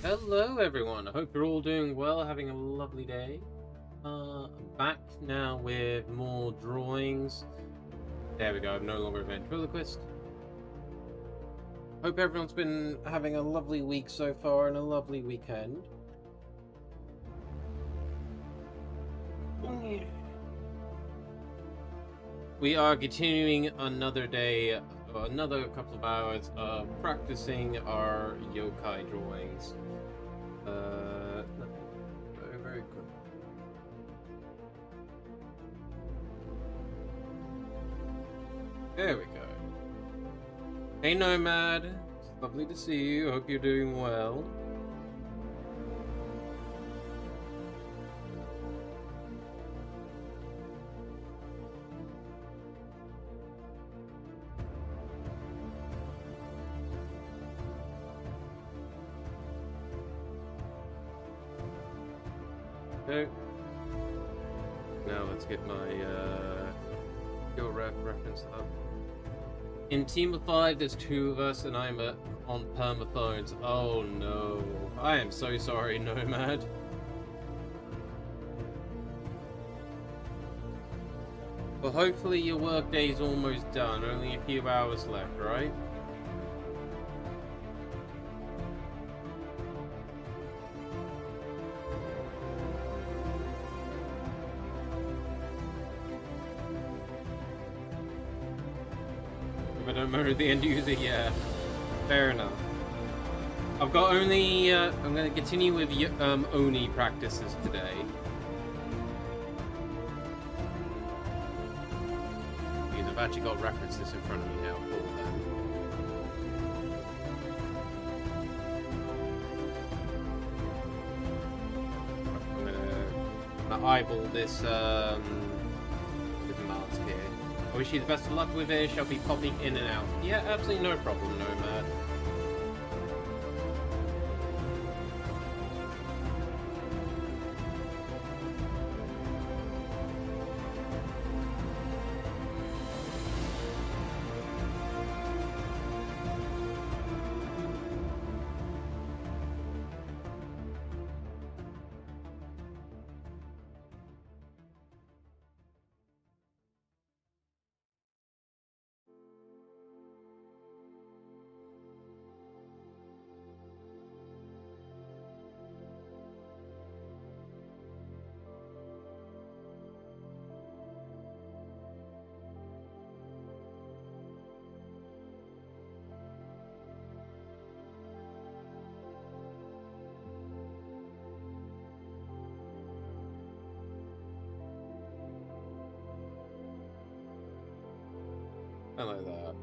Hello everyone, I hope you're all doing well, having a lovely day. Back now with more drawings. There we go, I'm no longer a ventriloquist. Hope everyone's been having a lovely week so far and a lovely weekend. We are continuing another day, another couple of hours of practicing our yokai drawings. Very good. There we go. Hey Nomad, it's lovely to see you. Hope you're doing well. Okay. Now let's get my skill reference up. In Team of 5, there's 2 of us, and I'm on permaphones. Oh no. I am so sorry, Nomad. Well, hopefully your workday's almost done. Only a few hours left, right? I don't murder the end user, yeah. Fair enough. I've got only, I'm going to continue with Oni practices today. Because I've actually got references in front of me now for them. I'm gonna eyeball this, mask here. I wish you the best of luck with it. I'll be popping in and out. Yeah, absolutely no problem, Nomad. I like that.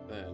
Then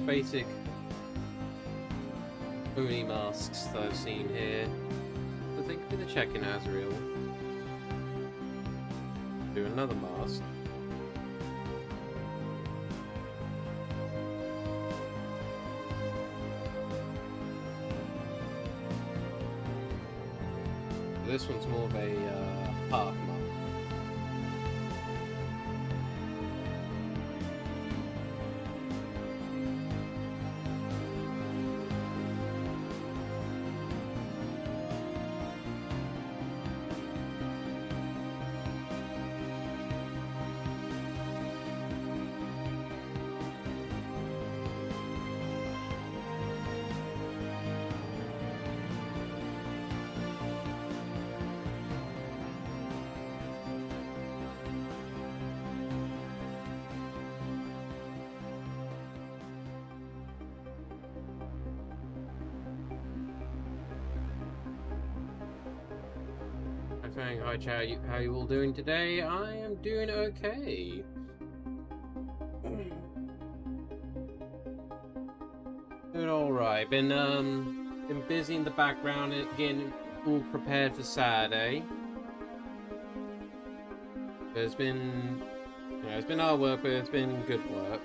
basic Oni masks that I've seen here. So thank you for the check-in, Azrael. Do another mask. This one's more of a half mask. Hi chat, how you all doing today? I am doing okay. Doing alright. Been busy in the background getting all prepared for Saturday. It's been hard work, but it's been good work.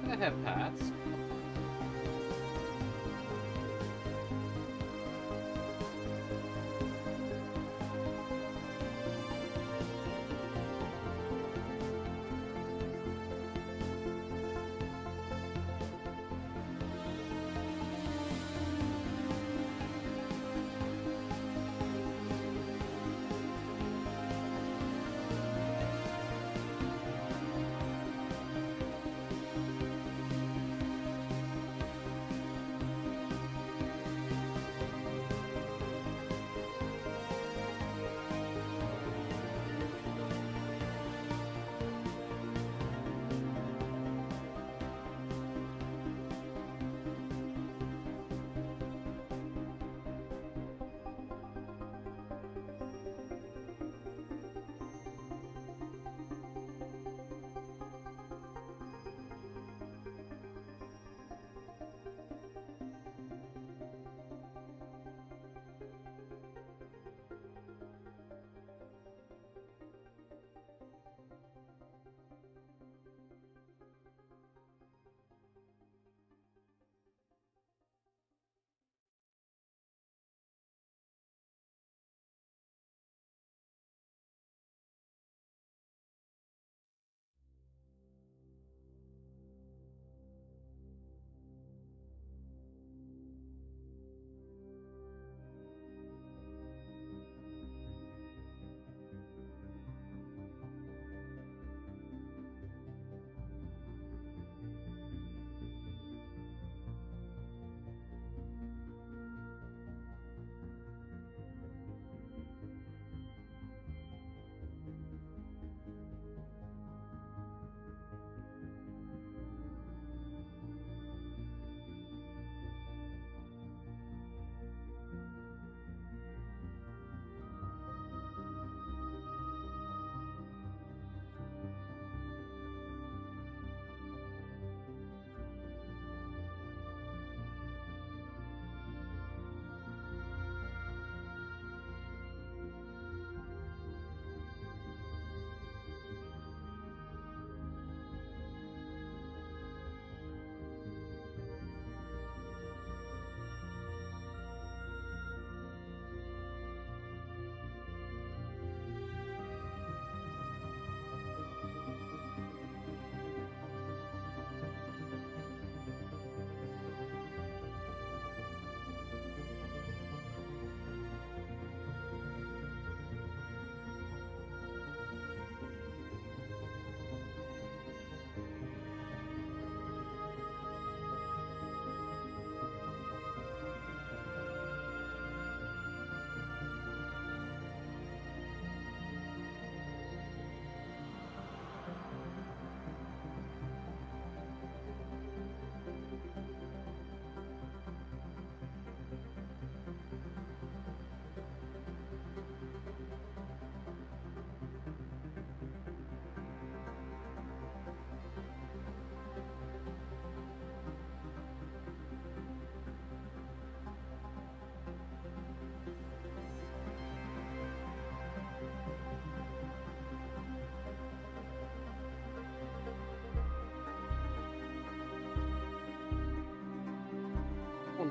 I have paths.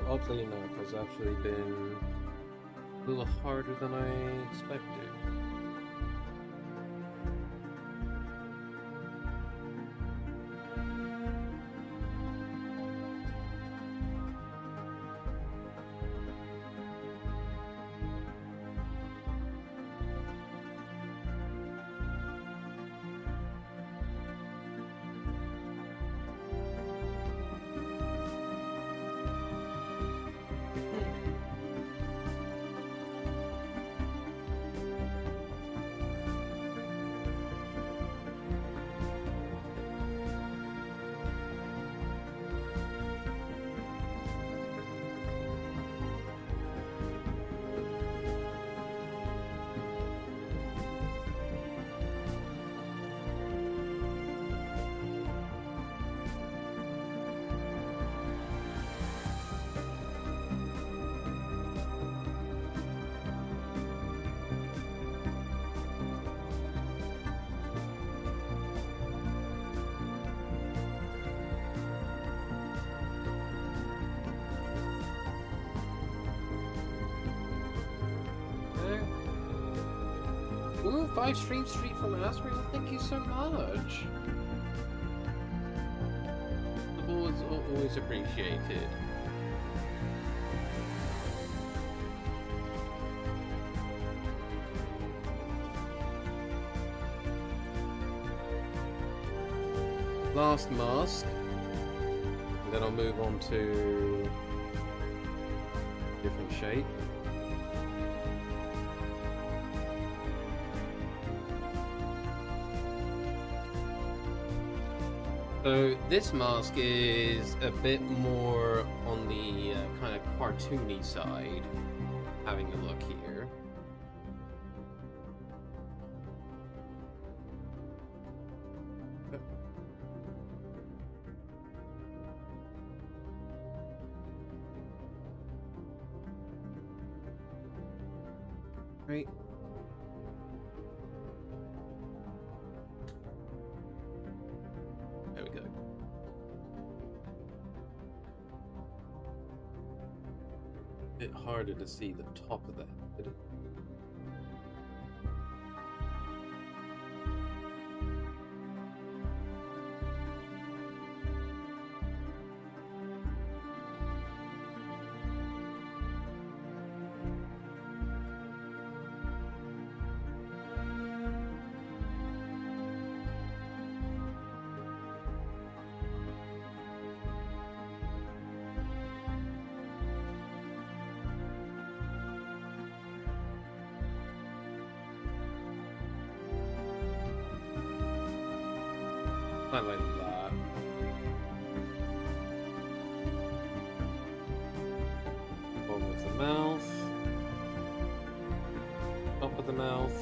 oddly enough, has actually been a little harder than I expected. Ooh, 5 streams straight from Asriel, thank you so much. The ball is always appreciated. Last mask, and then I'll move on to different shape. So this mask is a bit more on the kind of cartoony side, having a look here. Right. There we go. A bit harder to see the top of the head. I like that. Bottom of the mouth. Top of the mouth.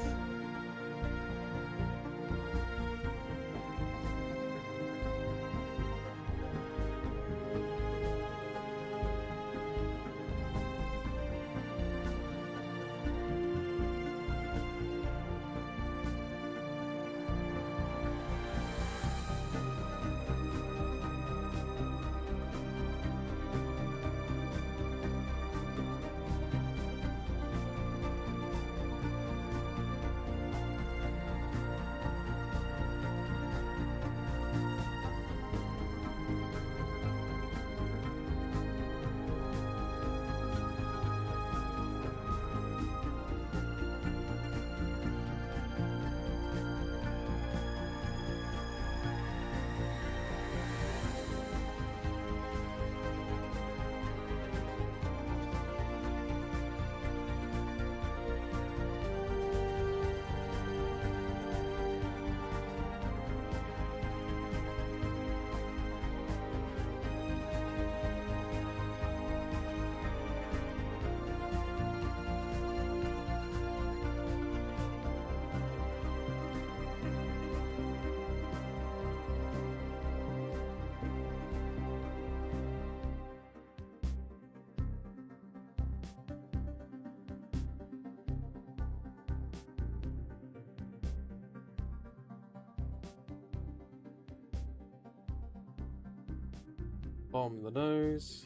Bottom of the nose.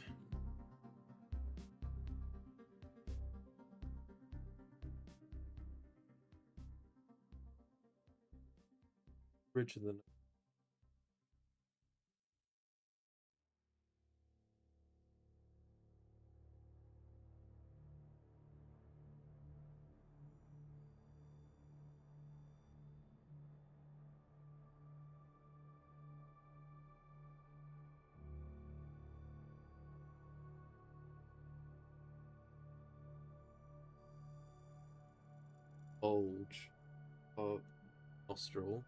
Bridge of the bulge of nostril.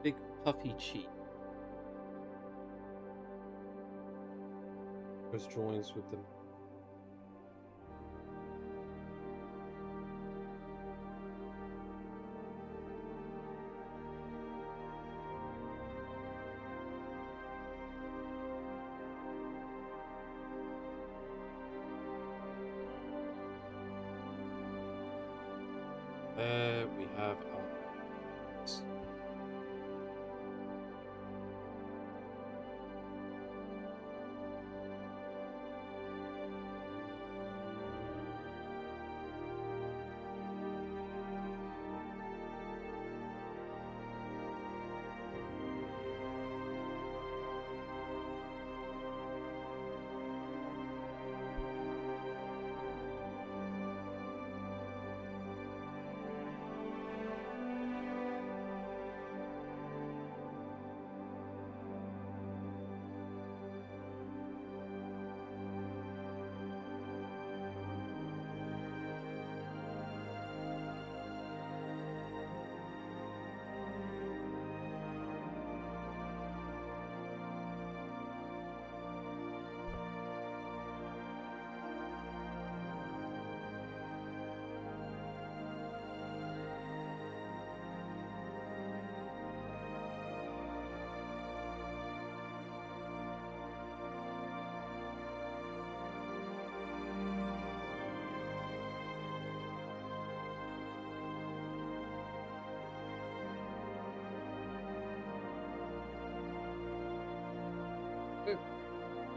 Big puffy cheek. Those joins with the we have our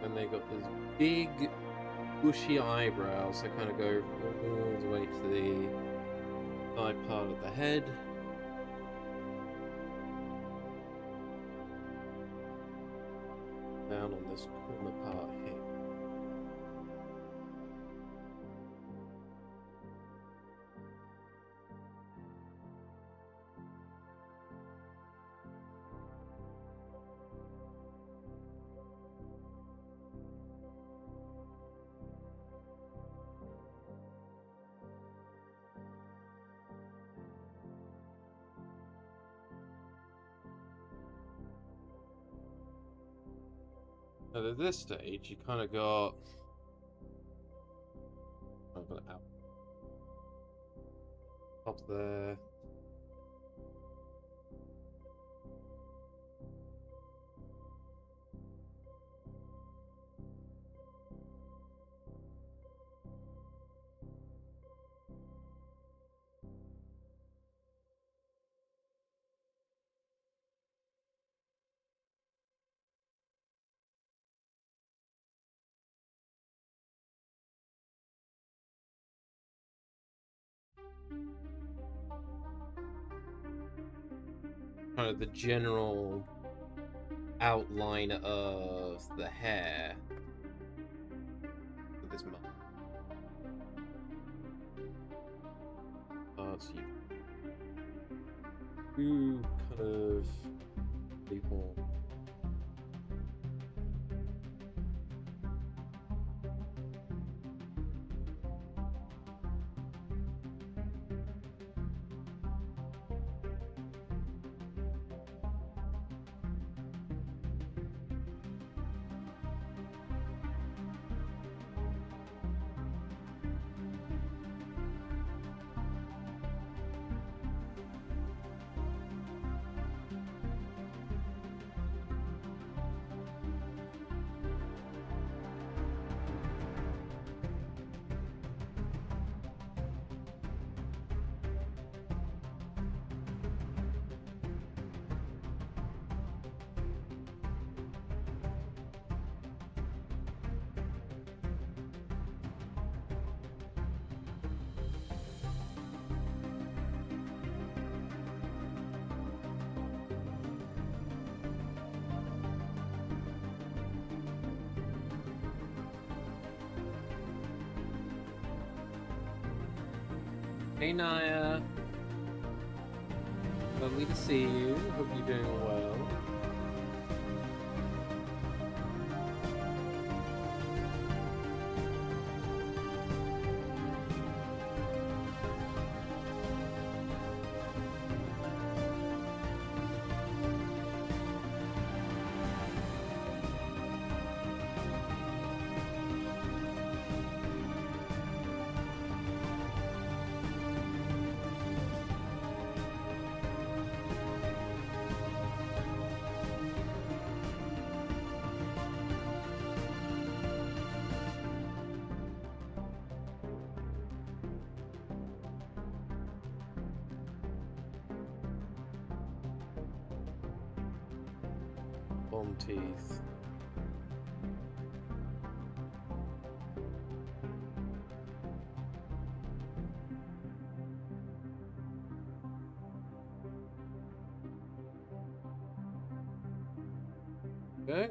and they got this big bushy eyebrows that kind of go all the way to the side part of the head. Down on this corner part here. And at this stage, you kind of got out up there. Kind of the general outline of the hair for this month. So you kind of people. Hey Naya, lovely to see you. Hope you're doing well. Bomb teeth. Okay.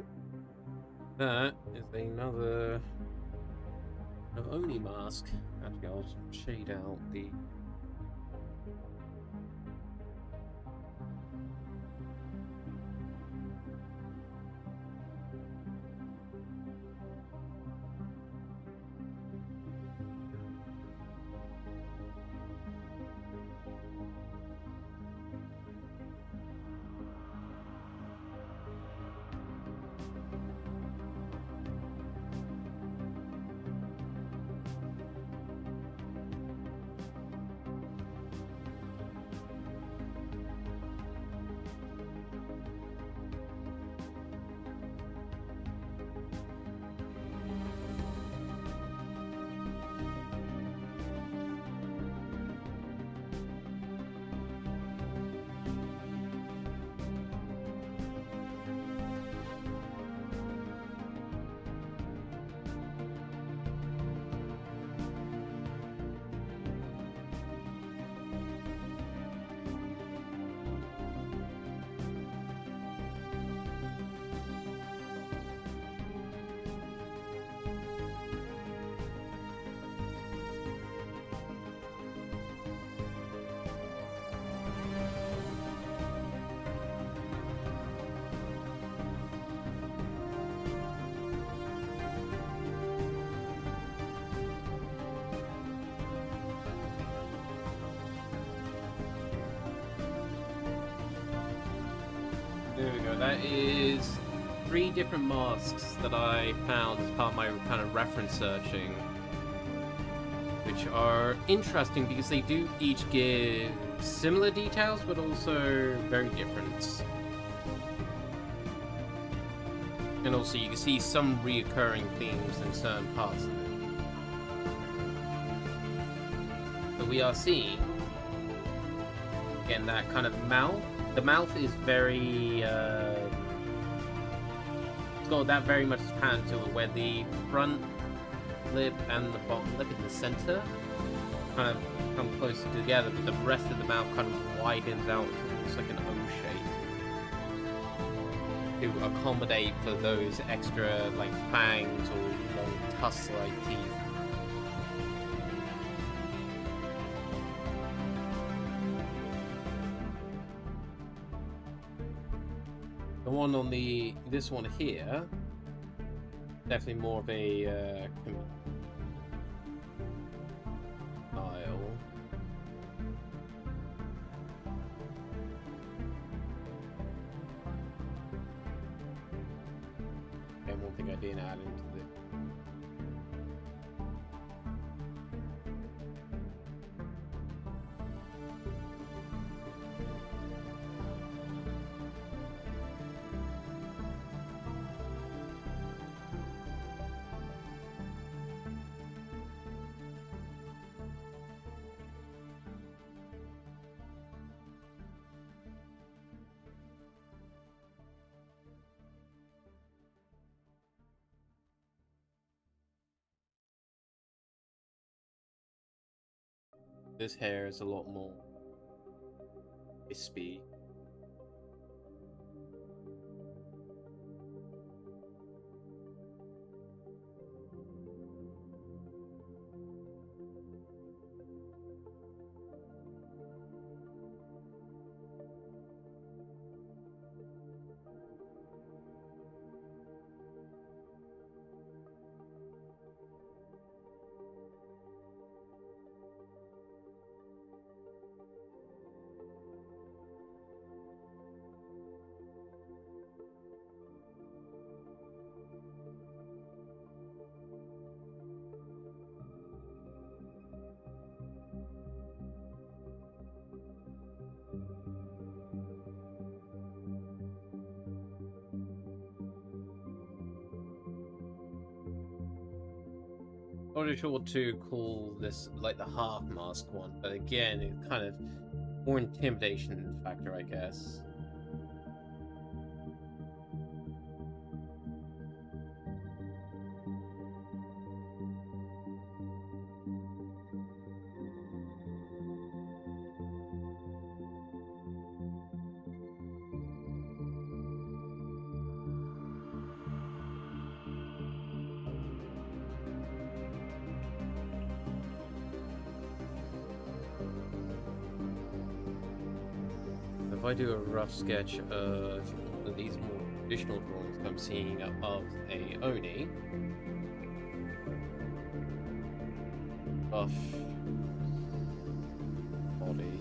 That is another Oni mask. Actually, I'll shade out the. There we go. That is 3 different masks that I found as part of my kind of reference searching, which are interesting because they do each give similar details, but also very different. And also you can see some reoccurring themes in certain parts of it. But we are seeing, again, that kind of mouth. The mouth is very, it's got that very much pattern to it, where the front lip and the bottom lip in the center kind of come closer together, but the rest of the mouth kind of widens out towards like an O shape to accommodate for those extra like fangs or long tusk-like teeth. The one on this one here, definitely more of a style. And one thing I didn't add into the. This hair is a lot more wispy. Not really sure what to call this, like the half mask one, but again, it's kind of more intimidation factor, I guess. If I do a rough sketch of these more traditional drawings I'm seeing of a Oni, buff body,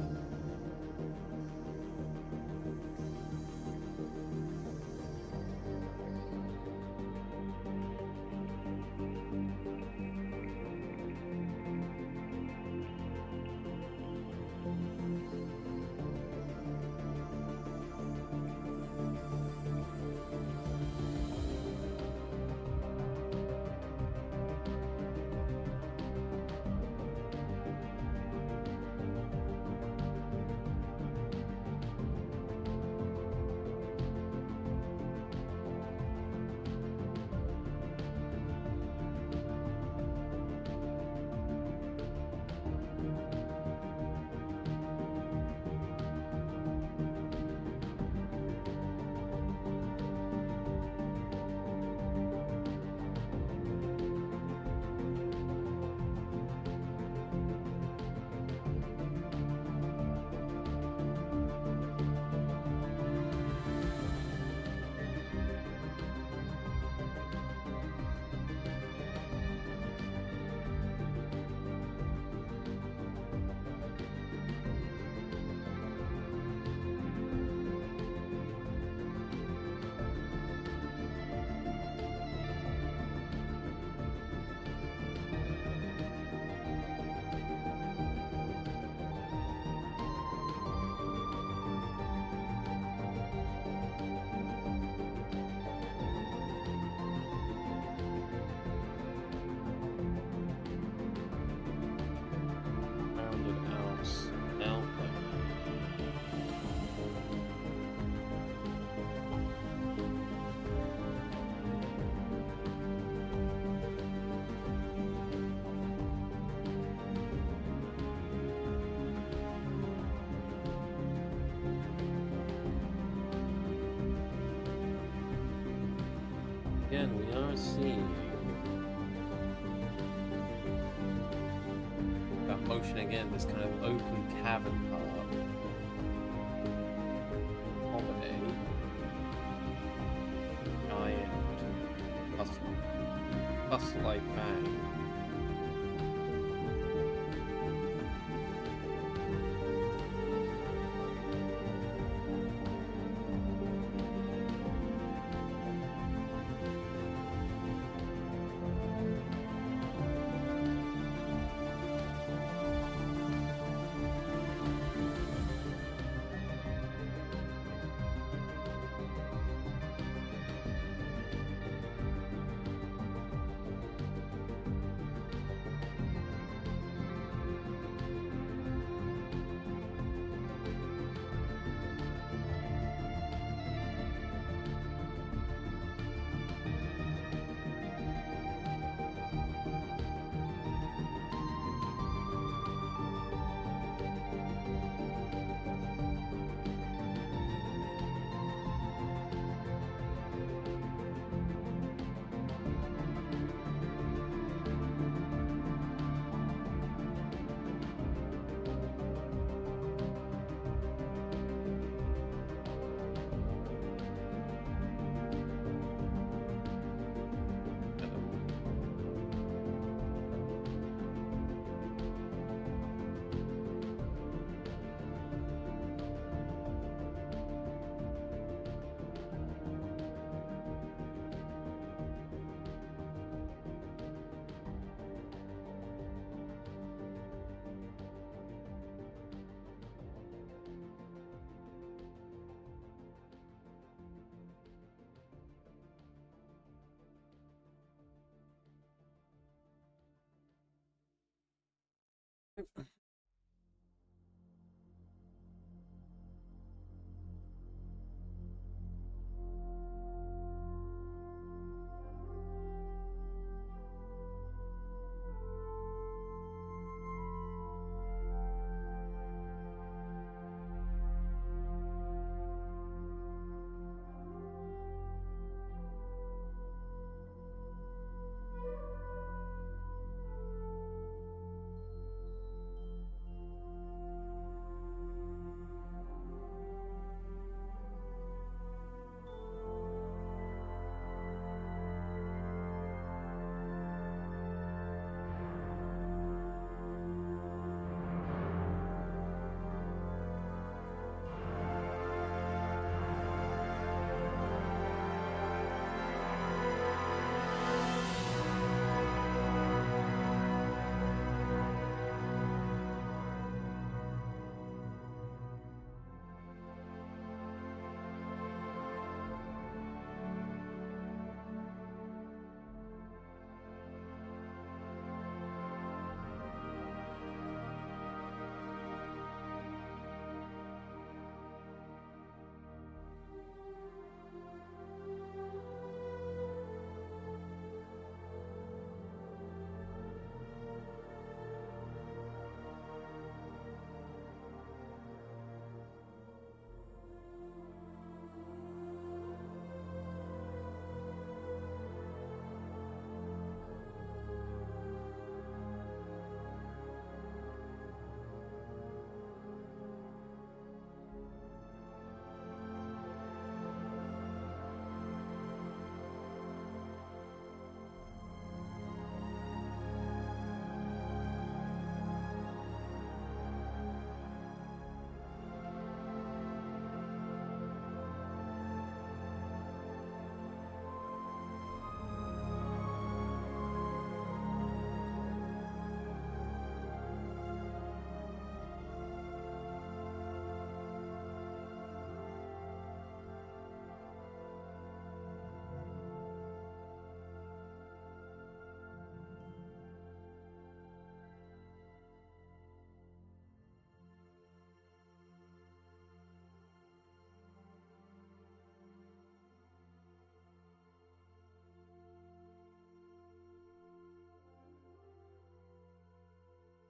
again, we are seeing that motion again, this kind of open cavern part. Holiday. Giant tusk-like fang.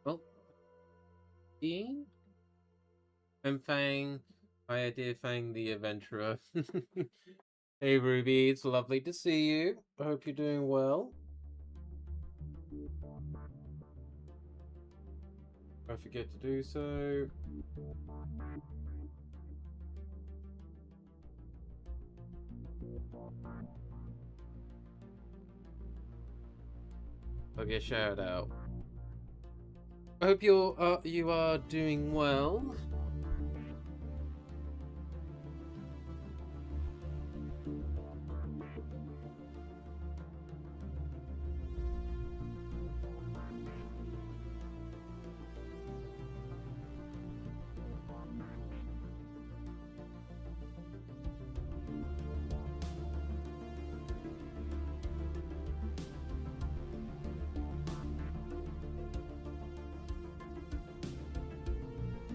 Well, Dean? I'm Fang. Hi, dear Fang the Adventurer. Hey, Ruby, it's lovely to see you. I hope you're doing well. Don't forget to do so. I'll get a shout out. I hope you are doing well.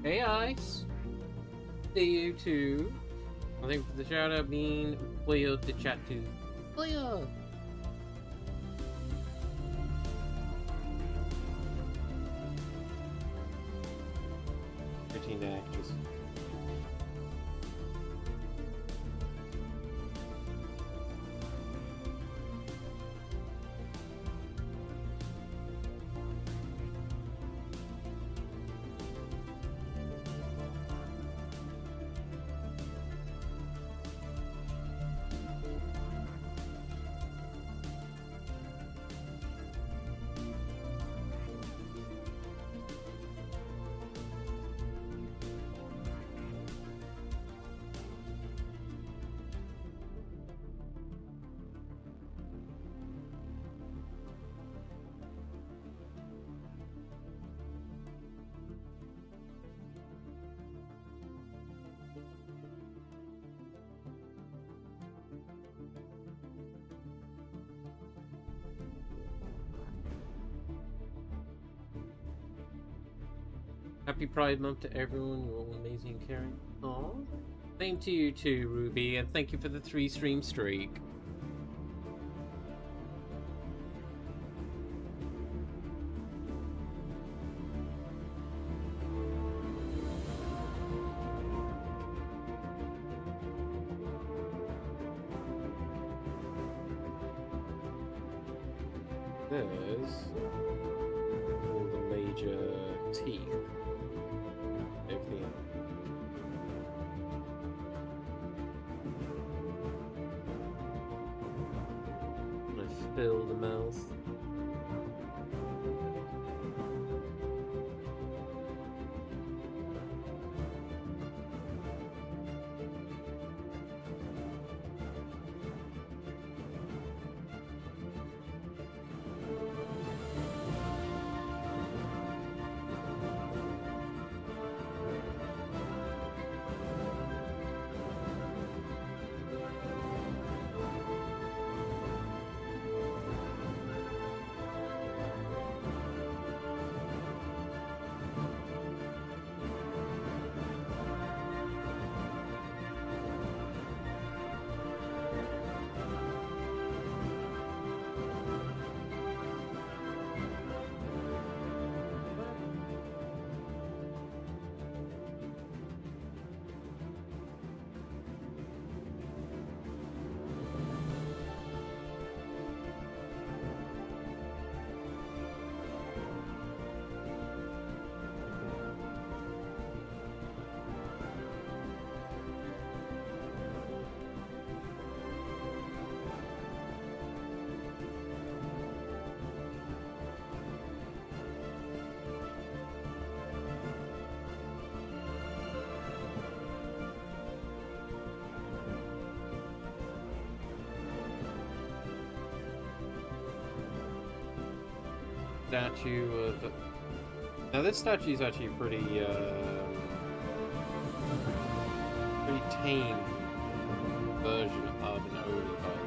Hey, Ice. See you too. I think the shout out being Cleo to chat to. Cleo! 13 actors. Happy Pride Month to everyone. You're all amazing and caring. Aww. Same to you too, Ruby, and thank you for the 3-stream streak. There's all the major teeth. Everything else. I fill the mouth. Statue of... Now this statue is actually pretty tame version of an Odin card.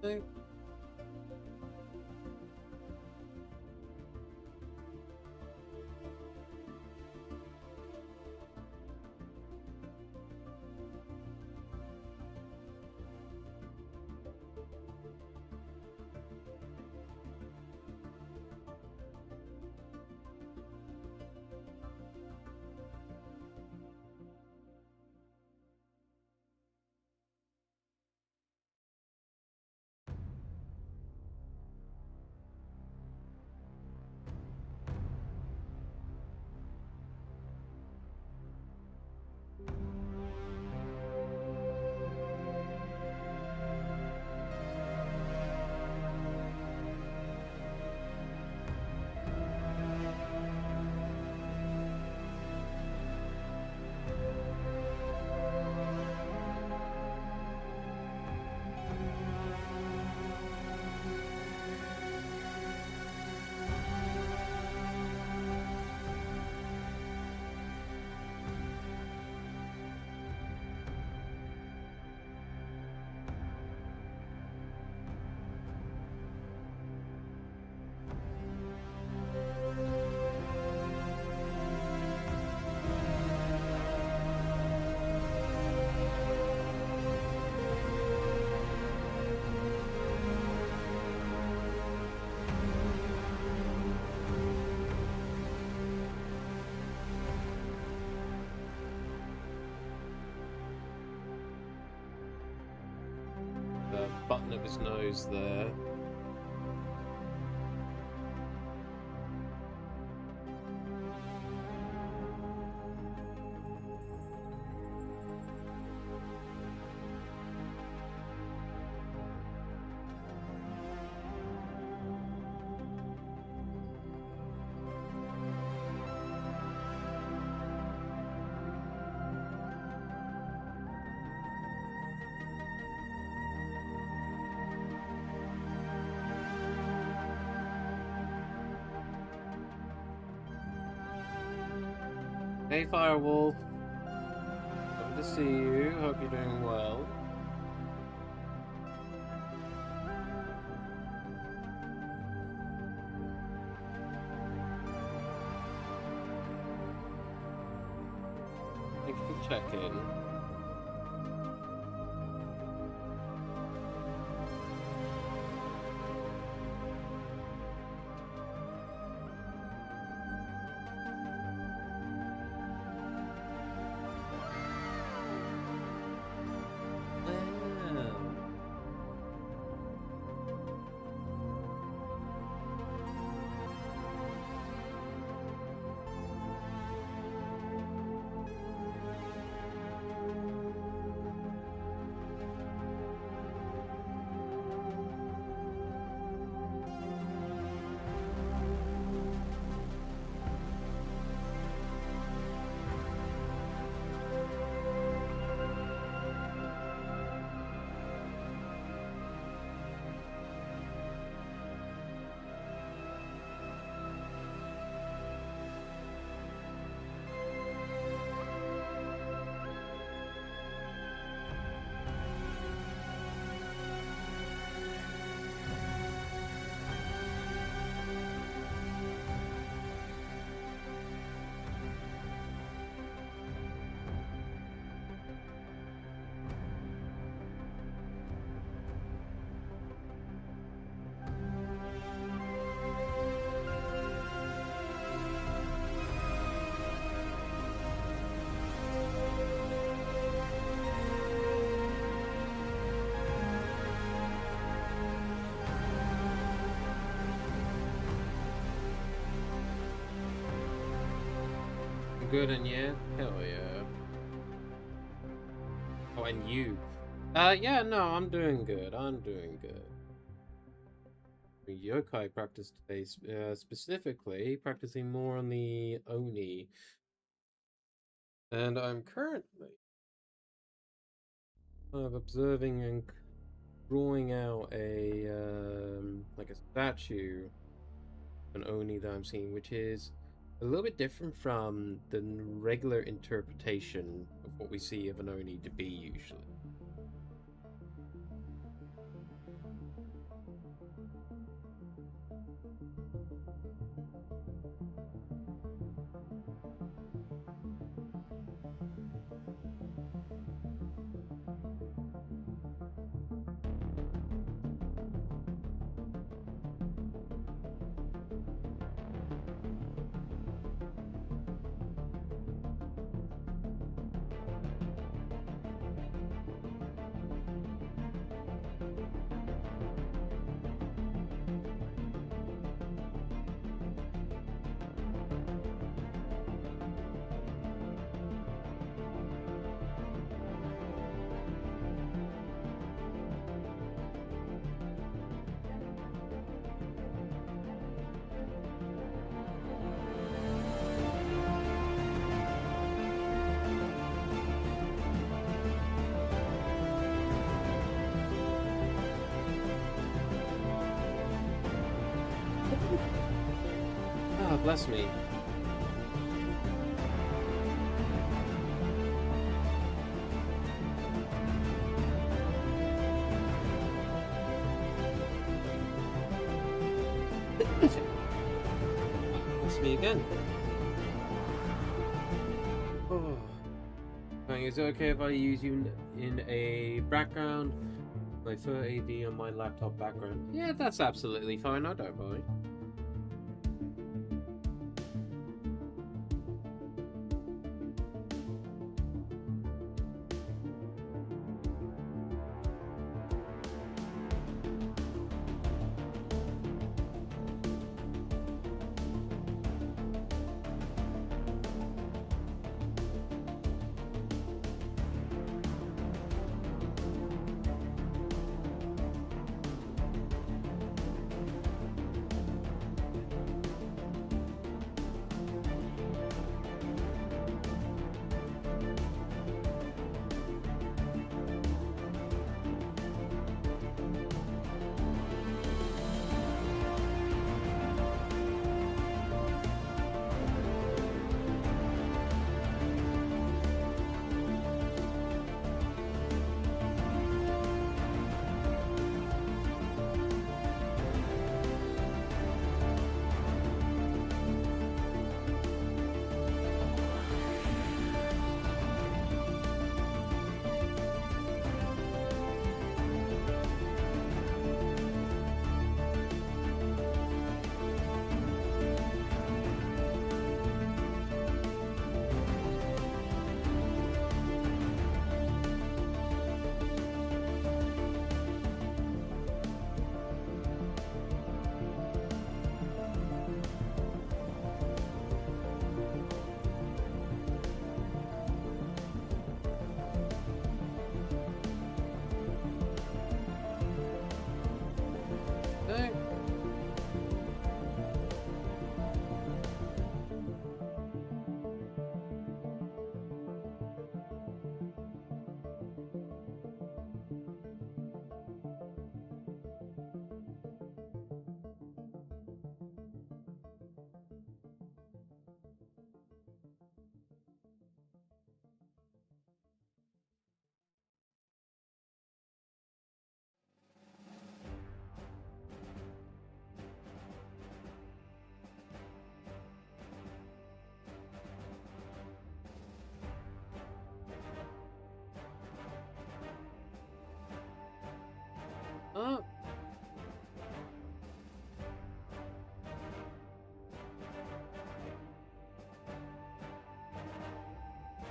Okay. of his nose there. Hey, Firewolf. Good to see you. Hope you're doing well. Thank you for checking. Good, and yeah? Hell yeah. Oh, and you. Yeah, no, I'm doing good. I'm doing good. Yokai practice today, specifically practicing more on the Oni. And I'm currently observing and drawing out a like a statue, an Oni that I'm seeing, which is a little bit different from the regular interpretation of what we see of an Oni to be usually. Ah, bless me. Bless me again. Oh. Is it okay if I use you in a background? My Fur AV on my laptop background? Yeah, that's absolutely fine. I don't mind.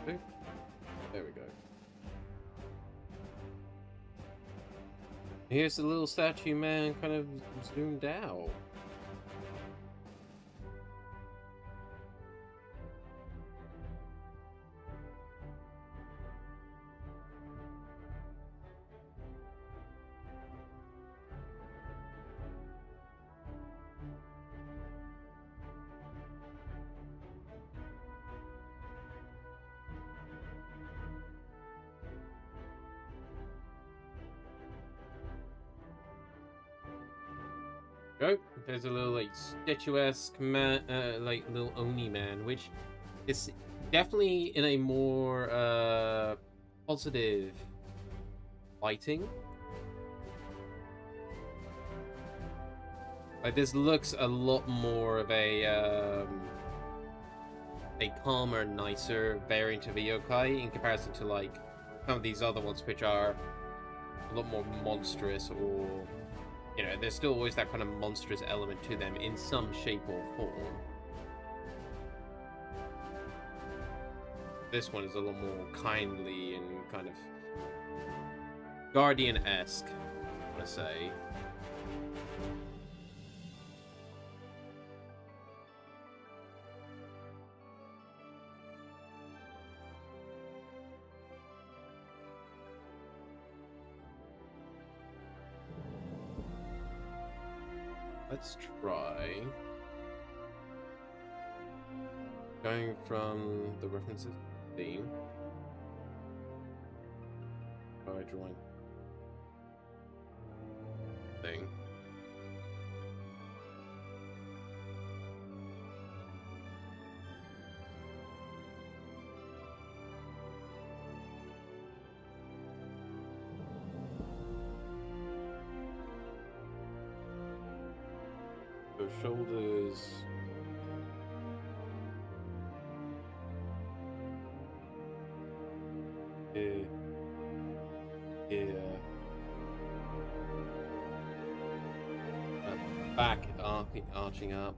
Oop. There we go. Here's the little statue man kind of zoomed out. Oh, there's a little like statuesque man, like little Oni man, which is definitely in a more positive lighting. Like this looks a lot more of a calmer, nicer variant of a yokai in comparison to like some of these other ones, which are a lot more monstrous, or you know, there's still always that kind of monstrous element to them in some shape or form. This one is a lot more kindly and kind of Guardian-esque, I want to say. Let's try going from the references theme by drawing thing. So shoulders. Here. Back arching up.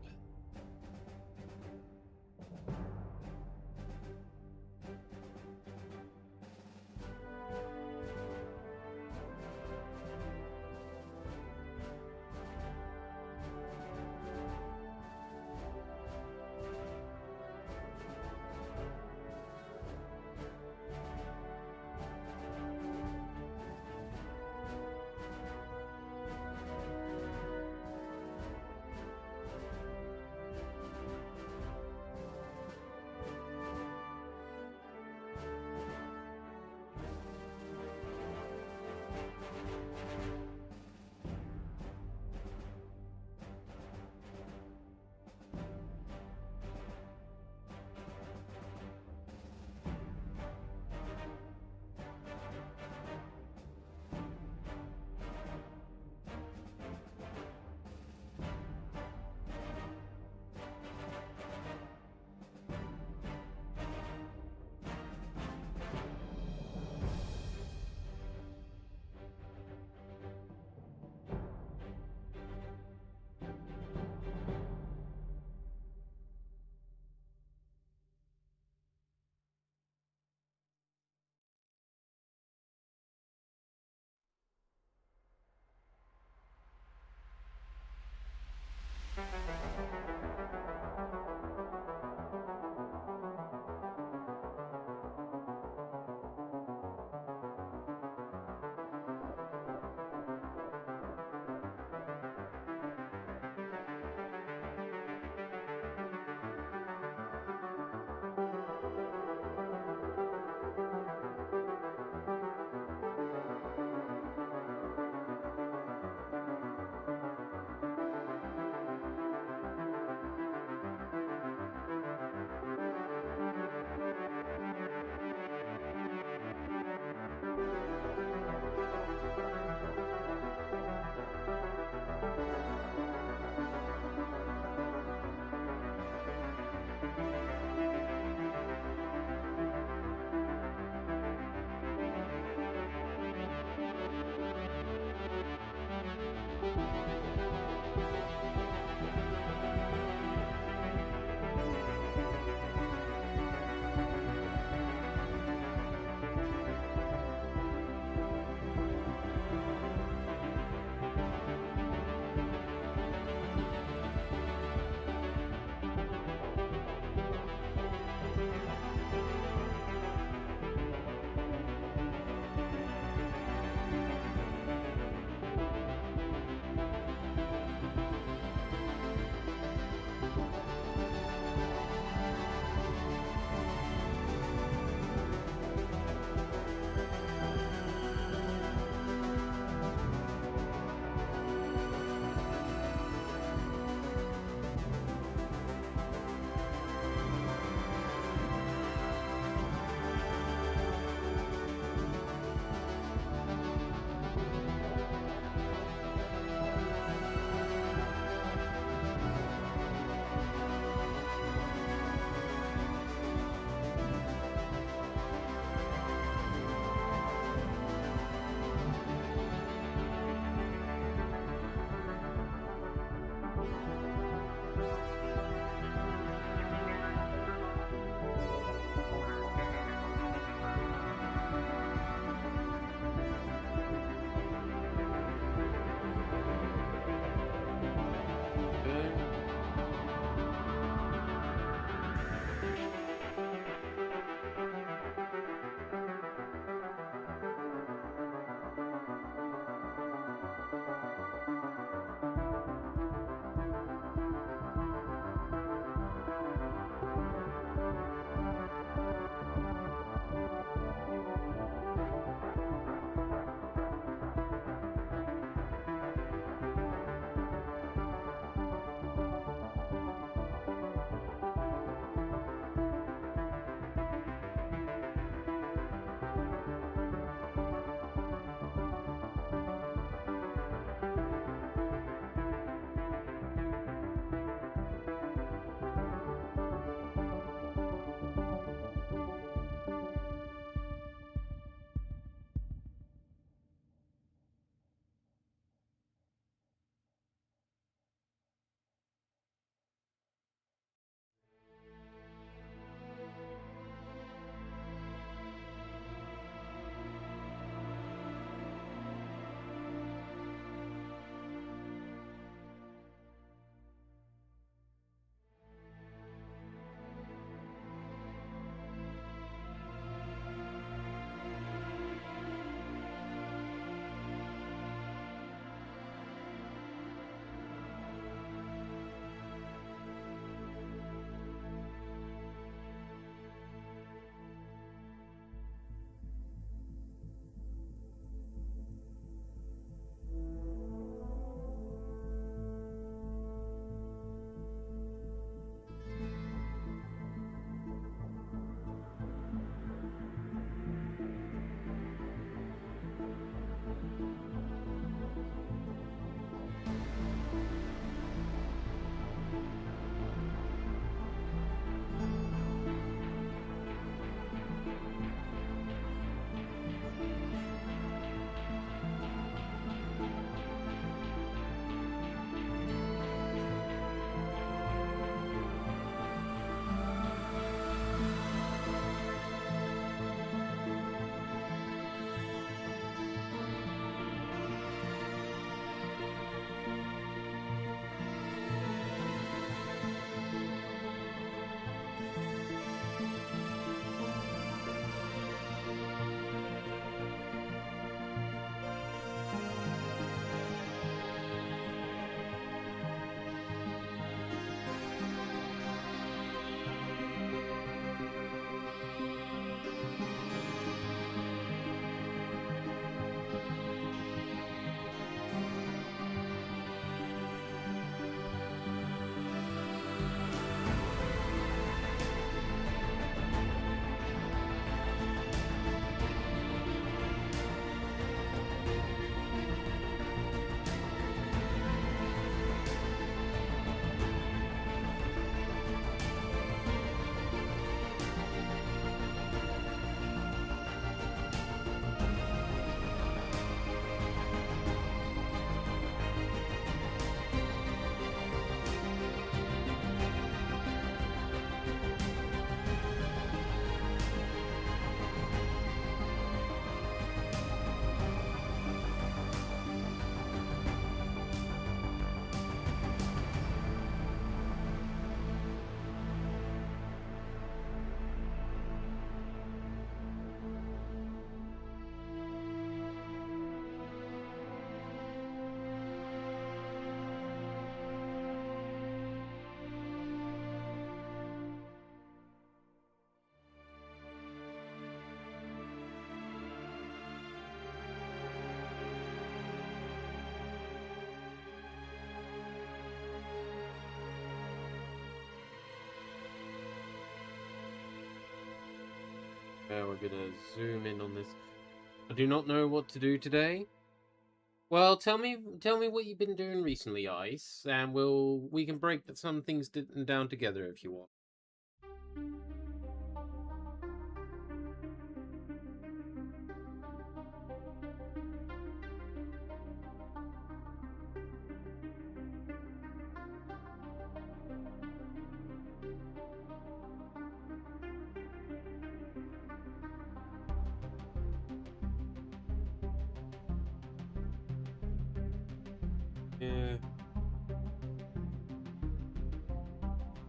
We're gonna zoom in on this. I do not know what to do today. Well, tell me what you've been doing recently, Ice, and we can break some things down together if you want. Yeah.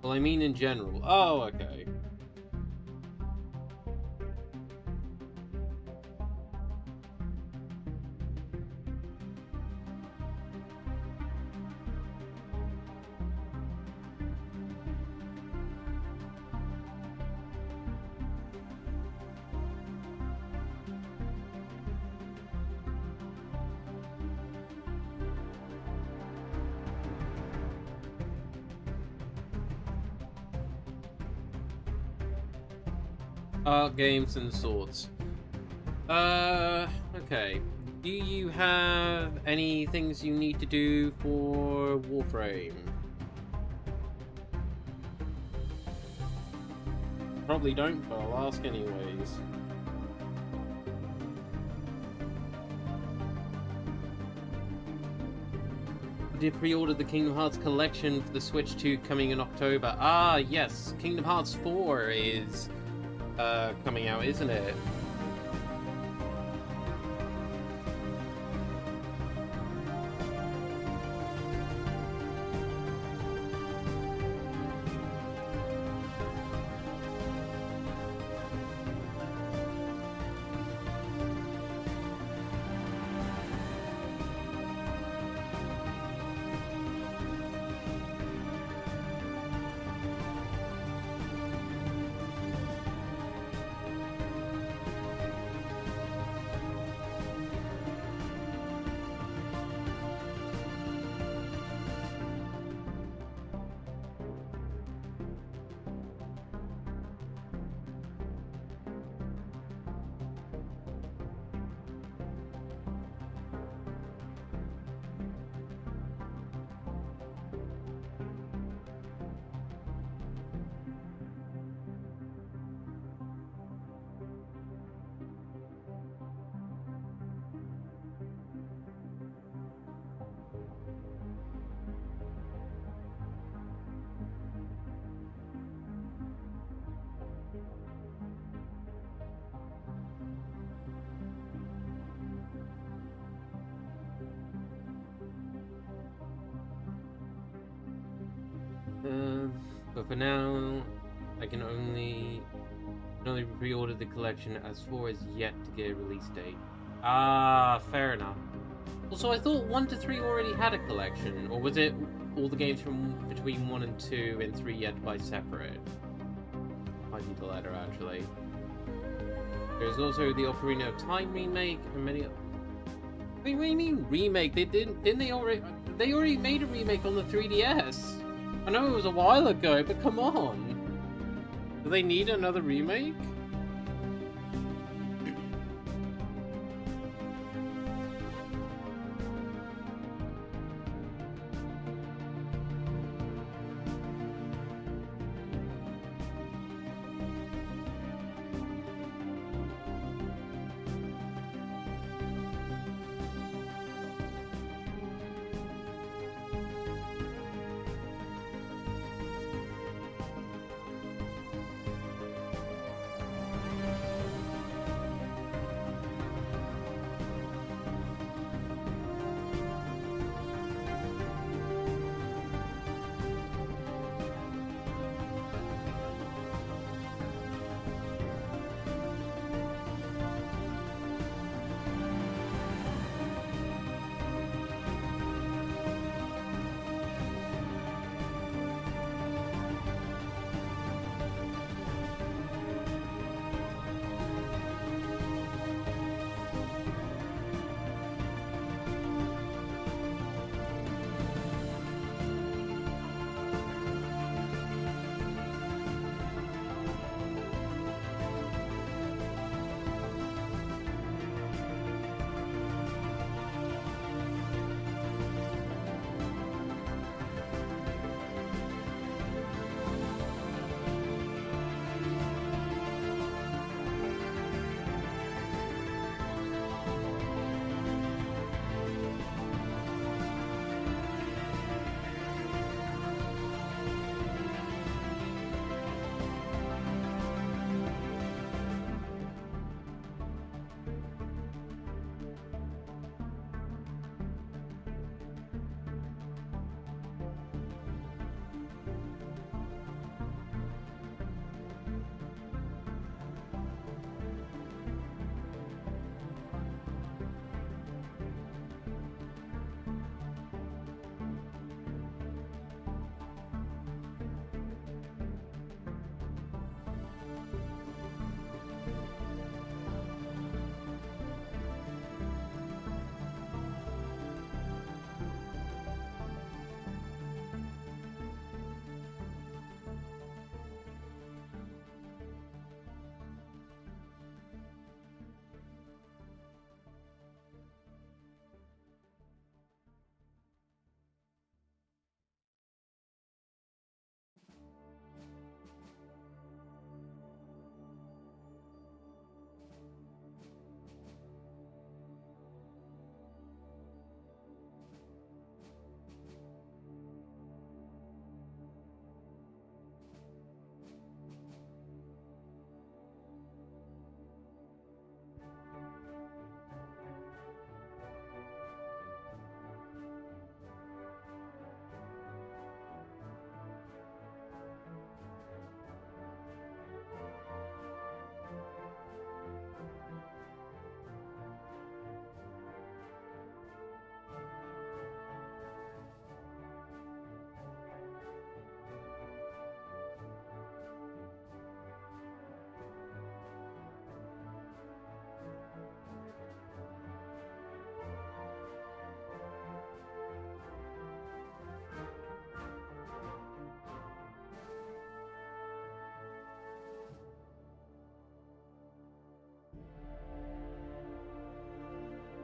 Well, I mean in general. Oh, okay. Art, games, and swords. Okay. Do you have any things you need to do for Warframe? Probably don't, but I'll ask anyways. I did pre-order the Kingdom Hearts collection for the Switch 2 coming in October. Ah, yes. Kingdom Hearts 4 is coming out, isn't it? But for now, I can only pre-order the collection as 4 is yet to get a release date. Ah, fair enough. Also, I thought 1 to 3 already had a collection, or was it all the games from between 1 and 2 and 3 yet to buy separate? Might be the latter, actually. There's also the Ocarina of Time remake and many. Wait, what do you mean remake? Didn't they already? They already made a remake on the 3DS. I know it was a while ago, but come on. Do they need another remake?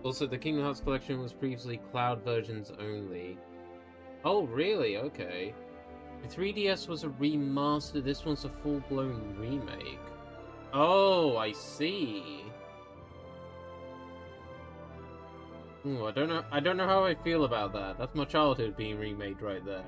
Also, the Kingdom Hearts collection was previously cloud versions only. Oh, really? Okay. The 3DS was a remaster. This one's a full-blown remake. Oh, I see. Ooh, I don't know how I feel about that. That's my childhood being remade right there.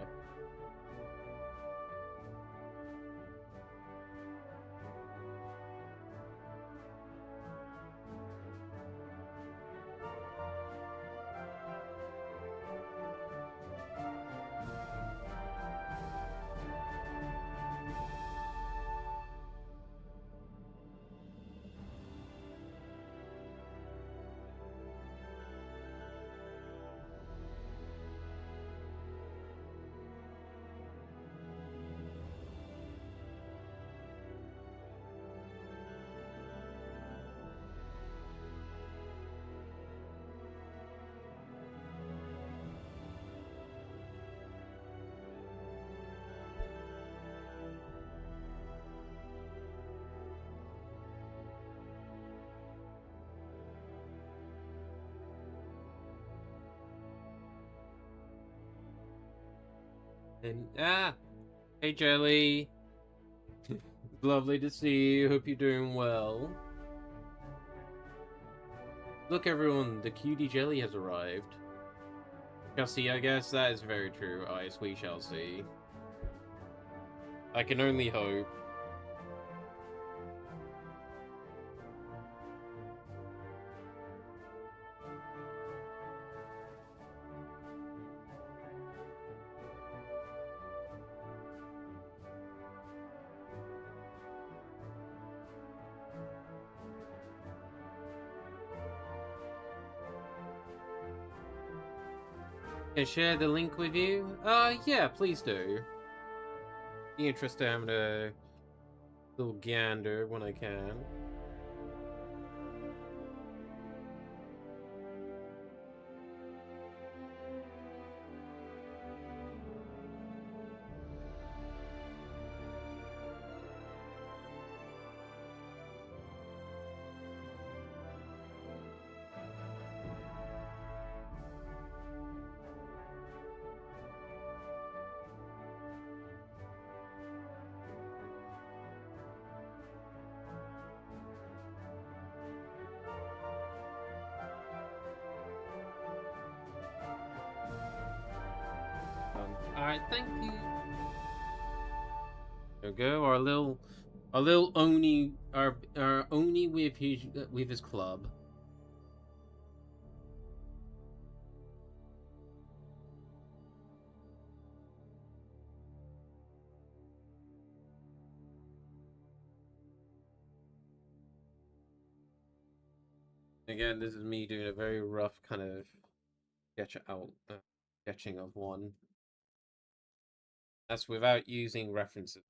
And hey Jelly. Lovely to see you. Hope you're doing well. Look, everyone, the cutie jelly has arrived. Shall see, I guess. That is very true. Ice, we shall see. I can only hope. Can I share the link with you? Yeah, please do. Be interested in having a little gander when I can. Alright, thank you. There we go, our little Oni, our Oni with his club. Again, this is me doing a very rough kind of sketching of one. That's without using references.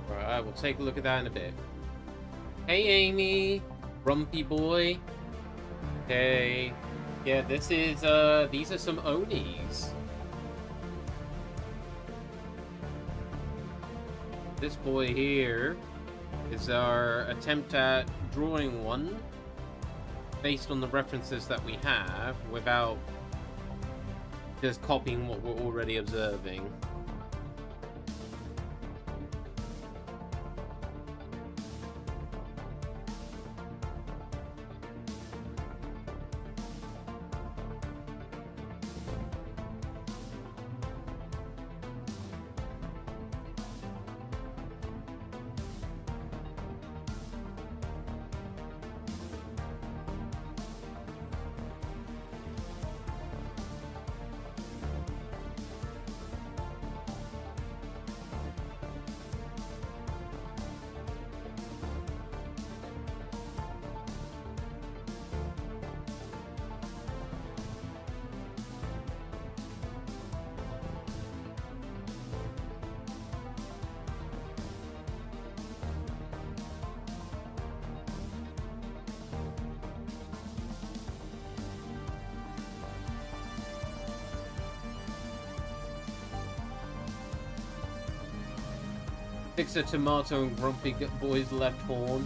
Alright, we'll take a look at that in a bit. Hey, Amy! Grumpy boy. Okay. Yeah, this is, these are some Onis. This boy here is our attempt at drawing one based on the references that we have without just copying what we're already observing. Fix a tomato and grumpy boy's left horn.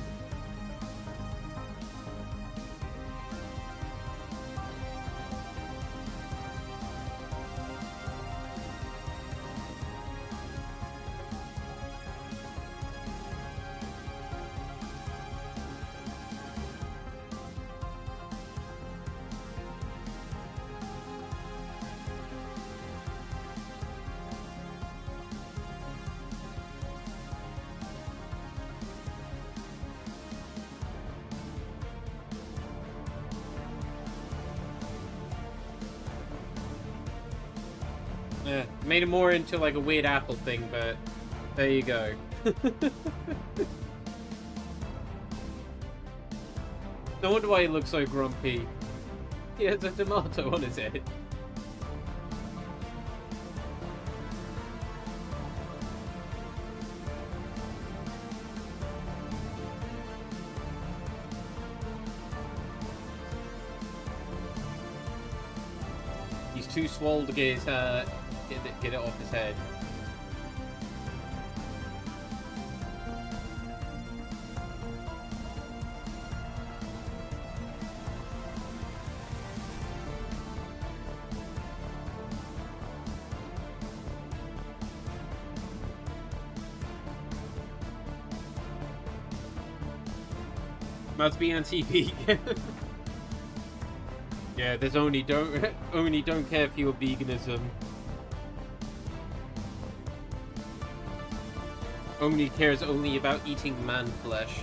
Yeah, made it more into like a weird apple thing, but there you go. No wonder why he looks so grumpy. He has a tomato on his head. He's too swole to get his get it off his head. Must be on TV. Yeah, there's only don't care for your veganism. Only cares about eating man flesh.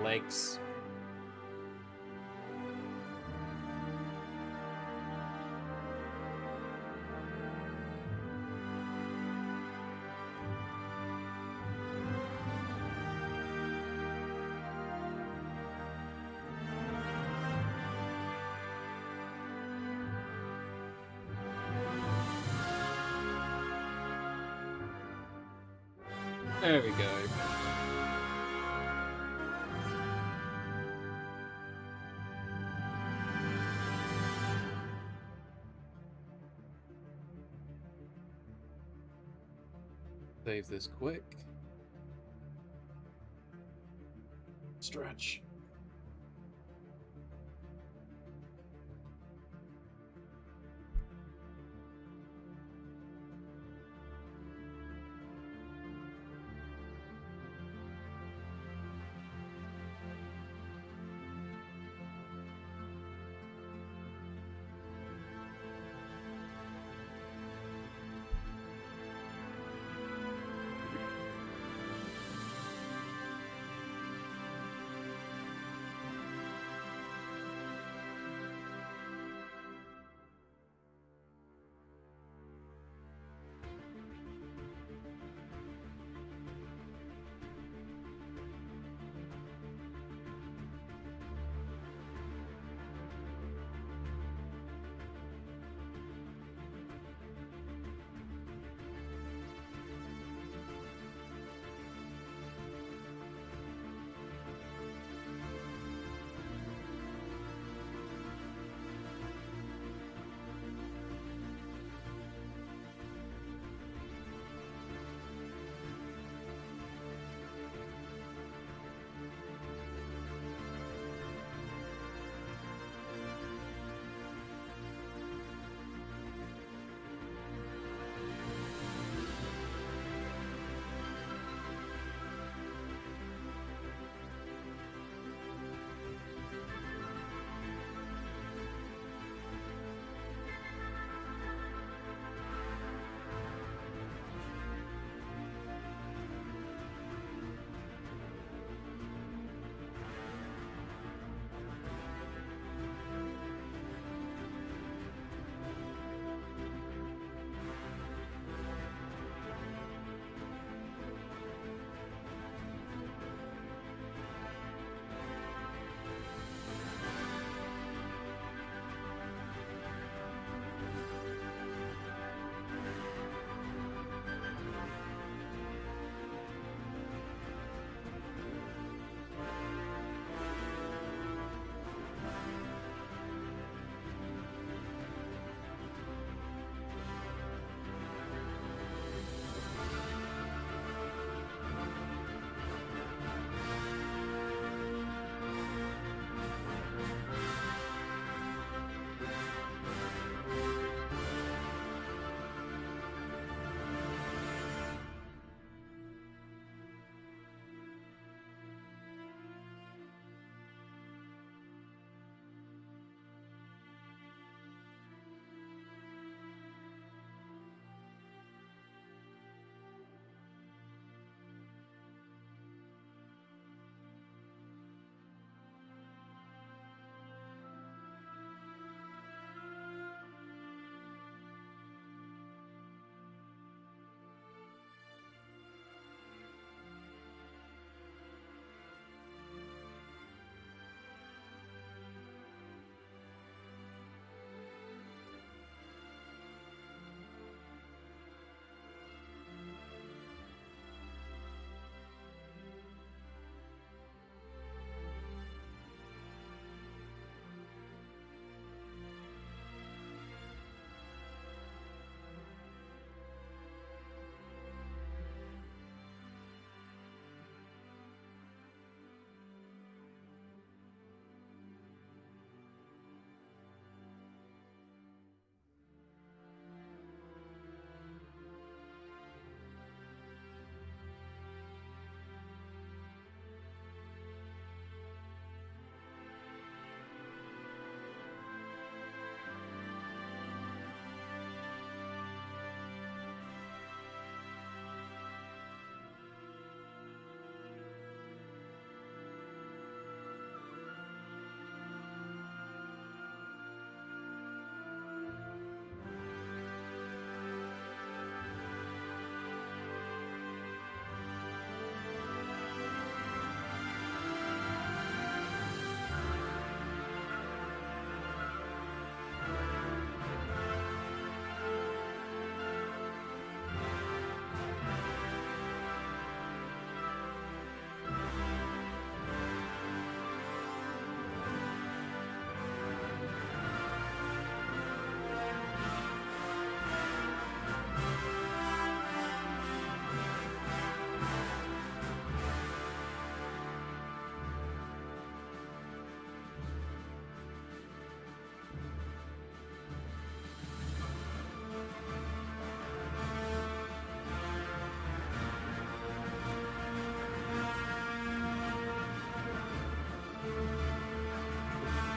Legs. There we go. Save this quick. Stretch.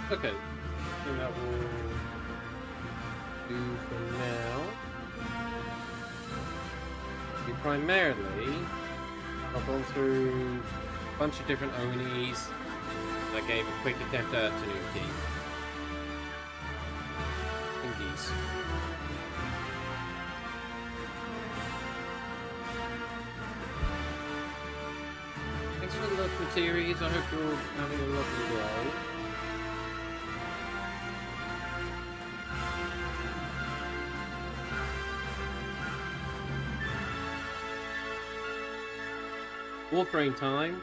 Okay, I think that will do for now. We primarily, I've gone through a bunch of different Onis. I gave a quick attempt at Tanuki. Indeed. Thanks for the love for series. I hope you're having a lovely day. Warframe time.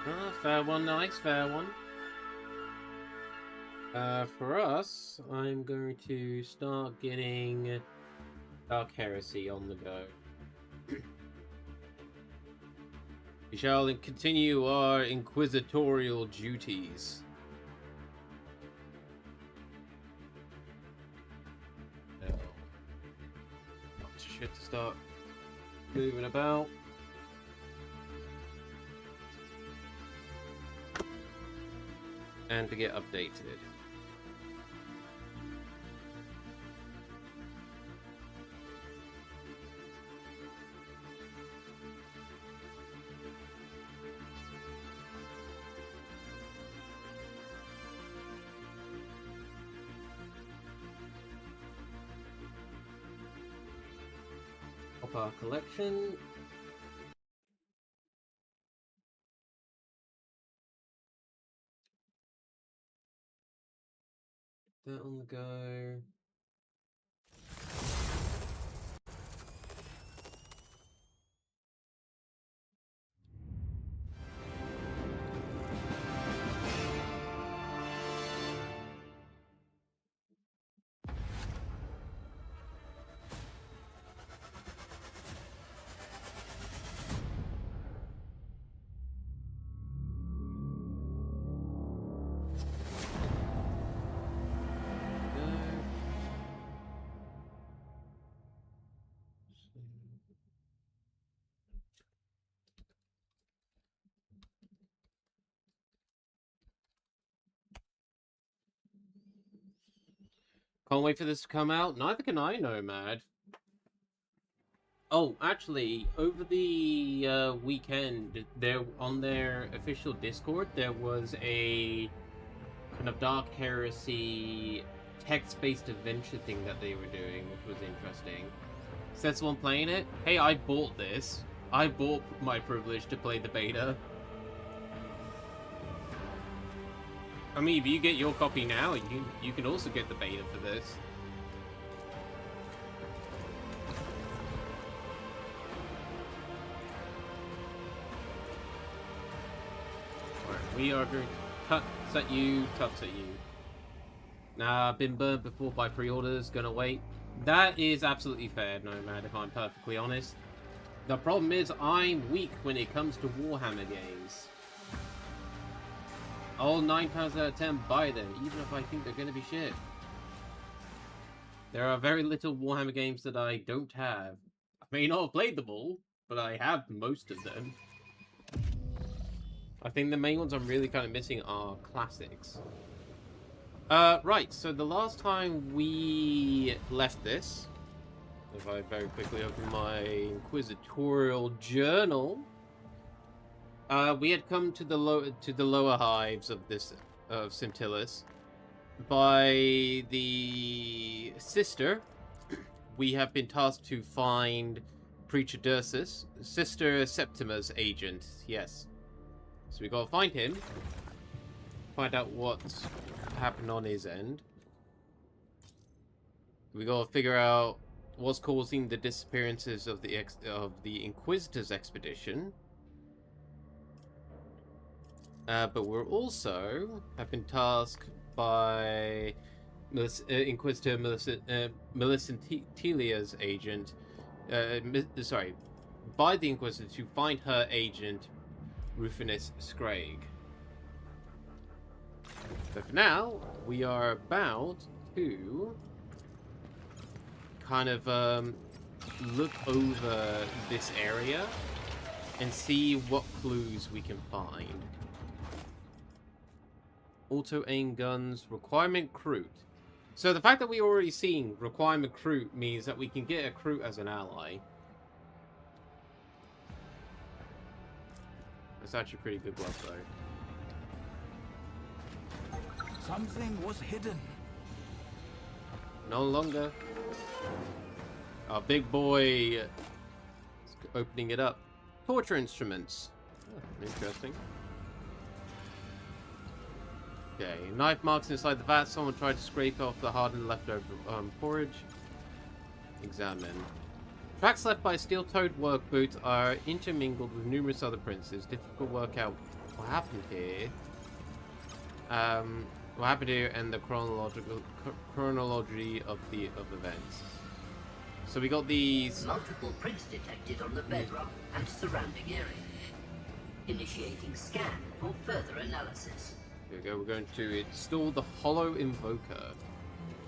Ah, fair one, nice, fair one. For us, I'm going to start getting Dark Heresy on the go. We shall continue our inquisitorial duties. Shit to start moving about. And to get updated. Of our collection. That on the go. Can't wait for this to come out. Neither can I, Nomad. Oh, actually, over the weekend, there on their official Discord, there was a kind of Dark Heresy text-based adventure thing that they were doing, which was interesting. Says someone playing it, hey, I bought this. I bought my privilege to play the beta. I mean, if you get your copy now, you can also get the beta for this. Alright, we are going to tuts at you. Nah, I've been burned before by pre-orders, gonna wait. That is absolutely fair, Nomad, if I'm perfectly honest. The problem is, I'm weak when it comes to Warhammer games. I'll 9 times out of 10 buy them, even if I think they're going to be shit. There are very little Warhammer games that I don't have. I may not have played them all, but I have most of them. I think the main ones I'm really kind of missing are classics. Right, so the last time we left this, if I very quickly open my inquisitorial journal, we had come to the lower hives of Scintillus. By the sister, we have been tasked to find Preacher Dursus, Sister Septima's agent. Yes, so we gotta find him, find out what happened on his end. We gotta figure out what's causing the disappearances of the Inquisitor's expedition. But we're also have been tasked by Inquisitor Millicentelia's agent, by the Inquisitor to find her agent, Rufinus Scragg. But for now, we are about to kind of look over this area and see what clues we can find. auto-aim guns, requirement Crute. So the fact that we already seen requirement Crute means that we can get a Crute as an ally. That's actually pretty good bluff, though. Something was hidden. No longer. Our big boy is opening it up. Torture instruments. Oh, interesting. Okay, knife marks inside the vat. Someone tried to scrape off the hardened leftover porridge. Examine. Tracks left by steel-toed work boots are intermingled with numerous other prints. It's difficult to work out what happened here. What happened here and the chronology of events. So we got these multiple prints detected on the bedrock and surrounding area. Initiating scan for further analysis. Here we go. We're going to install the Hollow Invoker,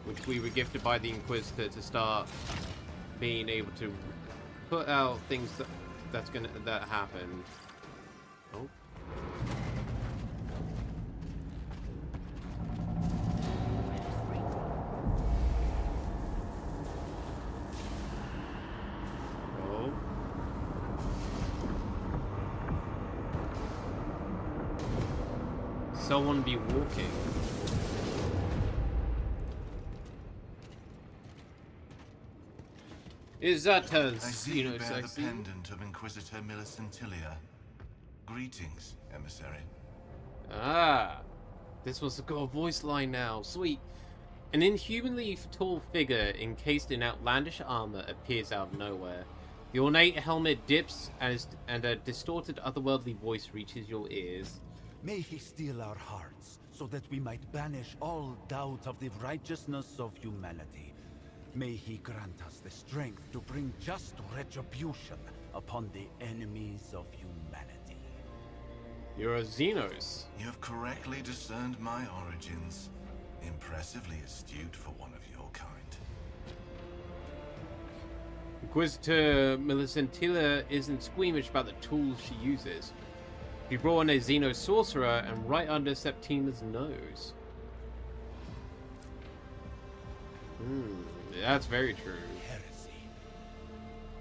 which we were gifted by the Inquisitor to start being able to put out things that happen. Oh. Oh. Someone be walking. Is that I see you bear the pendant of Inquisitor Millicentilia. Greetings, emissary. Ah, this one's got a voice line now. Sweet. An inhumanly tall figure encased in outlandish armor appears out of nowhere. The ornate helmet dips, and a distorted otherworldly voice reaches your ears. May he steal our hearts, so that we might banish all doubt of the righteousness of humanity. May he grant us the strength to bring just retribution upon the enemies of humanity. You're a Xenos. You have correctly discerned my origins. Impressively astute for one of your kind. Inquisitor Millicentilia isn't squeamish about the tools she uses. She brought in a Xeno sorcerer and right under Septima's nose. That's very true. Heresy.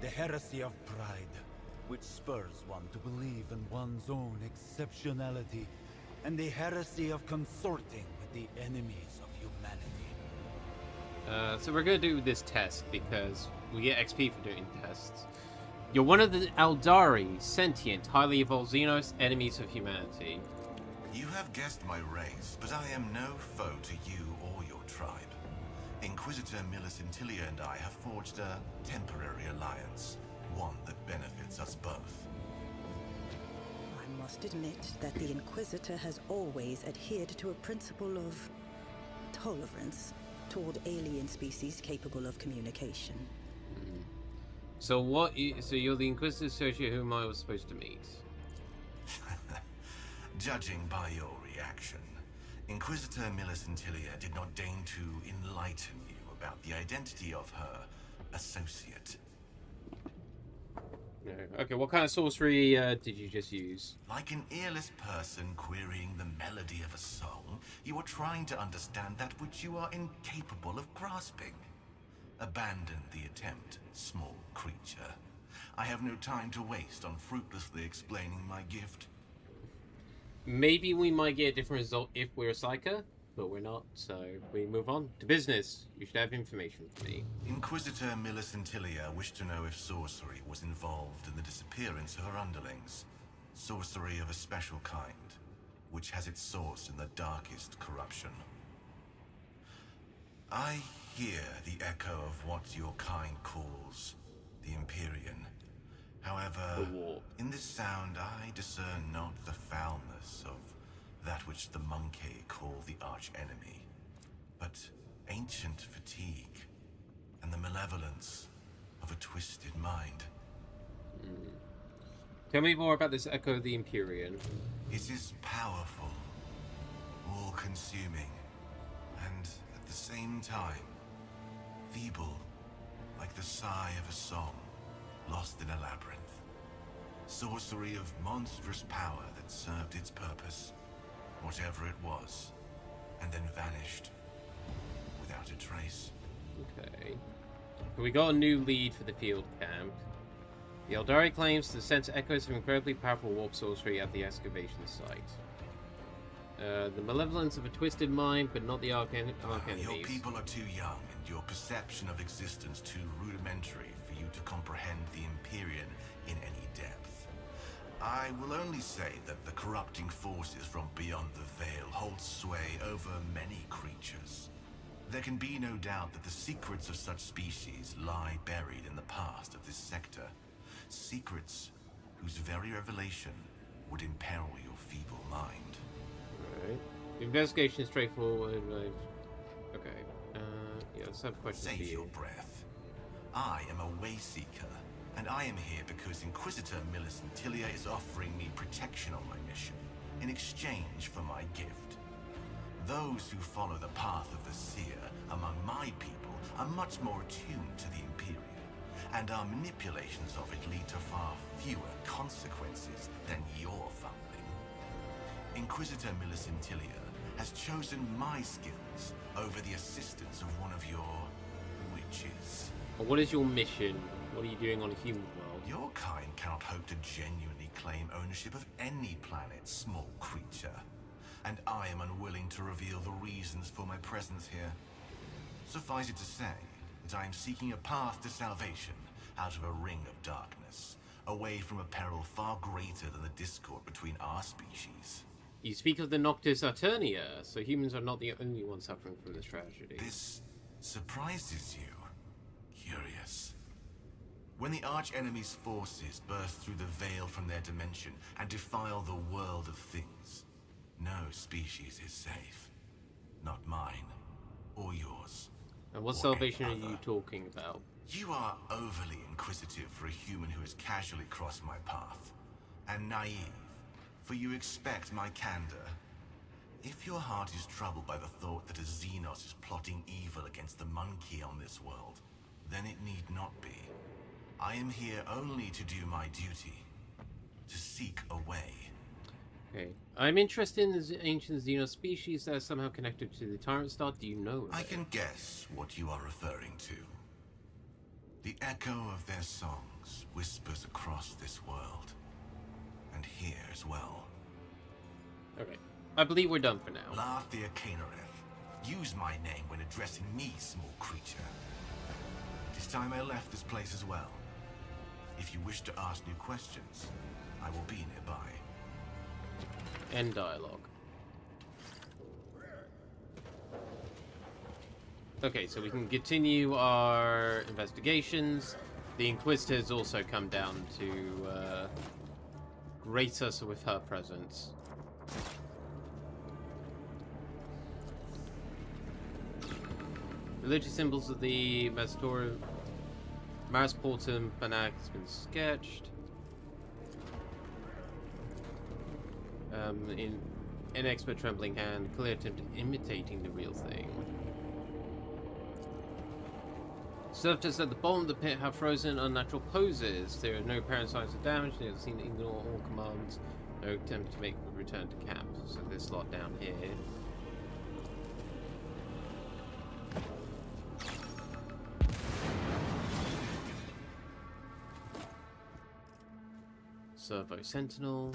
The heresy of pride, which spurs one to believe in one's own exceptionality, and the heresy of consorting with the enemies of humanity. So we're gonna do this test because we get XP for doing tests. You're one of the Aldari, sentient, highly evolved Xenos, enemies of humanity. You have guessed my race, but I am no foe to you or your tribe. Inquisitor Millicentilia and I have forged a temporary alliance, one that benefits us both. I must admit that the Inquisitor has always adhered to a principle of tolerance toward alien species capable of communication. So so you're the Inquisitor associate whom I was supposed to meet? Judging by your reaction, Inquisitor Millicentilia did not deign to enlighten you about the identity of her associate. No. Okay, what kind of sorcery did you just use? Like an earless person querying the melody of a song, you are trying to understand that which you are incapable of grasping. Abandon the attempt, small creature. I have no time to waste on fruitlessly explaining my gift. Maybe we might get a different result if we're a psyker, but we're not, so we move on to business. You should have information for me. Inquisitor Millicentilia wished to know if sorcery was involved in the disappearance of her underlings. Sorcery of a special kind, which has its source in the darkest corruption. I hear the echo of what your kind calls the Empyrean. However, in this sound I discern not the foulness of that which the Monkey call the arch-enemy, but ancient fatigue and the malevolence of a twisted mind. Tell me more about this Echo of the Empyrean. It is powerful, all-consuming, and at the same time, feeble, like the sigh of a song lost in a labyrinth. Sorcery of monstrous power that served its purpose, whatever it was, and then vanished without a trace. Okay. We got a new lead for the field camp. The Eldari claims to sense echoes of incredibly powerful warp sorcery at the excavation site. The malevolence of a twisted mind, but not the arch enemies. Your people are too young, and your perception of existence too rudimentary for you to comprehend the Empyrean in any depth. I will only say that the corrupting forces from beyond the veil hold sway over many creatures. There can be no doubt that the secrets of such species lie buried in the past of this sector. Secrets whose very revelation would imperil your feeble mind. Right. The investigation is straightforward. Okay. Yeah, let's have questions for Save you. your breath. I am a Wayseeker, and I am here because Inquisitor Millicent Tilia is offering me protection on my mission in exchange for my gift. Those who follow the path of the seer among my people are much more attuned to the Empyrean, and our manipulations of it lead to far fewer consequences than your fumbling. Inquisitor Millicent Tilia has chosen my skills over the assistance of one of your witches. What is your mission? What are you doing on a human world? Your kind cannot hope to genuinely claim ownership of any planet, small creature. And I am unwilling to reveal the reasons for my presence here. Suffice it to say that I am seeking a path to salvation out of a ring of darkness, away from a peril far greater than the discord between our species. You speak of the Noctis Aeternia, so humans are not the only ones suffering from this tragedy. This surprises you. Curious. When the arch-enemy's forces burst through the veil from their dimension and defile the world of things, no species is safe. Not mine, or yours. And what or salvation are any you other. talking about? You are overly inquisitive for a human who has casually crossed my path, and naive, for you expect my candor. If your heart is troubled by the thought that a Xenos is plotting evil against the monkey on this world, then it need not be. I am here only to do my duty, to seek a way. Okay. I'm interested in the ancient Xenos species that are somehow connected to the Tyrant Star. Do you know of I it? can guess what you are referring to. The echo of their songs whispers across this world. And here as well. Okay. I believe we're done for now. Lathir Kanereth, use my name when addressing me, small creature. It is time I left this place as well. If you wish to ask new questions, I will be nearby. End dialogue. Okay, so we can continue our investigations. The Inquisitor has also come down to grace us with her presence. Religious symbols of the Maris Portum Fanac has been sketched. In an expert trembling hand, clear attempt at imitating the real thing. Servitors at the bottom of the pit have frozen unnatural poses. There are no apparent signs of damage. They have seen to ignore all commands. No attempt to make a return to camp. So this lot down here. Servo Sentinel.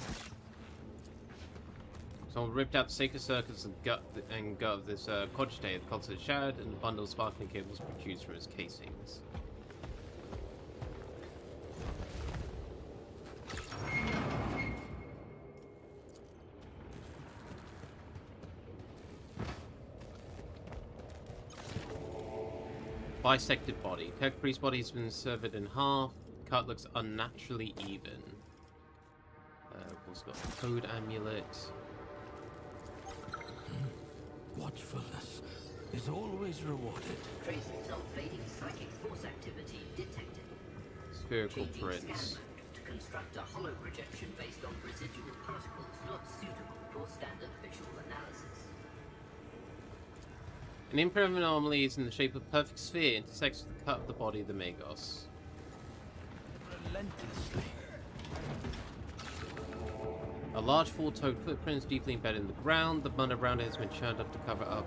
Someone ripped out the sacred circuits and gut of this cogite. The concert shattered and a bundle of sparkling cables protrudes from its casings. Bisected body. Kirk Priest's body has been severed in half. The cut looks unnaturally even. Also got a code amulet. Watchfulness is always rewarded. Traces of fading psychic force activity detected. Spherical Changing prints. scan mode to construct a hollow projection based on residual particles not suitable for standard visual analysis. An impermanent anomaly is in the shape of a perfect sphere, intersects with the cut of the body of the Magos. Relentlessly. A large four-toed footprint is deeply embedded in the ground. The mud around it has been churned up to cover up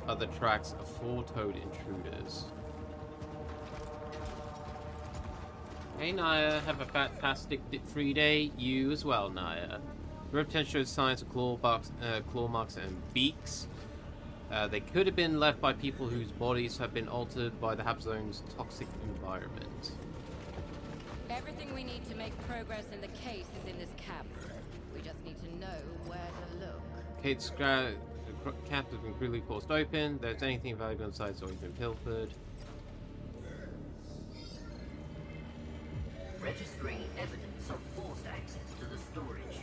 other tracks of four-toed intruders. Hey Naya, have a fantastic free day. You as well, Naya. The reptile shows signs of claw marks and beaks. They could have been left by people whose bodies have been altered by the Hab Zone's toxic environment. Everything we need to make progress in the case is in this camp. We just need to know where to look. Kate's camp has been crudely forced open. If there's anything valuable inside, it's already been pilfered. Registering evidence of forced access to the storage.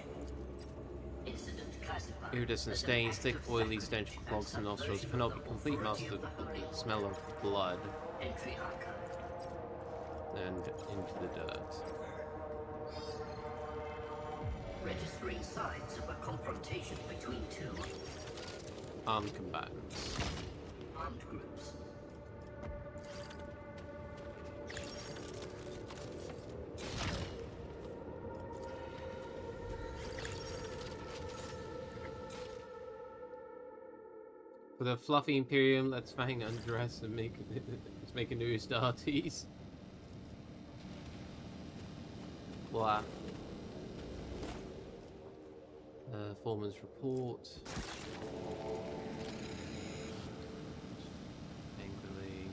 Incident classified. Iridescent stains, thick, oily stench clogs the nostrils. Cannot be complete master of the smell of blood. Entry archived. And into the dirt. Registering signs of a confrontation between two Armed combatants. armed groups. For the fluffy Imperium, let's bang undress and let's make a new Astartes. Blah. Foreman's report. Angrily.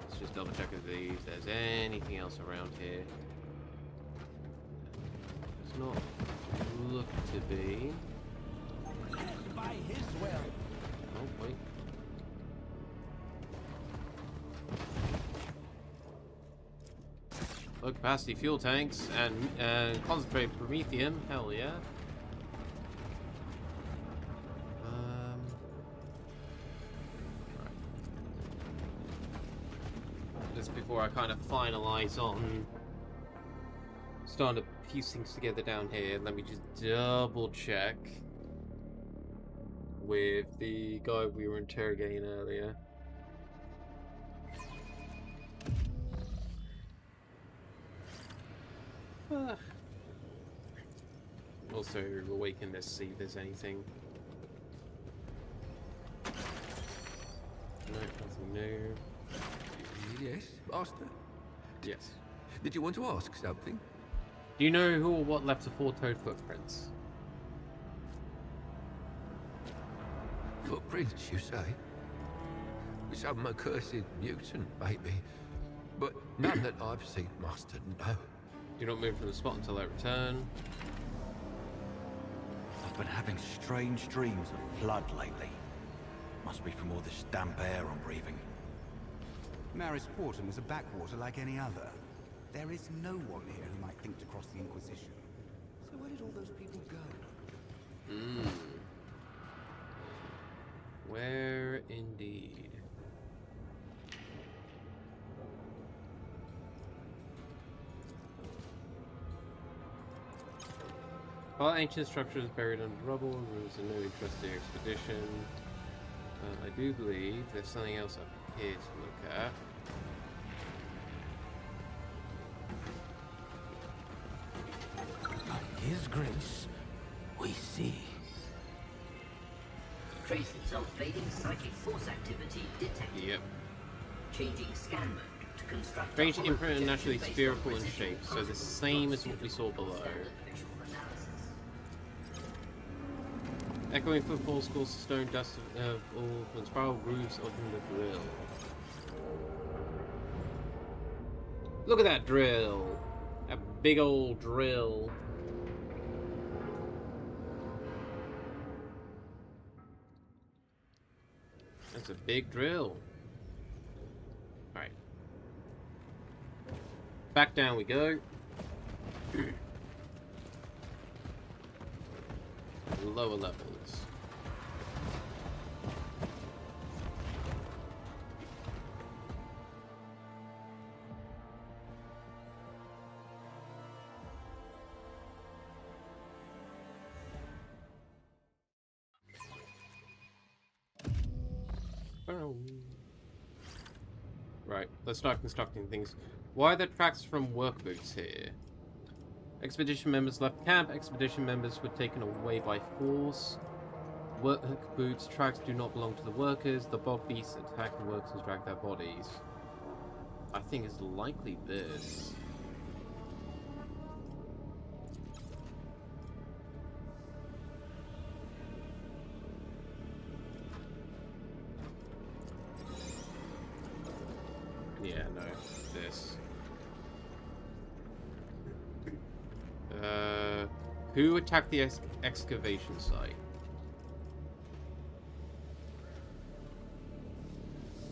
Let's just double check if there's anything else around here. Does not look to be. By his will. Oh, wait. Low capacity fuel tanks and concentrated promethium. Hell yeah. Right. Just before I kind of finalize on starting to piece things together down here, let me just double check with the guy we were interrogating earlier. Also awaken this, see if there's anything. No, nothing new. Yes, Master? Yes. Did you want to ask something? Do you know who or what left the four-toed footprints? Footprints, you say? Some accursed mutant, maybe. But none that I've seen, Master, no. Do not move from the spot until I return. I've been having strange dreams of blood lately. Must be from all this damp air I'm breathing. Maris Portum is a backwater like any other. There is no one here who might think to cross the Inquisition. So where did all those people go? Where indeed? While ancient structures buried under rubble, ruins of no interest to the expedition. I do believe there's something else up here to look at. By his grace, we see. Traces of fading psychic force activity detected. Yep. Changing scan mode to construct Strange a imprint and holoprojection naturally based on spherical in precision shape, so the processing same as from what we saw below. standard visual analysis. Echoing footfalls cause the stone dust of all and spiral grooves open the drill. Look at that drill! That big old drill. That's a big drill. Alright. Back down we go. Lower levels. Right, let's start constructing things. Why are there tracks from work boots here? Expedition members left camp. Expedition members were taken away by force. Work boots, tracks do not belong to the workers. The bog beasts attack the workers and drag their bodies. I think it's likely this. Yeah, no, this. Who attacked the excavation site?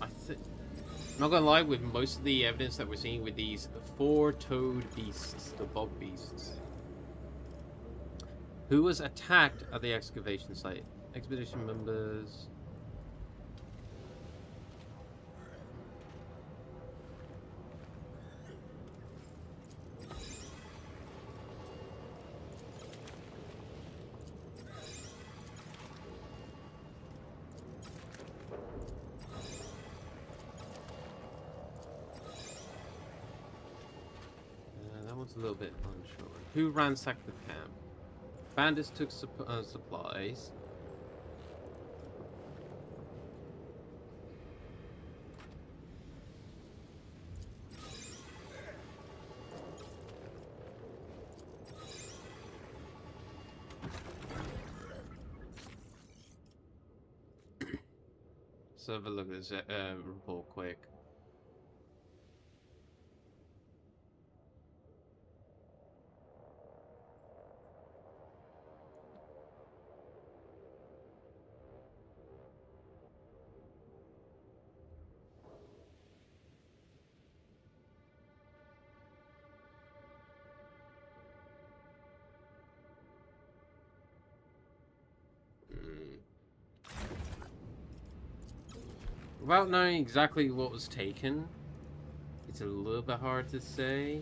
I'm not gonna lie, with most of the evidence that we're seeing with these four-toed beasts, the bog beasts. Who was attacked at the excavation site? Expedition members. A little bit unsure. Who ransacked the camp? Bandits took supplies. Let's have a look at this report quick. Without knowing exactly what was taken, it's a little bit hard to say.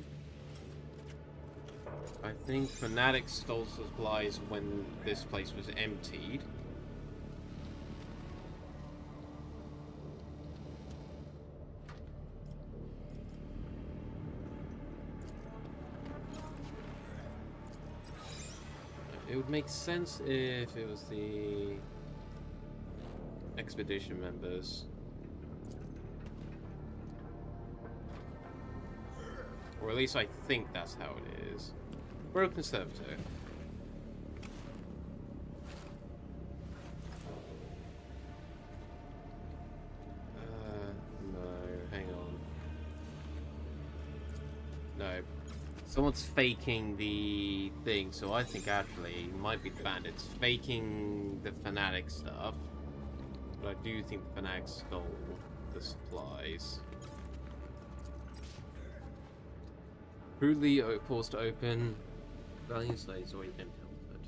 I think fanatics stole supplies when this place was emptied. It would make sense if it was the expedition members. Or at least I think that's how it is. Broken servitor. No, hang on. No. Someone's faking the thing, so I think actually it might be the bandits faking the fanatic stuff. But I do think the fanatics stole the supplies. Crudely forced to open. Valiant slaves already been pilfered.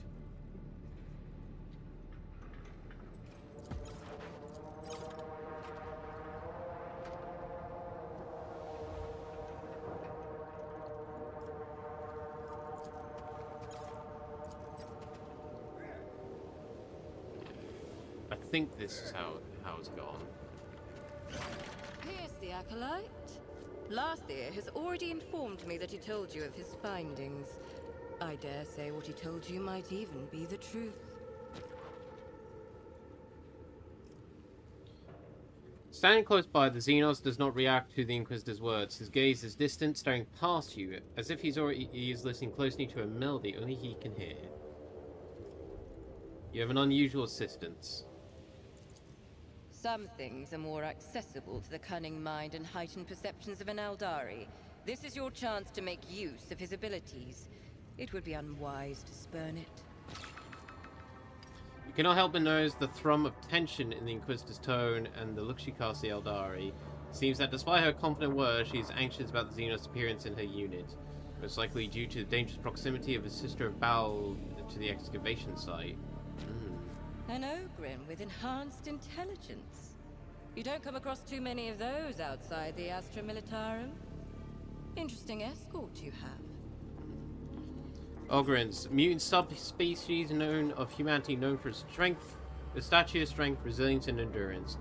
I think this is how it's gone. Here's the acolyte. Lathier has already informed me that he told you of his findings. I dare say what he told you might even be the truth. Standing close by, the Xenos does not react to the Inquisitor's words. His gaze is distant, staring past you, as if he is listening closely to a melody only he can hear. You have an unusual assistance. Some things are more accessible to the cunning mind and heightened perceptions of an Eldari. This is your chance to make use of his abilities. It would be unwise to spurn it. You cannot help but notice the thrum of tension in the Inquisitor's tone and the look she casts the Eldari. It seems that despite her confident words, she is anxious about the Xenos' appearance in her unit. Most likely due to the dangerous proximity of his sister of Baal to the excavation site. An Ogren with enhanced intelligence. You don't come across too many of those outside the Astra Militarum. Interesting escort you have. Ogrins, mutant subspecies of humanity known for strength, stature, strength, resilience, and endurance.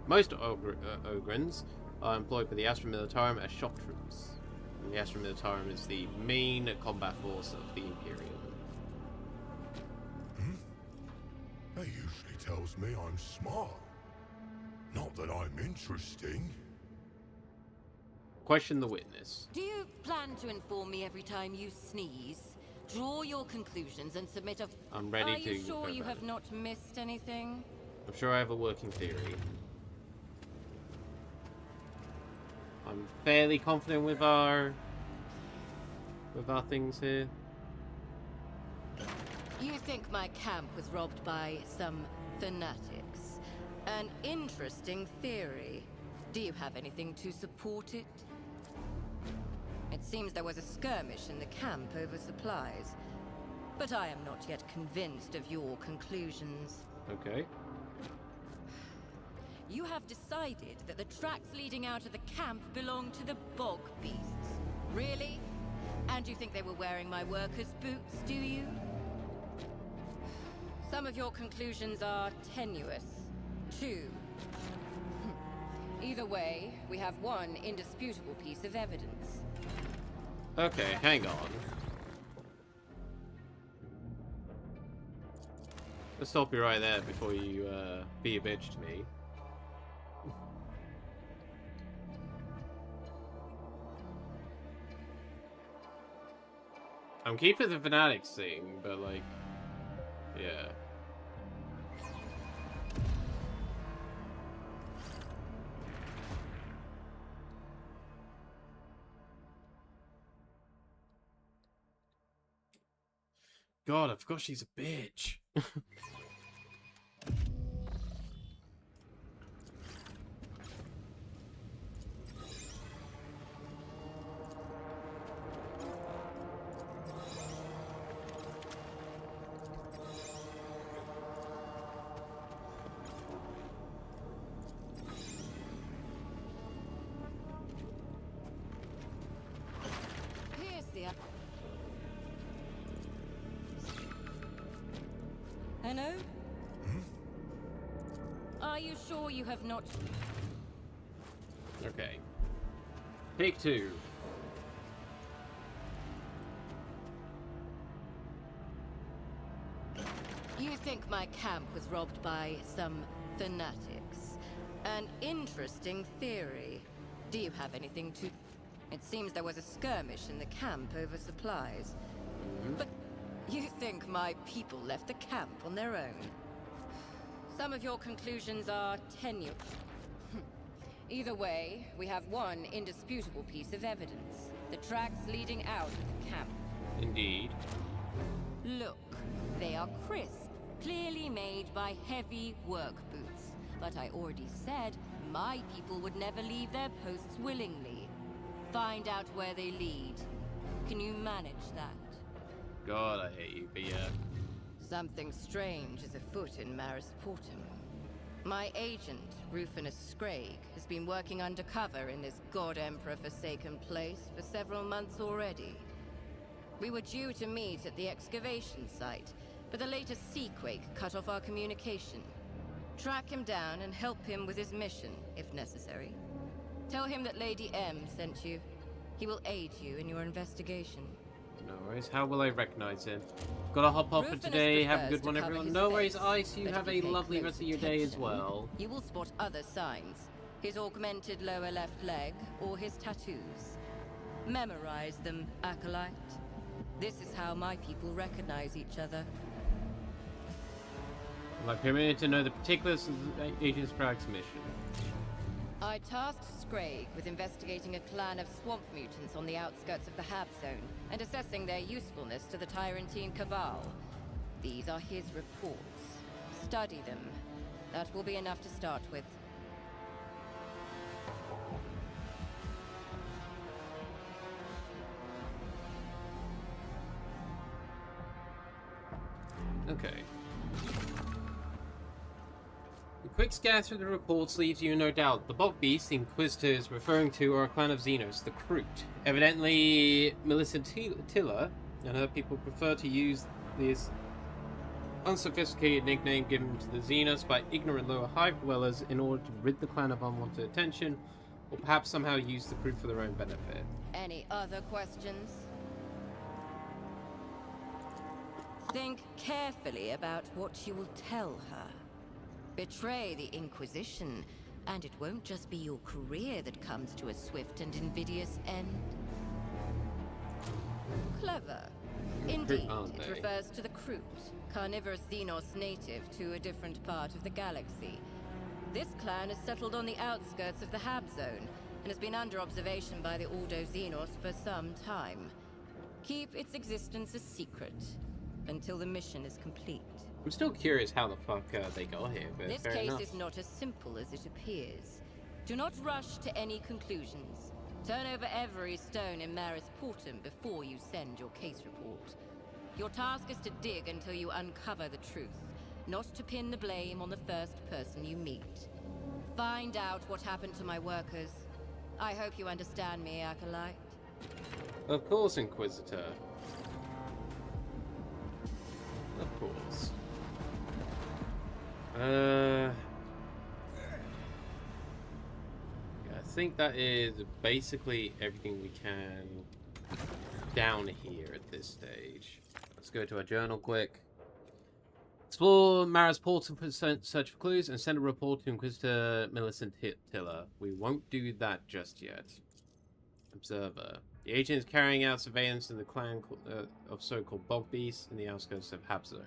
Most Ogrins are employed by the Astra Militarum as shock troops. And the Astra Militarum is the main combat force of the Imperium. That usually tells me I'm smart. Not that I'm interesting. Question the witness. Do you plan to inform me every time you sneeze? Draw your conclusions and submit a... I'm ready Are to... you sure you have not missed anything? I'm sure I have a working theory. I'm fairly confident with our things here. You think my camp was robbed by some fanatics? An interesting theory. Do you have anything to support it? It seems there was a skirmish in the camp over supplies, but I am not yet convinced of your conclusions. Okay. You have decided that the tracks leading out of the camp belong to the bog beasts. Really? And you think they were wearing my workers' boots, do you? Some of your conclusions are tenuous. Two. Either way, we have one indisputable piece of evidence. Okay, hang on. Let's stop you right there before you be a bitch to me. I'm keeping the fanatics thing, but like, yeah. God, I forgot she's a bitch. Here's the... Hello? Are you sure you have not... Okay. Take two. You think my camp was robbed by some fanatics? An interesting theory. Do you have anything to... It seems there was a skirmish in the camp over supplies. But you think my people left the camp on their own? Some of your conclusions are tenuous. Either way, we have one indisputable piece of evidence. The tracks leading out of the camp. Indeed. Look, they are crisp, clearly made by heavy work boots. But I already said my people would never leave their posts willingly. Find out where they lead. Can you manage that? God, I hate you, but yeah. Something strange is afoot in Maris Portum. My agent, Rufinus Scraig, has been working undercover in this God Emperor forsaken place for several months already. We were due to meet at the excavation site, but the latest seaquake cut off our communication. Track him down and help him with his mission, if necessary. Tell him that Lady M sent you. He will aid you in your investigation. No worries. How will I recognize him? Gotta hop off for today. Have a good one, everyone. No worries, Ice. You have a lovely rest of your day as well. You will spot other signs. His augmented lower left leg, or his tattoos. Memorize them, Acolyte. This is how my people recognize each other. Am I permitted to know the particulars of Agent Sprague's mission? I tasked Scraig with investigating a clan of swamp mutants on the outskirts of the Hab Zone and assessing their usefulness to the Tyrantine Cabal. These are his reports. Study them. That will be enough to start with. Okay. A quick scan through the reports leaves you in no doubt. The bog beast the Inquisitor is referring to are a clan of Xenos, the Kroot. Evidently, Melissa Tiller and her people prefer to use this unsophisticated nickname given to the Xenos by ignorant lower hive dwellers in order to rid the clan of unwanted attention Or perhaps somehow use the crew for their own benefit. Any other questions? Think carefully about what you will tell her. Betray the Inquisition, and it won't just be your career that comes to a swift and invidious end. Clever. Indeed, it refers to the Kroot, carnivorous Xenos native to a different part of the galaxy. This clan is settled on the outskirts of the Hab Zone, and has been under observation by the Ordo Xenos for some time. Keep its existence a secret, until the mission is complete. I'm still curious how the fuck they got here, but this fair case enough. is not as simple as it appears. Do not rush to any conclusions. Turn over every stone in Maris Portum before you send your case report. Your task is to dig until you uncover the truth, not to pin the blame on the first person you meet. Find out what happened to my workers. I hope you understand me, Acolyte. Of course, Inquisitor. Of course. Yeah, I think that is basically everything we can down here at this stage. Let's go to our journal quick. Explore Maris Portal for search for clues and send a report to Inquisitor Millicent Tiller. We won't do that just yet. Observer. The agent is carrying out surveillance in the clan of so-called bog beasts in the outskirts of Hab Zone.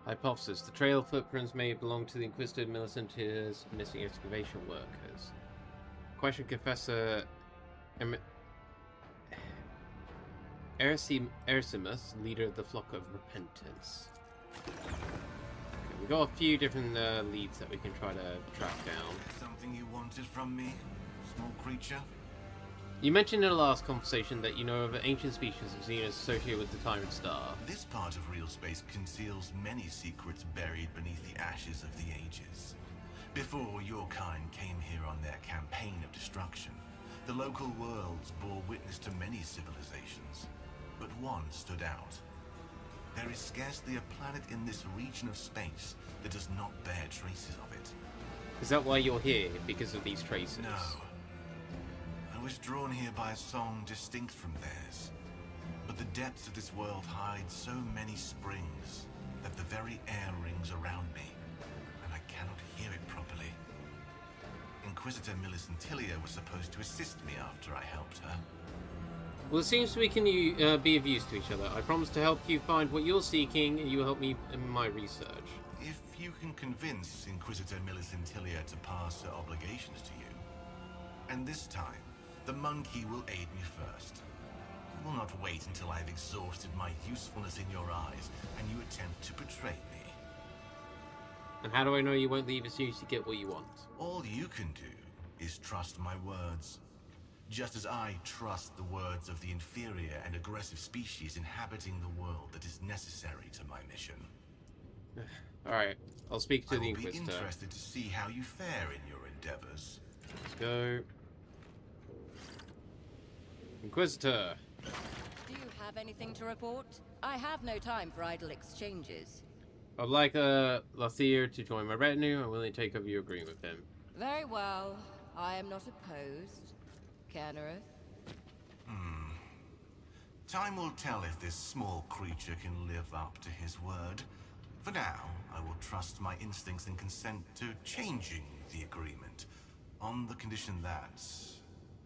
Hypothesis. The trail footprints may belong to the Inquisitor Millicent Tiller's missing excavation workers. Question Professor Ersimus, leader of the Flock of Repentance. Okay, we got a few different leads that we can try to track down. Something you wanted from me, small creature? You mentioned in the last conversation that you know of an ancient species of Xenos associated with the Tyrant Star. This part of real space conceals many secrets buried beneath the ashes of the ages. Before your kind came here on their campaign of destruction, the local worlds bore witness to many civilizations, but one stood out. There is scarcely a planet in this region of space that does not bear traces of it. Is that why you're here? Because of these traces? No. I was drawn here by a song distinct from theirs. But the depths of this world hide so many springs that the very air rings around me, and I cannot hear it properly. Inquisitor Millicent Tiller was supposed to assist me after I helped her. Well, it seems we can be of use to each other. I promise to help you find what you're seeking, and you will help me in my research. If you can convince Inquisitor Millicent Tiller to pass her obligations to you, and this time, the monkey will aid me first. I will not wait until I've exhausted my usefulness in your eyes, and you attempt to betray me. And how do I know you won't leave as soon as you get what you want? All you can do is trust my words. Just as I trust the words of the inferior and aggressive species inhabiting the world that is necessary to my mission. Alright, I'll speak to the Inquisitor. I will be interested to see how you fare in your endeavors. Let's go. Inquisitor! Do you have anything to report? I have no time for idle exchanges. I'd like Lathier to join my retinue. I'm willing to take over your agreement with him. Very well. I am not opposed. Canareth? Time will tell if this small creature can live up to his word. For now, I will trust my instincts and consent to changing the agreement, on the condition that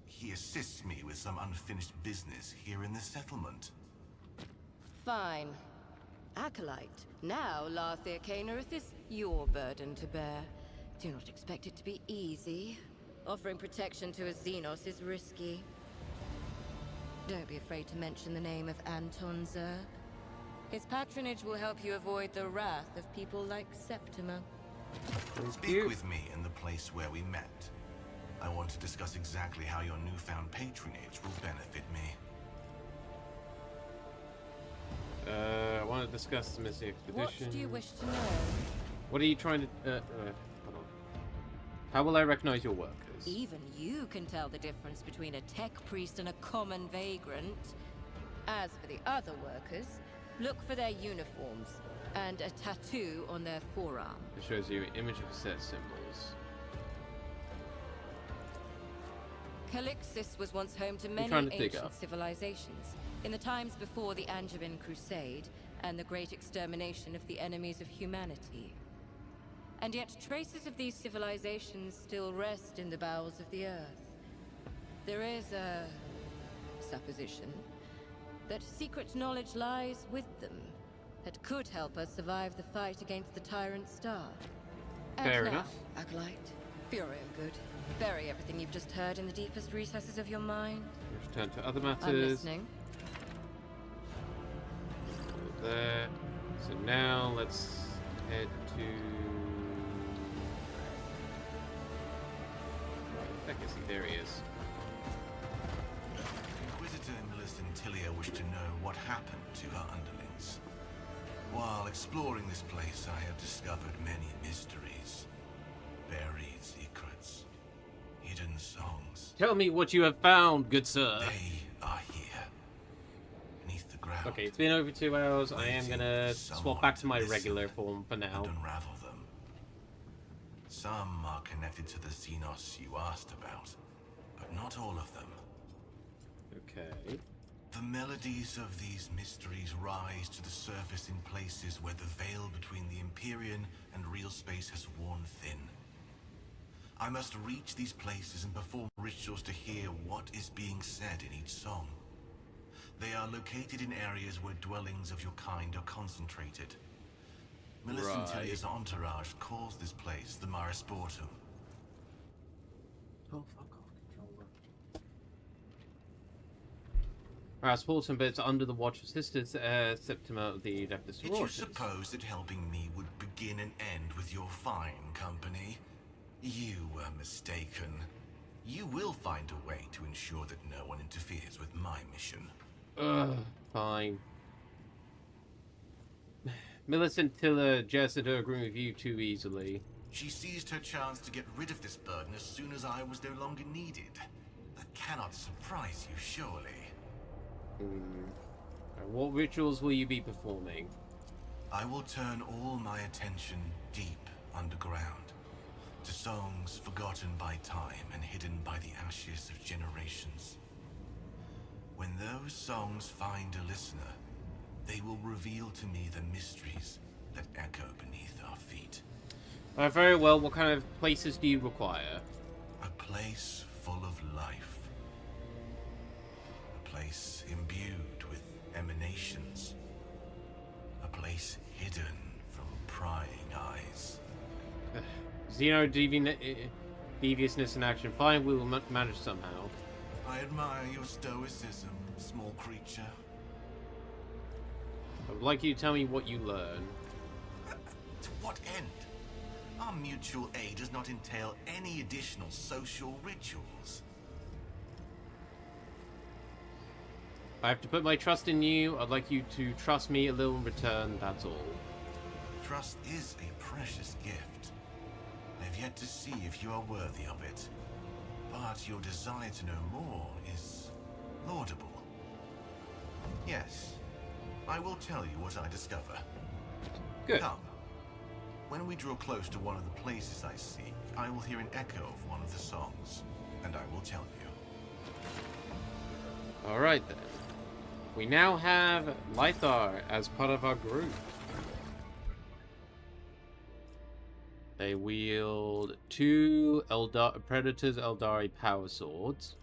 he assists me with some unfinished business here in the settlement. Fine. Acolyte, now Lathier Canareth is your burden to bear. Do not expect it to be easy. Offering protection to a Xenos is risky. Don't be afraid to mention the name of Anton Zerg. His patronage will help you avoid the wrath of people like Septima. Speak with me in the place where we met. I want to discuss exactly how your newfound patronage will benefit me. I want to discuss the missing expedition. What do you wish to know? What are you trying to... hold on. How will I recognize your workers? Even you can tell the difference between a tech priest and a common vagrant. As for the other workers, look for their uniforms and a tattoo on their forearm. It shows you an image of set symbols. Calixis was once home to trying many to dig ancient up. civilizations, in the times before the Angevin Crusade and the great extermination of the enemies of humanity. And yet traces of these civilizations still rest in the bowels of the earth. There is a supposition that secret knowledge lies with them that could help us survive the fight against the Tyrant Star. And Fair now, enough. Acolyte, for your own good, bury everything you've just heard in the deepest recesses of your mind. Return to other I'm matters. listening. Go there. So now let's head to. I can see there he is. Inquisitor Millicent Tilia wished to know what happened to her underlings. While exploring this place, I have discovered many mysteries, buried secrets, hidden songs. Tell me what you have found, good sir. They are here, beneath the ground. Okay, it's been over 2 hours. I am gonna swap back to my Listen regular form for now. and unravel them. Some are connected to the Xenos you asked about, but not all of them. Okay. The melodies of these mysteries rise to the surface in places where the veil between the Empyrean and real space has worn thin. I must reach these places and perform rituals to hear what is being said in each song. They are located in areas where dwellings of your kind are concentrated. Millicent Tilia's entourage calls this place the Marisportum. Oh, fuck off, controller. Marisportum, but it's under the watch of Sisters Septima of the Adeptus Did you Sororitas. suppose that helping me would begin and end with your fine company? You were mistaken. You will find a way to ensure that no one interferes with my mission. Ugh, fine. Millicent Tiller jested her agreeing with you too easily. She seized her chance to get rid of this burden as soon as I was no longer needed. That cannot surprise you, surely. What rituals will you be performing? I will turn all my attention deep underground, to songs forgotten by time and hidden by the ashes of generations. When those songs find a listener, they will reveal to me the mysteries that echo beneath our feet. Very well, what kind of places do you require? A place full of life. A place imbued with emanations. A place hidden from prying eyes. Xeno deviousness in action. Fine, we will manage somehow. I admire your stoicism, small creature. I would like you to tell me what you learn. To what end? Our mutual aid does not entail any additional social rituals. I have to put my trust in you. I'd like you to trust me a little in return, that's all. Trust is a precious gift. I have yet to see if you are worthy of it. But your desire to know more is laudable. Yes, I will tell you what I discover. Good. Come. When we draw close to one of the places I seek, I will hear an echo of one of the songs, and I will tell you. Alright then. We now have Lythar as part of our group. They wield 2 Predators Eldari power swords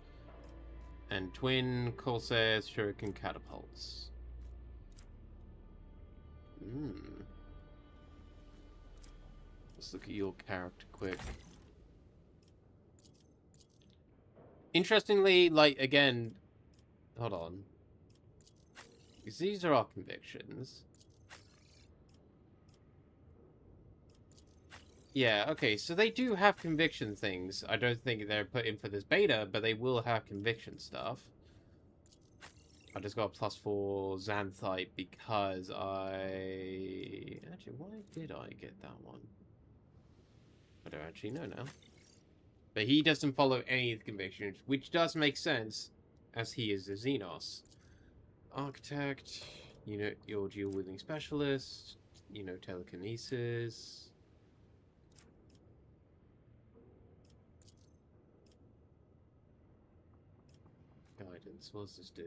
and twin Corsairs shuriken catapults. Let's look at your character quick. Interestingly, like, again, hold on. Because these are our convictions. Yeah, okay, so they do have conviction things. I don't think they're put in for this beta, but they will have conviction stuff. I just got a +4 Xanthite because I... Actually, why did I get that one? I don't actually know now. But he doesn't follow any of the convictions, which does make sense, as he is a Xenos. Architect, you know, your dual-wielding specialist, you know, telekinesis... things. What's this do?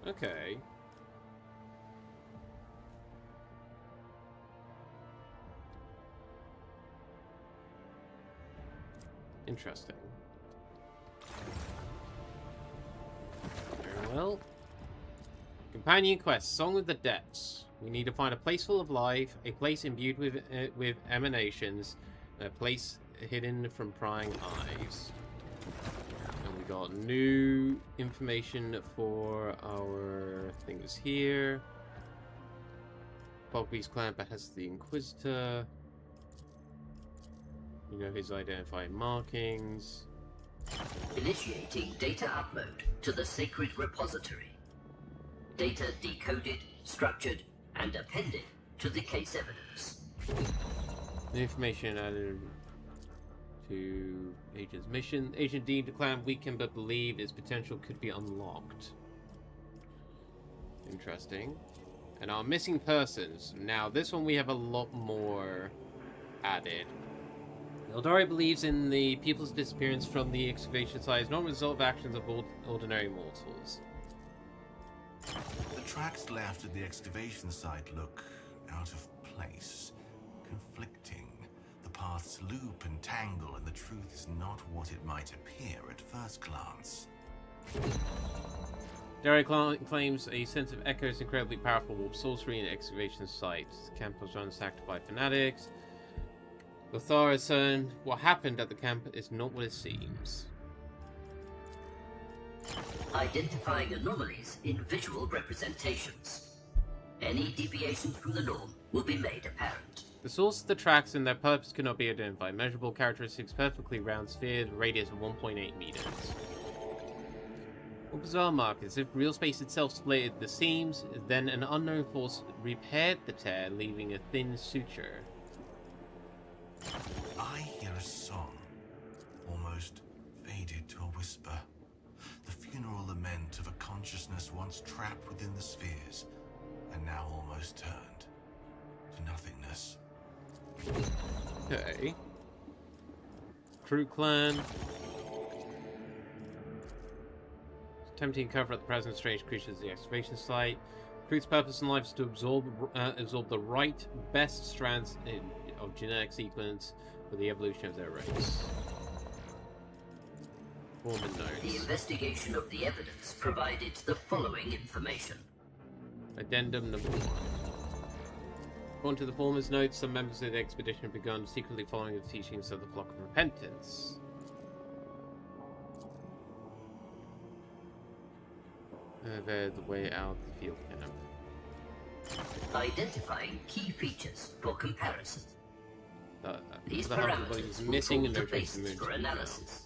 Okay. Interesting. Very well. Companion quest, Song of the Depths. We need to find a place full of life, a place imbued with emanations, and a place hidden from prying eyes. And we got new information for our things here. Bobby's clan has the Inquisitor. You know his identifying markings. Initiating data upload to the sacred repository. Data decoded, structured, and appended to the case evidence. The information added to Agent's mission. Agent deemed the clan weakened but believed its potential could be unlocked. Interesting. And our missing persons. Now, this one we have a lot more added. Eldari believes in the people's disappearance from the excavation site as not a result of actions of ordinary mortals. The tracks left at the excavation site look out of place, conflicting. The paths loop and tangle, and the truth is not what it might appear at first glance. Dari claims a sense of echoes incredibly powerful warp sorcery in the excavation site. The camp was ransacked by fanatics. Lothar is certain what happened at the camp is not what it seems. Identifying anomalies in visual representations. Any deviations from the norm will be made apparent. The source of the tracks and their purpose cannot be identified. Measurable characteristics: perfectly round spheres, radius of 1.8 meters. What bizarre markers. If real space itself split the seams, then an unknown force repaired the tear, leaving a thin suture. I hear a song, almost faded to a whisper. The funeral lament of a consciousness once trapped within the spheres, and now almost turned to nothingness. Okay. Crew clan. Attempting to cover up the presence of strange creatures at the excavation site. Crew's purpose in life is to absorb the right, best strands of genetic sequence for the evolution of their race. Foreman notes. The investigation of the evidence provided the following information. Addendum number 1. According to the foreman's notes, some members of the expedition have begun secretly following the teachings of the Flock of Repentance. They're the way out of the field camp. Identifying key features for comparison. These the heart of the body parameters is will missing form and the no trace of basis moon for to be found. analysis.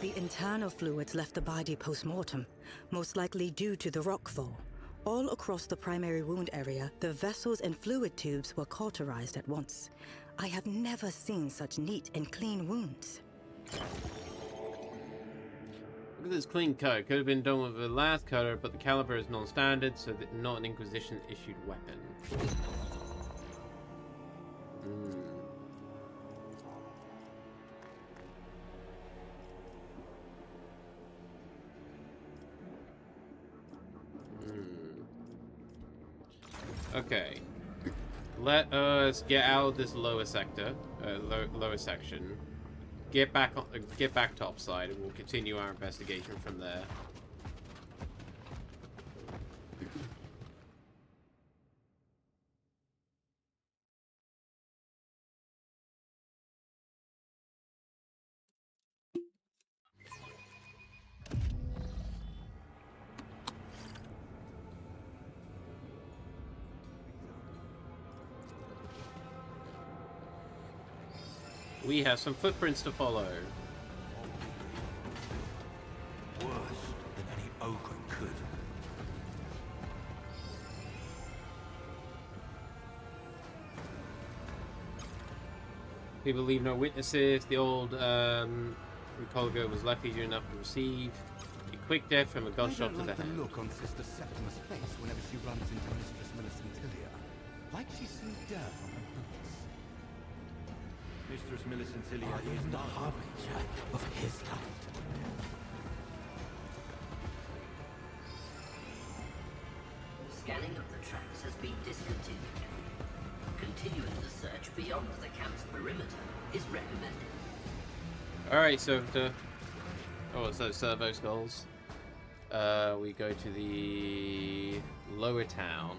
The internal fluids left the body post-mortem, most likely due to the rockfall. All across the primary wound area, the vessels and fluid tubes were cauterized at once. I have never seen such neat and clean wounds. Look at this clean cut. Could have been done with the last cutter, but the caliber is non-standard, so that not an Inquisition-issued weapon. Okay. Let us get out of this lower sector, lower section. Get back topside, and we'll continue our investigation from there. We have some footprints to follow. Worse than any ogre could. People leave no witnesses. The old Ricolgo was lucky enough to receive a quick death from a gunshot to I don't the like the head. look on Sister Septima's face whenever she runs into Mistress Millicentilia. Like she's seen dirt on her boots. Mistress Millicentilia I is am the not harbinger of his light. Scanning of the tracks has been discontinued. Continuing the search beyond the camp's perimeter is recommended. Alright, so the... Oh, it's those servo skulls. We go to the lower town.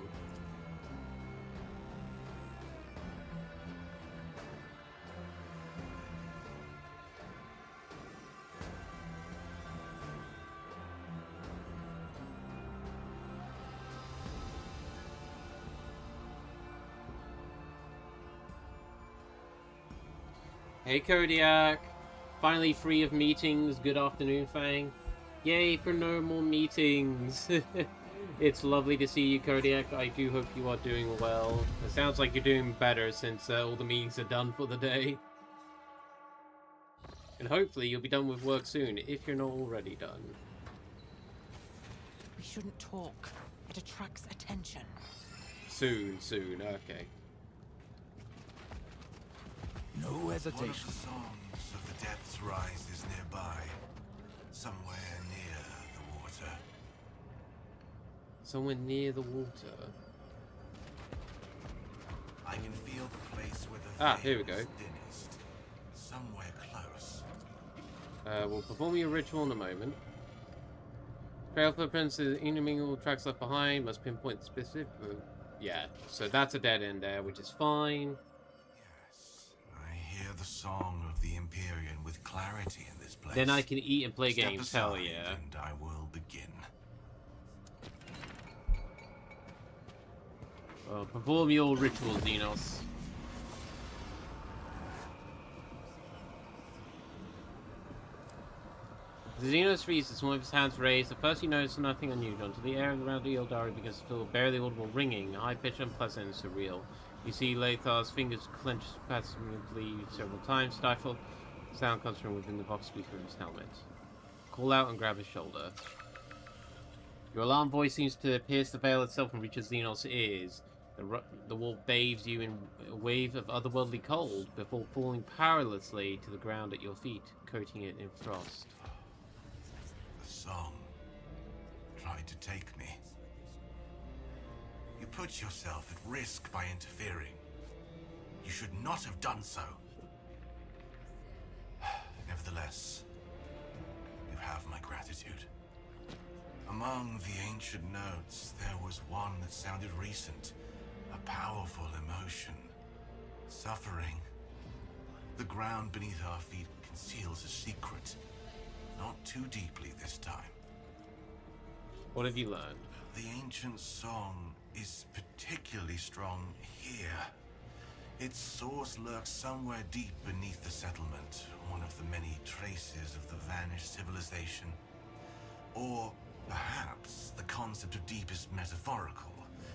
Hey Kodiak! Finally free of meetings. Good afternoon, Fang. Yay for no more meetings. It's lovely to see you, Kodiak. I do hope you are doing well. It sounds like you're doing better since all the meetings are done for the day. And hopefully you'll be done with work soon, if you're not already done. We shouldn't talk. It attracts attention. Soon, okay. No One of hesitation. the songs of the depths rises nearby, somewhere near the water. Somewhere near the water. I can feel the place where the Here we veil go. is thinnest. Somewhere close. We'll perform your ritual in a moment. Trail footprints is intermingled tracks left behind. Must pinpoint specific. Yeah, so that's a dead end there, which is fine. Yes, I hear the song of the Empyrean with clarity in this place. Then I can eat and play Step games. Hell aside yeah. And I will begin. Perform your ritual, Xenos. The Xenos freezes, one of his hands raised. At first you notice nothing unusual until the air around the Eldari begins to feel a barely audible ringing, high-pitched, unpleasant, and surreal. You see Lathar's fingers clench passively several times, stifled. The sound comes from within the box speaker of his helmet. Call out and grab his shoulder. Your alarm voice seems to pierce the veil itself and reaches Xenos' ears. The wall bathes you in a wave of otherworldly cold before falling powerlessly to the ground at your feet, coating it in frost. The song tried to take me. You put yourself at risk by interfering. You should not have done so. Nevertheless, you have my gratitude. Among the ancient notes, there was one that sounded recent. A powerful emotion. Suffering. The ground beneath our feet conceals a secret. Not too deeply this time. What have you learned? The ancient song is particularly strong here. Its source lurks somewhere deep beneath the settlement, one of the many traces of the vanished civilization. Or perhaps the concept of deep is metaphorical,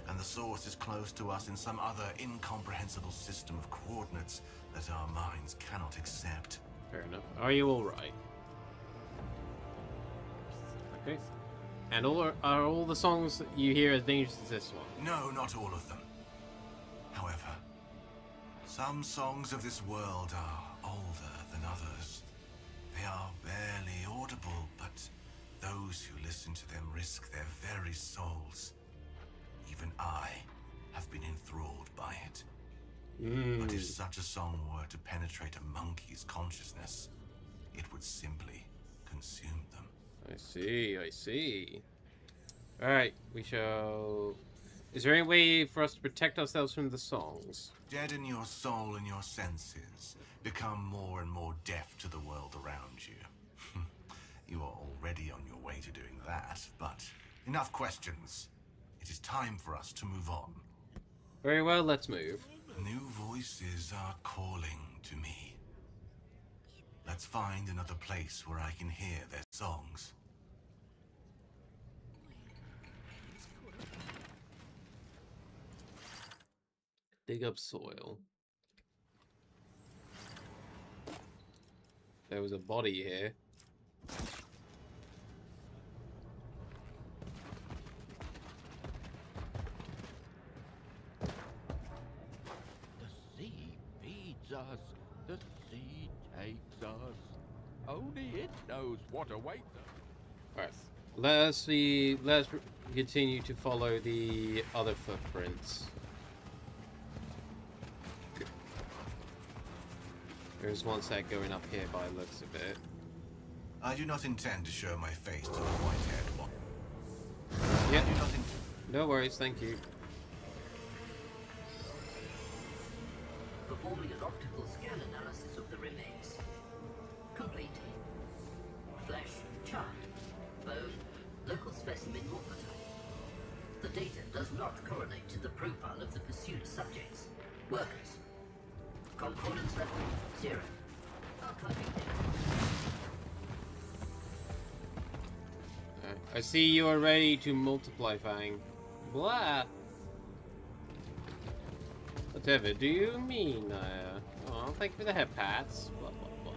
and the source is close to us in some other incomprehensible system of coordinates that our minds cannot accept. Fair enough. Are you alright? Okay. And are all the songs that you hear as dangerous as this one? No, not all of them. However, some songs of this world are older than others. They are barely audible, but those who listen to them risk their very souls. Even I have been enthralled by it. But if such a song were to penetrate a monkey's consciousness, it would simply consume them. I see. Alright, we shall... Is there any way for us to protect ourselves from the songs? Deaden your soul and your senses. Become more and more deaf to the world around you. You are already on your way to doing that, but enough questions. It is time for us to move on. Very well, let's move. New voices are calling to me. Let's find another place where I can hear their songs. Dig up soil. There was a body here. us, the sea takes us. Only it knows what awaits us. Alright. Let's continue to follow the other footprints. There's one set going up here by the looks of it. I do not intend to show my face to the white-haired one. Yeah. No worries, thank you. Performing an optical scan analysis of the remains. Complete. Flesh, chart, bone, local specimen morphotype. The data does not correlate to the profile of the pursued subjects. Workers. Concordance level 0. Archiving data. I see you are ready to multiply, Fang. Blah. Whatever do you mean, oh, thank you for the head pats. Blah, blah, blah.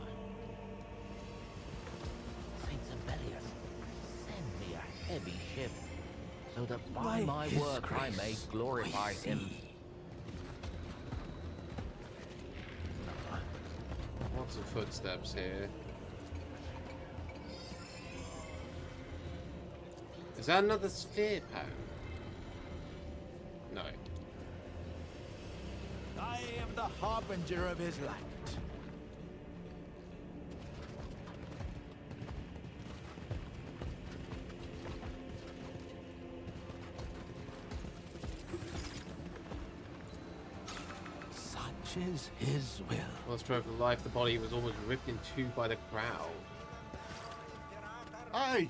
Saint Sibelius, send me a heavy shift, so that by my work I may glorify him. Lots of footsteps here. Is that another sphere pound? No. I am the harbinger of his light. Such is his will. While struck for life, the body was almost ripped in two by the crowd. Hey!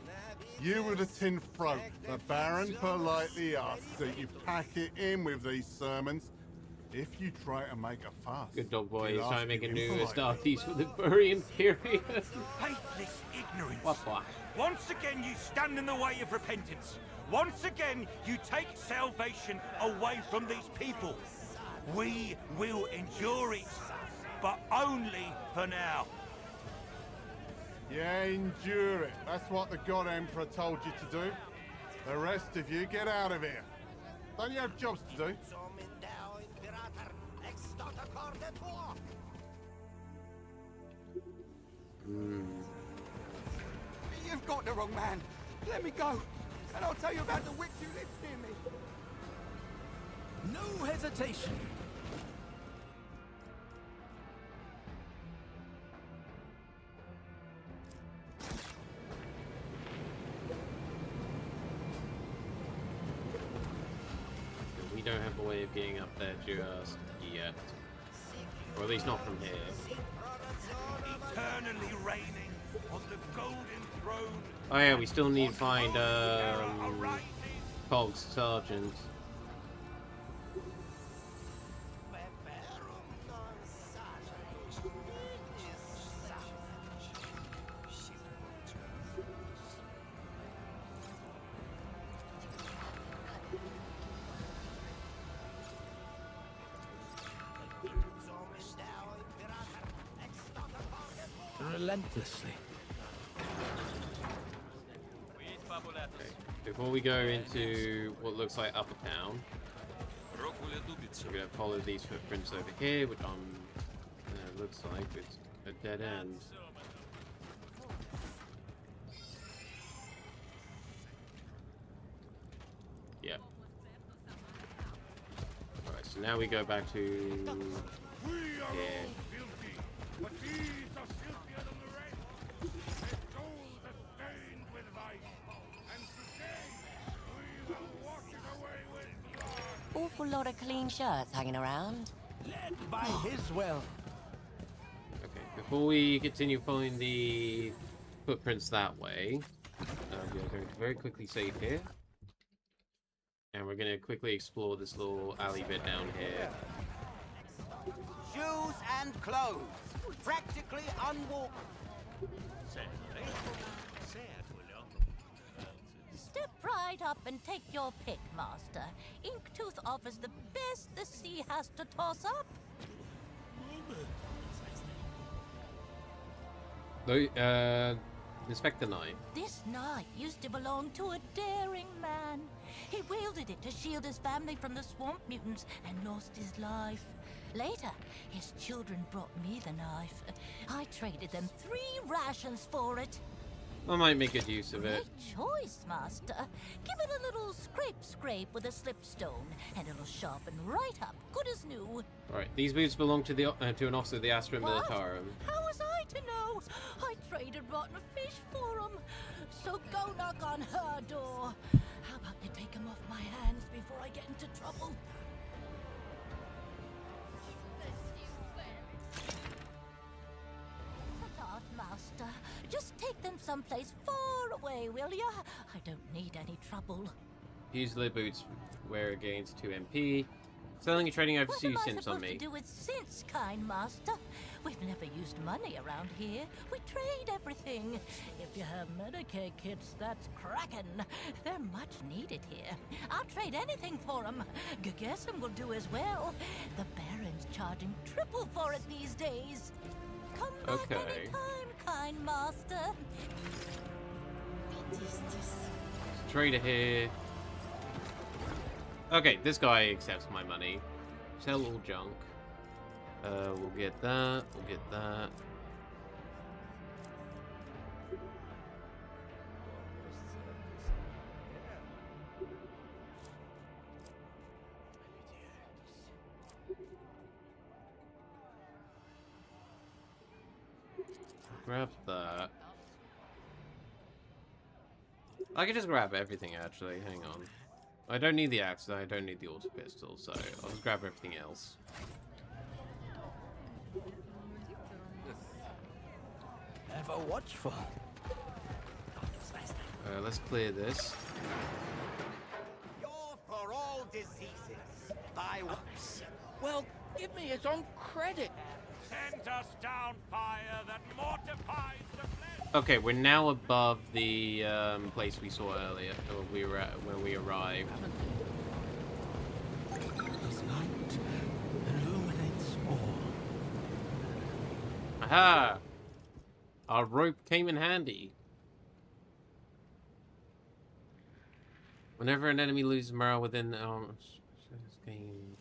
You with a tin throat. The Baron politely asks that you pack it in with these sermons. If you try to make a fuss. Good dog boy, he's he'll trying to ask make a you new impolitely. Astartes for the Burian period. Faithless ignorance. What? Once again you stand in the way of repentance. Once again you take salvation away from these people. We will endure it, but only for now. Yeah, endure it. That's what the God Emperor told you to do. The rest of you, get out of here. Don't you have jobs to do? You've got the wrong man. Let me go, and I'll tell you about the witch who lives near me. No hesitation. We don't have a way of getting up there just yet. Or at least not from here. Eternally reigning on the golden throne. Oh yeah, we still need to find Cog's Sergeant. Relentlessly. Okay. Before we go into what looks like Upper Town, we're gonna follow these footprints over here, which looks like it's a dead end. Yeah. Alright, so now we go back to here. But these are filthier than the rest. Their souls are stained with vice. And today, we will wash it away with blood. Awful lot of clean shirts hanging around. Led by his will. Okay, before we continue following the footprints that way, we are going to very quickly save here. And we're going to quickly explore this little alley bit down here. Shoes and clothes. Practically unwalkable. Step right up and take your pick, Master. Inktooth offers the best the sea has to toss up. Inspector Knight. This knife used to belong to a daring man. He wielded it to shield his family from the swamp mutants and lost his life. Later, his children brought me the knife. I traded them 3 rations for it. I might make good use of it. Great choice, Master. Give it a little scrape with a slipstone, and it'll sharpen right up, good as new. Alright, these boots belong to the to an officer of the Astra What? Militarum. How was I to know? I traded rotten fish for 'em. So go knock on her door. How about you take 'em off my hands before I get into trouble? Start, Master. Just take them someplace far away, will ya? I don't need any trouble. Use the boots, wear against 2 MP. Selling and trading overseas What am I simps on supposed me. to do with sense, kind master? We've never used money around here. We trade everything. If you have Medicaid kits, that's crackin'. They're much needed here. I'll trade anything for them. Guessing will do as well. The Baron's charging triple for it these days. Come back anytime, kind master. What is this? Trader here. Okay, this guy accepts my money. Sell all junk. We'll get that. We'll get that. Grab that. I can just grab everything, actually. Hang on. I don't need the axe, I don't need the auto pistol, so I'll just grab everything else. Ever watchful. Let's clear this. You're for all diseases. By whoops. Well, give me his own credit. Send us down fire that mortifies the flesh. Okay, we're now above the place we saw earlier, or we were at when we arrived. His light illuminates all. Aha! Our rope came in handy. Whenever an enemy loses morale within game.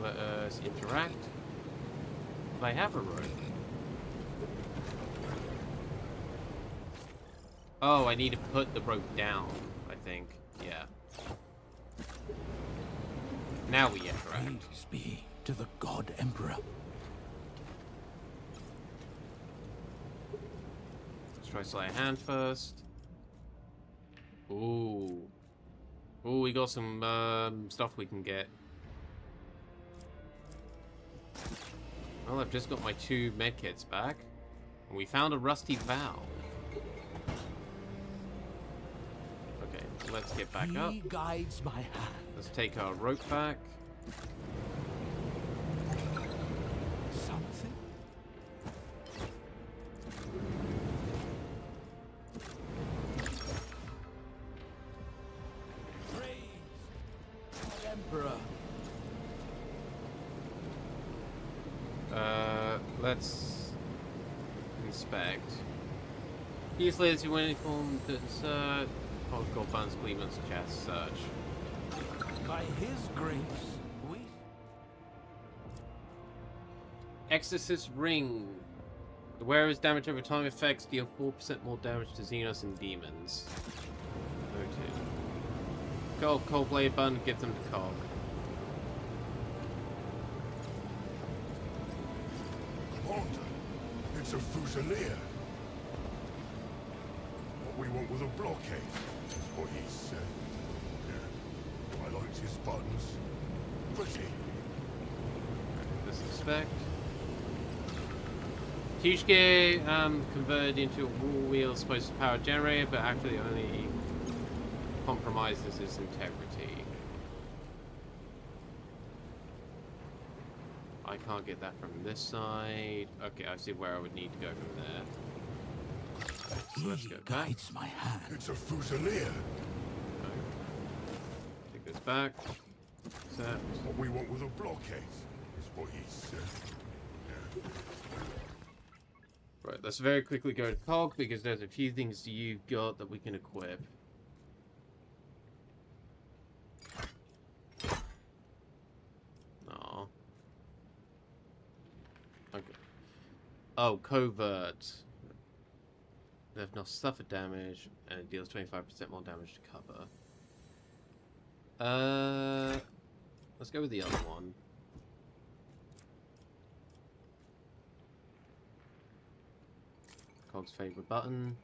Let us interact. I have a rope. Oh, I need to put the rope down, I think. Yeah. Now we interact. Praise be to the God Emperor. Let's try sleight of hand first. Ooh. Ooh, we got some stuff we can get. Well, I've just got my 2 medkits back. And we found a rusty valve. Okay, let's get back up. He guides my hand. Let's take our rope back. Something? Praise the Emperor. Let's inspect. These layers you went from to insert. Gold buttons, Cleveland's chest, search. By his grace, we... Exorcist Ring. The wearer's damage over time effects deal 4% more damage to Xenos and demons. Noted. Cold blade button, get them to cog. Commander, it's a Fusilier. What we want with a blockade, is what he said. Yeah. I liked his buttons. Pretty. Disrespect. Tushke converted into a wall wheel supposed to power a generator, but actually only compromises its integrity. I can't get that from this side. Okay, I see where I would need to go from there. So let's go. Guides my hand. It's a Fusilier. Okay. Take this back. Set. What we want with a blockade, is what he said. Yeah. Right, let's very quickly go to Cog because there's a few things you've got that we can equip. Oh, covert. They've not suffered damage and it deals 25% more damage to cover. Let's go with the other one. Cog's favorite button.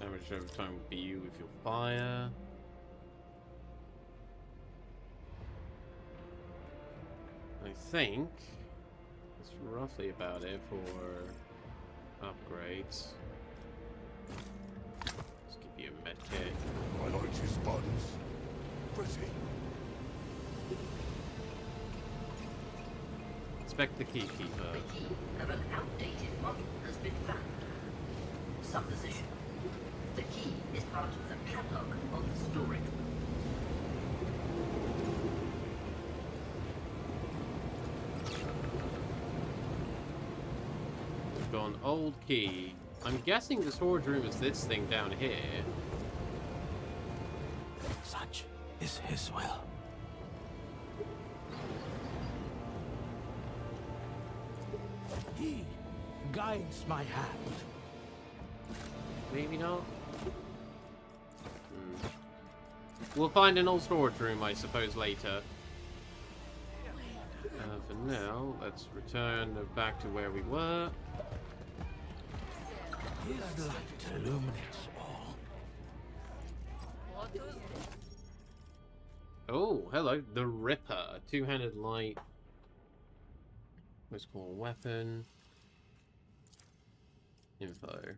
Damage over time will be you with your fire. I think that's roughly about it for upgrades. Let's give you a med kit. I like his buttons. Pretty. Inspect the keykeeper. The key of an outdated model has been found. Supposition. The key is part of the padlock on the storage room. We've got an old key. I'm guessing the storage room is this thing down here. Such is his will. He guides my hand. Maybe not. We'll find an old storage room, I suppose, later. For now, let's return back to where we were. His light illuminates all. Oh, hello, the Ripper. Two-handed light. Most cool weapon. Info.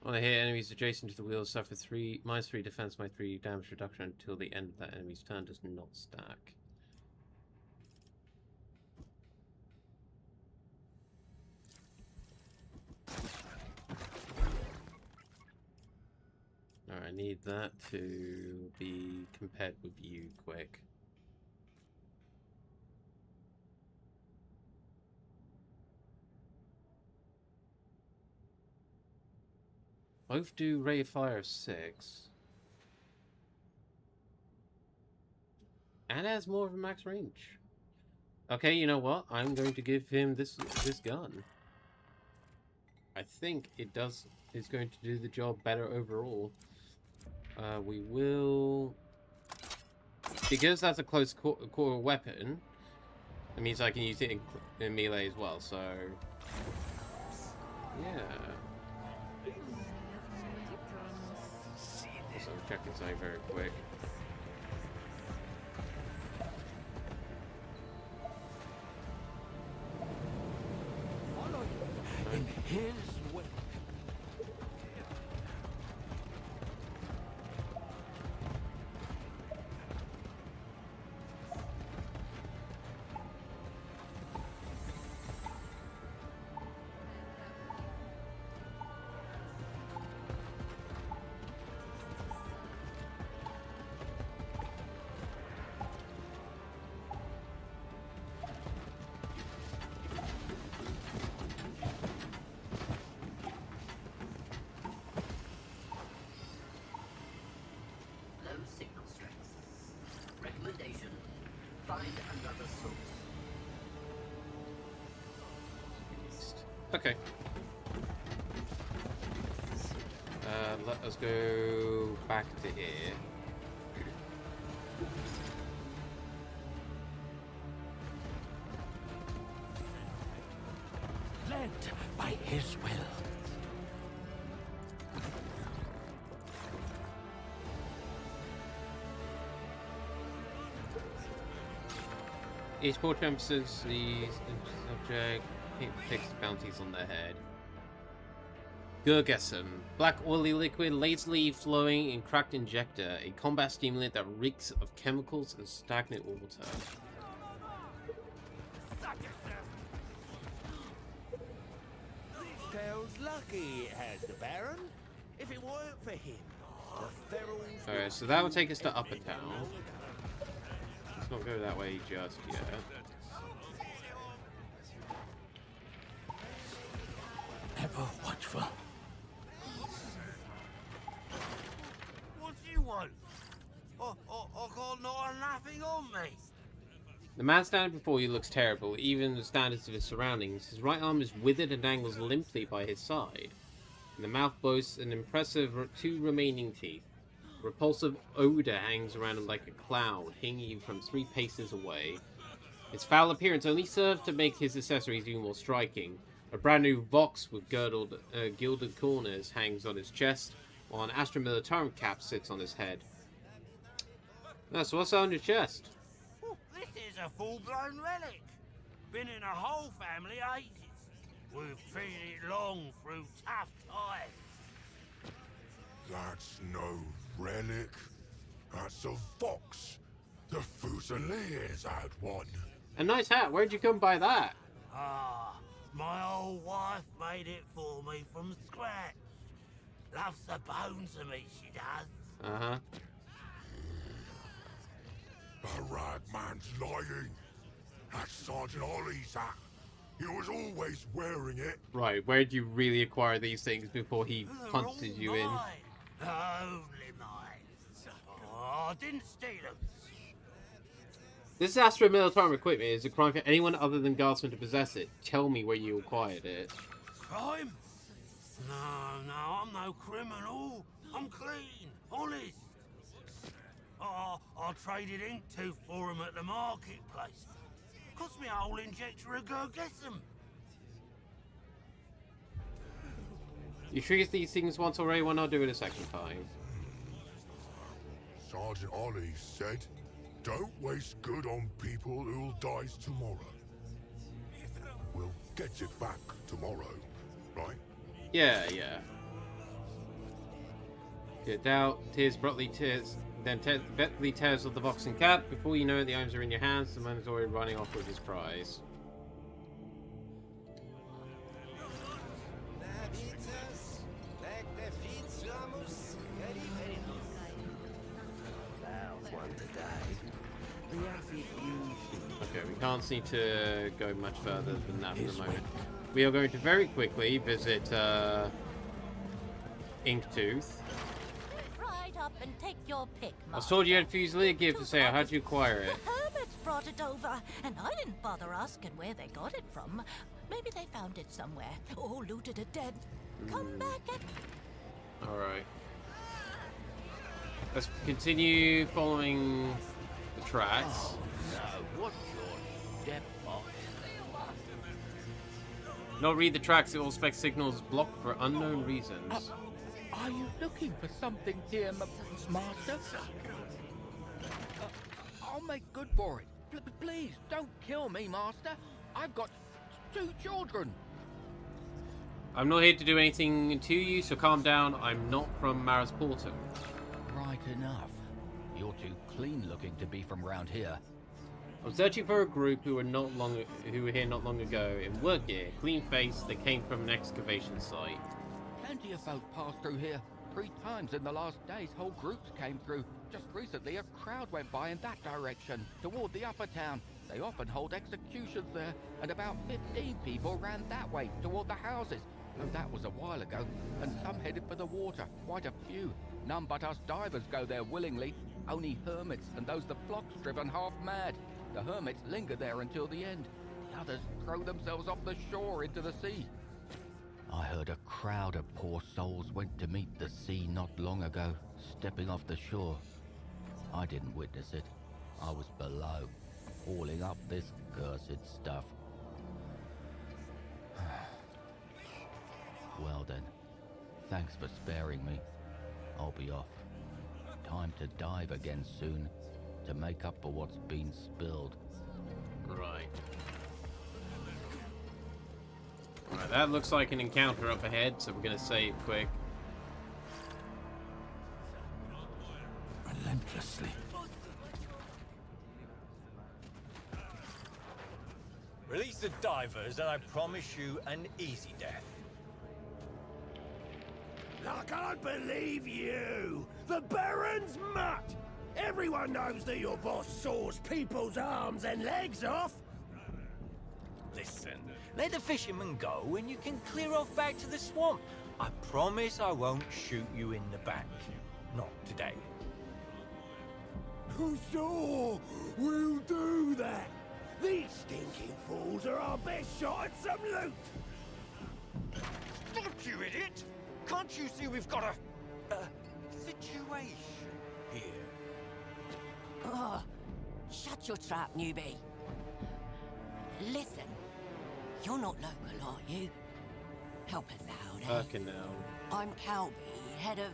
On the hit, enemies adjacent to the wheels suffer -3 defense, -3 damage reduction until the end of that enemy's turn does not stack. Alright, I need that to be compared with you quick. Both do rate of fire of 6. And has more of a max range. Okay, you know what? I'm going to give him this gun. I think it does. It's going to do the job better overall. We will, because that's a close quarter weapon. It means I can use it in melee as well. So yeah. Also, check this out very quick. Follow him in his way. Okay. Let us go back to here. Led by his will. Each portrait emphasizes the subject takes bounties on their head. Gurgesum. Black oily liquid lazily flowing in cracked injector. A combat stimulant that reeks of chemicals and stagnant water. Sounds lucky it has the Baron. If it weren't for him, the ferals... Alright, so that will take us to Upper Town. Let's not go that way just yet. Ever watchful. What do you want? I got nothing on me. The man standing before you looks terrible, even in the standards of his surroundings. His right arm is withered and dangles limply by his side. And the mouth boasts an impressive 2 remaining teeth. A repulsive odor hangs around him like a cloud, hanging from 3 paces away. His foul appearance only serves to make his accessories even more striking. A brand new Vox with gilded corners hangs on his chest, while an Astra Militarum cap sits on his head. So what's on your chest? This is a full-blown relic. Been in a whole family ages. We've treated it long through tough times. That's no relic. That's a Vox. The Fusiliers had one. A nice hat. Where'd you come by that? Ah, my old wife made it for me from scratch. Loves the bones of me, she does. Uh-huh. The ragman's lying. That's Sergeant Ollie's hat. He was always wearing it. Right, where'd you really acquire these things before he punted you in? Only mine. Oh, I didn't steal them. This Astra Militarum equipment is a crime for anyone other than Guardsmen to possess it. Tell me where you acquired it. Crime? No, I'm no criminal. I'm clean, honest. I traded ink tooth for him at the marketplace. Cost me a whole injector of Gurgesum. You treated these things once already, why not do it a second time? Sergeant Ollie said, don't waste good on people who'll die tomorrow. We'll get it back tomorrow, right? Yeah. Doubt, tears, brightly tears, then Bethley tears off the boxing cap. Before you know it, the items are in your hands. The man is already running off with his prize. Okay, we can't seem to go much further than that for the moment. We are going to very quickly visit Inktooth. Right up and take your pick, I was told you had Fusilier gift to say. How'd you acquire it? The hermits brought it over, and I didn't bother asking where they got it from. Maybe they found it somewhere, or looted it dead. Come back and... Alright. Let's continue following the tracks. Oh, no. What's your step box? Not read the tracks, it will spec signals blocked for unknown reasons. Are you looking for something here, Master? I'll make good for it. Please, don't kill me, Master. I've got 2 children. I'm not here to do anything to you, so calm down. I'm not from Maris Portum. Right enough. You're too clean-looking to be from round here. I'm searching for a group who were here not long ago in work gear, clean face. They came from an excavation site. Plenty of folk passed through here. 3 times in the last days, whole groups came through. Just recently, a crowd went by in that direction, toward the upper town. They often hold executions there, and about 15 people ran that way, toward the houses. Oh, that was a while ago, and some headed for the water, quite a few. None but us divers go there willingly. Only hermits and those the flock's driven half mad. The hermits linger there until the end. The others throw themselves off the shore into the sea. I heard a crowd of poor souls went to meet the sea not long ago, stepping off the shore. I didn't witness it. I was below, hauling up this cursed stuff. Well then, thanks for sparing me. I'll be off. Time to dive again soon, to make up for what's been spilled. That looks like an encounter up ahead, so we're gonna save quick. Relentlessly. Release the divers, and I promise you an easy death. I can't believe you! The Baron's mutt! Everyone knows that your boss saws people's arms and legs off! Listen, let the fishermen go, and you can clear off back to the swamp. I promise I won't shoot you in the back. Not today. Sure, we'll do that! These stinking fools are our best shot at some loot! Stop, you idiot! Can't you see we've got a situation here? Oh, shut your trap, newbie. Listen, you're not local, are you? Help us out, eh? Fucking hell. I'm Calby, head of...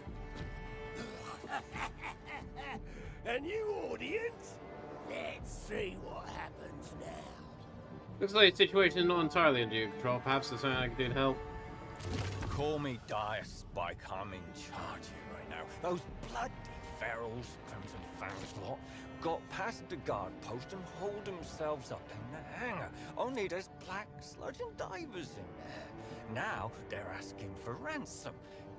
A new audience? Let's see what happens now. Looks like the situation is not entirely under your control. Perhaps there's something I can do to help. Call me Dire Spike, I'm in charge here right now. Those bloody ferals, Crimson Fangs lot, got past the guard post and hauled themselves up in the hangar. Only there's black sludge and divers in there. Now they're asking for ransom.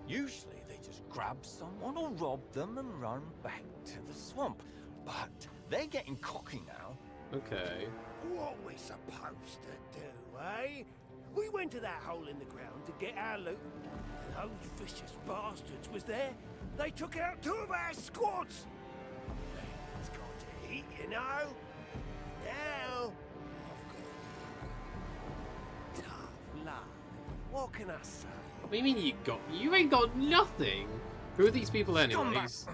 Usually they just grab someone or rob them and run back to the swamp. But they're getting cocky now. Okay. What we supposed to do, eh? We went to that hole in the ground to get our loot. And those vicious bastards was there. They took out 2 of our squads. Man's got to eat, you know. Now, I've got tough luck. What can I say? What do you mean you ain't got nothing? Who are these people anyways?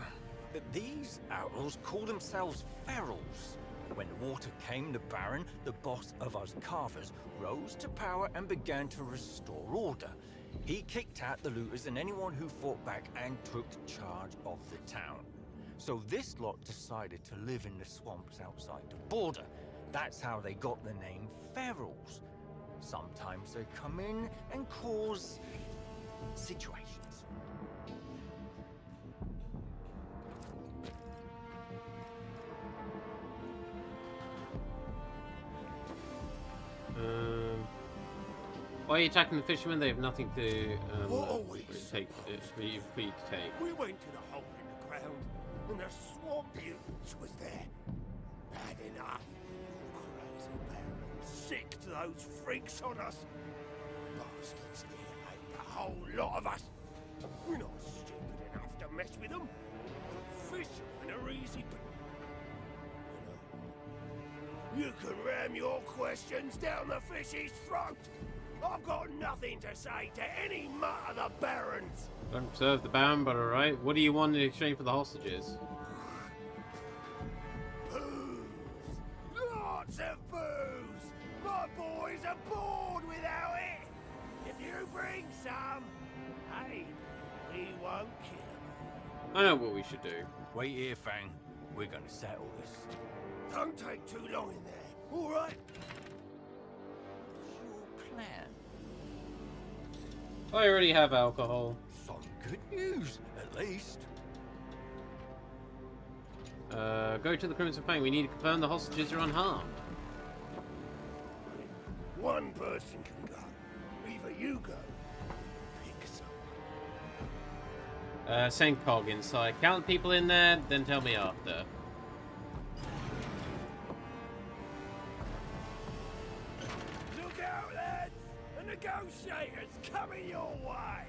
These outlaws call themselves ferals. When the water came, the Baron, the boss of us carvers, rose to power and began to restore order. He kicked out the looters and anyone who fought back and took charge of the town. So this lot decided to live in the swamps outside the border. That's how they got the name ferals. Sometimes they come in and cause situations. Why are you attacking the fishermen? They have nothing to take for you to take. We went to the hole in the ground, and the swamp mutants was there. Bad enough, you crazy Baron. Sick to those freaks on us. Bastards here hate the whole lot of us. We're not stupid enough to mess with them. Fishermen are easy, but you can ram your questions down the fish's throat. I've got nothing to say to any mutt of the Barons. Don't serve the Baron, but alright. What do you want in exchange for the hostages? Booze. Lots of booze. My boys are bored without it. If you bring some, hey, we won't kill them. I know what we should do. Wait here, Fang. We're gonna settle this. Don't take too long in there, all right? Plan. I already have alcohol. Some good news, at least. Go to the Crimson Fang. We need to confirm the hostages are unharmed. One person can go. Either you go, pick someone. Send Cog inside. Count people in there, then tell me after. Look out, lads! The negotiators coming your way!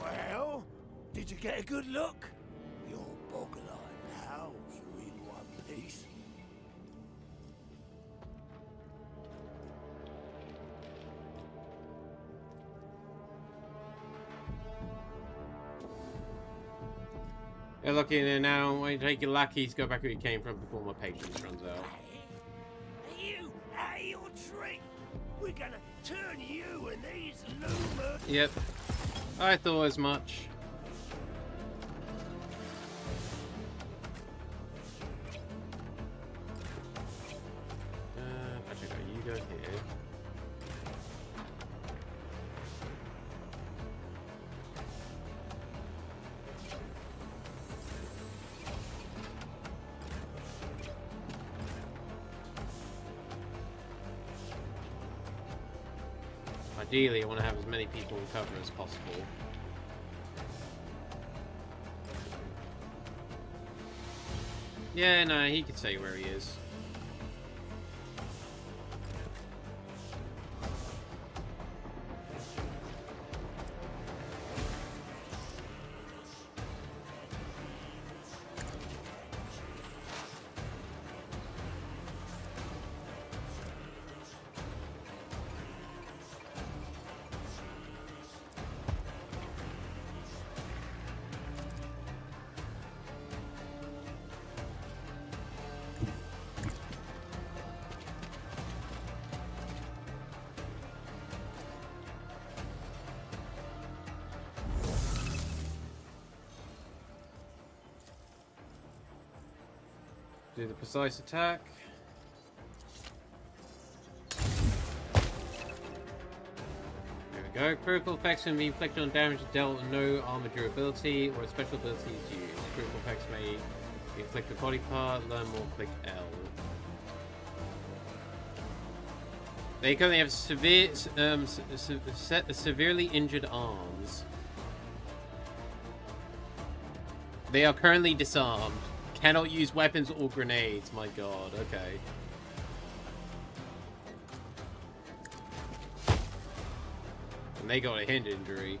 Well, did you get a good look? Your boggle-eyed pals are in one piece. You're looking in now. When you take your lackeys, go back where you came from before my patience runs out. You out of your trick! We're gonna turn you and these loomers. Yep. I thought as much. Ideally, I want to have as many people in cover as possible. Yeah, no, he could say where he is. Do the precise attack. There we go. Critical effects can be inflicted on damage dealt with no armor durability or a special ability is used. Critical effects may be inflicted body part. Learn more, click L. They currently have severely injured arms. They are currently disarmed. Cannot use weapons or grenades. My god, okay. And they got a hand injury.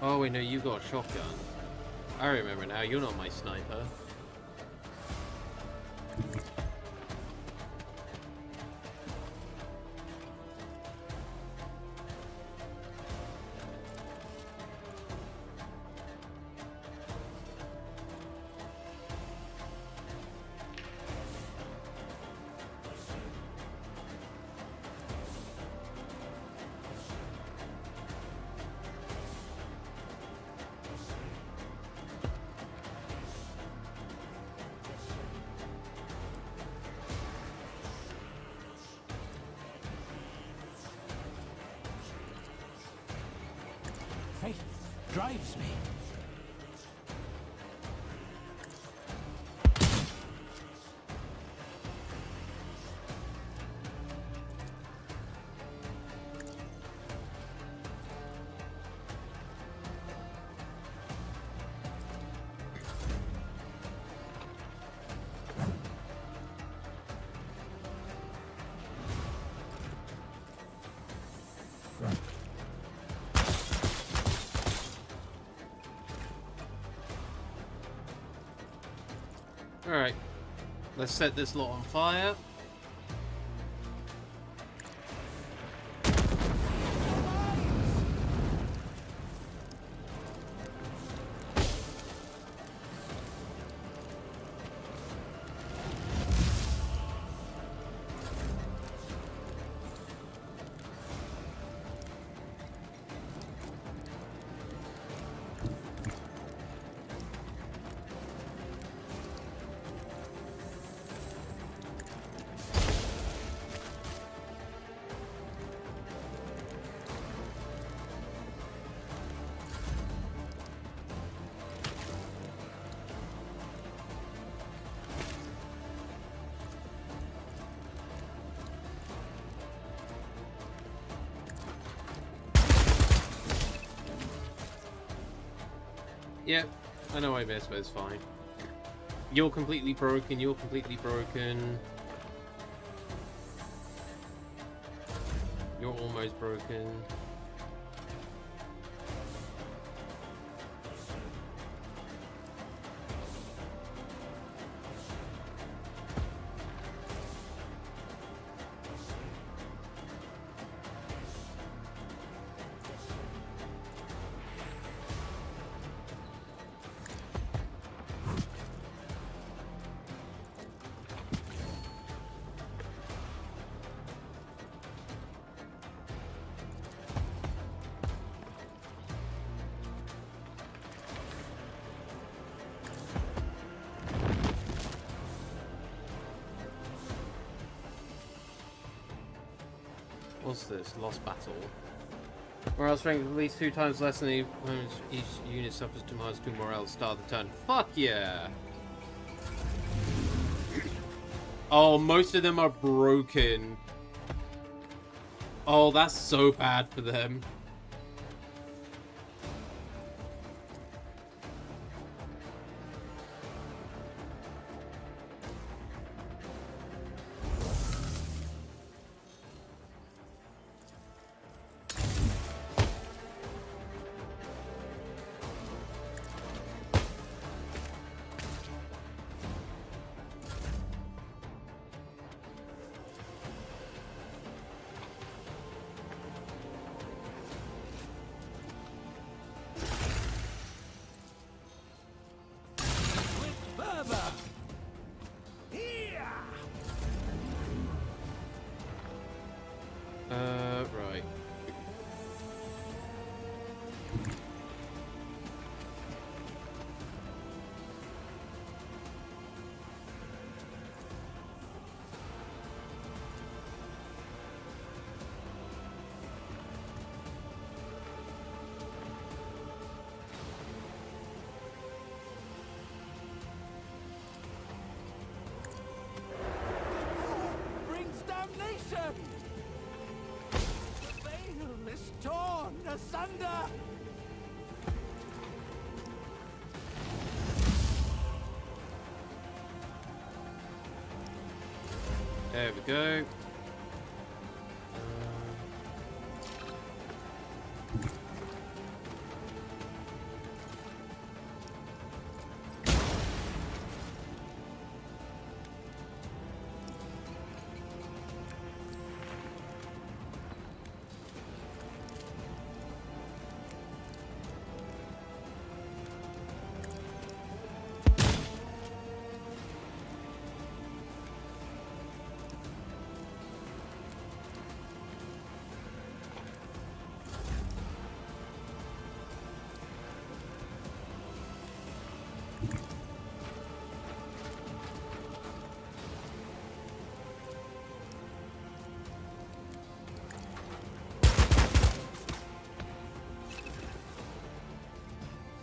Oh wait, no, you got a shotgun. I remember now, you're not my sniper. Faith drives me. Alright, let's set this lot on fire. Yep, I know I missed, but it's fine. You're completely broken, you're completely broken. You're almost broken. What's this? Lost battle. Morale strength at least 2 times less than each unit suffers 2 minus 2 morale start of the turn. Fuck yeah! Oh, most of them are broken. Oh, that's so bad for them. Right. Brings damnation! The veil is torn asunder! There we go.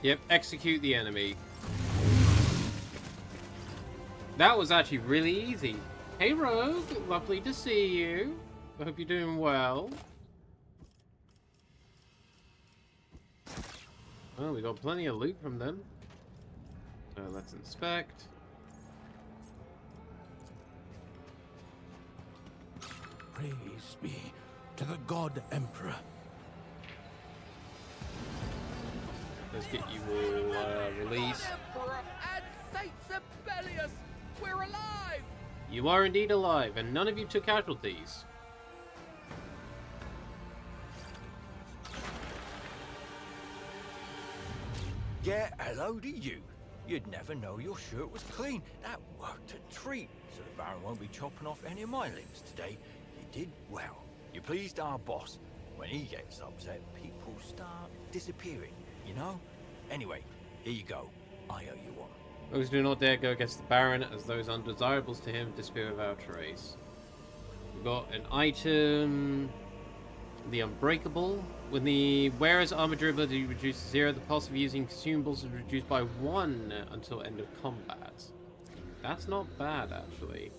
Yep, execute the enemy. That was actually really easy. Hey Rogue, lovely to see you. I hope you're doing well. Oh, we got plenty of loot from them. So let's inspect. Praise be to the God Emperor. Let's get you all released. Emperor and Saint Sibelius, we're alive! You are indeed alive, and none of you took casualties. Yeah, hello to you. You'd never know your shirt was clean. That worked a treat, so the Baron won't be chopping off any of my limbs today. You did well. You pleased our boss. When he gets upset, people start disappearing, you know? Anyway, here you go. I owe you one. Those do not dare go against the Baron, as those undesirables to him disappear without trace. We've got an item... The Unbreakable. When the wearer's armor durability reduced to 0, the pulse of using consumables is reduced by 1 until end of combat. That's not bad, actually.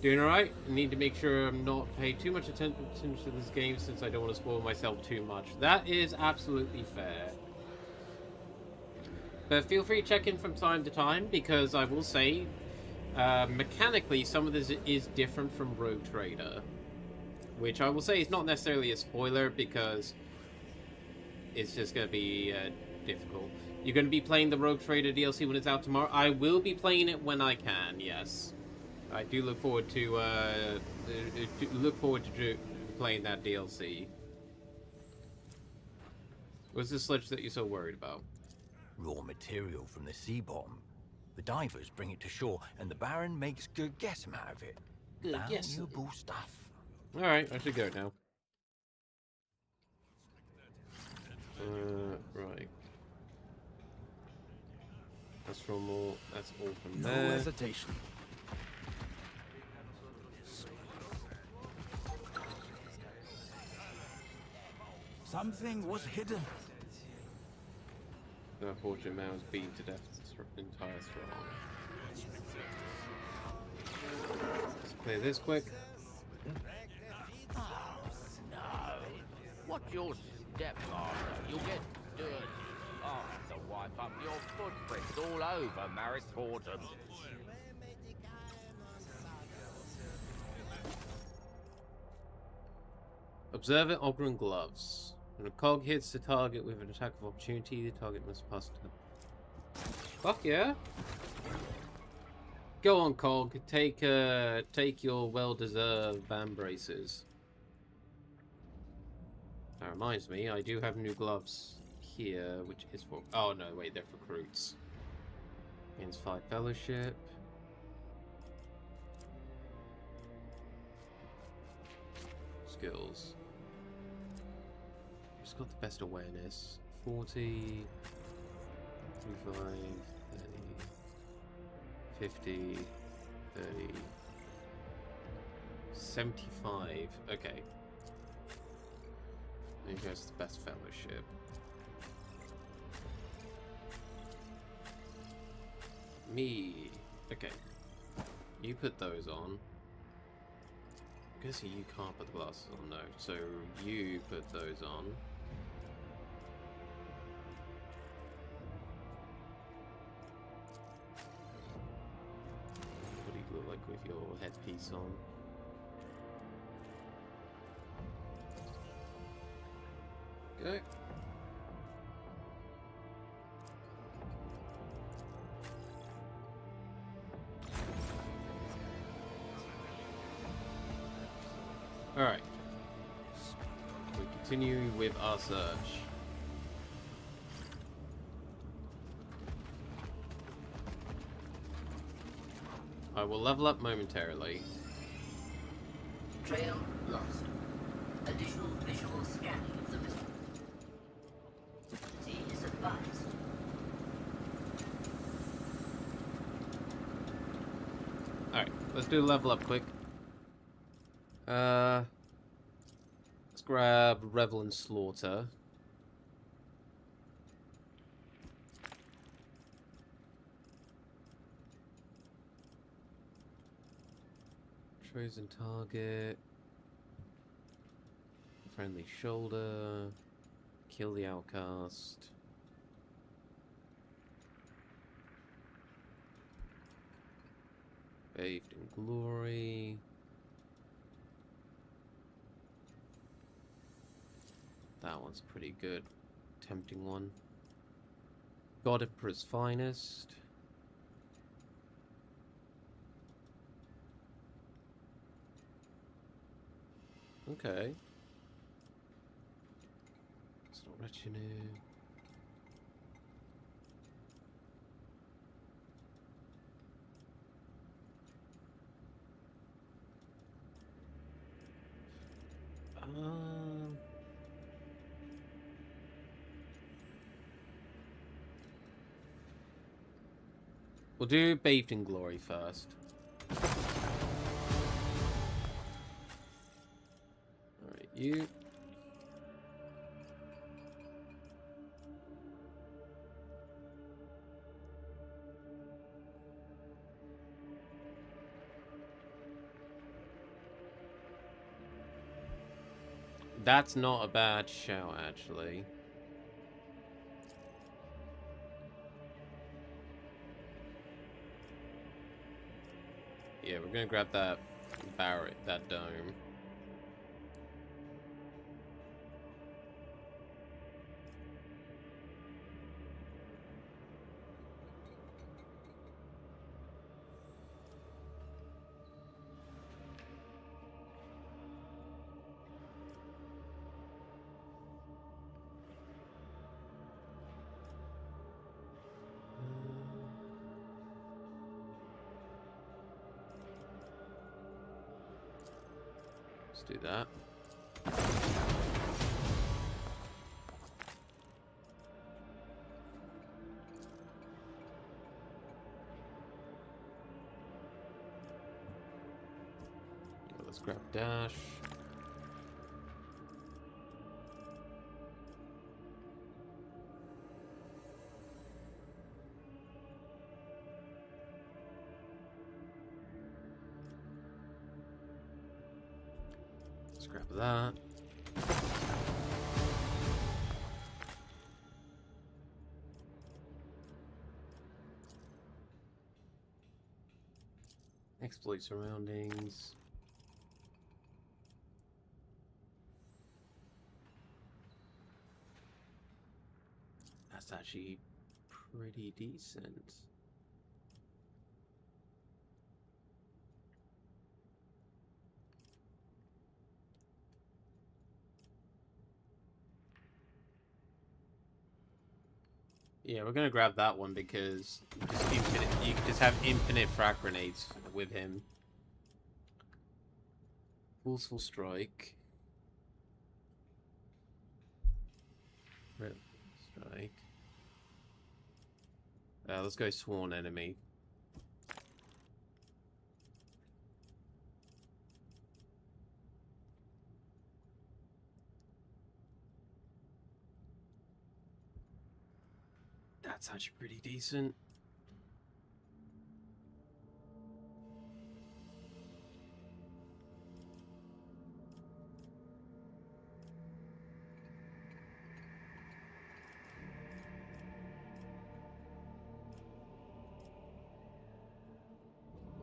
Doing alright? I need to make sure I'm not paying too much attention to this game since I don't want to spoil myself too much. That is absolutely fair. But feel free to check in from time to time, because I will say, mechanically, some of this is different from Rogue Trader. Which I will say is not necessarily a spoiler, because it's just going to be difficult. You're going to be playing the Rogue Trader DLC when it's out tomorrow. I will be playing it when I can, yes. I do look forward to playing that DLC. What's the sledge that you're so worried about? Raw material from the sea bottom. The divers bring it to shore, and the Baron makes good guessing out of it. Valuable stuff. Alright, I should go now. Right. That's from all. That's all from there. No hesitation. Something was hidden. The unfortunate man was beaten to death the entire throng. Let's clear this quick. Oh, no. What's your stepfather? You'll get dirty. I'll have to wipe up your footprints all over Maris Portum. Observe it, Ogren gloves. When a cog hits the target with an attack of opportunity, the target must pass to... Fuck yeah! Go on, Cog. Take your well-deserved band braces. That reminds me, I do have new gloves here, which is for... Oh, no, wait, they're for recruits. Gains 5 fellowship. Skills. Who's got the best awareness? 40... 25... 30... 50... 30... 75. Okay. There goes the best fellowship. Me. Okay. You put those on. I guess you can't put the glasses on, no. So you put those on. What do you look like with your headpiece on? Go. Alright. We continue with our search. I will level up momentarily. Trail lost. Additional visual scanning of the vessel. T is advised. Alright, let's do a level up quick. Let's grab Revel and Slaughter. Chosen target. Friendly shoulder. Kill the outcast. Bathed in glory. That one's pretty good. Tempting one. God Emperor's Finest. Okay. It's not retinue. We'll do Bathed in Glory first. Alright, you. That's not a bad shout, actually. Yeah, we're gonna grab that barret, that dome. Let's do that. Let's grab dash. grab that. Exploit surroundings. That's actually pretty decent. Yeah, we're gonna grab that one because you can just have infinite frag grenades with him. Forceful strike. Strike. Let's go sworn enemy. That's actually pretty decent.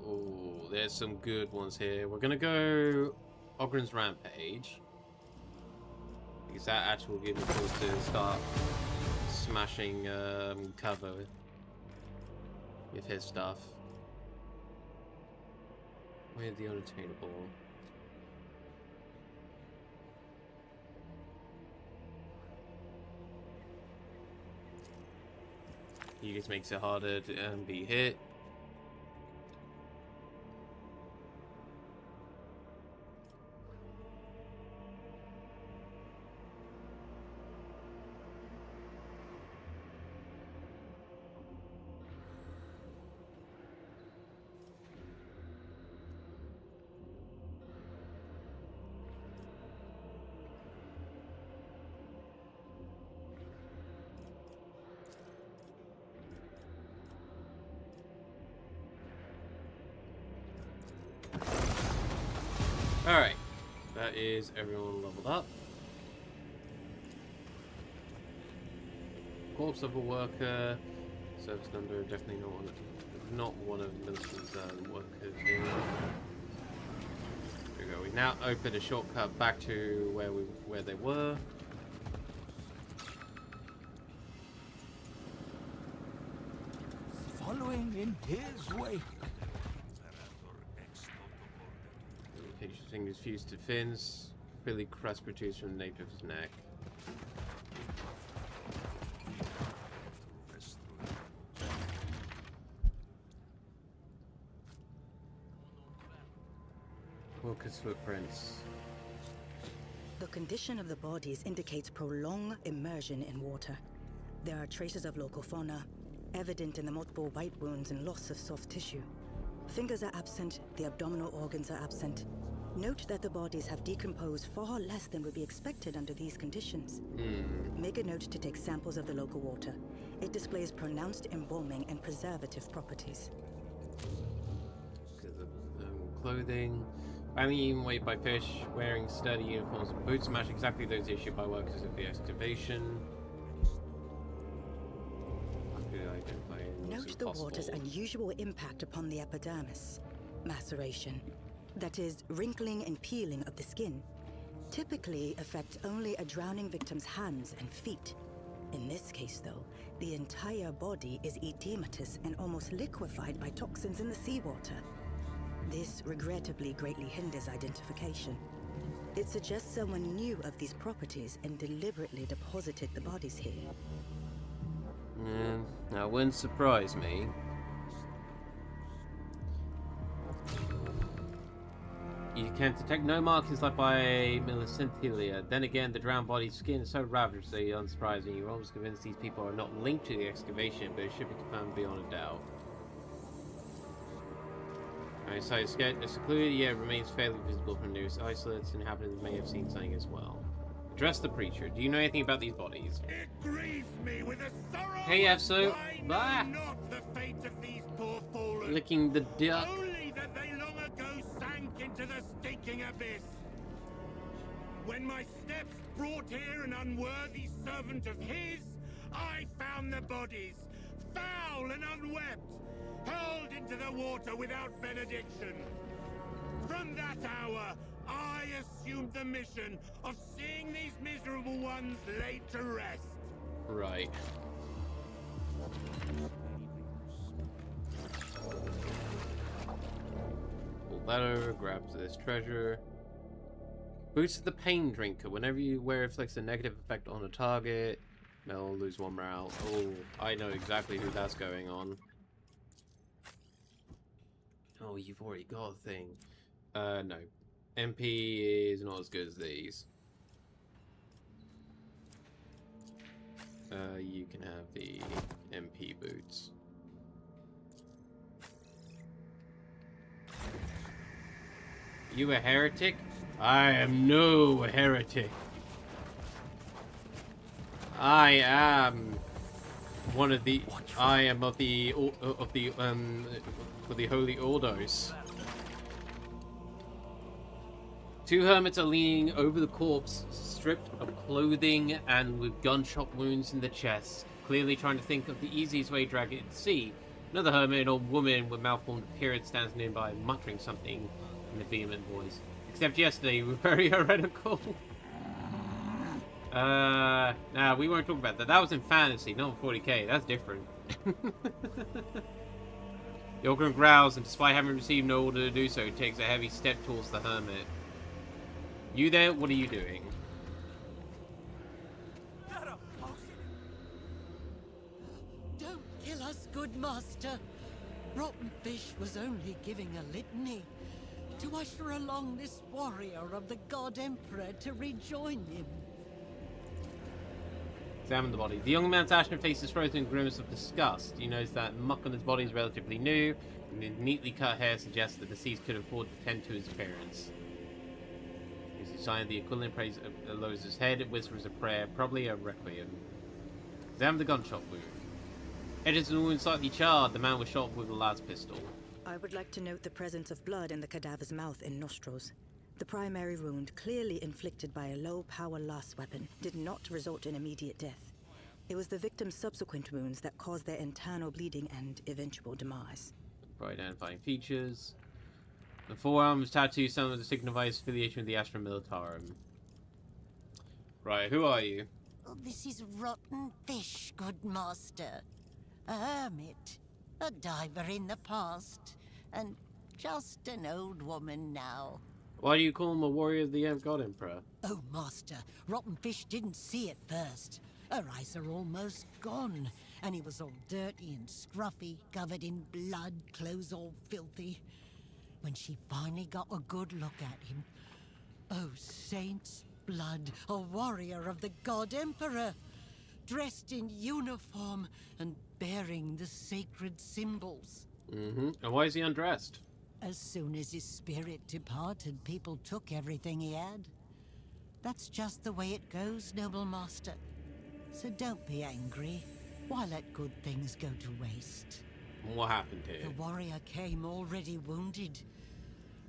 Oh, there's some good ones here. We're gonna go Ogren's Rampage. Because that actually will give me a chance to start smashing cover with his stuff. Where's the unattainable? He just makes it harder to be hit. Alright, that is everyone leveled up. Corpse of a worker, service number, definitely not one of Millicent's workers here. There we go. We now open a shortcut back to where they were. Following in his wake. Picture fingers fused to fins. Philly crust protrudes from the nape of his neck. Walker's footprints. The condition of the bodies indicates prolonged immersion in water. There are traces of local fauna, evident in the multiple white wounds and loss of soft tissue. Fingers are absent, the abdominal organs are absent. Note that the bodies have decomposed far less than would be expected under these conditions. Make a note to take samples of the local water. It displays pronounced embalming and preservative properties. Because of clothing. Finding eaten weight by fish, wearing sturdy uniforms and boots match exactly those issued by workers of the excavation. Note the water's unusual impact upon the epidermis. Maceration. That is, wrinkling and peeling of the skin. Typically affects only a drowning victim's hands and feet. In this case, though, the entire body is edematous and almost liquefied by toxins in the seawater. This regrettably greatly hinders identification. It suggests someone knew of these properties and deliberately deposited the bodies here. Yeah, that wouldn't surprise me. You can detect no markings left by Millicentilia. Then again, the drowned body's skin is so ravagely unsurprising. You're almost convinced these people are not linked to the excavation, but it should be confirmed beyond a doubt. Alright, so it's secluded, yet it remains fairly visible from nearest isolates. Inhabitants may have seen something as well. Address the preacher. Do you know anything about these bodies? It grieves me with a sorrow. Hey, Efso. Bye. Not the fate of these poor fallen. Licking the duck. Only that they long ago sank into the stinking abyss. When my steps brought here an unworthy servant of his, I found the bodies, foul and unwept, hurled into the water without benediction. From that hour, I assumed the mission of seeing these miserable ones laid to rest. Right. Pull that over, grabs this treasure. Boosts the pain drinker. Whenever you wear it, inflicts a negative effect on a target. They'll lose 1 morale. Oh, I know exactly who that's going on. Oh, you've already got a thing. No. MP is not as good as these. You can have the MP boots. You a heretic? I am no heretic. I am one of the. I am of the Holy Ordos. 2 hermits are leaning over the corpse, stripped of clothing and with gunshot wounds in the chest, clearly trying to think of the easiest way to drag it to sea. Another hermit, an old woman with malformed appearance, stands nearby, muttering something in a vehement voice. Except yesterday, we were very heretical. Nah, we won't talk about that. That was in fantasy, not in 40k. That's different. Yogren growls, and despite having received no order to do so, takes a heavy step towards the hermit. You there? What are you doing? Don't kill us, good master. Rotten Fish was only giving a litany to usher along this warrior of the God Emperor to rejoin him. Examine the body. The young man's ashen face is frozen in a grimace of disgust. You notice that muck on his body is relatively new, and his neatly cut hair suggests that the deceased could afford to tend to his appearance. As he signed the equivalent praise, lowers his head, whispers a prayer, probably a requiem. Examine the gunshot wound. It is a wound slightly charred. The man was shot with a las pistol. I would like to note the presence of blood in the cadaver's mouth and nostrils. The primary wound, clearly inflicted by a low-power las weapon, did not result in immediate death. It was the victim's subsequent wounds that caused their internal bleeding and eventual demise. For identifying features. The forearms tattoo some signifies affiliation with the Astra Militarum. Right, who are you? Oh, this is Rotten Fish, good master. A hermit, a diver in the past, and just an old woman now. Why do you call him a warrior of the God Emperor? Oh, master, Rotten Fish didn't see it first. Her eyes are almost gone, and he was all dirty and scruffy, covered in blood, clothes all filthy. When she finally got a good look at him, oh, saint's blood, a warrior of the God Emperor, dressed in uniform and bearing the sacred symbols. Mm-hmm. And why is he undressed? As soon as his spirit departed, people took everything he had. That's just the way it goes, noble master. So don't be angry. Why let good things go to waste? What happened here? The warrior came already wounded.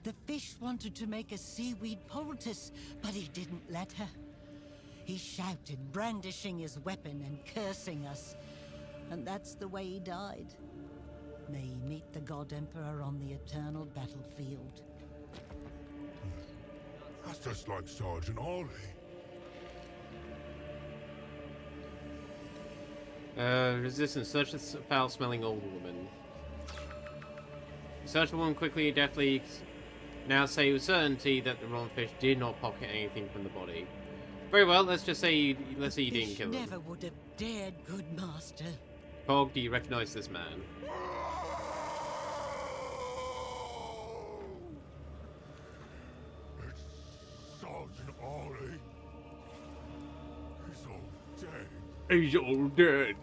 The fish wanted to make a seaweed poultice, but he didn't let her. He shouted, brandishing his weapon and cursing us. And that's the way he died. May he meet the God Emperor on the eternal battlefield. That's just like Sergeant Ollie. Resistance. Search a foul-smelling old woman. Search the woman quickly, deftly. Now say with certainty that the Rotten Fish did not pocket anything from the body. Very well. Let's say you didn't kill him. Never would have dared, good master. Pog, do you recognize this man? It's Sergeant Ollie. He's all dead. He's all dead.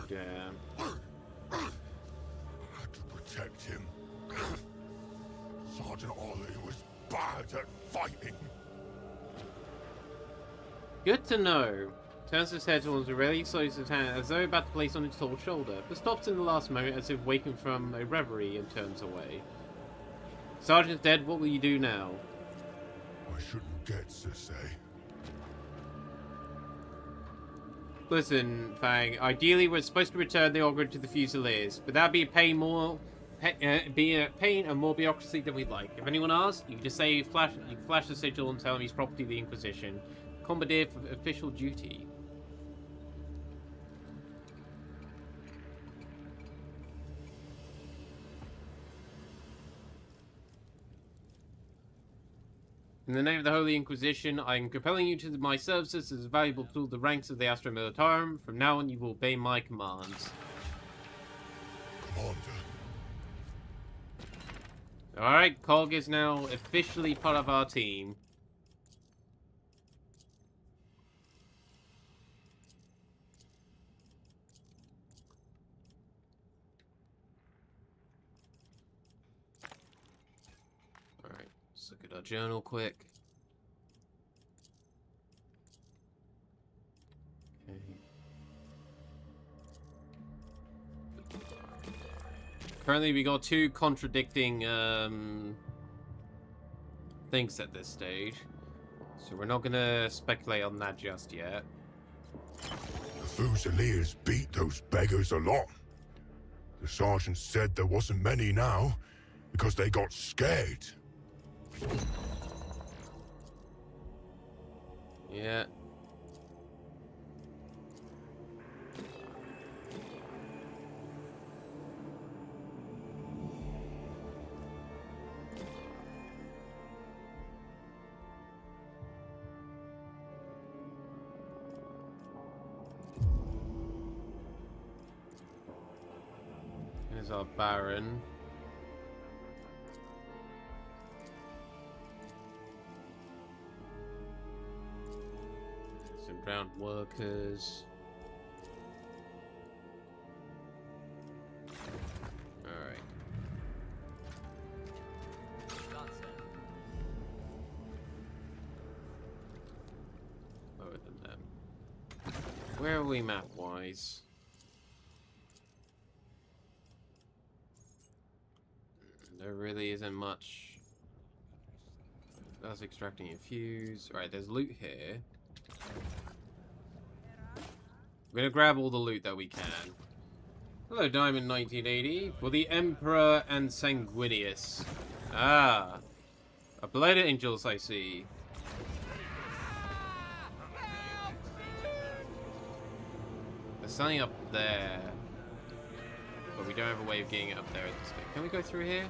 Damn. I had to protect him. Sergeant Ollie was bad at fighting. Good to know. Turns his head towards a really slows his hand as though about to place on his tall shoulder, but stops in the last moment as if waking from a reverie and turns away. Sergeant's dead, what will you do now? I shouldn't gets a say. Listen, Fang, ideally we're supposed to return the Ogre to the Fusiliers, but that'd be a pain and more bureaucracy than we'd like. If anyone asks, you can just say you can flash the sigil and tell him he's property of the Inquisition. Commandeer for official duty. In the name of the Holy Inquisition, I am compelling you to my services as a valuable tool to the ranks of the Astra Militarum. From now on, you will obey my commands. Commander. Alright, Cog is now officially part of our team. Alright, let's look at our journal quick. Currently, we got two contradicting things at this stage, so we're not gonna speculate on that just yet. The Fusiliers beat those beggars a lot. The sergeant said there wasn't many now because they got scared. Yeah. Here's our Baron. Some drowned workers. Alright. Lower than them. Where are we map-wise? There really isn't much. That's extracting a fuse. Right, there's loot here. We're gonna grab all the loot that we can. Hello, Diamond 1980. For the Emperor and Sanguinius. Ah. A Blade of Angels, I see. There's something up there. But we don't have a way of getting it up there at this stage. Can we go through here?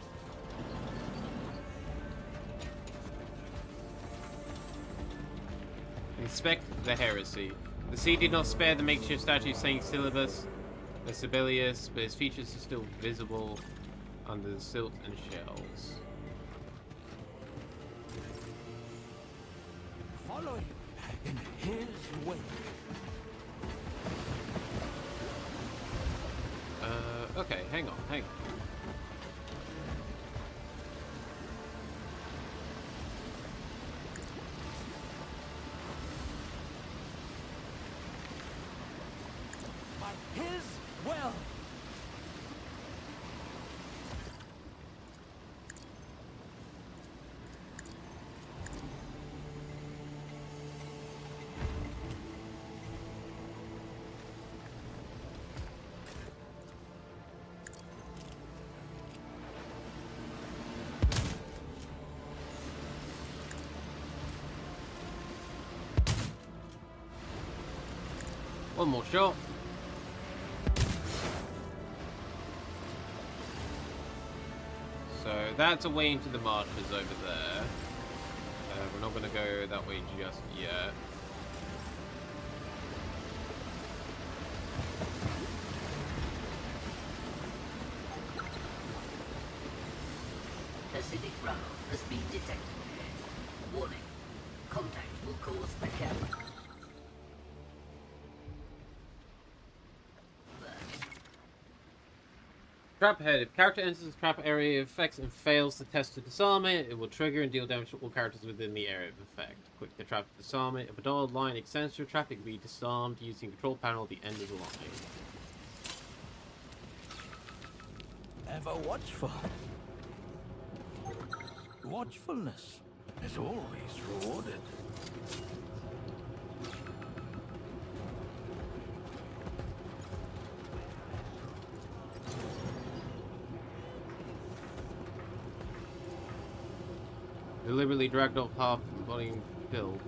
Inspect the heresy. The sea did not spare the makeshift statue Saint Syllabus, the Sibelius, but his features are still visible under the silt and shells. Follow him in his wake. Okay, hang on. By his will. One more shot. So that's a way into the marshes over there. We're not going to go that way just yet. Acidic runoff has been detected. Warning. Contact will cause a gap. Trap head. If character enters the trap area of effects and fails the test to disarm it, it will trigger and deal damage to all characters within the area of effect. Click the trap to disarm it. If a dotted line extends to a trap, it can be disarmed using control panel at the end of the line. Ever watchful. Watchfulness. is always rewarded. Deliberately dragged off half the body killed.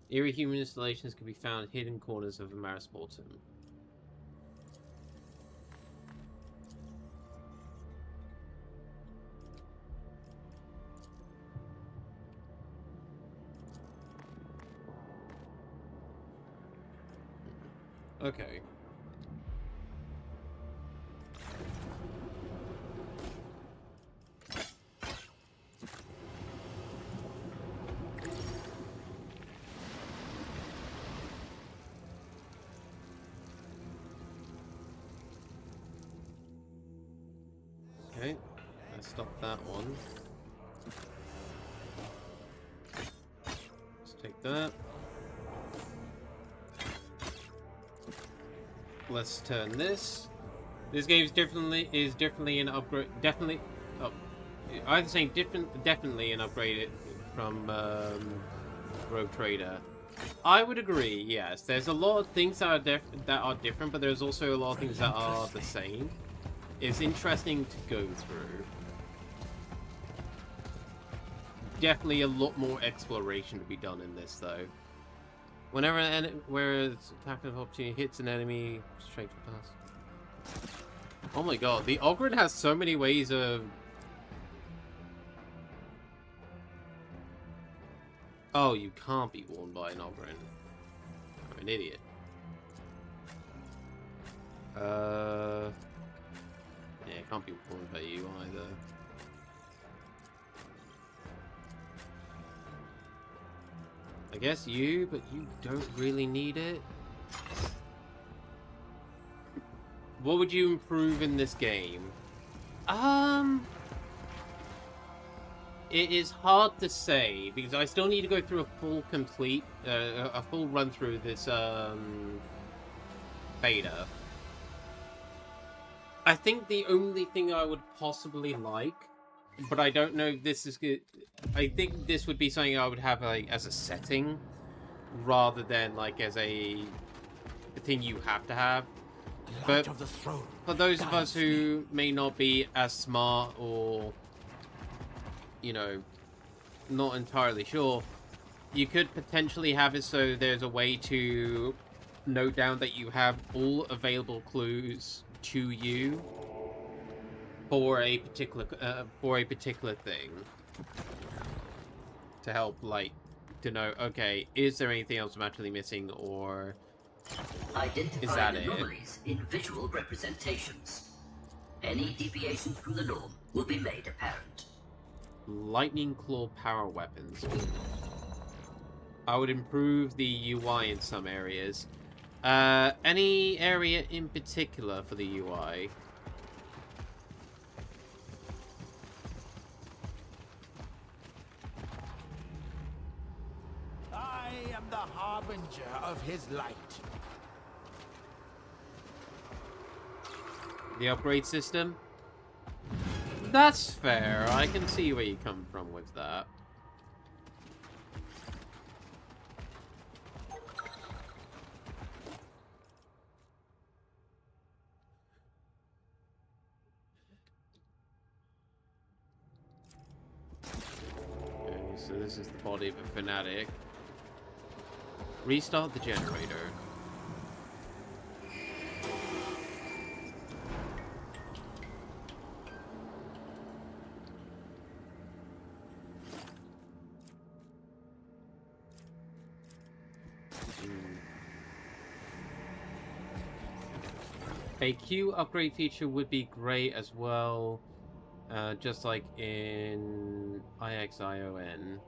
Eerie human installations can be found in hidden corners of Maris Mortem. Okay. Okay, let's stop that one. Let's take that. Let's turn this. This game is definitely an upgrade. Definitely, oh, I'm saying definitely an upgrade from Rogue Trader. I would agree. Yes, there's a lot of things that are different, but there's also a lot of things that are the same. It's interesting to go through. Definitely a lot more exploration to be done in this, though. Whenever whereas attack of opportunity hits an enemy, straight for pass. Oh my god, the Ogryn has so many ways of... Oh, you can't be warned by an Ogryn. I'm an idiot. Yeah, it can't be warned by you either. I guess you, but you don't really need it. What would you improve in this game? It is hard to say because I still need to go through a full run through this beta. I think the only thing I would possibly like, but I don't know if this is good. I think this would be something I would have like as a setting, rather than like as a thing you have to have. But for those of us who may not be as smart or, you know, not entirely sure, you could potentially have it so there's a way to note down that you have all available clues to you for a particular thing, to help, like, to know, okay, is there anything else I'm actually missing, or is that it? Anomalies in visual representations. Any deviations from the norm will be made apparent. Lightning Claw power weapons. I would improve the UI in some areas. Any area in particular for the UI? I am the harbinger of his light. The upgrade system? That's fair. I can see where you come from with that. Okay, so this is the body of a fanatic. Restart the generator. A Q upgrade feature would be great as well, just like in IXION.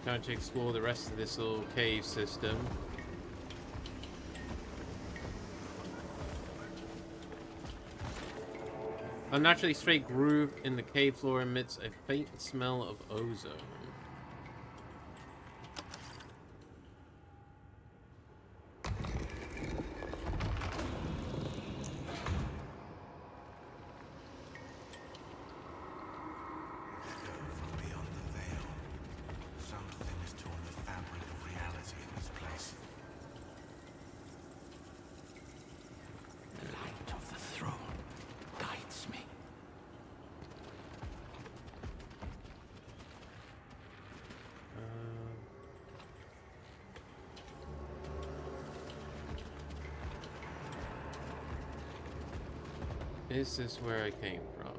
trying to explore the rest of this little cave system. A naturally straight groove in the cave floor emits a faint smell of ozone. Is this where I came from?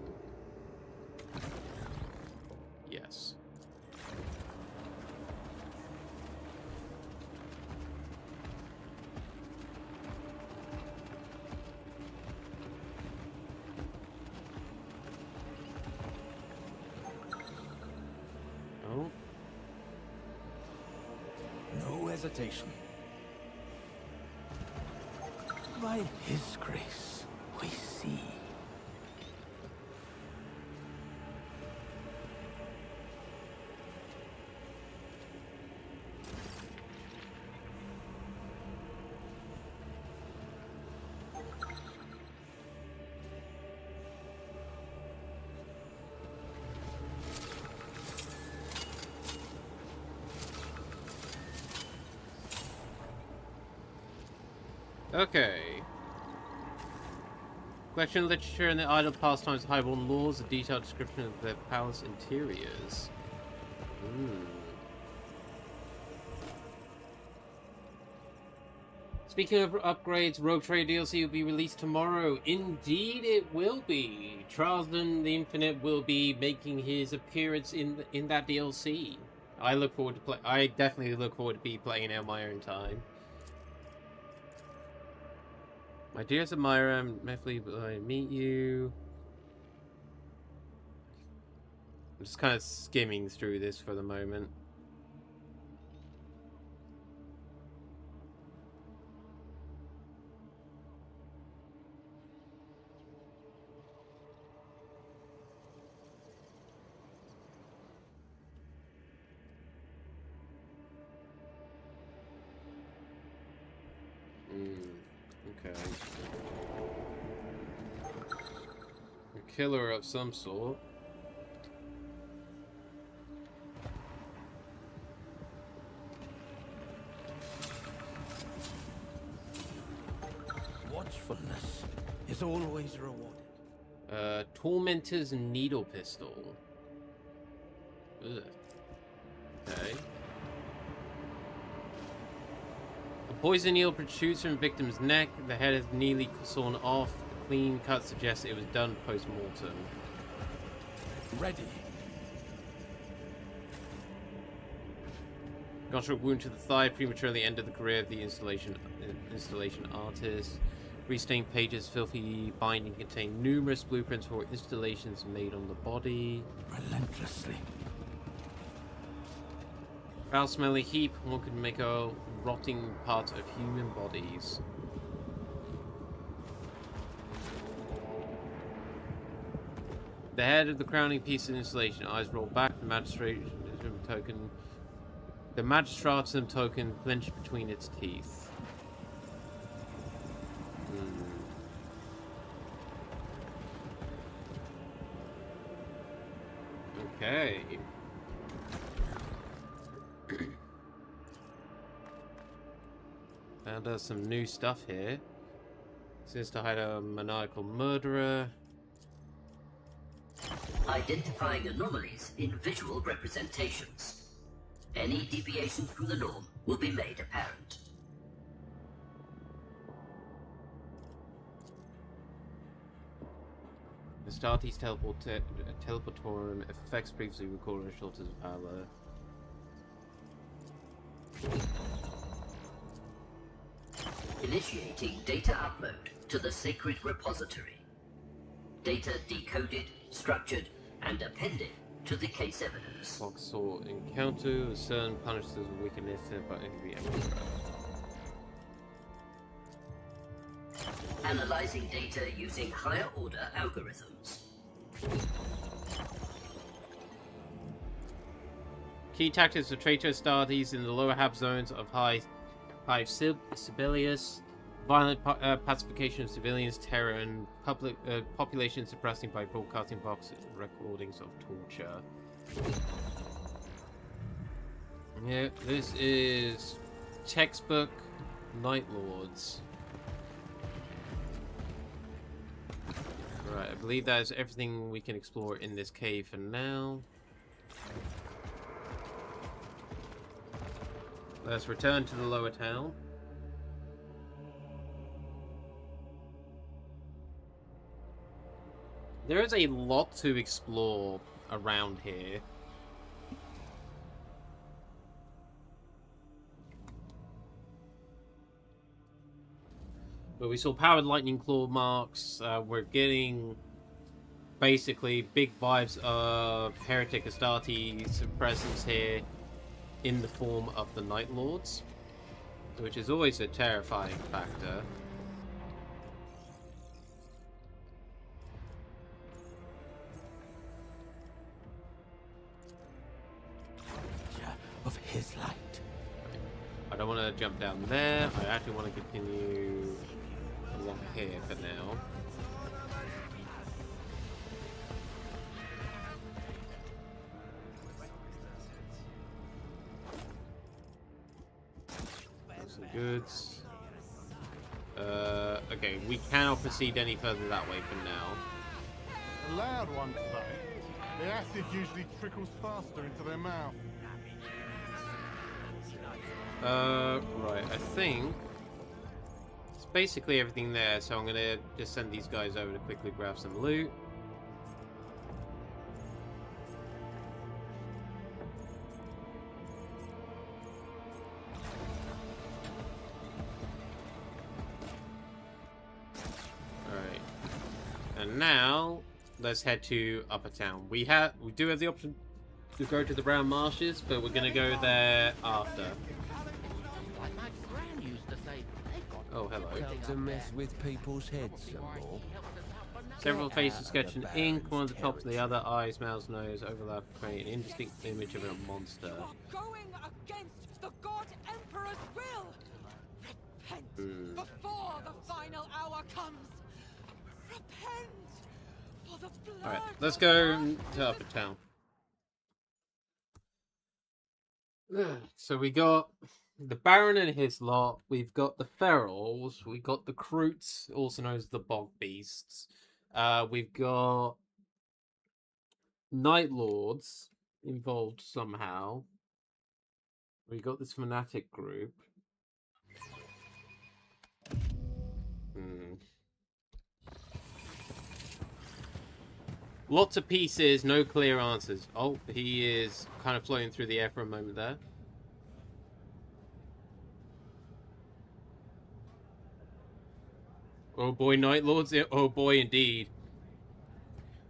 Yes. Oh. No hesitation. By His grace, we see. Okay. Collection of literature and the idle pastimes of highborn laws, a detailed description of their palace interiors. Speaking of upgrades, Rogue Trader DLC will be released tomorrow. Indeed it will be. Charleston the Infinite will be making his appearance in that DLC. I look forward to I definitely look forward to be playing it on my own time. My dearest admirer, I'm definitely I meet you. I'm just kind of skimming through this for the moment. Okay. A killer of some sort. Watchfulness is always rewarded. Tormentor's needle pistol. Ugh. Okay. A poison needle protrudes from the victim's neck. The head is nearly sawn off. The clean cut suggests it was done post-mortem. Ready. Gunshot wound to the thigh prematurely ended the career of the installation artist. Restained pages, filthy binding contain numerous blueprints for installations made on the body. Relentlessly. Foul-smelling heap. One could make a rotting parts of human bodies. The head of the crowning piece of installation, eyes rolled back. The magistratum token clenched between its teeth. Okay. Now there's some new stuff here. Seems to hide a maniacal murderer. Identifying anomalies in visual representations. Any deviations from the norm will be made apparent. Astartes teleportorum effects previously recorded on shoulders of power. Initiating data upload to the sacred repository. Data decoded, structured, and appended to the case evidence. Foxhole encounter. The CERN punishes the weakness by the Emperor. Analyzing data using higher order algorithms. Key tactics of traitor Astartes in the lower hab zones of Hive Sibelius. Violent pacification of civilians, terror, and public population suppressing by broadcasting box recordings of torture. Yeah, this is textbook Night Lords. Right, I believe that is everything we can explore in this cave for now. Let's return to the lower town. There is a lot to explore around here. But we saw powered lightning claw marks. We're getting basically big vibes of Heretic Astartes' presence here in the form of the Night Lords, which is always a terrifying factor. Of his light. I don't want to jump down there. I actually want to continue along here for now. Some goods. Okay, we cannot proceed any further that way for now. A loud one today. The acid usually trickles faster into their mouth. Right, I think it's basically everything there, so I'm gonna just send these guys over to quickly grab some loot. Alright. And now let's head to Upper Town. We do have the option to go to the Brown Marshes, but we're gonna go there after. Oh, hello. To mess with people's heads some more. Several faces sketched in ink, one at the top of the other, eyes, mouth, nose, overlap, create an indistinct image of a monster. You are going against the God Emperor's will! Repent before the final hour comes! Repent for the blood. Alright, let's go to Upper Town. So we got the Baron and his lot, we've got the Ferals, we've got the Kroots, also known as the Bog Beasts. We've got Night Lords involved somehow. We got this fanatic group. Lots of pieces, no clear answers. Oh, he is kind of floating through the air for a moment there. Oh boy, Night Lords. Oh boy, indeed.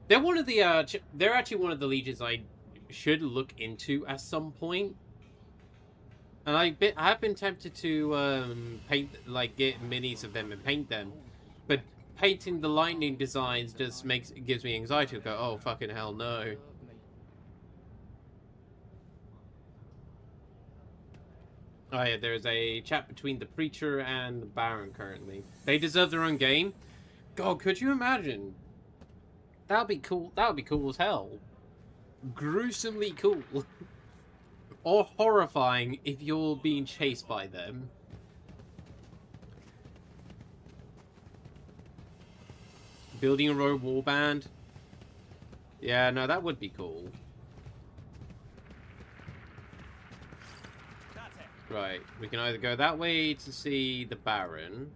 They're one of the. They're actually one of the legions I should look into at some point. And I have been tempted to paint, like, get minis of them and paint them, but painting the lightning designs just gives me anxiety to go, oh fucking hell no. Oh yeah, there's a chat between the Preacher and the Baron currently. They deserve their own game. God, could you imagine? That'd be cool. That would be cool as hell. Gruesomely cool. Or horrifying if you're being chased by them. Building a rogue warband. Yeah, no, that would be cool. Right, we can either go that way to see the Baron,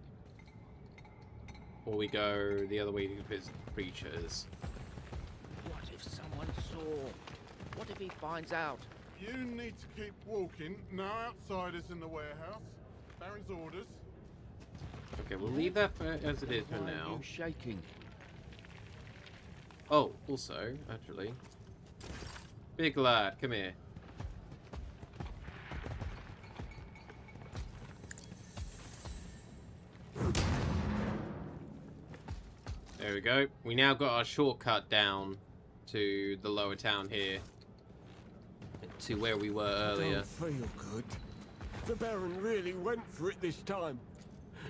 or we go the other way to visit the Preachers. What if someone saw? What if he finds out? You need to keep walking. No outsiders in the warehouse. Baron's orders. Okay, we'll leave that as it is for now. Shaking. Oh, also, actually, Big lad, come here. There we go. We now got our shortcut down to the lower town here. To where we were earlier. I don't feel good. The Baron really went for it this time.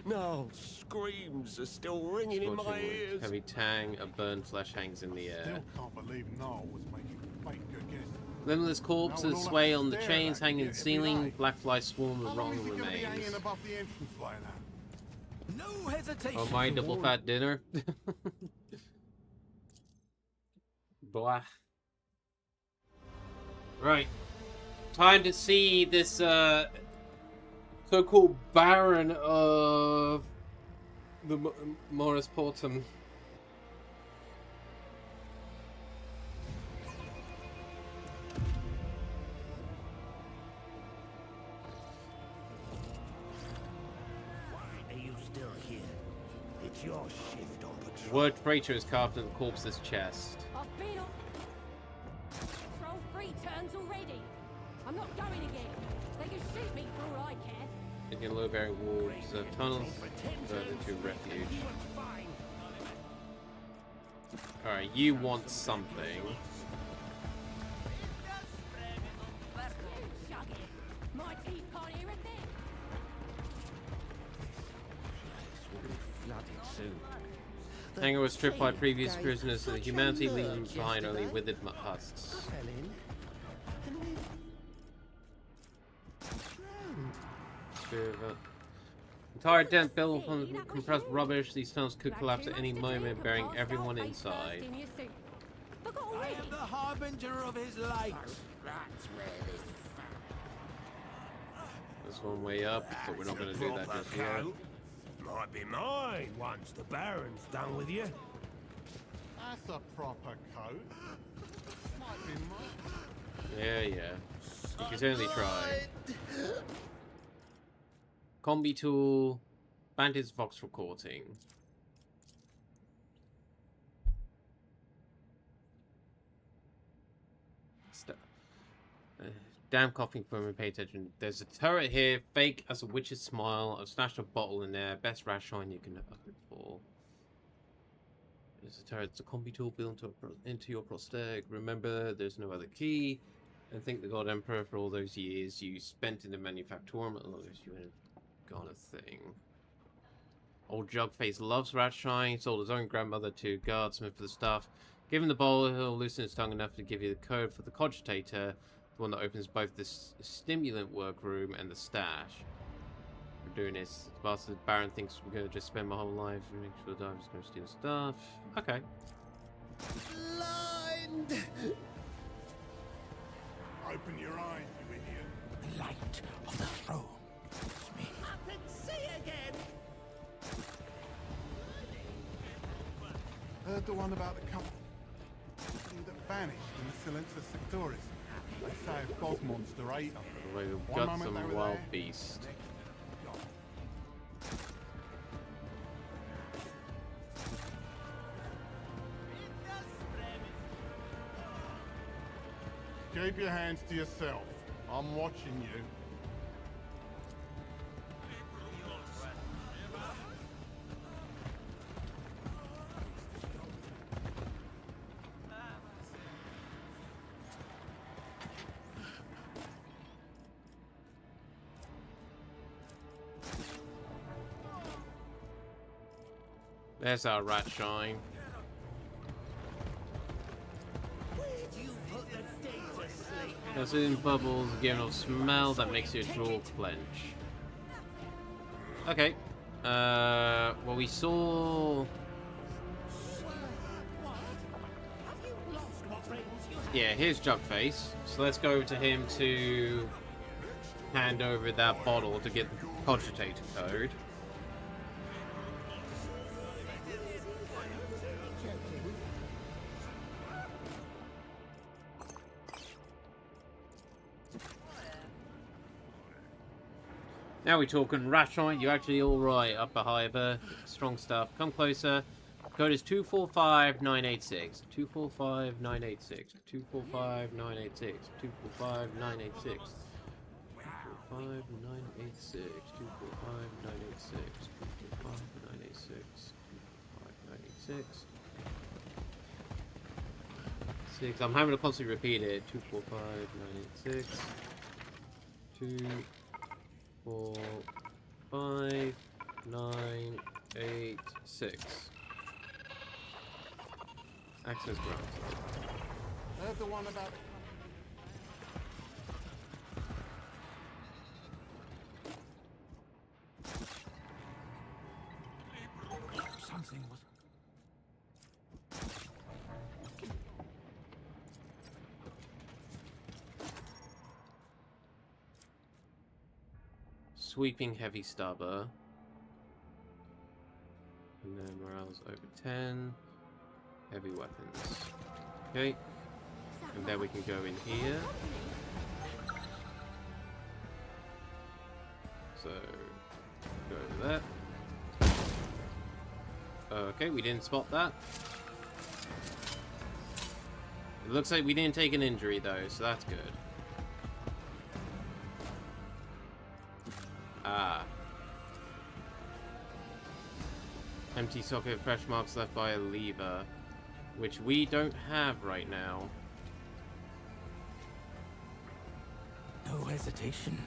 No, screams are still ringing in my ears. Heavy tang of burned flesh hangs in the air. Still can't believe Noel was making fake good guesses. Limbless corpses sway on the chains hanging in the ceiling. Black flies swarm with rotten remains. Hanging above the entrance like that? No hesitation. Oh, my double fat dinner. Blah. Right. Time to see this so-called Baron of the Morris Portum. Are you still here? It's your shift on patrol. Word traitor is carved in the corpse's chest. I've been on patrol 3 turns already. I'm not going again. They can shoot me for all I care. In low-bearing walls, tunnels further to refuge. Alright, you want something. My teeth can't hear a thing. Hangar was stripped by previous prisoners of the humanity, leaving behind only withered husks. Entire tent built from compressed rubbish, these tunnels could collapse at any moment, burying everyone inside. I am the harbinger of his light. There's one way up, but we're not going to do that just yet. Might be mine once the Baron's done with you. That's a proper coat. Might be mine. Yeah. You can certainly try. Combi tool, Bandit's Vox recording. Damn coughing for me, pay attention. There's a turret here, fake as a witch's smile. I've stashed a bottle in there. Best rat shine you can hope for. There's a turret. It's a combi tool built into your prosthetic. Remember, there's no other key. And thank the God Emperor for all those years you spent in the manufactorum. As long as you had gone a thing. Old Jugface loves rat shine. Sold his own grandmother to guardsmith for the stuff. Give him the bowl, he'll loosen his tongue enough to give you the code for the cogitator. The one that opens both the stimulant workroom and the stash. We're doing this. The bastard Baron thinks we're going to just spend my whole life and make sure I'm just going to steal stuff. Okay. Blind! Open your eyes, you idiot. The light of the throne. Me. I can see again. Heard the one about the company that vanished in the Silencer Sectoris. They say a bog monster ate them. We've got some wild beast. Keep your hands to yourself. I'm watching you. There's our rat shine. There's in bubbles, giving off smell that makes your jaw clench. Okay. Well, we saw. Yeah, here's Jugface. So let's go over to him to hand over that bottle to get the cogitator code. Now we're talking. Rashine, you actually alright up high there. Strong stuff. Come closer. Code is 245986. 245986. 245986. 245986. 245986. 245986. 245986. 245986. 6. I'm having to constantly repeat it. 245986. 245986. Access granted. Heard the one about Something was... Sweeping heavy stubber. And then morale's over 10. Heavy weapons. Okay. And then we can go in here. So, go over there. Okay, we didn't spot that. It looks like we didn't take an injury though, so that's good. Ah. Empty socket, fresh marks left by a lever, which we don't have right now. No hesitation.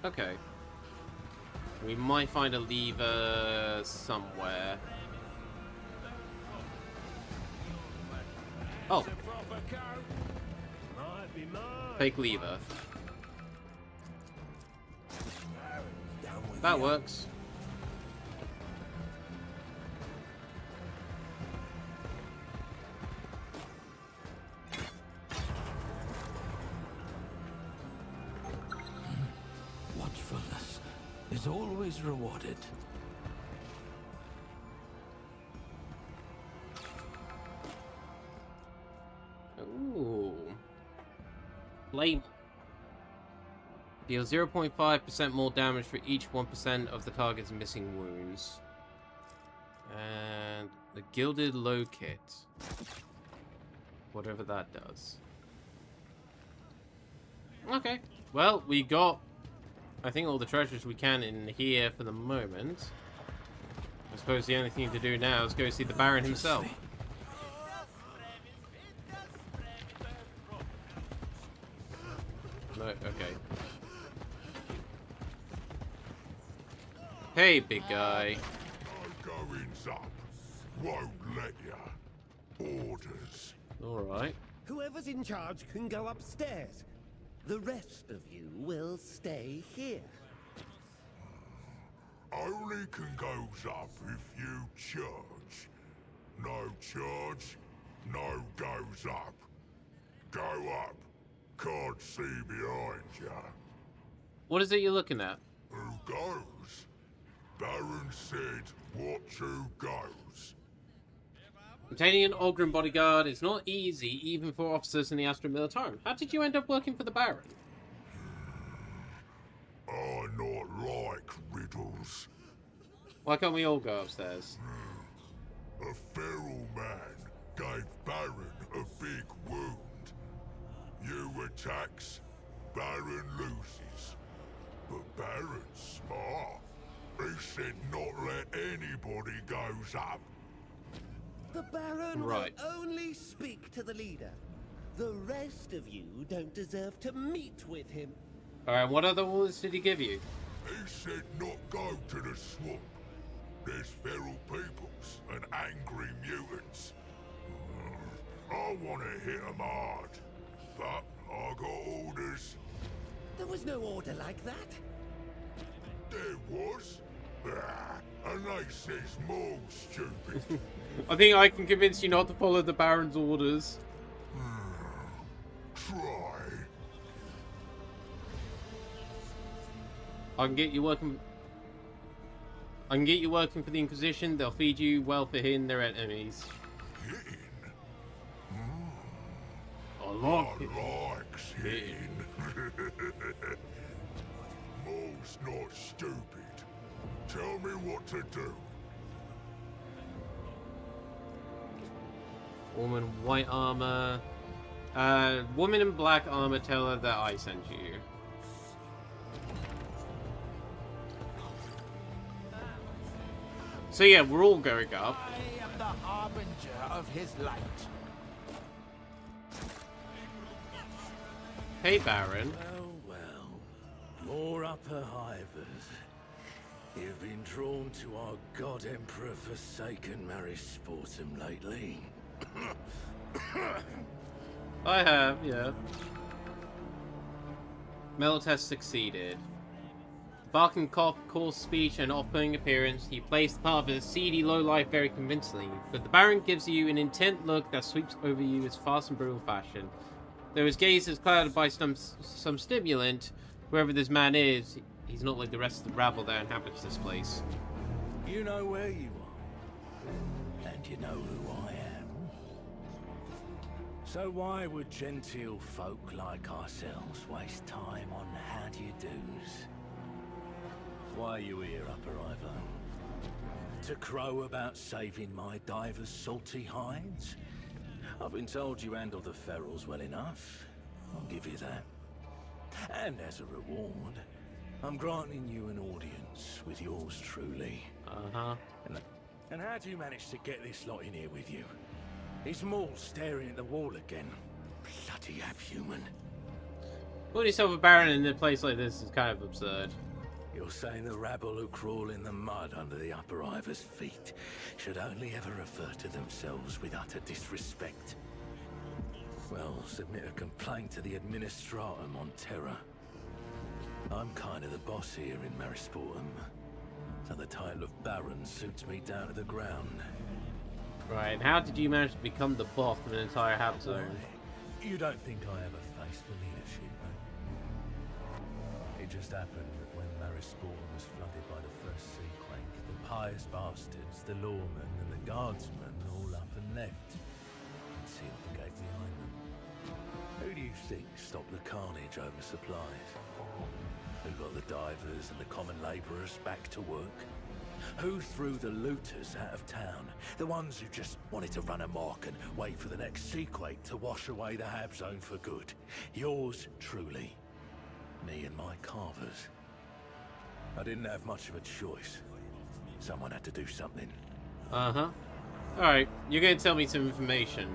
Okay. We might find a lever somewhere. Oh. Fake lever. That works. Watchfulness is always rewarded. Ooh. Flame. Deal 0.5% more damage for each 1% of the target's missing wounds. And the Gilded Low Kit. Whatever that does. Okay. Well, we got, I think, all the treasures we can in here for the moment. I suppose the only thing to do now is go see the Baron himself. No, okay. Hey, big guy. Goings up. Won't let ya. Orders. Alright. Whoever's in charge can go upstairs. The rest of you will stay here. Only can goes up if you charge. No charge, no goes up. Go up. Can't see behind ya. What is it you're looking at? Who goes? Baron said, watch who goes. Obtaining an Ogren bodyguard is not easy, even for officers in the Astra Militarum. How did you end up working for the Baron? I not like riddles. Why can't we all go upstairs? A feral man gave Baron a big wound. You attacks, Baron loses. But Baron's smart. He said not let anybody goes up. The Baron Right. will only speak to the leader. The rest of you don't deserve to meet with him. Alright, what other orders did he give you? He said not go to the swamp. There's feral peoples and angry mutants. I want to hit 'em hard, but I got orders. There was no order like that. There was. And they says more stupid. I think I can convince you not to follow the Baron's orders. Try. I can get you working for the Inquisition. They'll feed you well for hitting their enemies. I likes hitting. More's not stupid. Tell me what to do. Woman in white armor. Woman in black armor, tell her that I sent you. So yeah, we're all going up. I am the harbinger of his light. Hey, Baron. Well, more upper hivers. You've been drawn to our god emperor forsaken Maris Sportum lately. I have, yeah. Metal test succeeded. Barking cough, coarse speech, and off-putting appearance, he plays the part of a seedy lowlife very convincingly, but the Baron gives you an intent look that sweeps over you as fast and brutal fashion. Though his gaze is clouded by some stimulant, whoever this man is, he's not like the rest of the rabble that inhabits this place. You know where you are, and you know who I am. So why would genteel folk like ourselves waste time on how-do-you-dos? Why are you here, Upper Ivor? To crow about saving my divers' salty hides? I've been told you handle the ferals well enough. I'll give you that. And as a reward, I'm granting you an audience with yours truly. Uh-huh. And how do you manage to get this lot in here with you? He's Maul staring at the wall again. Bloody abhuman. Putting yourself a Baron in a place like this is kind of absurd. You're saying the rabble who crawl in the mud under the Upper Ivor's feet should only ever refer to themselves with utter disrespect. Well, submit a complaint to the Administratum on Terra. I'm kind of the boss here in Marisportum, so the title of Baron suits me down to the ground. Right, and how did you manage to become the boss of an entire Hab Zone? You don't think I have a face for leadership, eh? It just happened that when Marisportum was flooded by the first sea quake, the pious bastards, the lawmen, and the guardsmen all up and left, and sealed the gate behind them. Who do you think stopped the carnage over supplies? Who got the divers and the common labourers back to work? Who threw the looters out of town? The ones who just wanted to run amok and wait for the next seaquake to wash away the Hab Zone for good. Yours truly. Me and my carvers. I didn't have much of a choice. Someone had to do something. Uh-huh. Alright, you're going to tell me some information.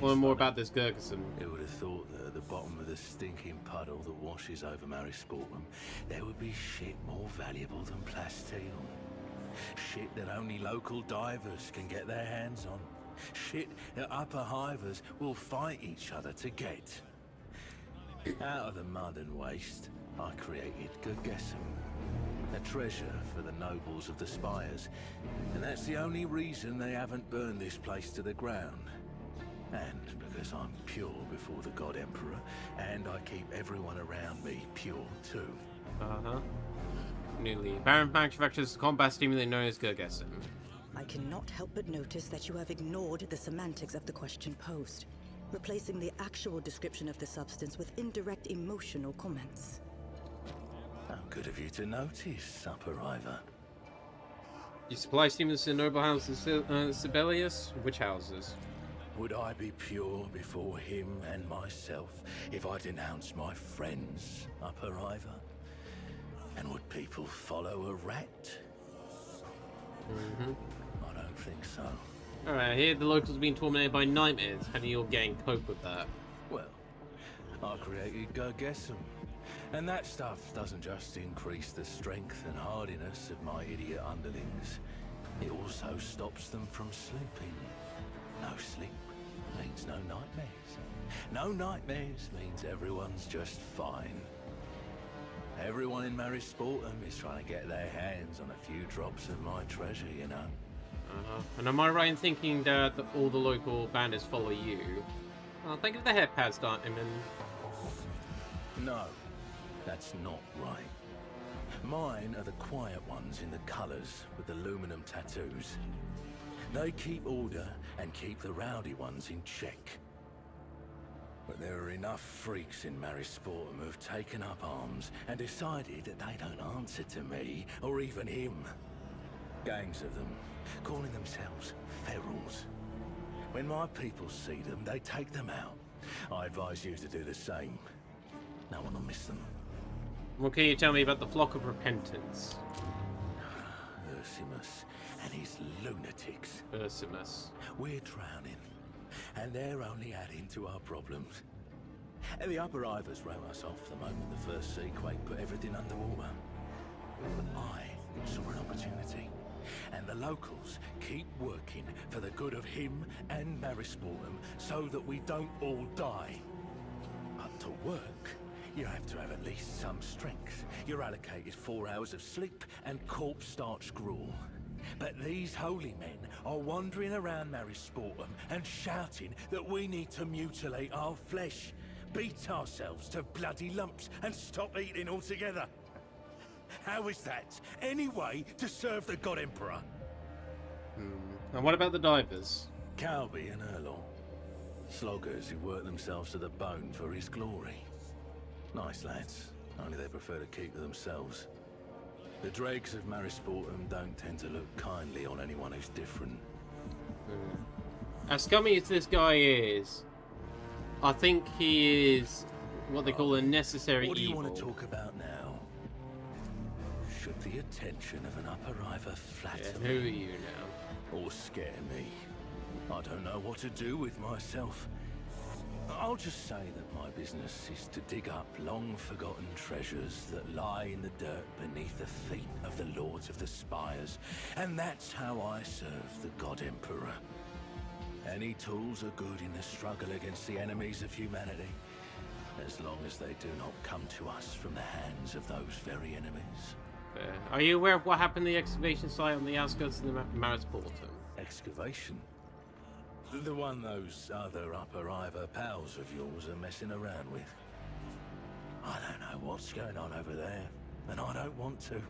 Learn more about this Gurgison. Who would have thought that at the bottom of the stinking puddle that washes over Marisportum, there would be shit more valuable than plasteel. Shit that only local divers can get their hands on. Shit that upper hivers will fight each other to get. Out of the mud and waste, I created Gurgesum. A treasure for the nobles of the spires. And that's the only reason they haven't burned this place to the ground. And because I'm pure before the God Emperor, and I keep everyone around me pure too. Uh-huh. Newly. Baron manufactures a combat stimulant known as Gurgesum. I cannot help but notice that you have ignored the semantics of the question posed, replacing the actual description of the substance with indirect emotional comments. How good of you to notice, Upper Ivor. You supply stimulants to noble houses Sibelius? Which houses? Would I be pure before him and myself if I denounced my friends, Upper Ivor? And would people follow a rat? Mm-hmm. I don't think so. Alright, I hear the locals are being tormented by nightmares. How do your gang cope with that? Well, I created Gurgesum. And that stuff doesn't just increase the strength and hardiness of my idiot underlings. It also stops them from sleeping. No sleep means no nightmares. No nightmares means everyone's just fine. Everyone in Marisportum is trying to get their hands on a few drops of my treasure, you know. Uh-huh. And am I right in thinking that all the local bandits follow you? Well, think of the head pads, Diamond. No, that's not right. Mine are the quiet ones in the colours with the aluminum tattoos. They keep order and keep the rowdy ones in check. But there are enough freaks in Marisportum who've taken up arms and decided that they don't answer to me or even him. Gangs of them, calling themselves ferals. When my people see them, they take them out. I advise you to do the same. No one will miss them. What can you tell me about the Flock of Repentance? Ursimus and his lunatics. Ursimus. We're drowning, and they're only adding to our problems. And the Upper Ivers wrote us off the moment the first seaquake put everything underwater. But I saw an opportunity, and the locals keep working for the good of him and Marisportum so that we don't all die. But to work, you have to have at least some strength. You're allocated 4 hours of sleep and corpse starch gruel. But these holy men are wandering around Marisportum and shouting that we need to mutilate our flesh, beat ourselves to bloody lumps, and stop eating altogether. How is that any way to serve the God Emperor? And what about the divers? Calby and Erlor. Sloggers who work themselves to the bone for his glory. Nice lads, only they prefer to keep to themselves. The dregs of Marisportum don't tend to look kindly on anyone who's different. As scummy as this guy is, I think he is what they call a necessary evil. What do you want to talk about now? Should the attention of an Upper Iver flatter me? Who are you now? Or scare me? I don't know what to do with myself. I'll just say that my business is to dig up long-forgotten treasures that lie in the dirt beneath the feet of the Lords of the Spires. And that's how I serve the God Emperor. Any tools are good in the struggle against the enemies of humanity, as long as they do not come to us from the hands of those very enemies. Fair. Are you aware of what happened to the excavation site on the outskirts of the Marisportum? Excavation? The one those other Upper Iver pals of yours are messing around with. I don't know what's going on over there, and I don't want to.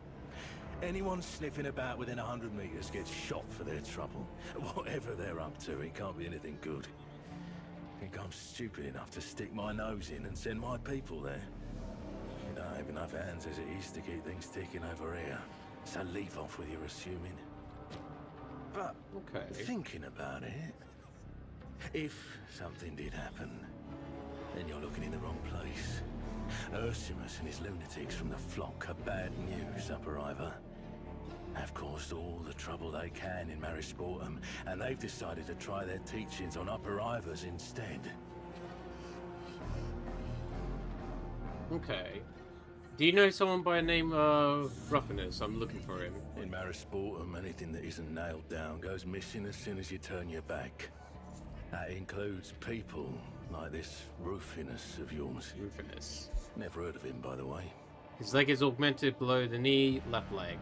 Anyone sniffing about within 100 meters gets shot for their trouble. Whatever they're up to, it can't be anything good. Think I'm stupid enough to stick my nose in and send my people there? You don't have enough hands as it is to keep things ticking over here, so leave off with your assuming. But thinking about it, if something did happen, then you're looking in the wrong place. Ursimus and his lunatics from the flock are bad news, Upper Iver. Have caused all the trouble they can in Marisportum, and they've decided to try their teachings on Upper Ivers instead. Okay. Do you know someone by the name of Ruffinus? I'm looking for him. In Marisportum, anything that isn't nailed down goes missing as soon as you turn your back. That includes people like this Ruffinus of yours. Ruffinus. Never heard of him, by the way. His leg is augmented below the knee, left leg.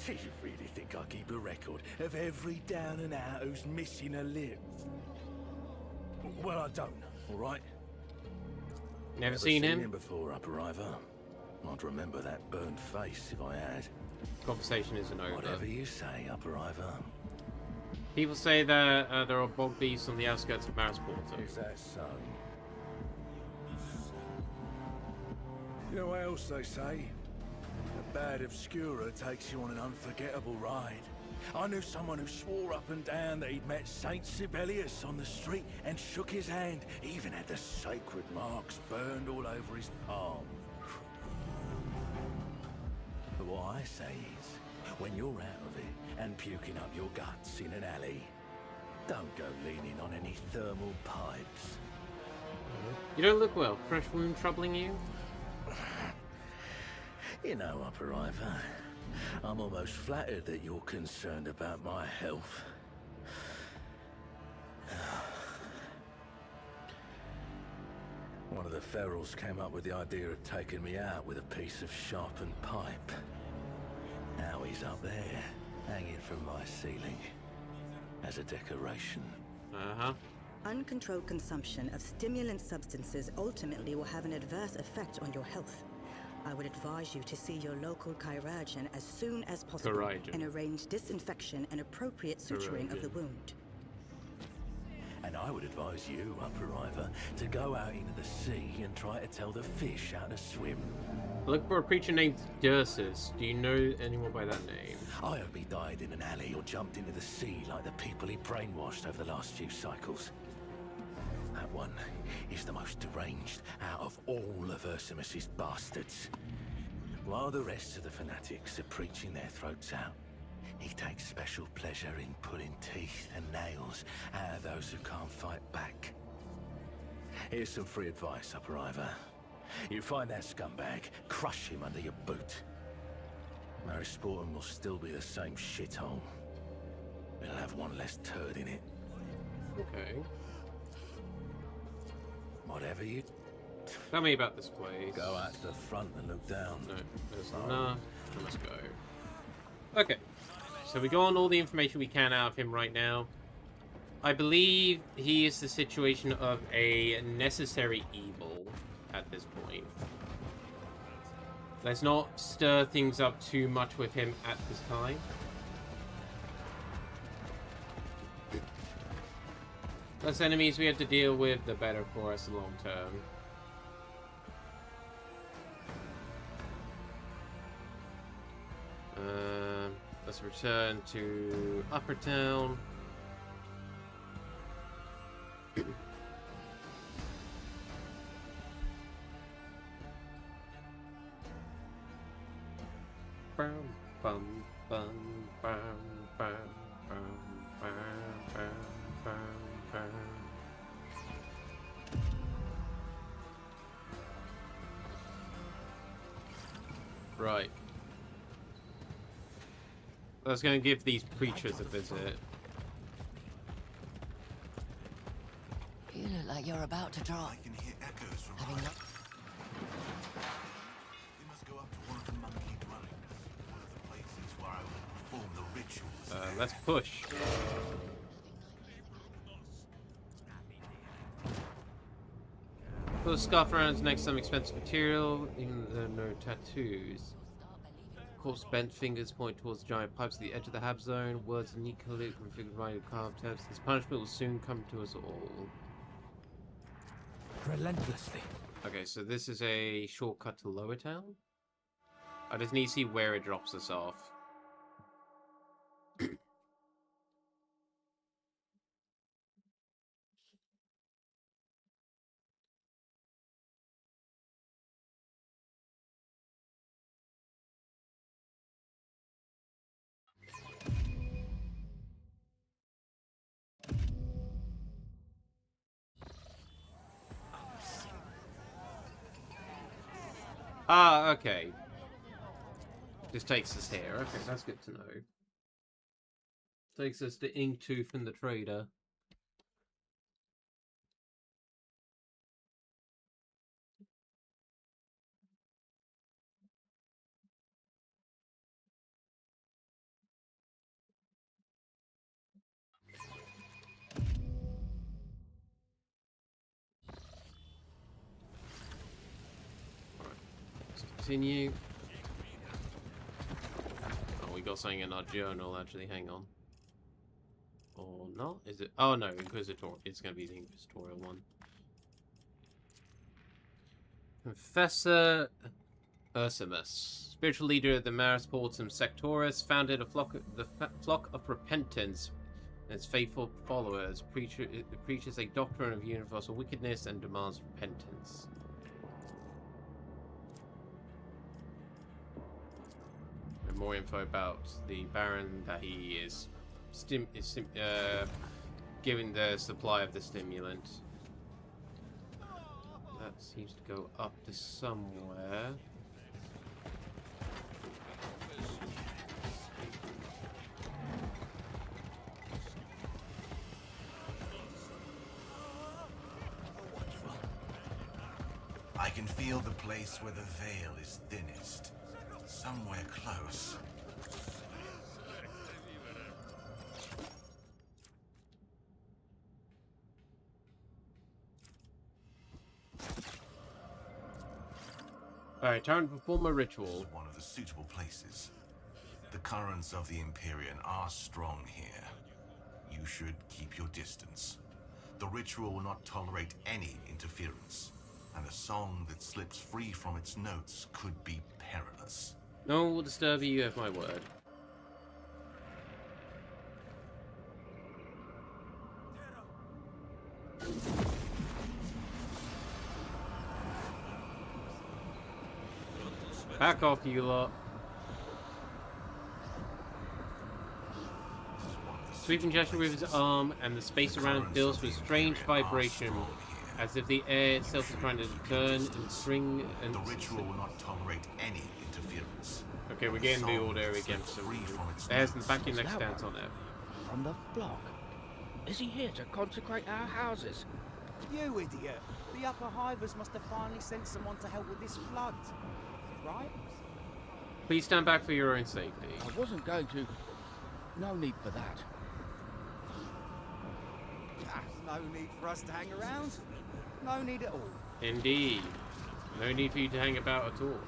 Do you really think I keep a record of every down and out who's missing a limb? Well, I don't, all right? Never seen him before, Upper Iver. I'd remember that burned face if I had. Conversation isn't over. Whatever you say, Upper Iver. People say that there are bog beasts on the outskirts of Marisportum. Is that so? You know what else they say? A bad obscurer takes you on an unforgettable ride. I knew someone who swore up and down that he'd met Saint Sibelius on the street and shook his hand, even had the sacred marks burned all over his palm. But what I say is, when you're out of it and puking up your guts in an alley, don't go leaning on any thermal pipes. You don't look well. Fresh wound troubling you? You know, Upper Iver, I'm almost flattered that you're concerned about my health. One of the ferals came up with the idea of taking me out with a piece of sharpened pipe. Now he's up there, hanging from my ceiling, as a decoration. Uncontrolled consumption of stimulant substances ultimately will have an adverse effect on your health. I would advise you to see your local chirurgeon as soon as possible and arrange disinfection and appropriate suturing of the wound. And I would advise you, Upper to go out into the sea and try to tell the fish how to swim. Look for a preacher named Dursus. Do you know anyone by that name? I hope he died in an alley or jumped into the sea like the people he brainwashed over the last few cycles. That one is the most deranged out of all of Ursimus's bastards. While the rest of the fanatics are preaching their throats out, he takes special pleasure in pulling teeth and nails out of those who can't fight back. Here's some free advice, Upper You find that scumbag, crush him under your boot. Marisportum will still be the same shithole. It'll have one less turd in it. Okay. Whatever you... Tell me about this place. Go out to the front and look down. No, there's enough. Let's go. Okay. So we got on all the information we can out of him right now. I believe he is the situation of a necessary evil at this point. Let's not stir things up too much with him at this time. Less enemies we have to deal with, the better for us long term. Let's return to Upper Town. Bum, bum, bum, bum, bum, bum, bum, bum, bum. Right. I was going to give these preachers a visit. You look like you're about to drop. I can hear echoes from Having high. We must go up to one of the monkey dwellings, one of the places where I will perform the rituals. Let's push. Put a scarf around his neck, some expensive material, even though no tattoos. Corpse bent fingers point towards the giant pipes at the edge of the hab zone. Words uniquely configured by carved text. His punishment will soon come to us all. Relentlessly. Okay, so this is a shortcut to Lower Town. I just need to see where it drops us off. Ah, okay. This takes us here. Okay, that's good to know. Takes us to Inktooth and the Trader. Continue. Oh, we got something in our journal, actually. Hang on. Or not? Is it? Oh, no. Inquisitorial. It's going to be the Inquisitorial one. Professor Ursimus, spiritual leader of the Marisportum Sectoris, founded a flock of repentance and its faithful followers. Preaches a doctrine of universal wickedness and demands repentance. More info about the Baron, that he is giving the supply of the stimulant. That seems to go up to somewhere. I can feel the place where the veil is thinnest. Somewhere close. Alright, time to perform a ritual. One of the suitable places. The currents of the Empyrean are strong here. You should keep your distance. The ritual will not tolerate any interference, and a song that slips free from its notes could be perilous. No one will disturb you, you have my word. Back off, you lot. Sweeping gesture with his arm, and the space around fills with strange vibration, as if the air itself is trying to turn and swing and... The ritual will not tolerate any interference. Okay, we're getting the order again, so there's in the back of your next stance on there. From the block. Is he here to consecrate our houses? You idiot! The upper hivers must have finally sent someone to help with this flood. Right? Please stand back for your own safety. I wasn't going to... No need for that. No need for us to hang around. No need at all. Indeed. No need for you to hang about at all.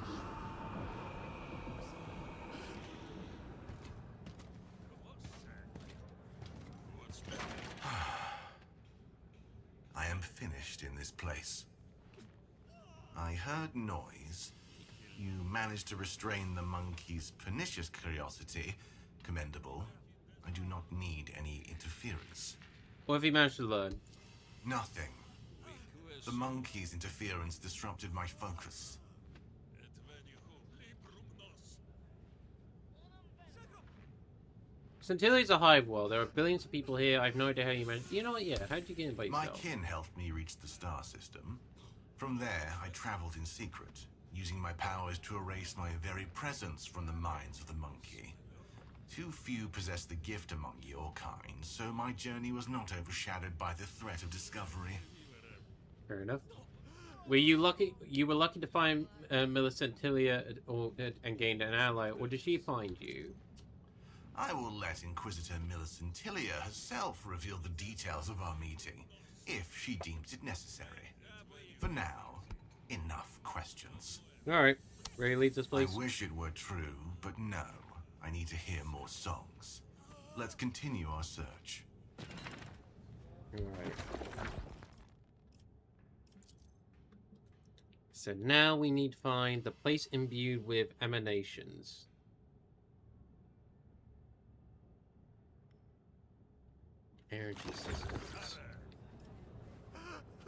I am finished in this place. I heard noise. You managed to restrain the monkey's pernicious curiosity. Commendable. I do not need any interference. What have you managed to learn? Nothing. The monkey's interference disrupted my focus. Centilia's a hive world. There are billions of people here. I have no idea how you managed. You know what? Yeah, how did you get in by yourself? My kin helped me reach the star system. From there, I traveled in secret, using my powers to erase my very presence from the minds of the monkey. Too few possess the gift among your kind, so my journey was not overshadowed by the threat of discovery. Fair enough. Were you lucky? You were lucky to find Millicentilia and gain an ally, or did she find you? I will let Inquisitor Millicentilia herself reveal the details of our meeting, if she deems it necessary. For now, enough questions. Alright. Ray leads us, please. I wish it were true, but no. I need to hear more songs. Let's continue our search. Alright. So now we need to find the place imbued with emanations. Energy systems.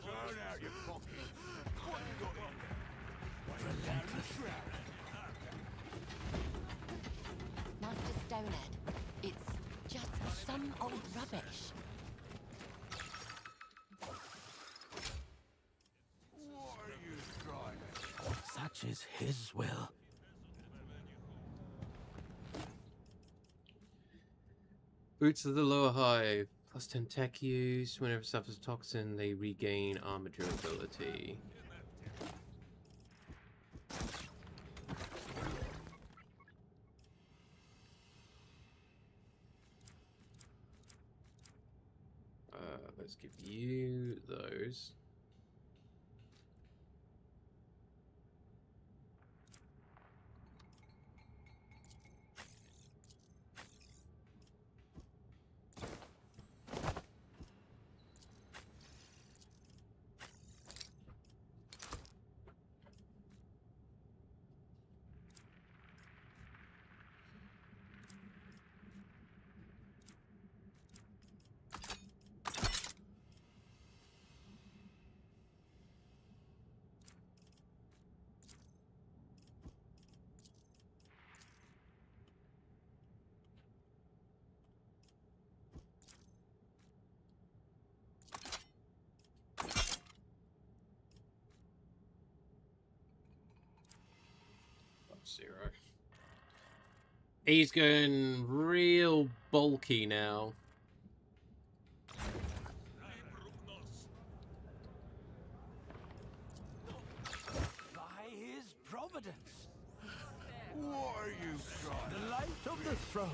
Turn out your pocket. What you got in there? Master Stonehead, it's just some old rubbish. What are you trying to... Such is his will. Roots of the lower hive. Plus 10 tech use. Whenever it suffers toxin, they regain armor durability. Let's give you those. Zero. He's going real bulky now. By his providence. What are you trying? The light of the throne.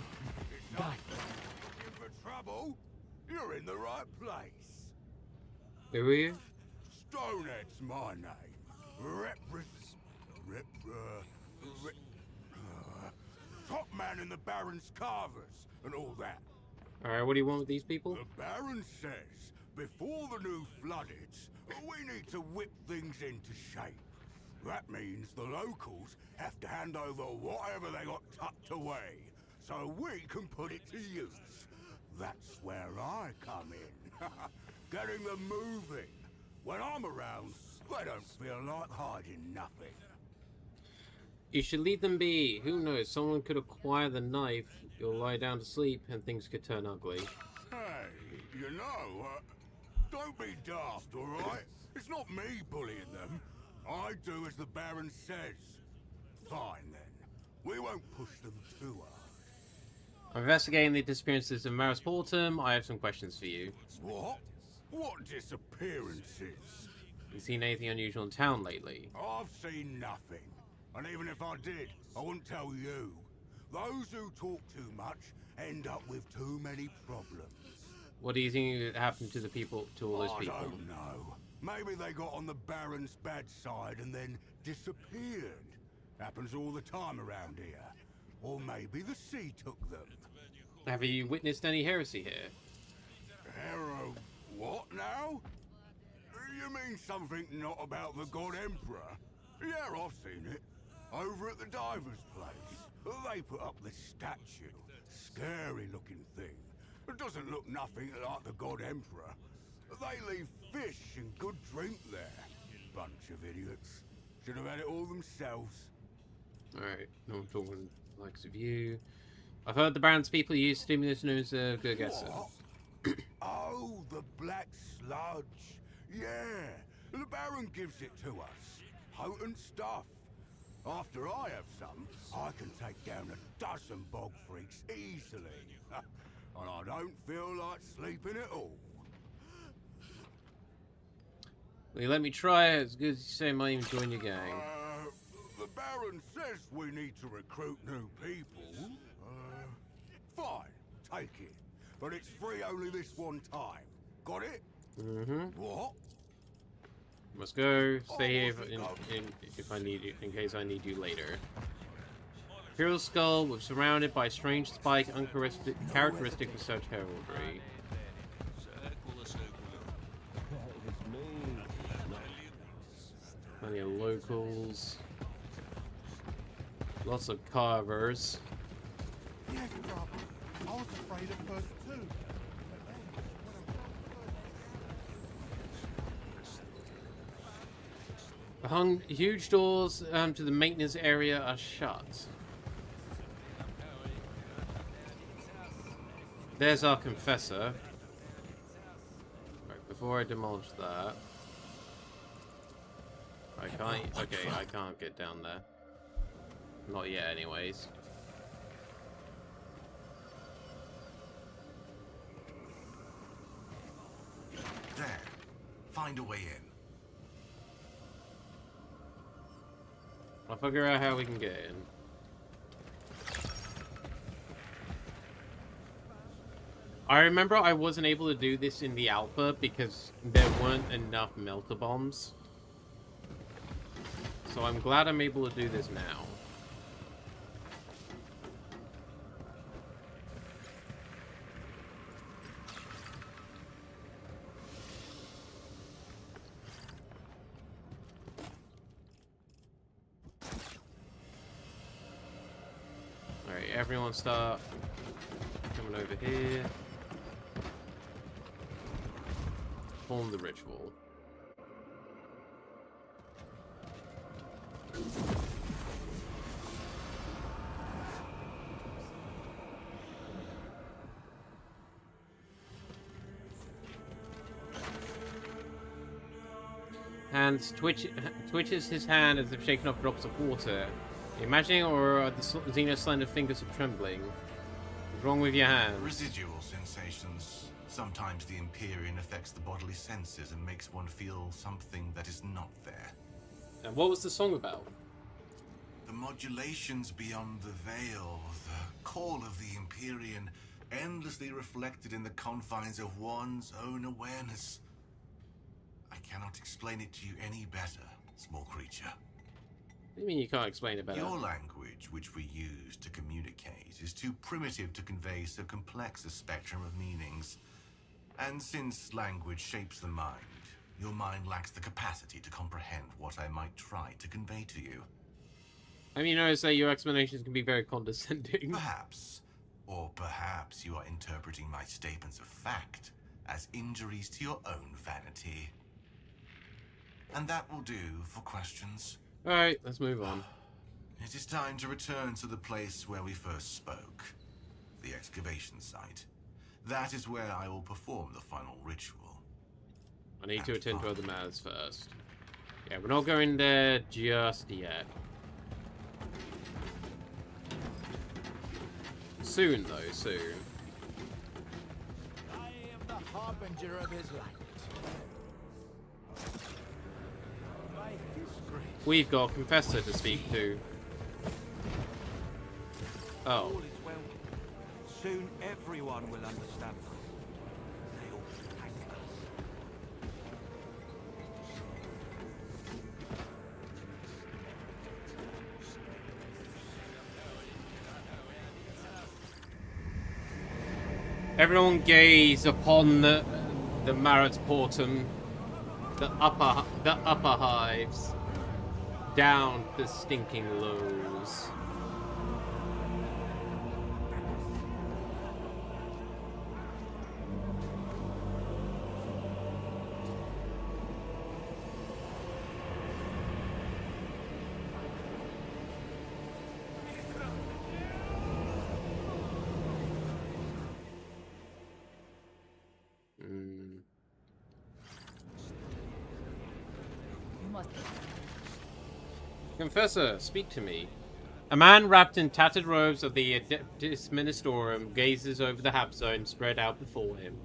Guide me. Looking for trouble? You're in the right place. Who are you? Stonehead's my name. Top man in the Baron's carvers and all that. Alright, what do you want with these people? The Baron says Before the new floodeds, we need to whip things into shape. That means the locals have to hand over whatever they got tucked away, so we can put it to use. That's where I come in. Getting them moving. When I'm around, they don't feel like hiding nothing. You should leave them be. Who knows? Someone could acquire the knife. You'll lie down to sleep, and things could turn ugly. Hey, you know, don't be daft, all right? It's not me bullying them. I do as the Baron says. Fine, then. We won't push them too hard. I'm investigating the disappearances of Maris Portum. I have some questions for you. What? What disappearances? You seen anything unusual in town lately? I've seen nothing. And even if I did, I wouldn't tell you. Those who talk too much end up with too many problems. What do you think happened to the people, to all those people? I don't know. Maybe they got on the Baron's bad side and then disappeared. Happens all the time around here. Or maybe the sea took them. Have you witnessed any heresy here? What now? You mean something not about the God Emperor? Yeah, I've seen it. Over at the diver's place. They put up this statue. Scary looking thing. It doesn't look nothing like the God Emperor. They leave fish and good drink there. Bunch of idiots. Should have had it all themselves. Alright, no one talking likes of you. I've heard the Baron's people use stimulus known as a good guesser. Oh, the black sludge. Yeah, the Baron gives it to us. Potent stuff. After I have some, I can take down a dozen bog freaks easily. And I don't feel like sleeping at all. Will you let me try it? It's good as you say I might even join your gang. The Baron says we need to recruit new people. Fine, take it. But it's free only this one time. Got it? Mm-hmm. What? Must go. Stay here if I need you, in case I need you later. Imperial skull was surrounded by a strange spike uncharacteristic of such heraldry. Plenty of locals. Lots of carvers. Yes, brother. I was afraid at first too. Huge doors to the maintenance area are shut. There's our confessor. Right, before I demolish that. I can't. Okay, I can't get down there. Not yet, anyways. There. Find a way in. I'll figure out how we can get in. I remember I wasn't able to do this in the alpha because there weren't enough melter bombs. So I'm glad I'm able to do this now. Alright, everyone start coming over here. Form the ritual. Hands twitches his hand as if shaking off drops of water. Imagining, or are the Xeno's slender fingers are trembling? What's wrong with your hands? Residual sensations. Sometimes the Empyrean affects the bodily senses and makes one feel something that is not there. And what was the song about? The modulations beyond the veil, the call of the Empyrean, endlessly reflected in the confines of one's own awareness. I cannot explain it to you any better, small creature. What do you mean you can't explain it better? Your language, which we use to communicate, is too primitive to convey so complex a spectrum of meanings. And since language shapes the mind, your mind lacks the capacity to comprehend what I might try to convey to you. I mean, I would say your explanations can be very condescending. Perhaps. Or perhaps you are interpreting my statements of fact as injuries to your own vanity. And that will do for questions. Alright, let's move on. It is time to return to the place where we first spoke. The excavation site. That is where I will perform the final ritual. I need to attend to other matters first. Yeah, we're not going there just yet. Soon, though, soon. I am the harbinger of his light. By his grace. We've got a confessor to speak to. Oh. All is well. Soon everyone will understand. They all thank us. Everyone gaze upon the Marat Portum, the upper hives, down the stinking lows. Confessor, speak to me. A man wrapped in tattered robes of the Adeptus Ministorum gazes over the hab zone spread out before him.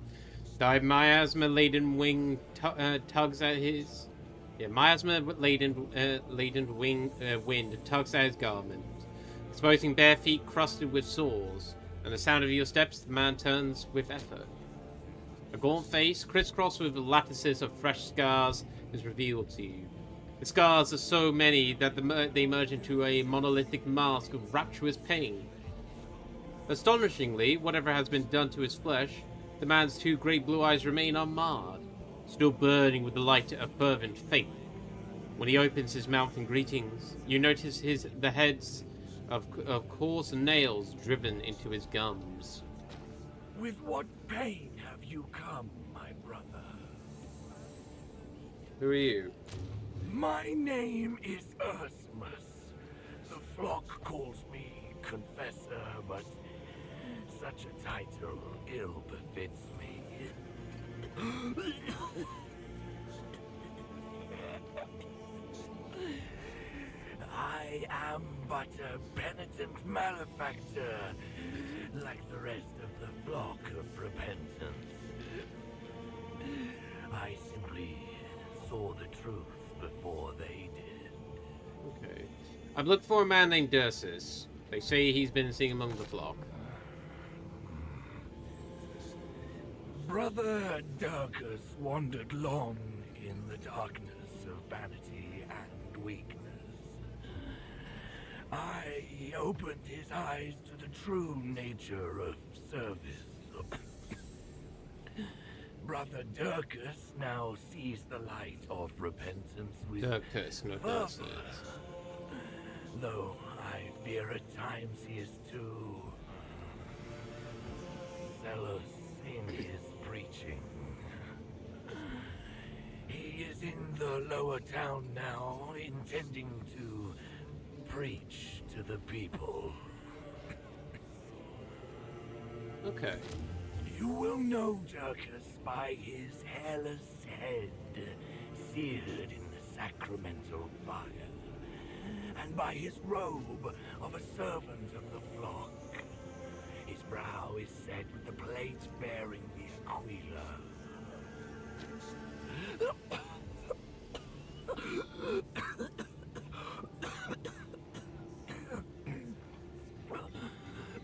The miasma-laden wing tugs at his... miasma-laden wind tugs at his garment, exposing bare feet crusted with sores, and the sound of your steps the man turns with effort. A gaunt face, crisscrossed with lattices of fresh scars, is revealed to you. The scars are so many that they merge into a monolithic mask of rapturous pain. Astonishingly, whatever has been done to his flesh, the man's two great blue eyes remain unmarred, still burning with the light of fervent faith. When he opens his mouth in greetings, you notice the heads of coarse nails driven into his gums. With what pain have you come, my brother? Who are you? My name is Ursmus. The flock calls me Confessor, but such a title ill befits me. I am but a penitent malefactor, like the rest of the flock of repentance. I simply saw the truth before they did. Okay. I've looked for a man named Dursus. They say he's been seen among the flock. Brother Durkus wandered long in the darkness of vanity and weakness. I opened his eyes to the true nature of service. Brother Durkus now sees the light of repentance with Durkus, not fervor. Dursus. Though I fear at times he is too zealous in his preaching. He is in the lower town now, intending to preach to the people. Okay. You will know Durkus by his hairless head seared in the sacramental fire, and by his robe of a servant of the flock. His brow is set with the plate bearing the aquila.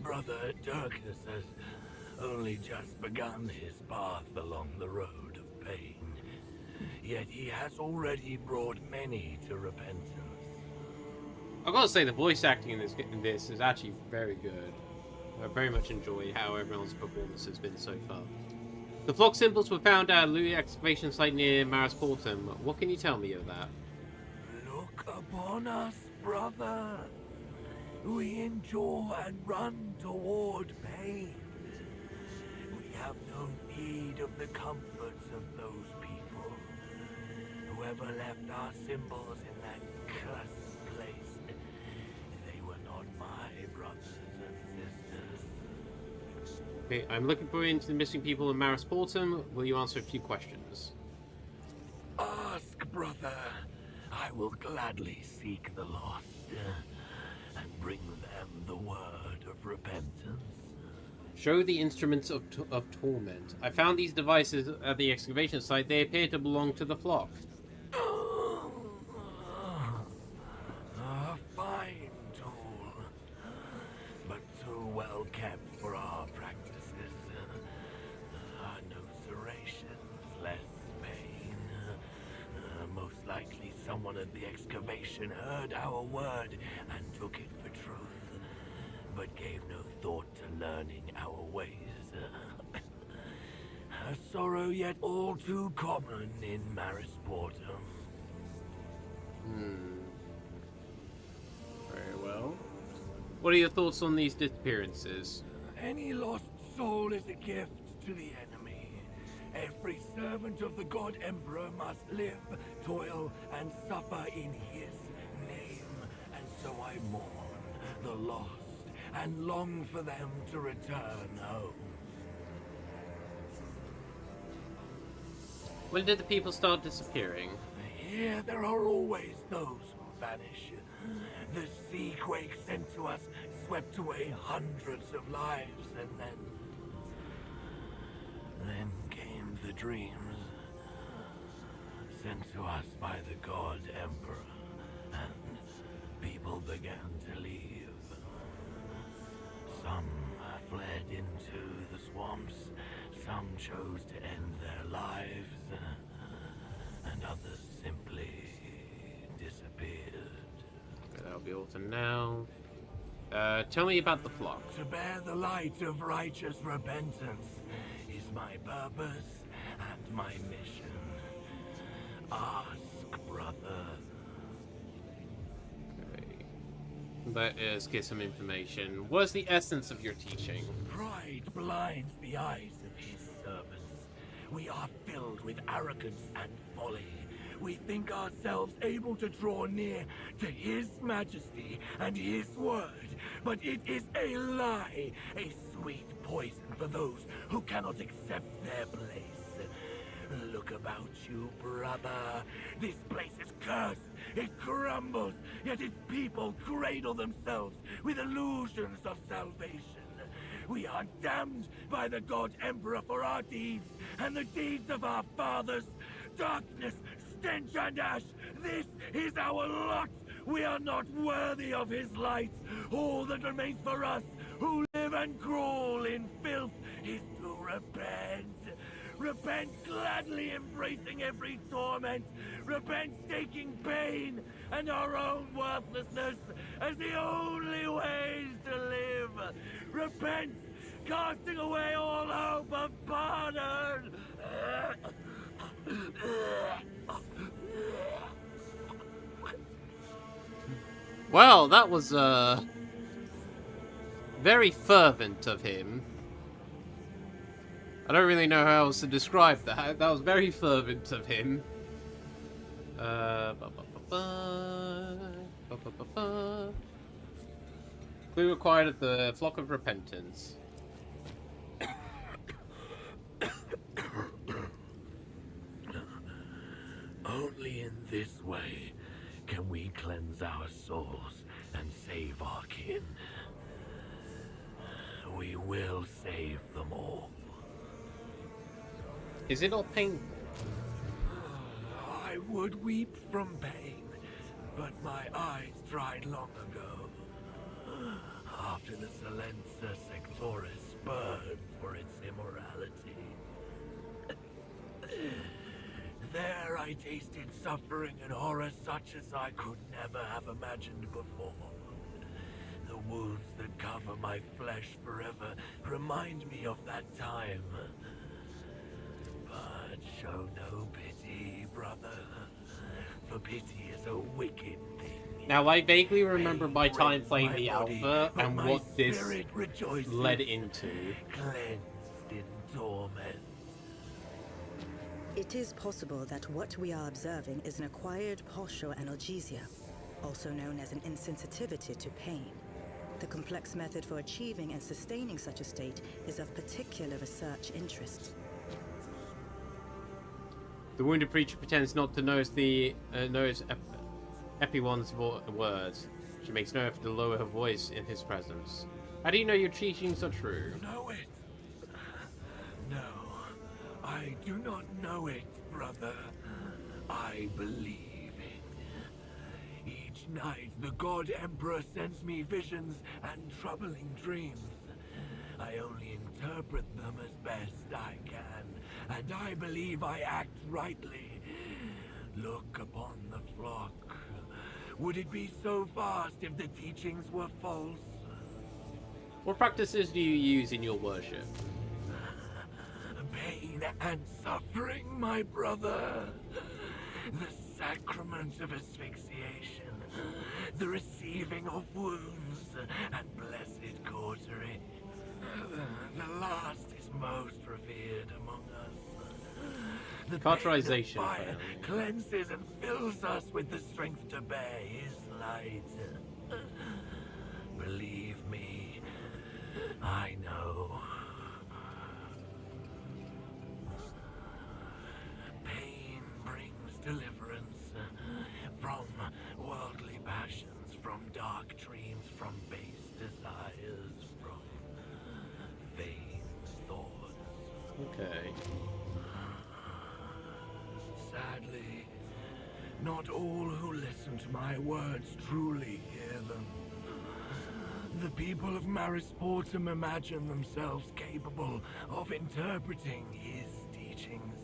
Brother Durkus has only just begun his path along the road of pain, yet he has already brought many to repentance. I've got to say, the voice acting in this is actually very good. I very much enjoy how everyone's performance has been so far. The flock symbols were found at a Louis excavation site near Maris Portum. What can you tell me of that? Look upon us, brother. We endure and run toward pain. We have no need of the comforts of those people. Whoever left our symbols in that cursed place, they were not my brothers and sisters. Okay, I'm looking for into the missing people in Maris Portum. Will you answer a few questions? Ask, brother. I will gladly seek the lost and bring them the word of repentance. Show the instruments of torment. I found these devices at the excavation site. They appear to belong to the flock. A fine tool, but too well kept for our practices. No serrations, less pain. Most likely someone at the excavation heard our word and took it for truth, but gave no thought to learning our ways. A sorrow yet all too common in Maris Portum. Very well. What are your thoughts on these disappearances? Any lost soul is a gift to the enemy. Every servant of the God Emperor must live, toil, and suffer in his name. And so I mourn the lost and long for them to return home. When did the people start disappearing? Here there are always those who vanish. The sea quake sent to us swept away hundreds of lives, and then came the dreams sent to us by the God Emperor, and people began to leave. Some fled into the swamps, some chose to end their lives, and others simply disappeared. Okay, that'll be all for now. Tell me about the flock. To bear the light of righteous repentance is my purpose and my mission. Ask, brother. Okay. Let us get some information. What is the essence of your teaching? Pride blinds the eyes of his servants. We are filled with arrogance and folly. We think ourselves able to draw near to his majesty and his word, but it is a lie, a sweet poison for those who cannot accept their place. Look about you, brother. This place is cursed. It crumbles, yet its people cradle themselves with illusions of salvation. We are damned by the God Emperor for our deeds and the deeds of our fathers. Darkness, stench and ash, this is our lot. We are not worthy of his light. All that remains for us, who live and crawl in filth, is to repent. Repent gladly embracing every torment. Repent taking pain and our own worthlessness as the only ways to live. Repent casting away all hope of pardon. Well, that was very fervent of him. I don't really know how else to describe that. That was very fervent of him. Clue required at the Flock of Repentance. Only in this way can we cleanse our souls and save our kin. We will save them all. Is it not painful? I would weep from pain, but my eyes dried long ago. After the Silencer Sectoris burned for its immorality. There I tasted suffering and horror such as I could never have imagined before. The wounds that cover my flesh forever remind me of that time. But show no pity, brother. For pity is a wicked thing. Now, I vaguely remember my time playing the alpha and what this led into. Cleansed in torment. It is possible that what we are observing is an acquired partial analgesia, also known as an insensitivity to pain. The complex method for achieving and sustaining such a state is of particular research interest. The wounded preacher pretends not to notice Epion's words. She makes no effort to lower her voice in his presence. How do you know your teachings are true? Know it? No, I do not know it, brother. I believe it. Each night, the God Emperor sends me visions and troubling dreams. I only interpret them as best I can, and I believe I act rightly. Look upon the flock. Would it be so fast if the teachings were false? What practices do you use in your worship? Pain and suffering, my brother. The sacrament of asphyxiation. The receiving of wounds and blessed cautery. The last is most revered among us. The Cauterization. fire cleanses and fills us with the strength to bear his light. Believe me, I know. Pain brings deliverance from worldly passions, from dark dreams, from base desires, from vain thoughts. Okay. Sadly, not all who listen to my words truly hear them. The people of Marisportum imagine themselves capable of interpreting his teachings,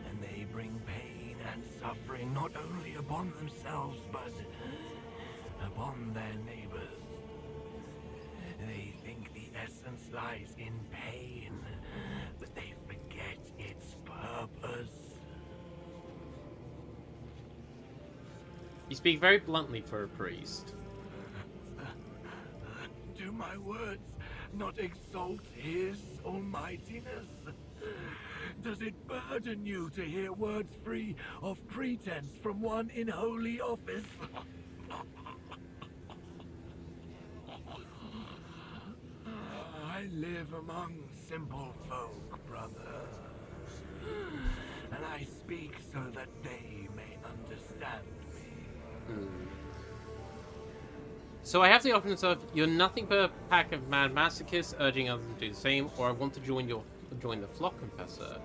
and they bring pain and suffering not only upon themselves, but upon their neighbors. They think the essence lies in pain, but they forget its purpose. You speak very bluntly for a priest. Do my words not exalt his almightiness? Does it burden you to hear words free of pretense from one in holy office? I live among simple folk, brother. And I speak so that they may understand me. So I have the options of you're nothing but a pack of mad masochists urging others to do the same, or I want to join the flock, Confessor.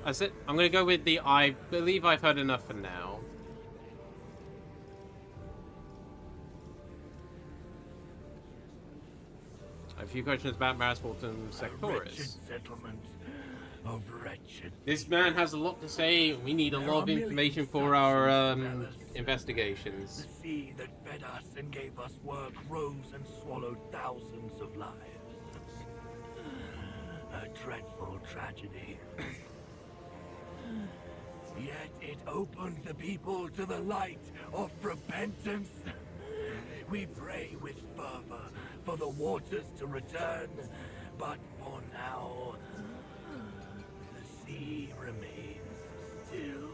I'm going to go with the I believe I've heard enough for now. A few questions about Marisportum Sectoris. Of wretched. This man has a lot to say. We need a lot of information for our investigations. The sea that fed us and gave us work rose and swallowed thousands of lives. A dreadful tragedy. Yet it opened the people to the light of repentance. We pray with fervor for the waters to return, but for now, the sea remains still.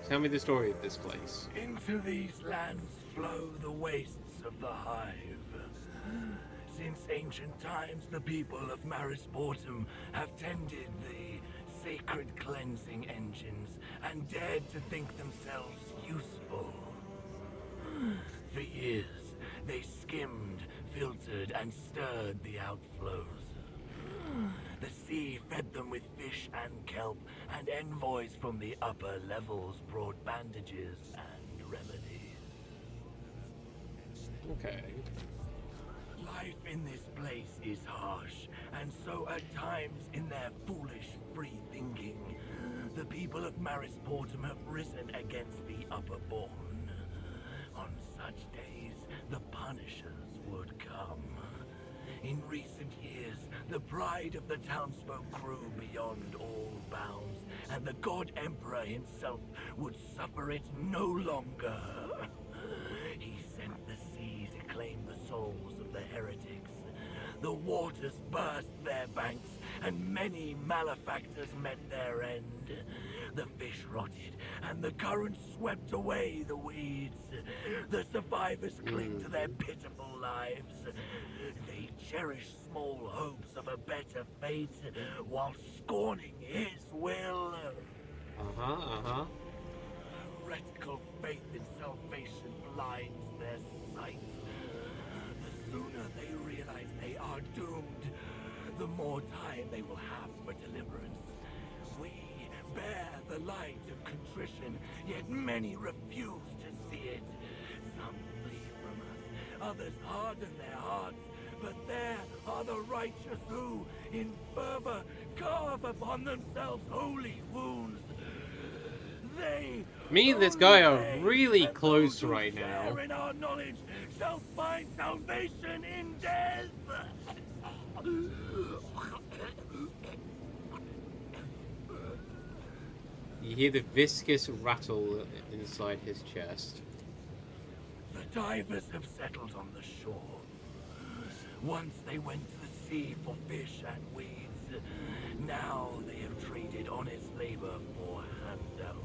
Tell me the story of this place. Into these lands flow the wastes of the Hive. Since ancient times, the people of Marisportum have tended the sacred cleansing engines and dared to think themselves useful. For years, they skimmed, filtered, and stirred the outflows. The sea fed them with fish and kelp, and envoys from the upper levels brought bandages and remedies. Okay. Life in this place is harsh, and so at times, in their foolish free thinking, the people of Marisportum have risen against the Upperborn. On such days, the Punishers would come. In recent years, the pride of the townsfolk grew beyond all bounds, and the God Emperor himself would suffer it no longer. He sent the sea to claim the souls of the heretics. The waters burst their banks, and many malefactors met their end. The fish rotted, and the current swept away the weeds. The survivors cling to their pitiful lives. They cherish small hopes of a better fate, while scorning his will. Heretical faith in salvation blinds their sight. The sooner they realize they are doomed, the more time they will have for deliverance. We bear the light of contrition, yet many refuse to see it. Some flee from us, others harden their hearts, but there are the righteous who, in fervor, carve upon themselves holy wounds. Me and this guy are really close right now. In our knowledge shall find salvation in death. You hear the viscous rattle inside his chest. The divers have settled on the shore. Once they went to the sea for fish and weeds. Now they have traded honest labor for handouts.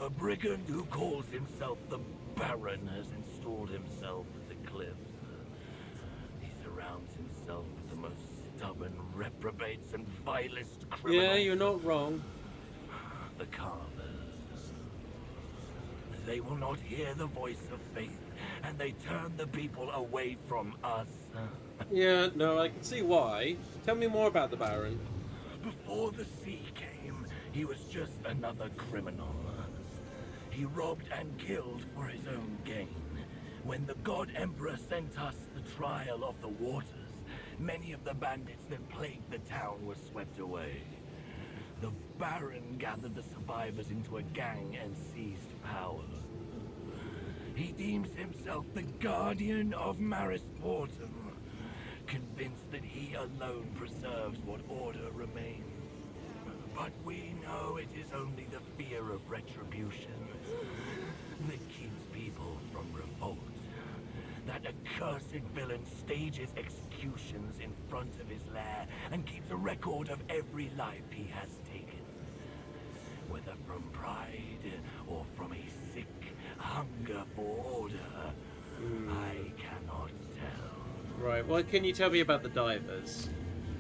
A brigand who calls himself the Baron has installed himself at the cliffs. He surrounds himself with the most stubborn reprobates and vilest criminals. Yeah, you're not wrong. The Carvers. They will not hear the voice of faith, and they turn the people away from us. Yeah, no, I can see why. Tell me more about the Baron. Before the sea came, he was just another criminal. He robbed and killed for his own gain. When the God Emperor sent us the trial of the waters, many of the bandits that plagued the town were swept away. The Baron gathered the survivors into a gang and seized power. He deems himself the guardian of Maris Portum, convinced that he alone preserves what order remains. But we know it is only the fear of retribution that keeps people from revolt. That accursed villain stages executions in front of his lair and keeps a record of every life he has taken. Whether from pride or from a sick hunger for order, I cannot tell. Right, what can you tell me about the divers?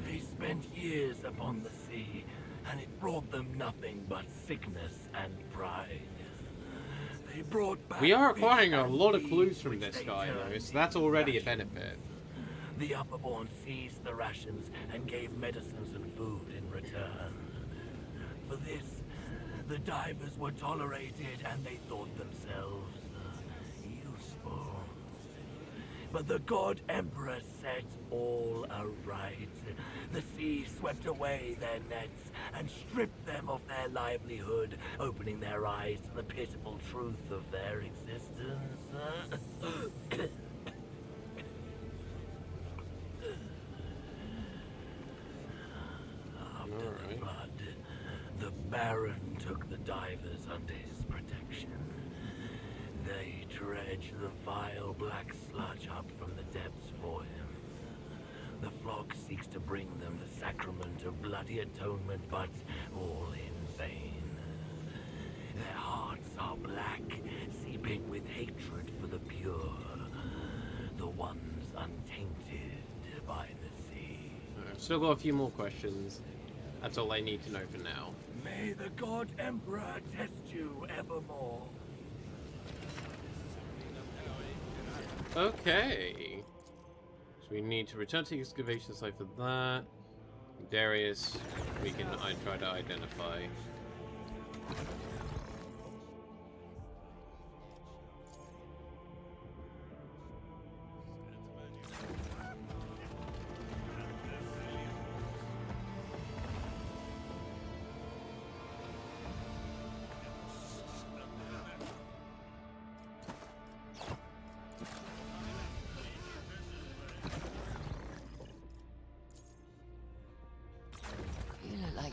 They spent years upon the sea, and it brought them nothing but sickness and pride. They brought back We are acquiring a fish lot of and clues weeds from which this they guy, though, turned so that's into already a rations. benefit. The Upperborn seized the rations and gave medicines and food in return. For this, the divers were tolerated and they thought themselves useful. But the God Emperor set all aright. The sea swept away their nets and stripped them of their livelihood, opening their eyes to the pitiful truth of their existence. After the flood, the Baron took the divers under his protection. They dredge the vile black sludge up from the depths for him. The flock seeks to bring them the sacrament of bloody atonement, but all in vain. Their hearts are black, seeping with hatred for the pure, the ones untainted by the sea. I've still got a few more questions. That's all I need to know for now. May the God Emperor test you evermore. Okay. So we need to return to the excavation site for that. Darius, I try to identify.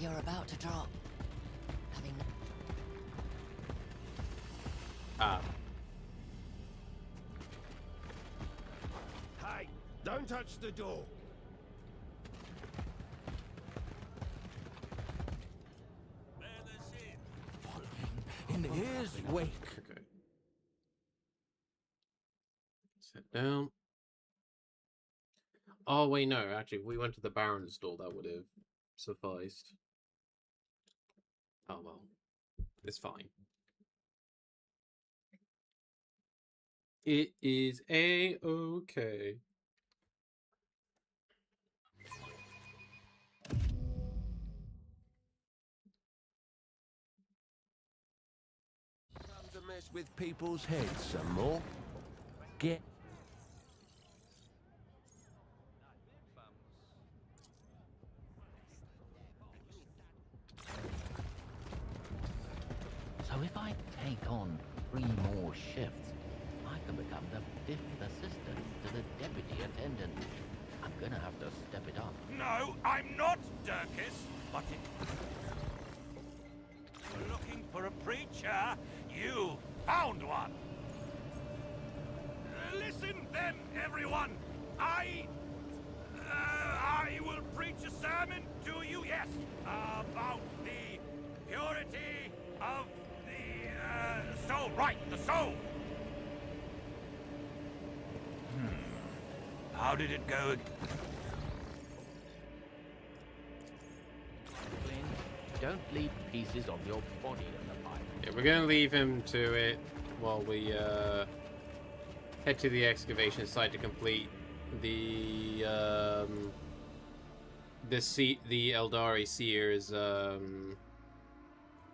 that you're about to drop. Having... Hey, don't touch the door. In his wake. Okay. Sit down. Oh, wait, no. Actually, if we went to the Baron's door, that would have sufficed. Oh, well. It's fine. It is A-okay. Come to mess with people's heads some more. Get... So if I take on 3 more shifts, I can become the 5th assistant to the deputy attendant. I'm gonna have to step it up. No, I'm not, Dirkus, but if you're looking for a preacher, you found one. Listen then, everyone. I will preach a sermon to you, yes, about the purity of the soul. Right, the soul. How did it go? Don't leave pieces of your body in the pipe. Yeah, we're going to leave him to it while we head to the excavation site to complete the Eldari Seer's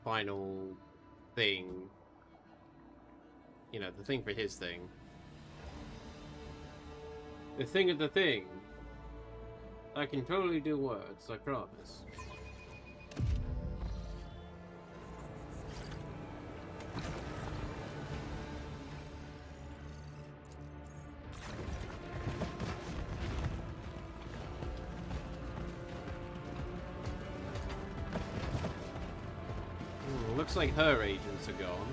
final thing. You know, the thing for his thing. The thing of the thing. I can totally do words, I promise. Looks like her agents are gone.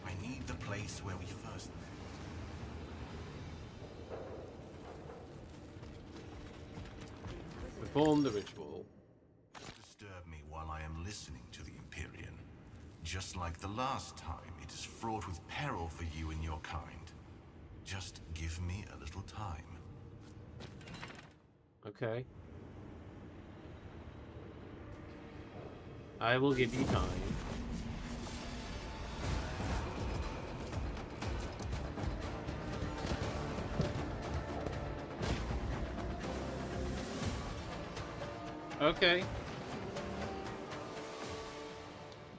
I need the place where we first met. Perform the ritual. Disturb me while I am listening to the Empyrean. Just like the last time, it is fraught with peril for you and your kind. Just give me a little time. Okay. I will give you time. Okay.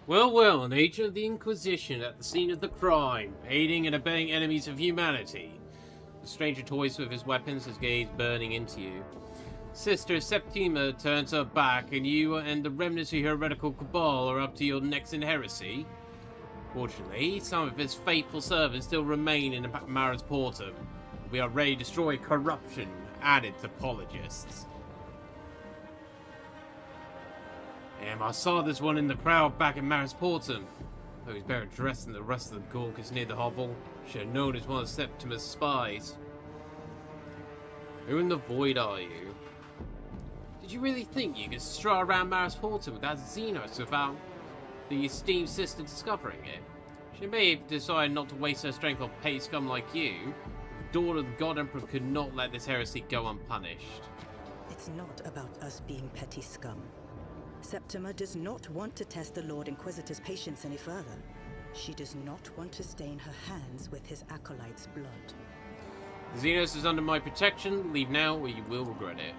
Well, an agent of the Inquisition at the scene of the crime, aiding and abetting enemies of humanity. The stranger toys with his weapons, his gaze burning into you. Sister Septima turns her back, and you and the remnants of your heretical cabal are up to your necks in heresy. Fortunately, some of his faithful servants still remain in Maris Portum. We are ready to destroy corruption and its apologists. I saw this one in the crowd back in Maris Portum. Though he's better dressed than the rest of the Gorkas near the hovel, should have known he's one of Septima's spies. Who in the void are you? Did you really think you could stroll around Maris Portum without Xenos without the esteemed sister discovering it? She may have decided not to waste her strength on petty scum like you. The daughter of the God Emperor could not let this heresy go unpunished. It's not about us being petty scum. Septima does not want to test the Lord Inquisitor's patience any further. She does not want to stain her hands with his acolyte's blood. Xenos is under my protection. Leave now or you will regret it.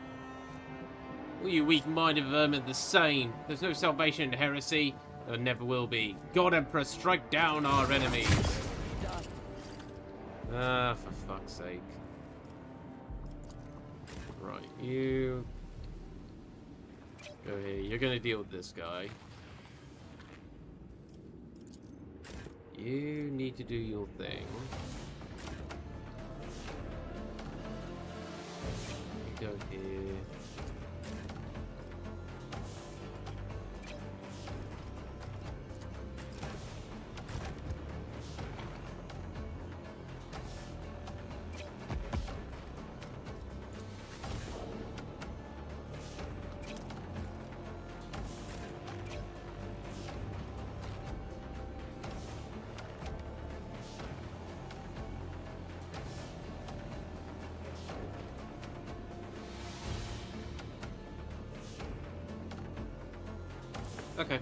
All you weak-minded vermin the same. There's no salvation in heresy. There never will be. God Emperor, strike down our enemies. Ah, for fuck's sake. Right, you go here. You're gonna deal with this guy. You need to do your thing. You go here. Okay.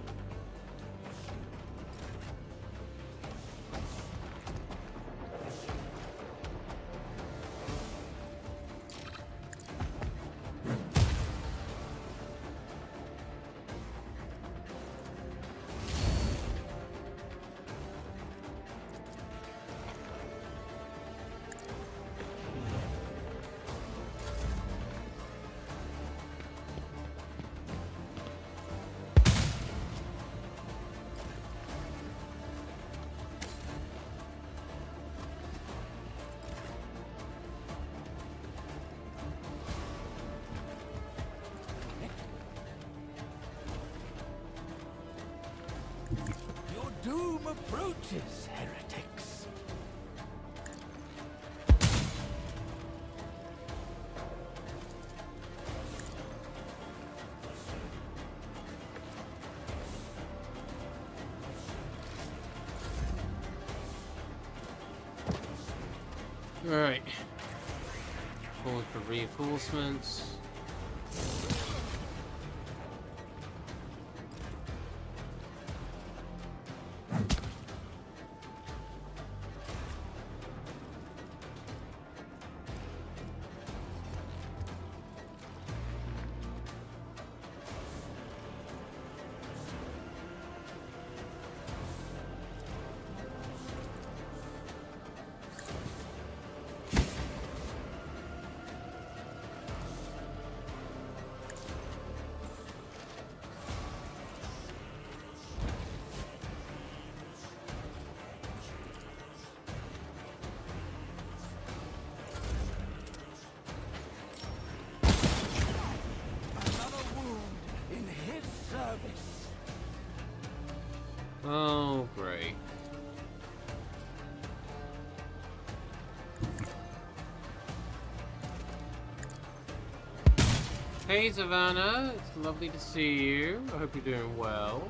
Your doom approaches, heretics. Alright. Calling for reinforcements. Oh, great. Hey, Savannah. It's lovely to see you. I hope you're doing well.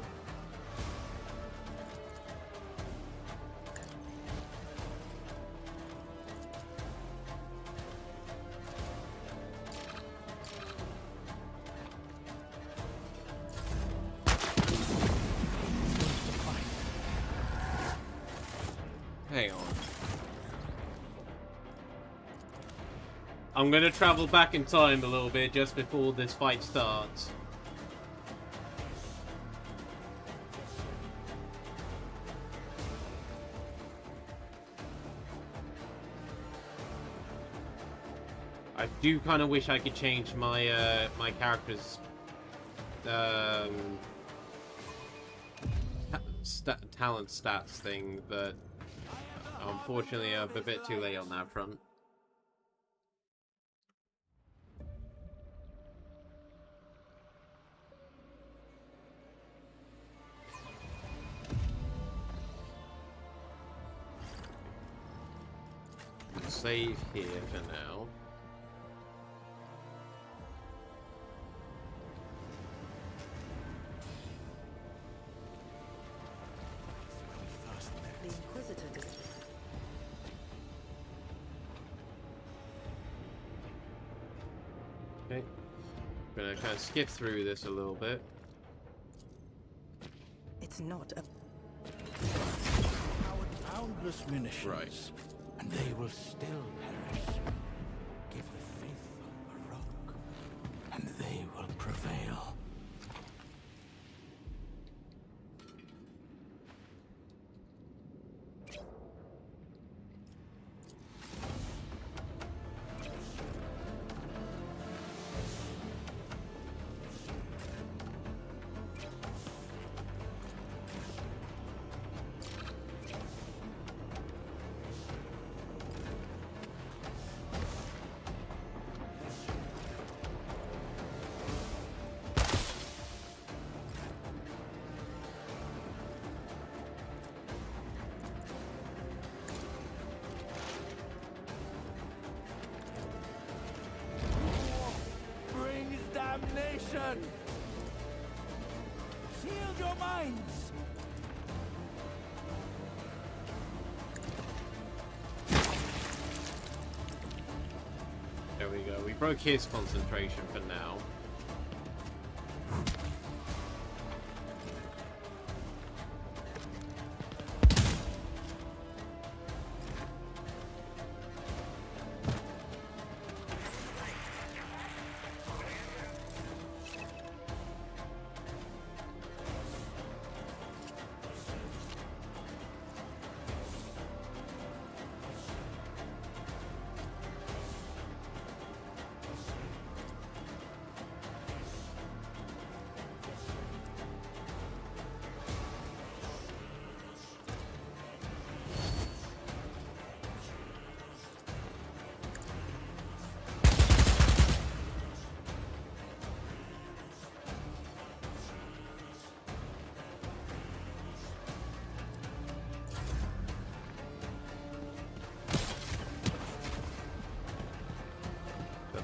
Hang on. I'm gonna travel back in time a little bit just before this fight starts. I do kind of wish I could change my my character's talent stats thing, but unfortunately I'm a bit too late on that front. Save here for now. The Inquisitor did. Okay. I'm gonna kind of skip through this a little bit. It's not a Boundless munitions. Right. And they will still perish. Give the faithful a rock, and they will prevail. Damnation! Shield your minds! There we go. We broke his concentration for now.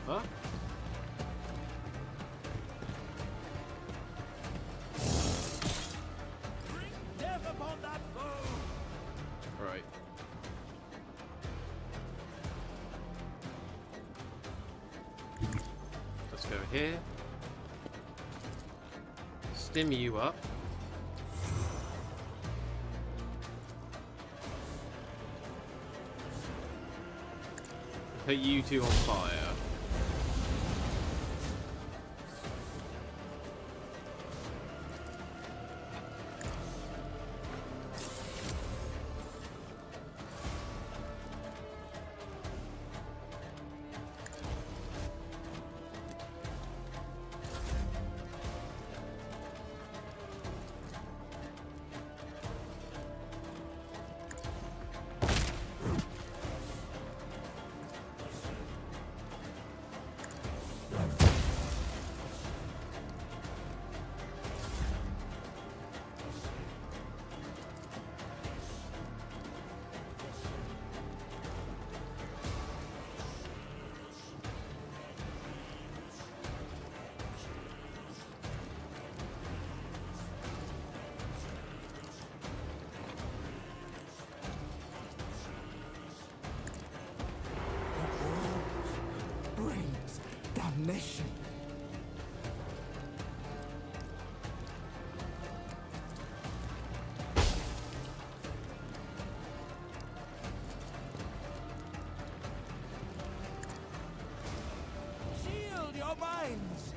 Huh? Death upon that foe! Right. Let's go here. Stim you up. Put you two on fire. Brings damnation. Shield your minds.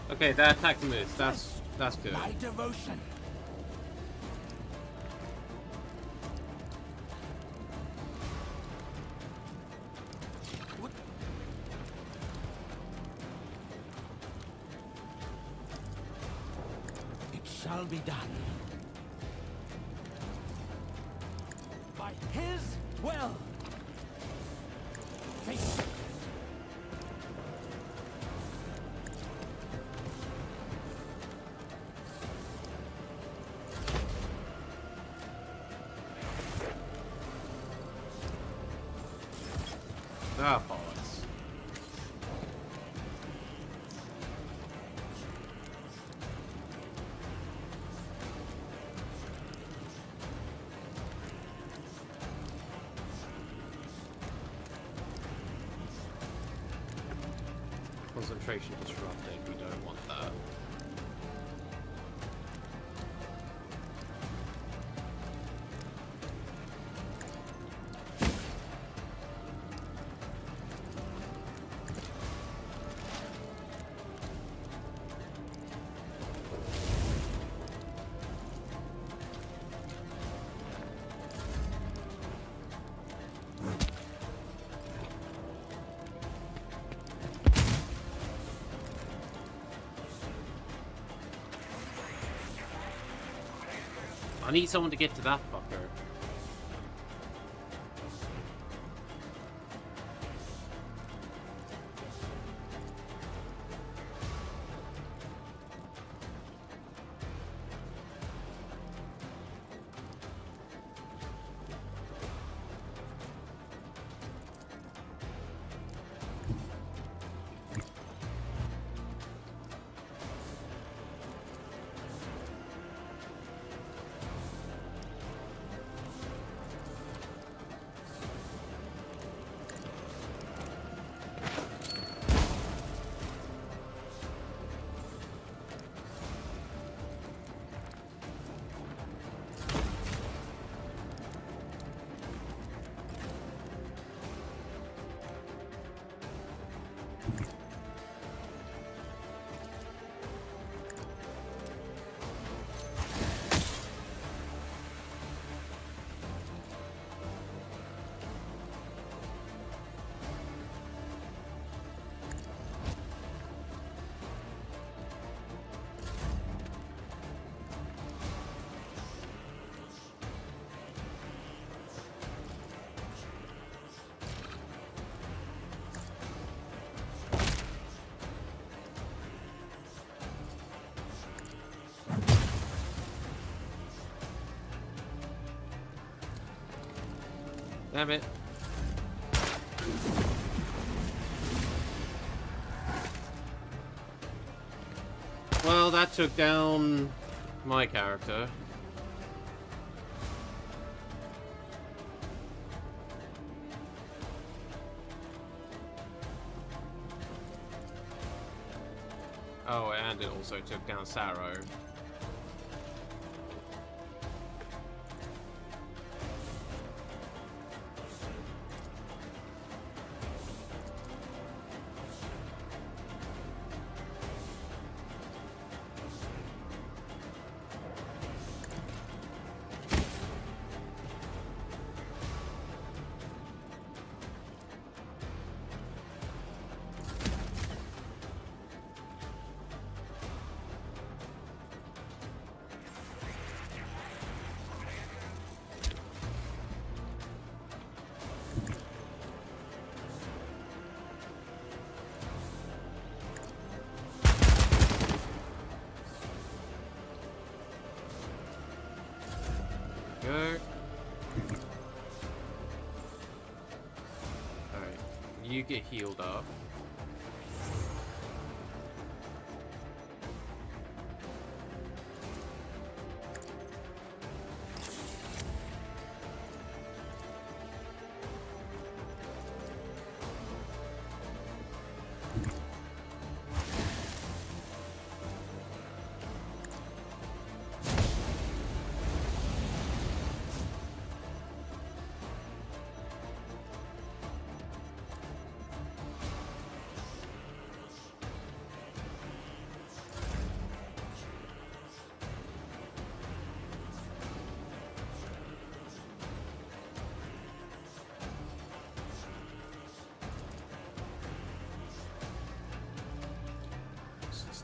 Okay, that attack missed. That's good. My devotion. It shall be done. By his will. Face. Ah, bollocks. Concentration disrupting, we don't want that. I need someone to get to that fucker. Damn it. Well, that took down my character. Oh, and it also took down Sarrow. Go. Alright, you get healed up.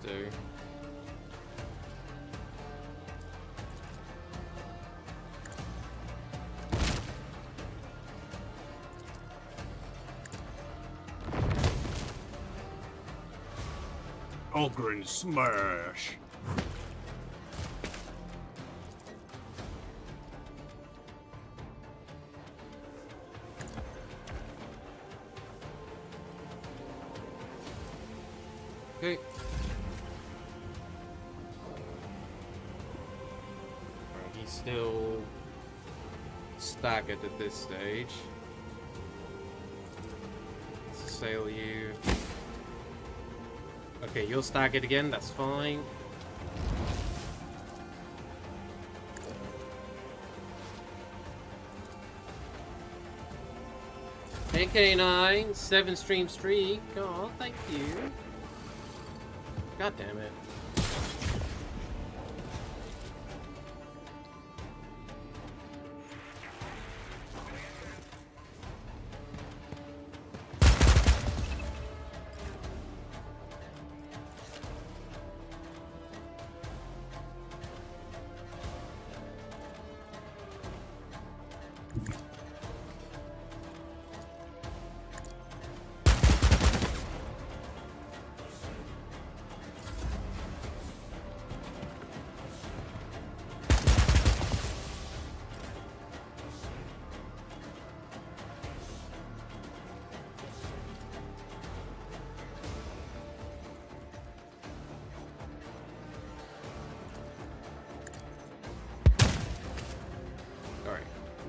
Do. Ogren smash. Okay. He's still staggered at this stage. Let's assail you. Okay, you're staggered again, that's fine. Hey K9, 7 stream streak. Oh, thank you. God damn it.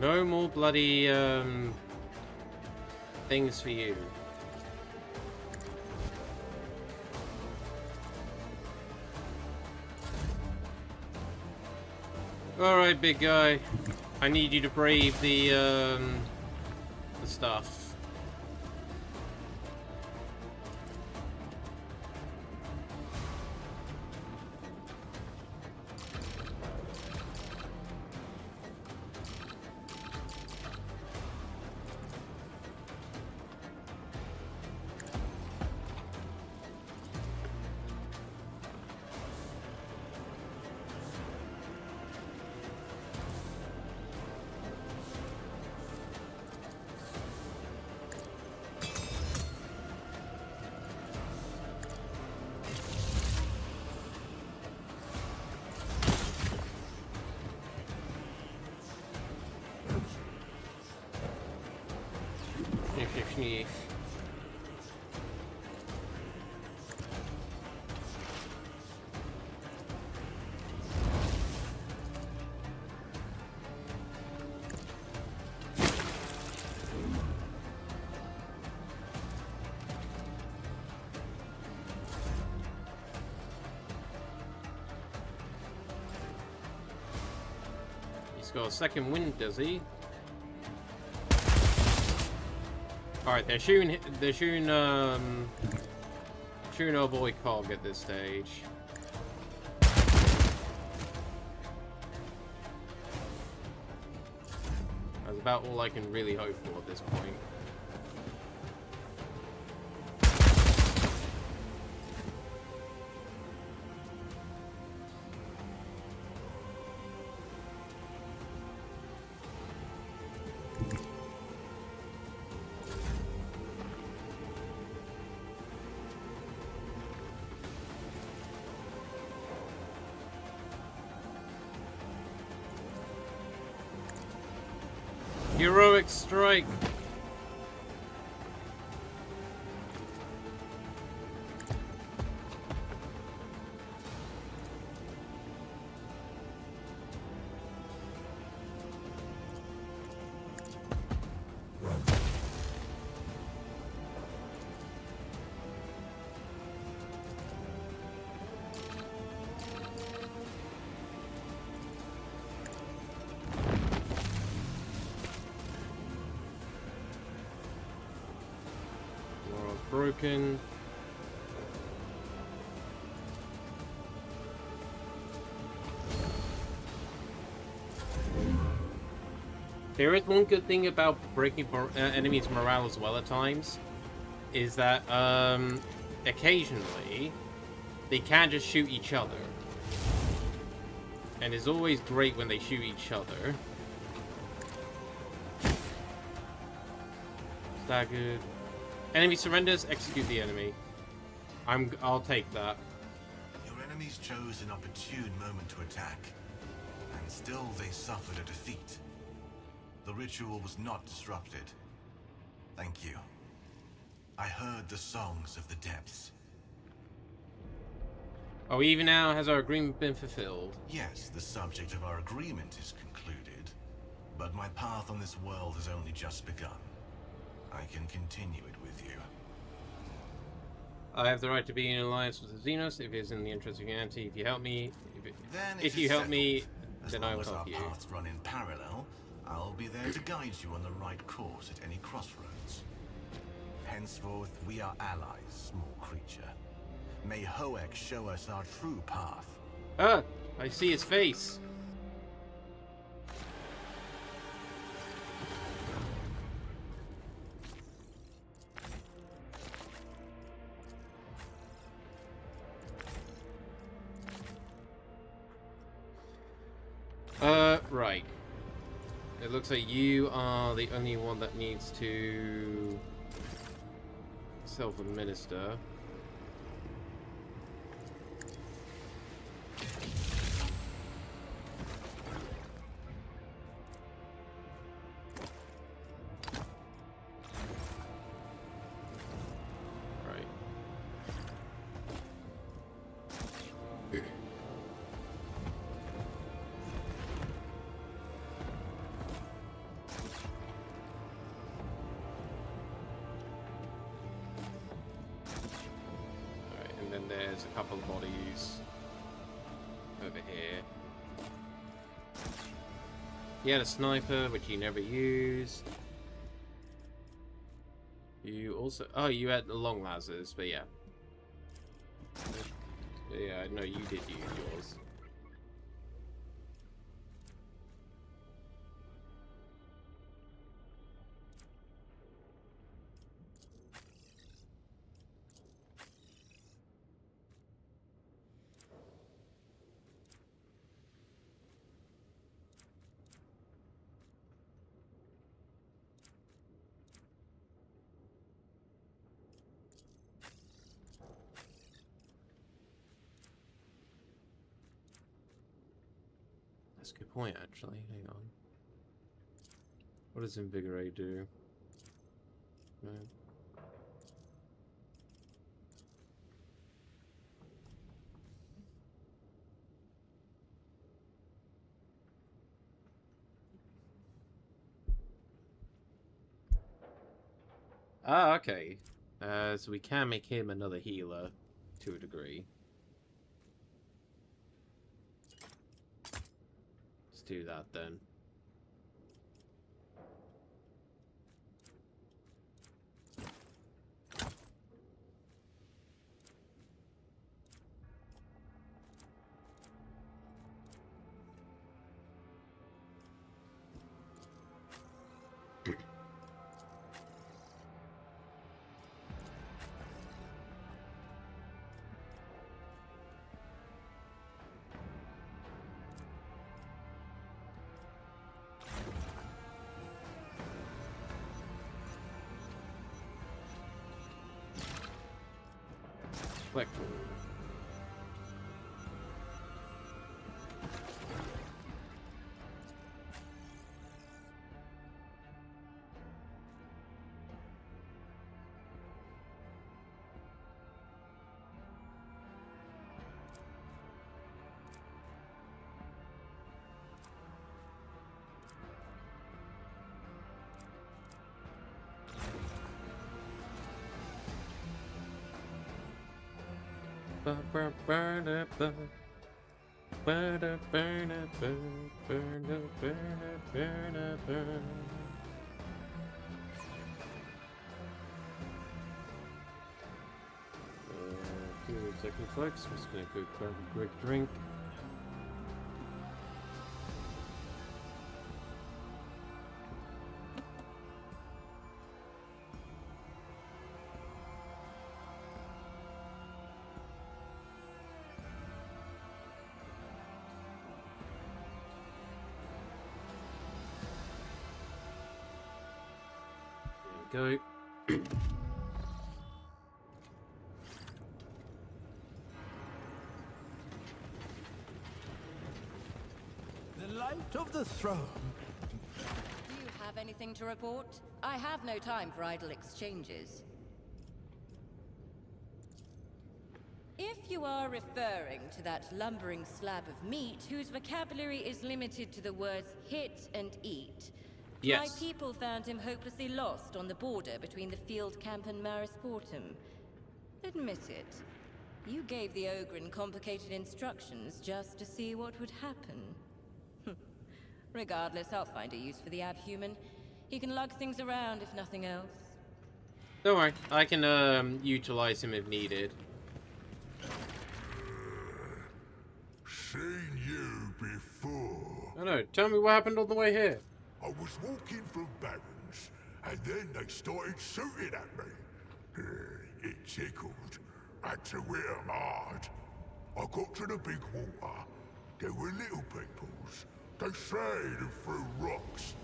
No more bloody things for you. Alright, big guy. I need you to brave the stuff. He's got a second wind, does he? Alright, they're shooting our boy Cog at this stage. That's about all I can really hope for at this point. Heroic strike! Broken. There is one good thing about breaking enemies' morale as well at times, is that occasionally they can just shoot each other. And it's always great when they shoot each other. Staggered. Enemy surrenders, execute the enemy. I'll take that. Your enemies chose an opportune moment to attack, and still they suffered a defeat. The ritual was not disrupted. Thank you. I heard the songs of the depths. Oh, even now has our agreement been fulfilled? Yes, the subject of our agreement is concluded, but my path on this world has only just begun. I can continue it with you. I have the right to be in alliance with the Xenos if it is in the interest of humanity. If you help me, if you help me, then I will help you. As long as our paths run in parallel, I'll be there to guide you on the right course at any crossroads. Henceforth, we are allies, small creature. May Hoek show us our true path. Ah, I see his face. Right. It looks like you are the only one that needs to self-administer. There's a couple of bodies over here. He had a sniper, which he never used. You also... Oh, you had the long lasers, but yeah. Yeah, no, you did use yours. That's a good point, actually. Hang on. What does Invigorate do? man. Ah, okay. So we can make him another healer to a degree. Let's do that then. Click. Second flex. We're just gonna go grab a quick drink. There we go. The light of the throne. Do you have anything to report? I have no time for idle exchanges. If you are referring to that lumbering slab of meat whose vocabulary is limited to the words hit and eat, yes. My people found him hopelessly lost on the border between the field camp and Marisportum. Admit it. You gave the Ogren complicated instructions just to see what would happen. Regardless, I'll find a use for the abhuman. He can lug things around if nothing else. Don't worry, I can utilize him if needed. Seen you before. I know. Tell me what happened on the way here. I was walking through Barrens, and then they started shooting at me. It tickled. Had to hit 'em hard. I got to the big water. There were little peoples. They sprayed and threw rocks.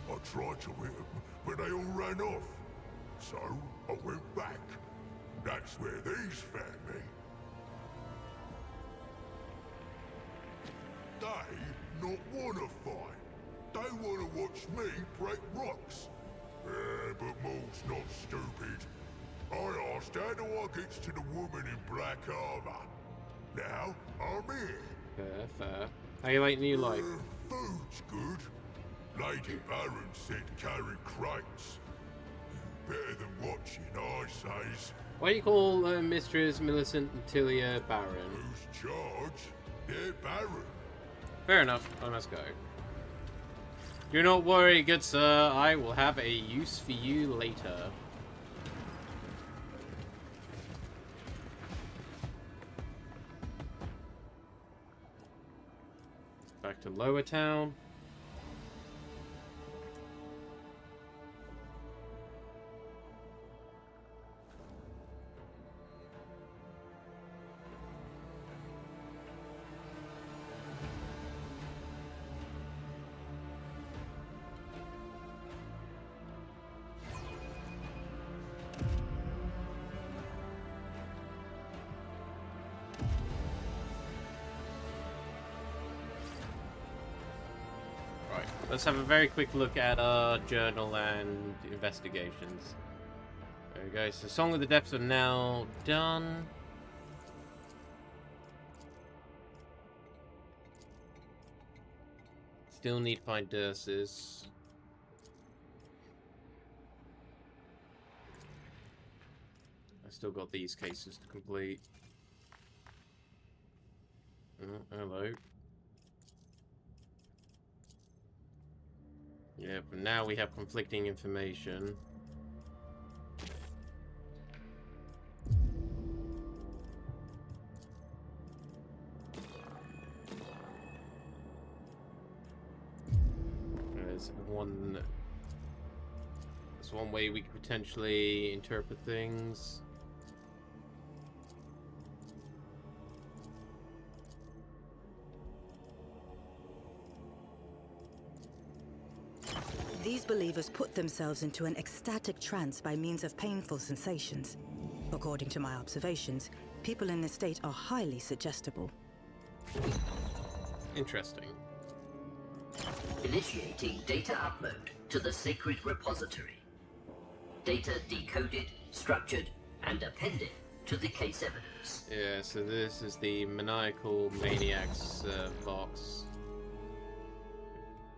I tried to hit them, but they all ran off. So I went back. That's where these found me. They not wanna fight. They wanna watch me break rocks. But Maul's not stupid. I asked how do I get to the woman in black armor. Now I'm here. Fair, fair. How you like new life? Food's good. Lady Baron said carry crates. Better than watching, I says. Why do you call Mistress Millicent Tilia Baron? Who's charge? They're Baron. Fair enough. I must go. Do not worry, good sir. I will have a use for you later. Back to Lower Town. Let's have a very quick look at our journal and investigations. There we go. So Song of the Depths are now done. Still need to find Durses. I still got these cases to complete. Oh, hello. Yeah, but now we have conflicting information. There's one way we could potentially interpret things. These believers put themselves into an ecstatic trance by means of painful sensations. According to my observations, people in this state are highly suggestible. Interesting. Initiating data upload to the sacred repository. Data decoded, structured, and appended to the case evidence. Yeah, so this is the maniacal maniacs box.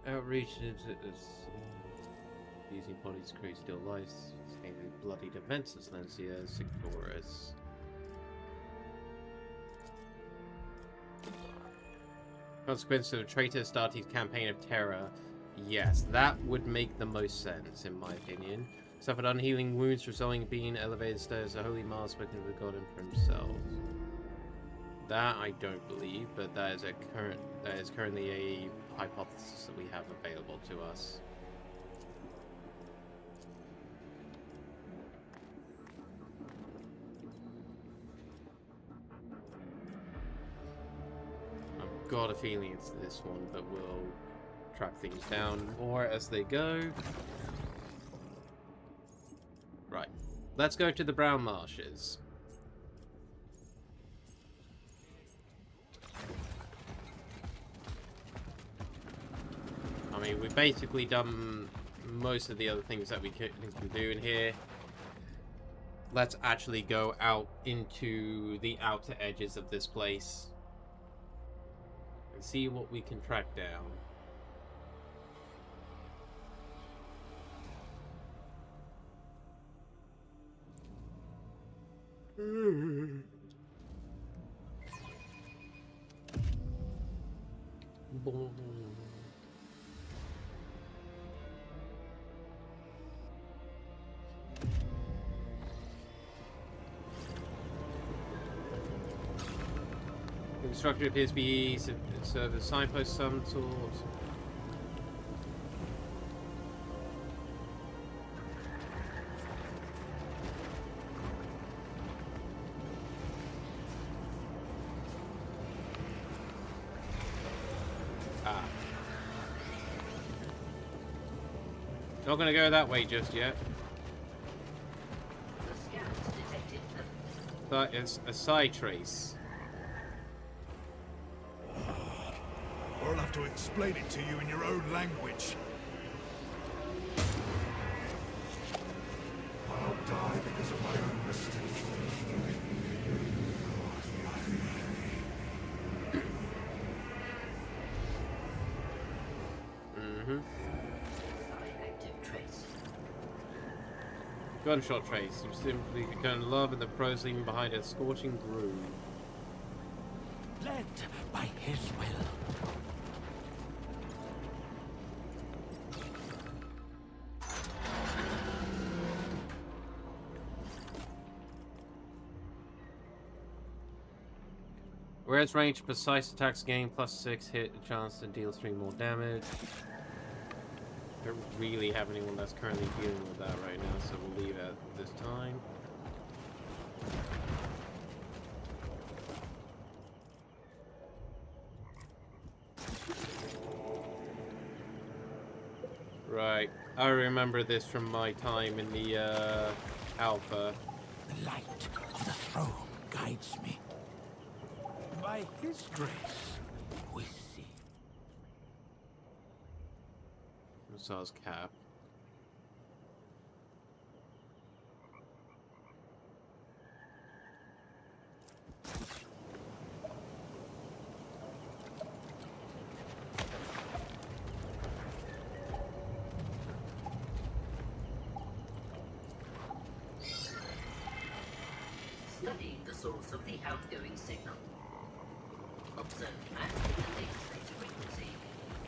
Outreach into using bodies to create still lives, staining bloodied events as Lancia Sigtoris. Consequence of a traitor Astartes campaign of terror. Yes, that would make the most sense, in my opinion. Suffered unhealing wounds resulting in being elevated stairs, a holy Mars spoken to the god for himself. That I don't believe, but that is currently a hypothesis that we have available to us. I've got a feeling it's this one, but we'll track things down more as they go. Right, let's go to the Brown Marshes. I mean, we've basically done most of the other things that we can do in here. Let's actually go out into the outer edges of this place and see what we can track down. Boom. The structure appears to be serve as signpost of some sort. Ah. Not gonna go that way just yet. That is a side trace. Or I'll have to explain it to you in your own language. I'll die because of my own mistake. Gunshot trace. You simply become love in the prose leaving behind a scorching groove. Led by his will. Whereas range, precise attacks gain +6 hit chance to deal 3 more damage. Don't really have anyone that's currently dealing with that right now, so we'll leave it at this time. Right, I remember this from my time in the Alpha. The light of the throne guides me. By his grace, we see. Missile's cap. studying the source of the outgoing signal. Observe match with the data stage frequency.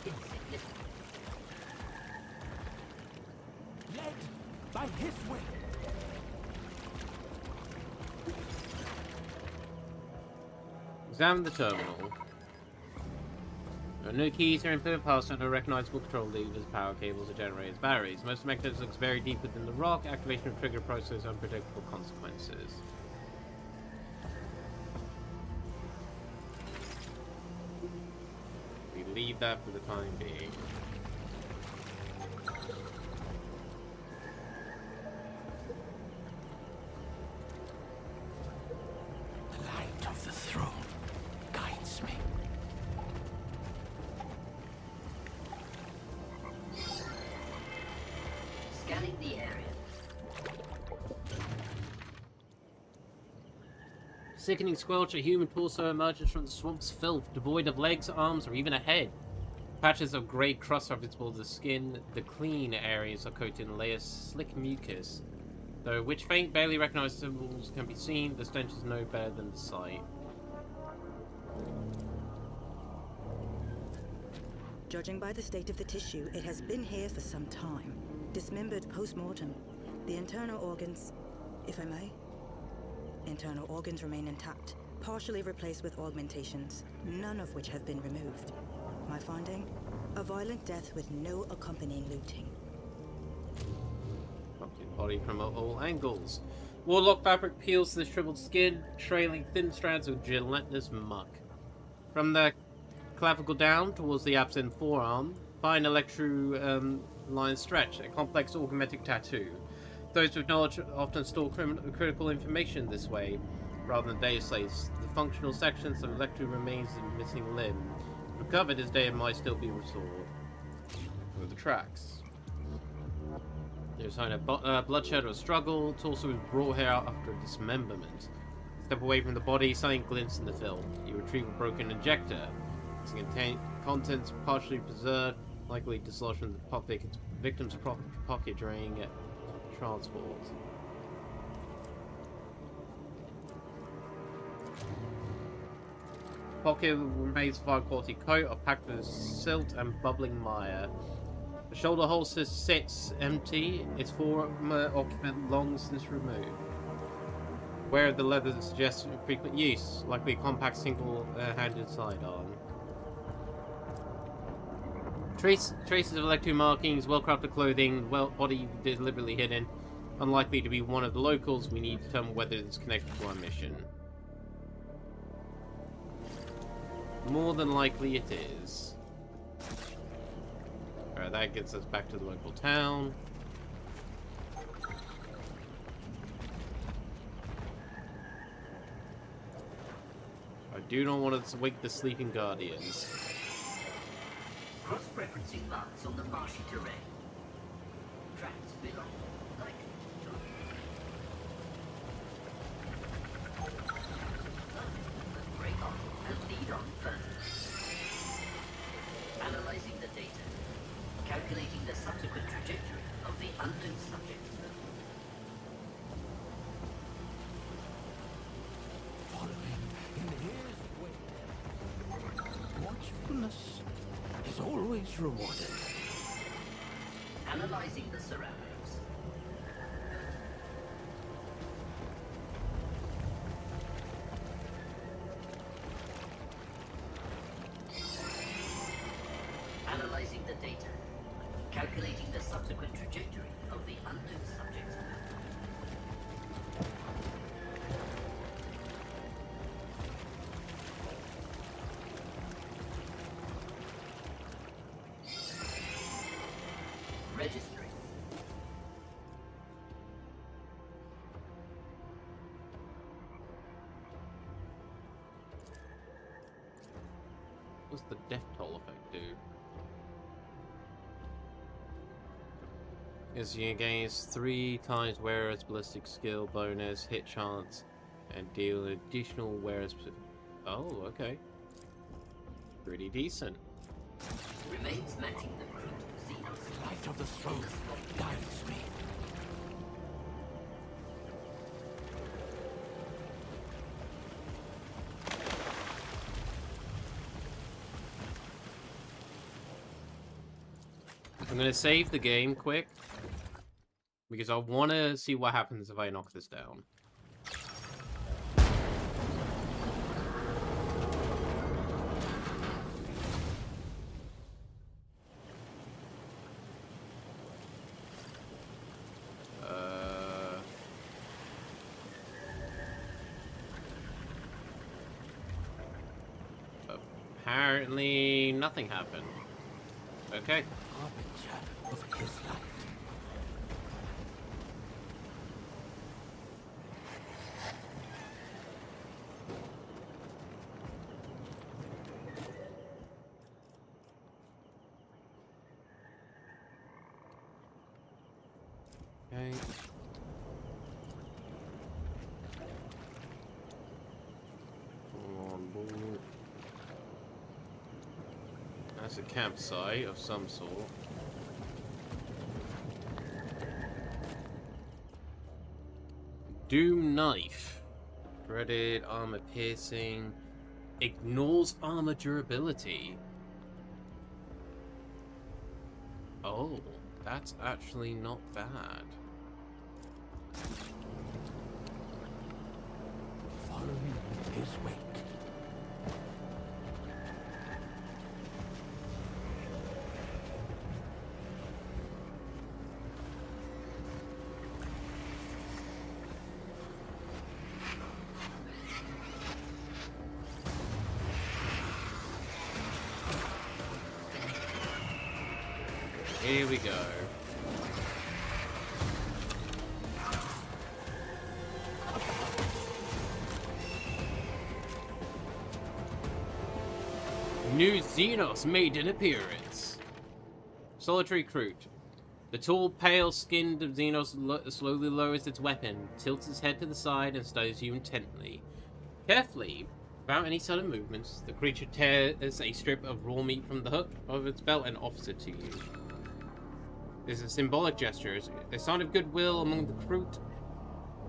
Insignificant. Led by his will. Examine the terminal. There are no keys or input parts and no recognizable control levers, power cables, or generators, batteries. Most of the mechanism looks very deep within the rock. Activation of trigger process, unpredictable consequences. We leave that for the time being. The light of the throne guides me. Scanning the area. Sickening squelch, a human torso emerges from the swamp's filth, devoid of legs, arms, or even a head. Patches of grey crust are visible to the skin. The clean areas are coated in layers of slick mucus. Though which faint, barely recognized symbols can be seen, the stench is no better than the sight. Judging by the state of the tissue, it has been here for some time. Dismembered post-mortem. The internal organs, if I may? Internal organs remain intact, partially replaced with augmentations, none of which have been removed. My finding? A violent death with no accompanying looting. Body from all angles. Warlock fabric peels to the shriveled skin, trailing thin strands of gelatinous muck. From the clavicle down towards the absent forearm, fine electro-line stretch, a complex augmented tattoo. Those with knowledge often store critical information this way, rather than data slates. The functional sections of electro remains in missing limb. Recovered, his data might still be restored. With the tracks. There's a sign of bloodshed or struggle. Torso is brought here after dismemberment. Step away from the body, something glints in the film. You retrieve a broken injector. Its contents partially preserved, likely dislodged from the victim's pocket during transport. Pocket remains of high quality coat of packed with silt and bubbling mire. The shoulder holster sits empty, its former occupant long since removed. Wear of the leather suggests frequent use, likely a compact single-handed sidearm. Traces of electro markings, well-crafted clothing, body deliberately hidden. Unlikely to be one of the locals. We need to determine whether it's connected to our mission. More than likely it is. Alright, that gets us back to the local town. I do not want to wake the sleeping guardians. Cross-referencing marks on the marshy terrain. Tracks belong, like break off and lead on further. Analyzing the data. Calculating the subsequent trajectory of the unknown subject. Following in his wake. Watchfulness is always rewarded. Analyzing the surroundings. Analyzing the data. Calculating the subsequent trajectory of the unknown subject. Registering. What's the death toll effect do? Is you gains 3 times wearer's ballistic skill bonus, hit chance, and deal additional wearer's. Oh, okay. Pretty decent. Remains matching the crude xenos. Light of the throne guides me. I'm gonna save the game quick because I want to see what happens if I knock this down. Apparently nothing happened. Okay. Of his light. Okay. On board. That's a campsite of some sort. Doom knife. Threaded armor piercing. Ignores armor durability. Oh, that's actually not bad. Following his wake. Here we go. New Xenos made an appearance. Solitary Crute. The tall, pale-skinned Xenos slowly lowers its weapon, tilts its head to the side, and studies you intently. Carefully, without any sudden movements, the creature tears a strip of raw meat from the hook of its belt and offers it to you. This is a symbolic gesture, a sign of goodwill among the Crute.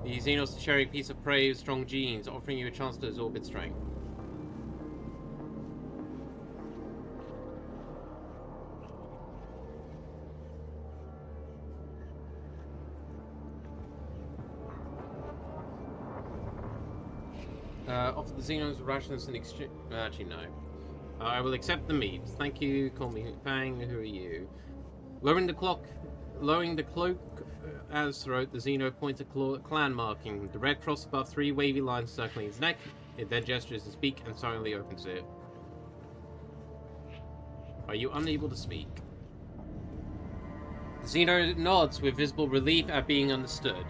The Xenos share a piece of prey with strong genes, offering you a chance to absorb its strength. Offer the Xenos rations in exchange. Actually, no. I will accept the meat. Thank you. Call me Fang. Who are you? Lowering the cloak at his throat, the Xeno points a clan marking. The red cross above 3 wavy lines circling his neck. It then gestures to speak and silently opens it. Are you unable to speak? The Xeno nods with visible relief at being understood.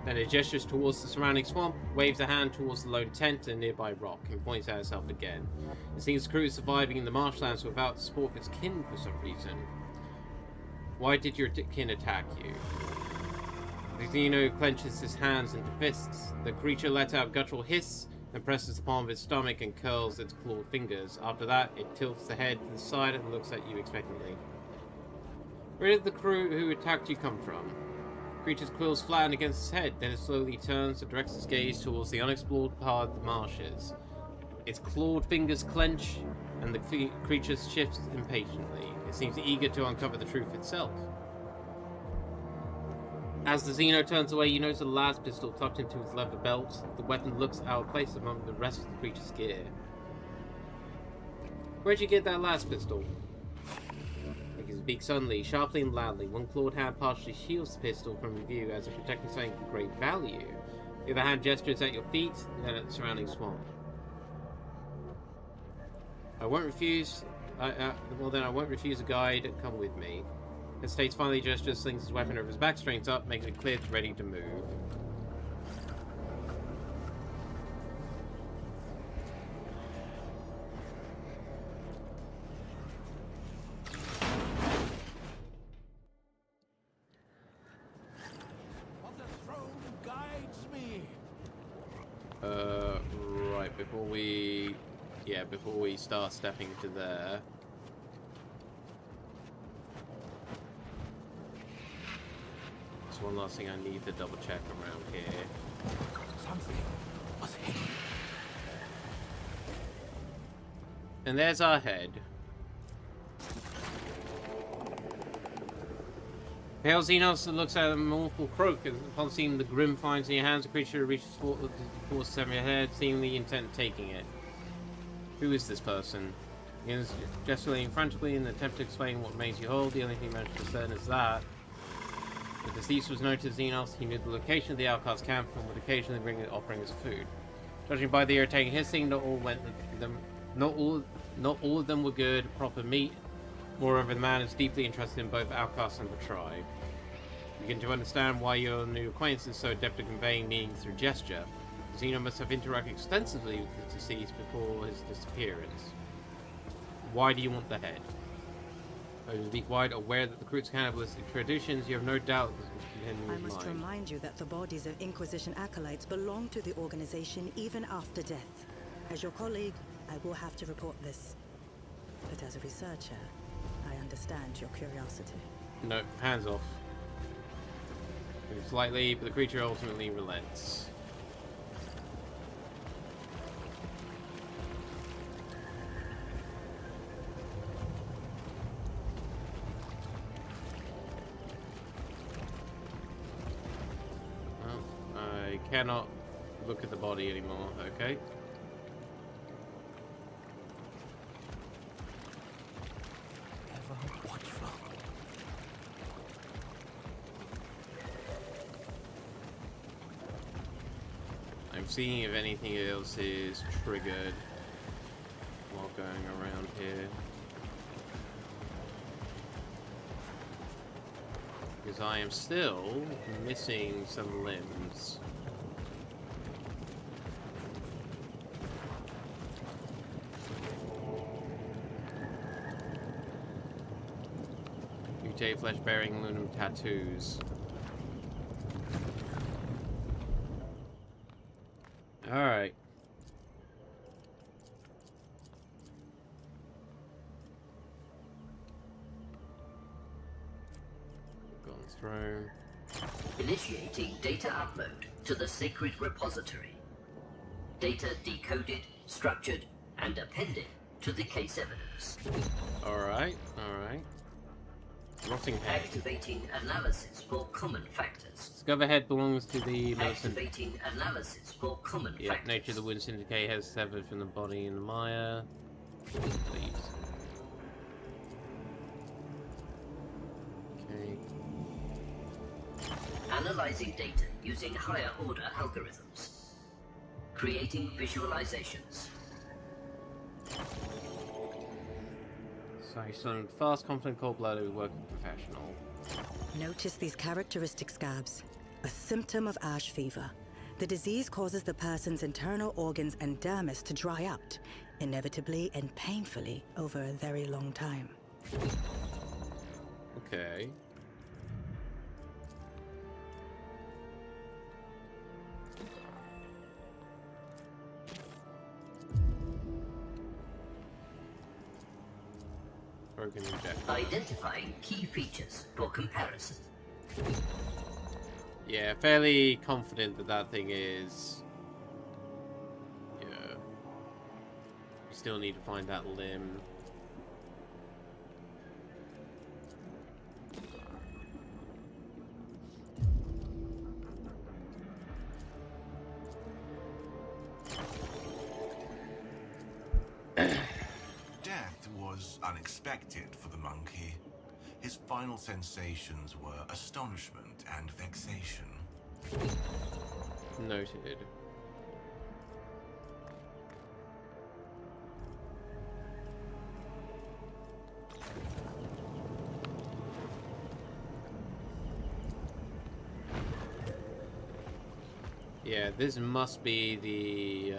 Then it gestures towards the surrounding swamp, waves a hand towards the lone tent and nearby rock, and points at itself again. It seems the crew is surviving in the marshlands without the support of its kin for some reason. Why did your kin attack you? The Xeno clenches his hands into fists. The creature lets out a guttural hiss, and presses the palm of its stomach and curls its clawed fingers. After that, it tilts the head to the side and looks at you expectantly. Where did the crew who attacked you come from? The creature's quills flatten against its head, then it slowly turns and directs its gaze towards the unexplored part of the marshes. Its clawed fingers clench, and the creature shifts impatiently. It seems eager to uncover the truth itself. As the Xeno turns away, you notice a las pistol tucked into its leather belt. The weapon looks out of place among the rest of the creature's gear. Where'd you get that las pistol? He speaks suddenly, sharply and loudly. One clawed hand partially shields the pistol from view as if protecting something of great value. The other hand gestures at your feet, and then at the surrounding swamp. I won't refuse. Well then, I won't refuse a guide. Come with me. Hesitates, finally gestures, slings his weapon over his back, straightens up, making it clear it's ready to move. Right, before we start stepping to there. There's one last thing I need to double check around here. Something was hidden. And there's our head. Pale Xenos looks at a mournful croak as upon seeing the grim finds in your hands, the creature reaches for the force of your head, seemingly intent on taking it. Who is this person? He is gesticulating frantically in an attempt to explain what remains you hold. The only thing managed to discern is that the deceased was known to Xenos. He knew the location of the outcast camp and would occasionally bring it offerings of food. Judging by the irritating hissing, not all of them were good, proper meat. Moreover, the man is deeply interested in both outcasts and the tribe. You begin to understand why your new acquaintance is so adept at conveying meaning through gesture. Xeno must have interacted extensively with the deceased before his disappearance. Why do you want the head? To be quite aware that the crew's cannibalistic traditions, you have no doubt this was contending I with must mine. remind you that the bodies of Inquisition acolytes belong to the organization even after death. As your colleague, I will have to report this. But as a researcher, I understand your curiosity. No, hands off. Move slightly, but the creature ultimately relents. Well, I cannot look at the body anymore, okay? I'm seeing if anything else is triggered while going around here. Because I am still missing some limbs. Mutated flesh-bearing aluminum tattoos. Alright. Gone through. Initiating data upload to the sacred repository. Data decoded, structured, and appended to the case evidence. Alright, alright. Rotting head. Activating analysis for common factors. Discover head belongs to the medicine. Activating analysis for common Yeah, factors. nature of the wound syndicate has severed from the body in the mire. Please. Okay. Analyzing data using higher order algorithms. Creating visualizations. So he's some fast, confident, cold-blooded working professional. Notice these characteristic scabs. A symptom of ash fever. The disease causes the person's internal organs and dermis to dry out, inevitably and painfully over a very long time. Okay. Broken injector. Identifying key features for comparison. Yeah, fairly confident that that thing is... Yeah. We still need to find that limb. Death was unexpected for the monkey. His final sensations were astonishment and vexation. Noted. Yeah, this must be the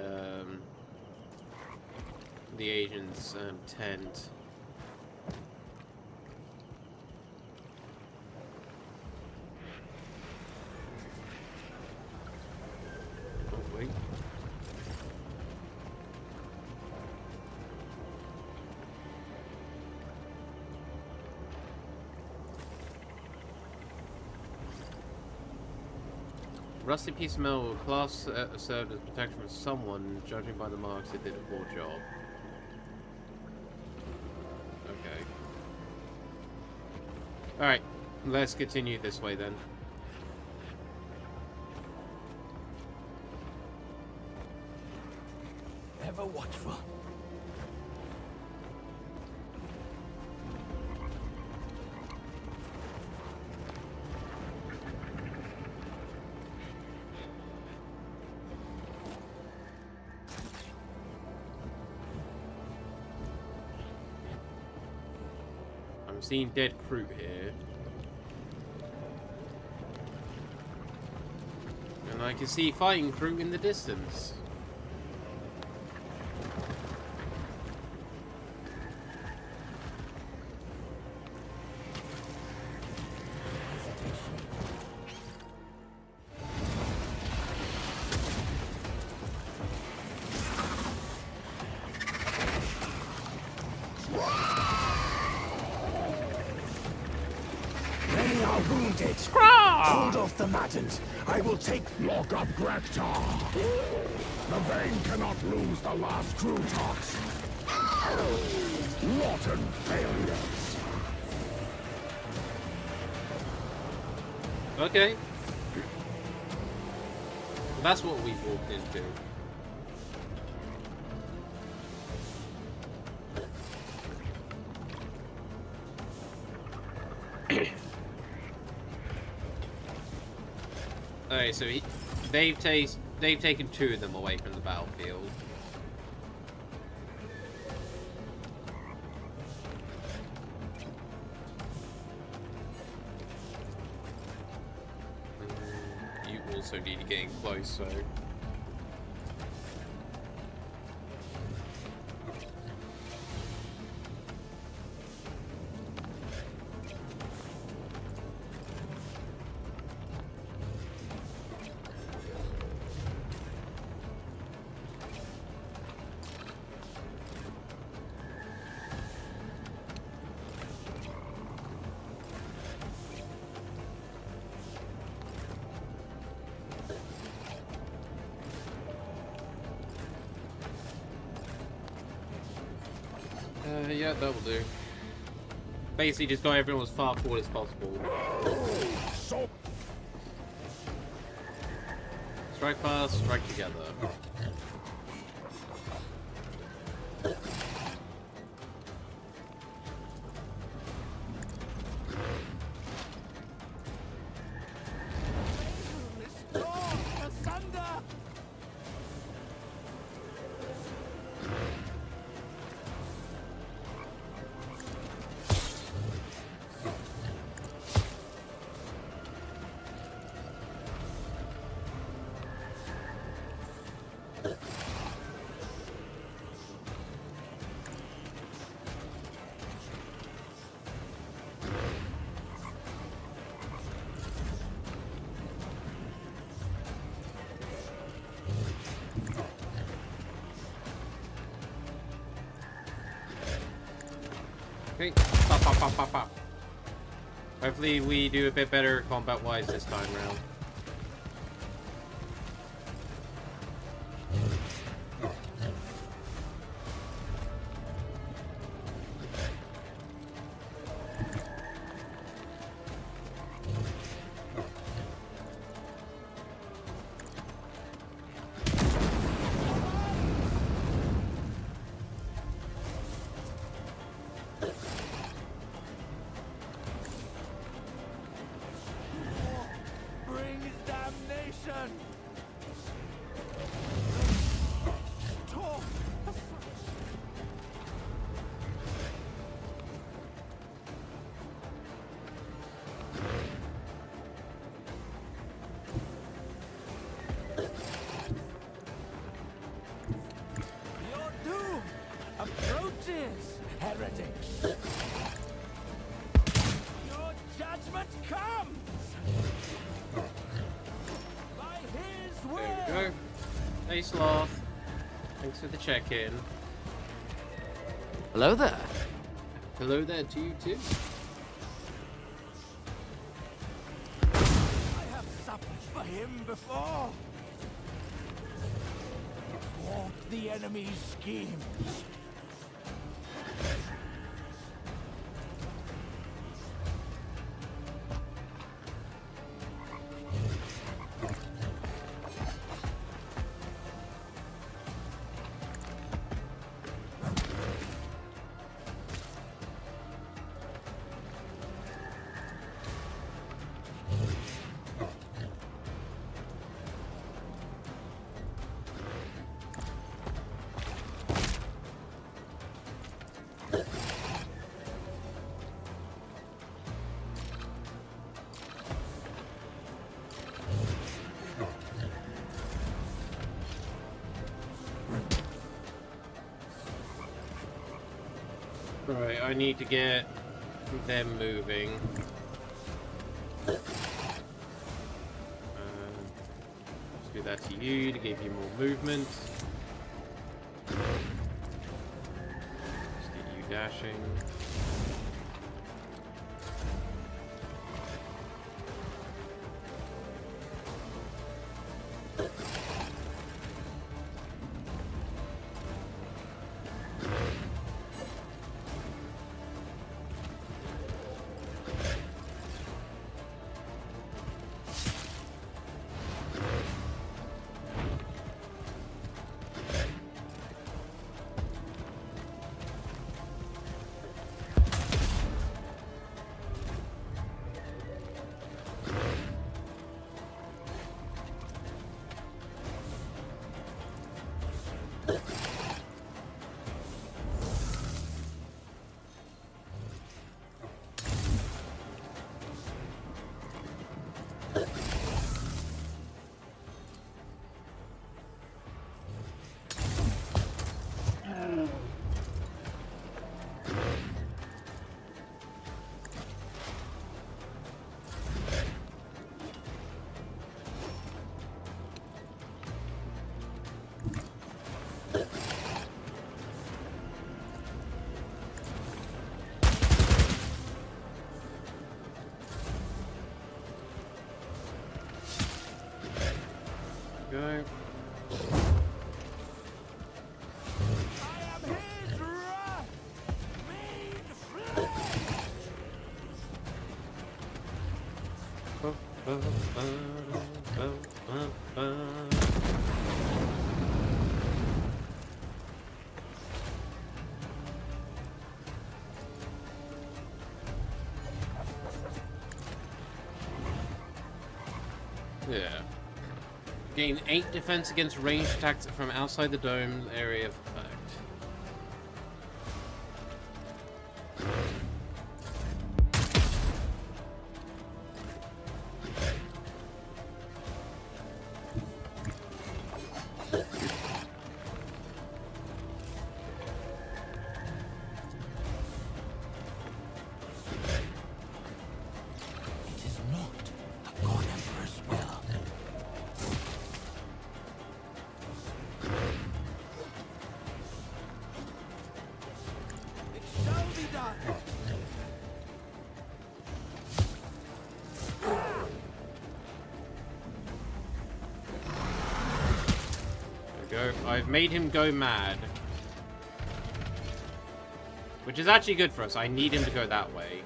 agent's tent. Oh, wait. Rusty piece of metal class served as protection for someone, judging by the marks it did a poor job. Okay. Alright, Let's continue this way then. Ever watchful. I'm seeing dead crew here. And I can see fighting crew in the distance. Many are wounded. Hold off the Maddens. I will take Lock up Grektar. The Vein cannot lose the last crew talks. Rotten failures. Okay. That's what we walked into. Alright, so they've taken 2 of them away from the battlefield. You also need to get in close, so... yeah, that will do. Basically, just go everyone as far forward as possible. Strike fast, strike together. Okay, pop, pop, pop, pop, pop. Hopefully we do a bit better combat-wise this time round. Approaches, heretics. Your judgment comes. By his will. There we go. Hey, Sloth. Thanks for the check-in. Hello there. Hello there to you too. I have suffered for him before. Thwart the enemy's schemes. Right, I need to get them moving. Let's do that to you to give you more movement. Let's get you dashing. Go. Yeah. Gain 8 defense against ranged attacks from outside the dome area of effect. I've made him go mad. Which is actually good for us. I need him to go that way.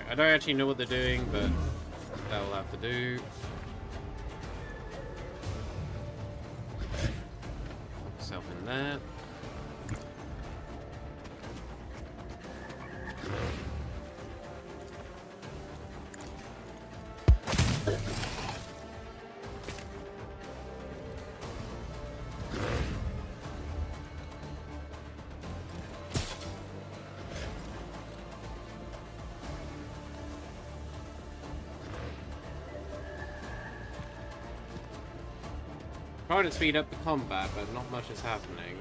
I don't actually know what they're doing, but that'll have to do. Put myself in there. Trying to speed up the combat, but not much is happening.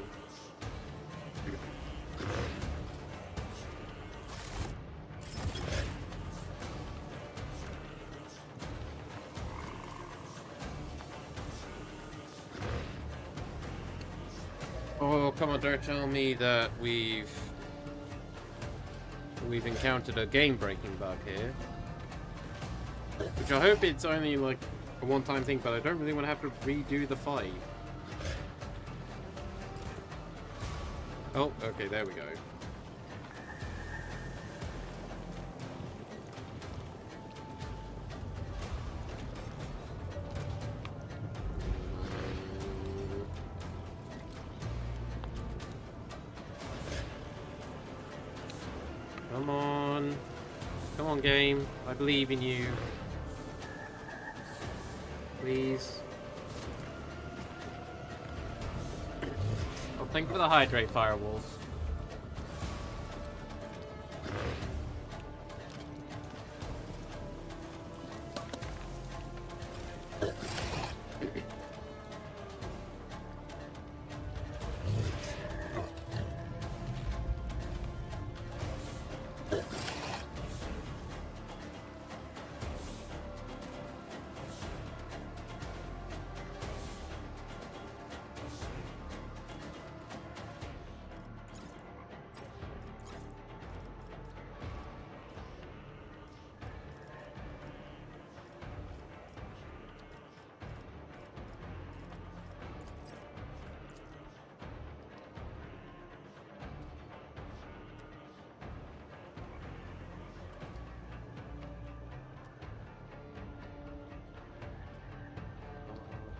Oh, come on, don't tell me that we've encountered a game-breaking bug here. Which I hope it's only like a one-time thing, but I don't really want to have to redo the fight. Oh, okay, there we go. Come on. Come on, game. I believe in you. Please. I'll think for the hydrate firewalls.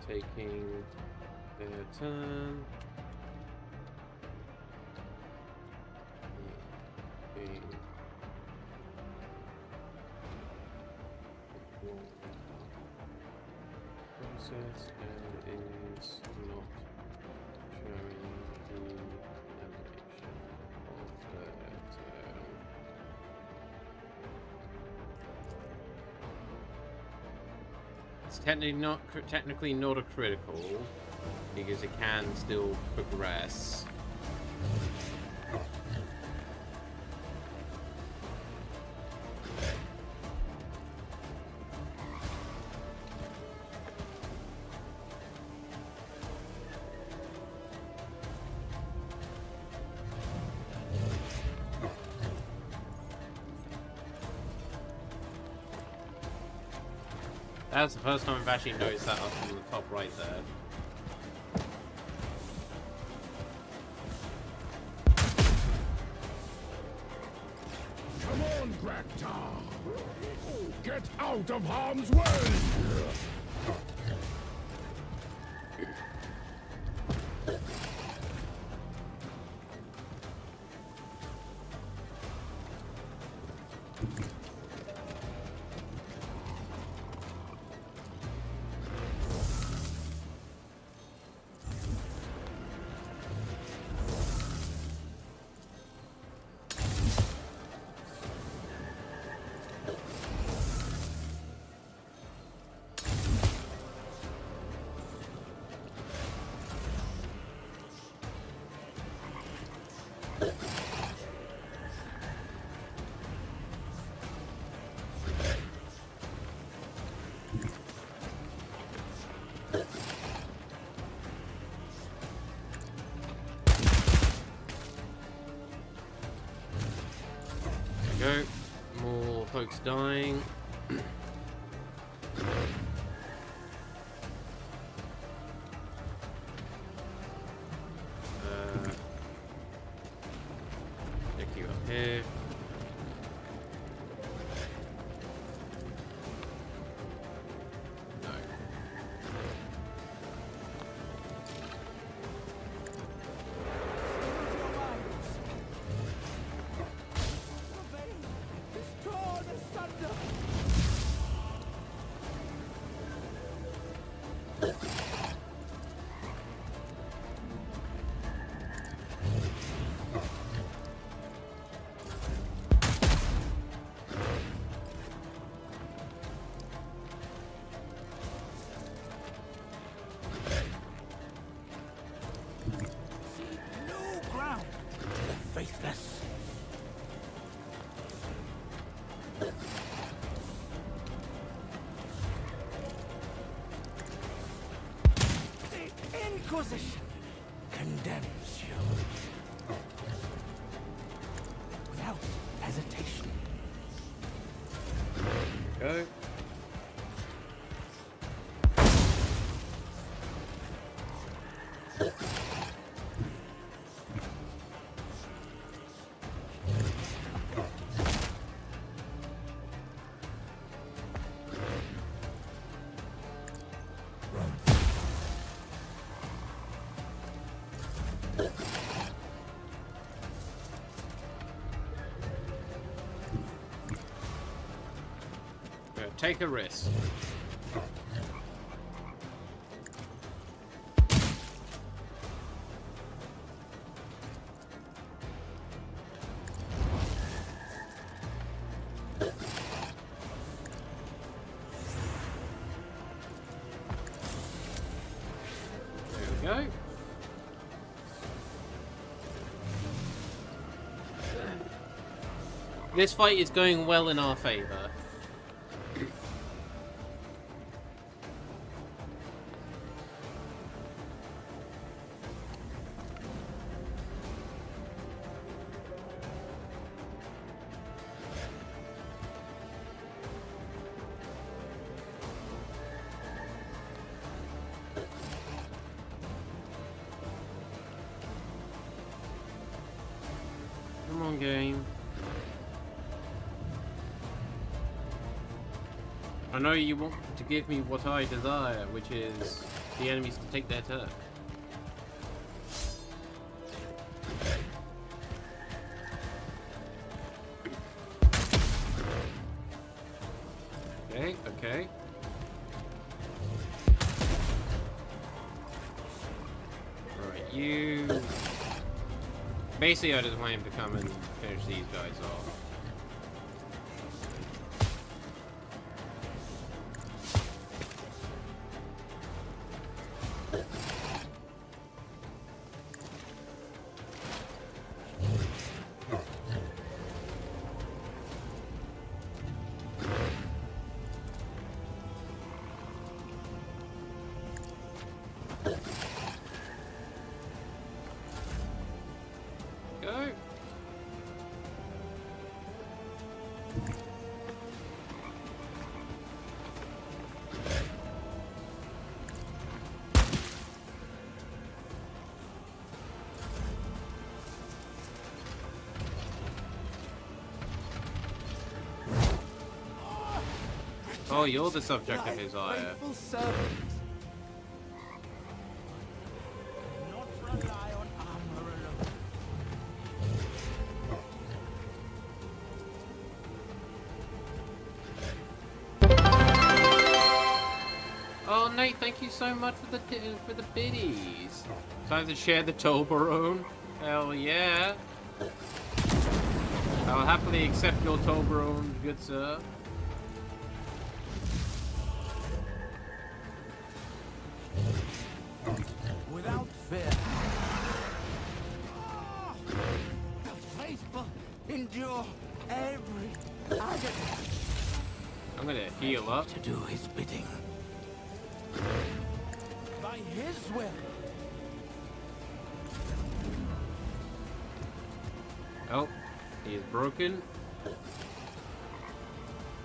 Taking their turn. Process and is not showing the animation of the turn. It's technically not a critical because it can still progress. That's the first time I've actually noticed that up on the top right there. Come on, Graktar! Get out of harm's way! Go. More folks dying. Pick you up here. No. Faithless. The Inquisition! condemns you. Without hesitation. Go. Take a risk. There we go. This fight is going well in our favor. Come on, game. I know you want to give me what I desire, which is the enemies to take their turn. Okay, okay. Right, you... Basically, I just want him to come and finish these guys off. Go. Oh, you're the subject of his ire. Oh, Nate, thank you so much for the biddies. Time to share the Toblerone. Hell yeah. I'll happily accept your Toblerone, good sir. Without fear. The faithful endure every agony. I'm gonna heal up. To do his bidding. By his will. Oh, he is broken.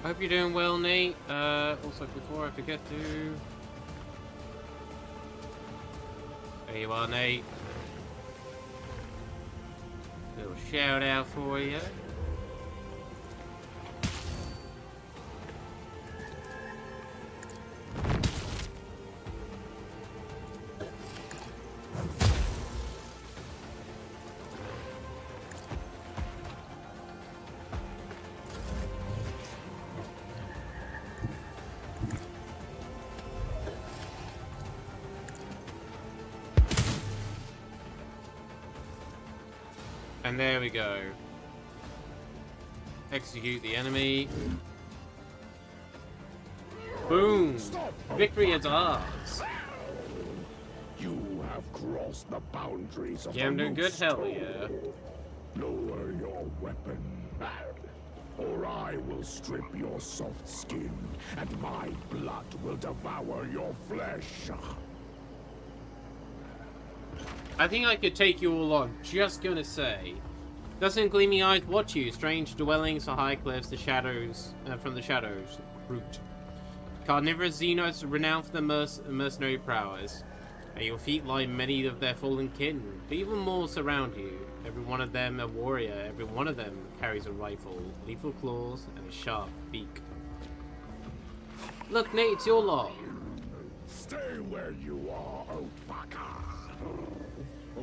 I hope you're doing well, Nate. Also, before I forget to... There you are, Nate. Little shout out for you. And there we go. Execute the enemy. Boom! Victory is ours! You have crossed the boundaries of yeah, I'm doing good, hell yeah. Lower your weapon, or I will strip your soft skin, and my blood will devour your flesh. I think I could take you all on. Just gonna say. Doesn't gleaming eyes watch you? Strange dwellings, the high cliffs, the shadows, from the shadows. Root. Carnivorous Xenos renowned for their mercenary prowess. At your feet lie many of their fallen kin, but even more surround you. Every one of them a warrior, every one of them carries a rifle, lethal claws, and a sharp beak. Look, Nate, it's your lot. Stay where you are, old fucker,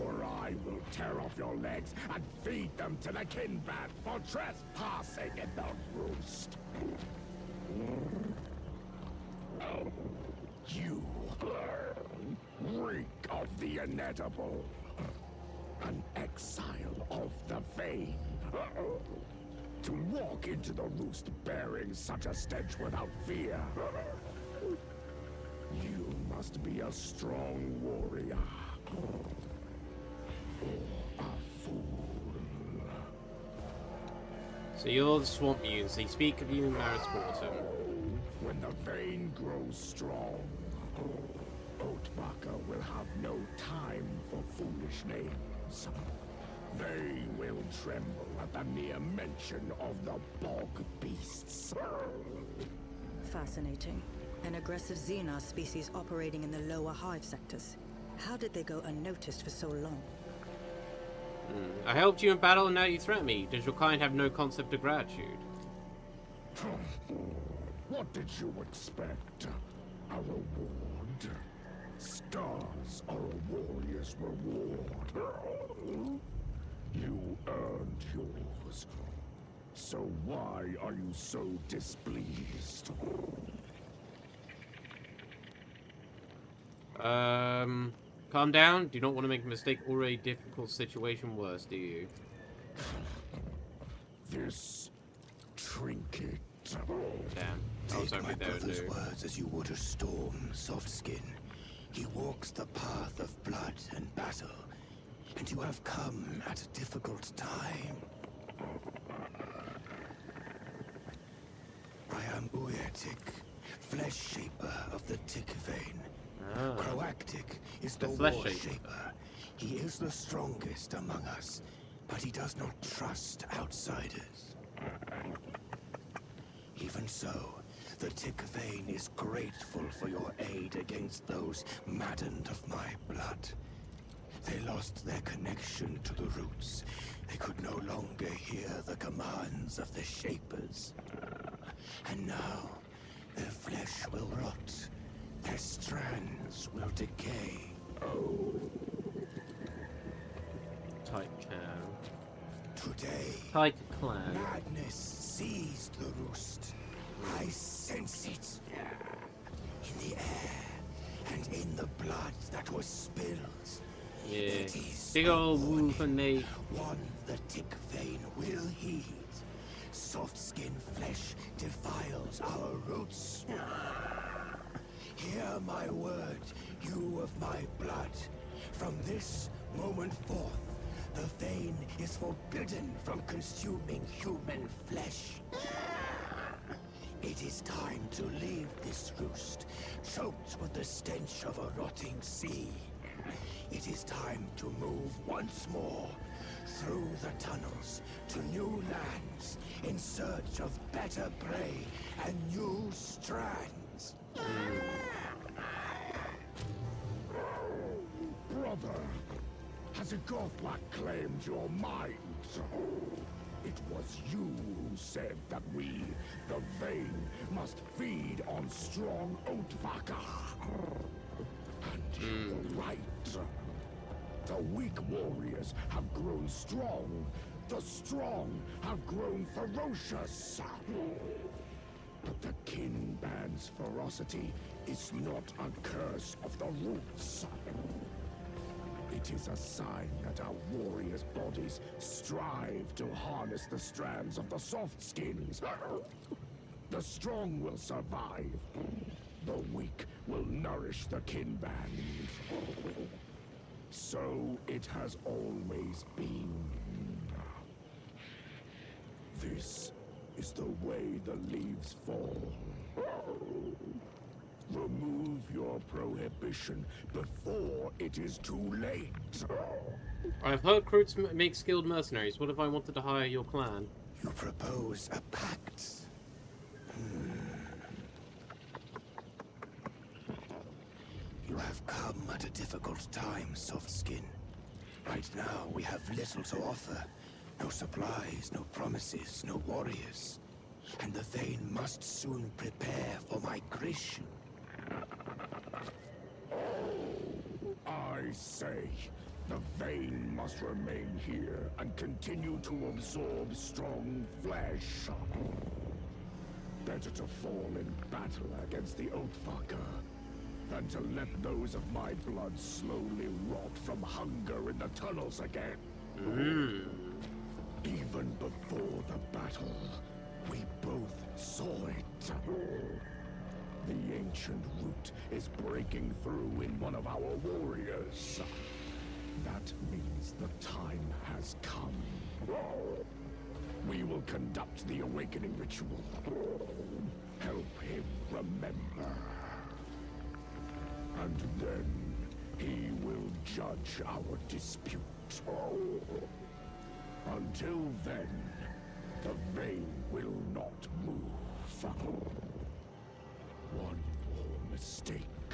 or I will tear off your legs and feed them to the kinbat for trespassing in the roost. You reek of the inedible, an exile of the vain. To walk into the roost bearing such a stench without fear. You must be a strong warrior. Or a fool. So you're the swamp mutants. They speak of you in Marisportum. When the vein grows strong, Oatvaka will have no time for foolish names. They will tremble at the mere mention of the bog beasts. Fascinating. An aggressive Xenos species operating in the lower hive sectors. How did they go unnoticed for so long? I helped you in battle and now you threaten me. Does your kind have no concept of gratitude? What did you expect? A reward? Stars are a warrior's reward. You earned yours. So why are you so displeased? Calm down. Do not want to make a mistake. Already difficult situation worse, do you? This trinket. Damn. Take my brother's words as you would a storm, soft skin. He walks the path of blood and battle, and you have come at a difficult time. I am Uyatik, flesh shaper of the tick vein. Croactic is the war shaper. He is the strongest among us, but he does not trust outsiders. Even so, the tick vein is grateful for your aid against those maddened of my blood. They lost their connection to the roots. They could no longer hear the commands of the Shapers. And now, their flesh will rot. Their strands will decay. Tight clan. Today, Tight clan. Madness seized the roost. I sense it. In the air, and in the blood that was spilled. Yeah. Big old wolf and Nate. One the tick vein will heed. Soft skin flesh defiles our roots. Hear my word, you of my blood. From this moment forth, the vein is forbidden from consuming human flesh. It is time to leave this roost, choked with the stench of a rotting sea. It is time to move once more through the tunnels to new lands in search of better prey and new strands. Brother, has a Gothblack claimed your mind? It was you who said that we, the Vein, must feed on strong Oatvaka. And you were right. The weak warriors have grown strong. The strong have grown ferocious. But the Kinban's ferocity is not a curse of the roots. It is a sign that our warriors' bodies strive to harness the strands of the soft skins. The strong will survive. The weak will nourish the Kinban. So it has always been. This is the way the leaves fall. Remove your prohibition before it is too late. I've heard recruits make skilled mercenaries. What if I wanted to hire your clan? You propose a pact. You have come at a difficult time, Softskin. Right now, we have little to offer. No supplies, no promises, no warriors. And the Thane must soon prepare for migration. I say, the Vane must remain here and continue to absorb strong flesh. Better to fall in battle against the Oathfucker than to let those of my blood slowly rot from hunger in the tunnels again. Even before the battle, we both saw it. The ancient root is breaking through in one of our warriors. That means the time has come. We will conduct the awakening ritual. Help him remember. And then he will judge our dispute. Until then, the Vane will not move. One more mistake,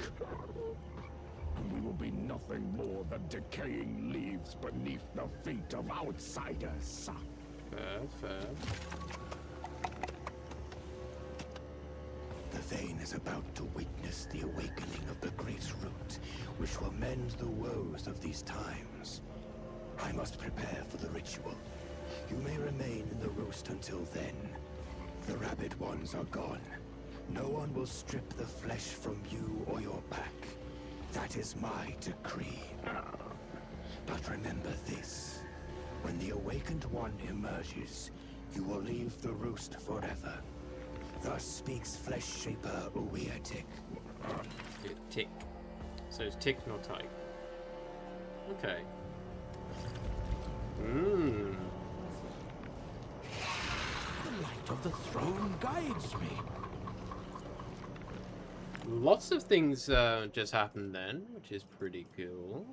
and we will be nothing more than decaying leaves beneath the feet of outsiders. Fair. The Vane is about to witness the awakening of the Great Root, which will mend the woes of these times. I must prepare for the ritual. You may remain in the roost until then. The rabid ones are gone. No one will strip the flesh from you or your pack. That is my decree. But remember this. When the awakened one emerges, you will leave the roost forever. Thus speaks Flesh Shaper Uweatik. Tick. So it's tick, not type. Okay. The light of the throne guides me. Lots of things just happened then, which is pretty cool.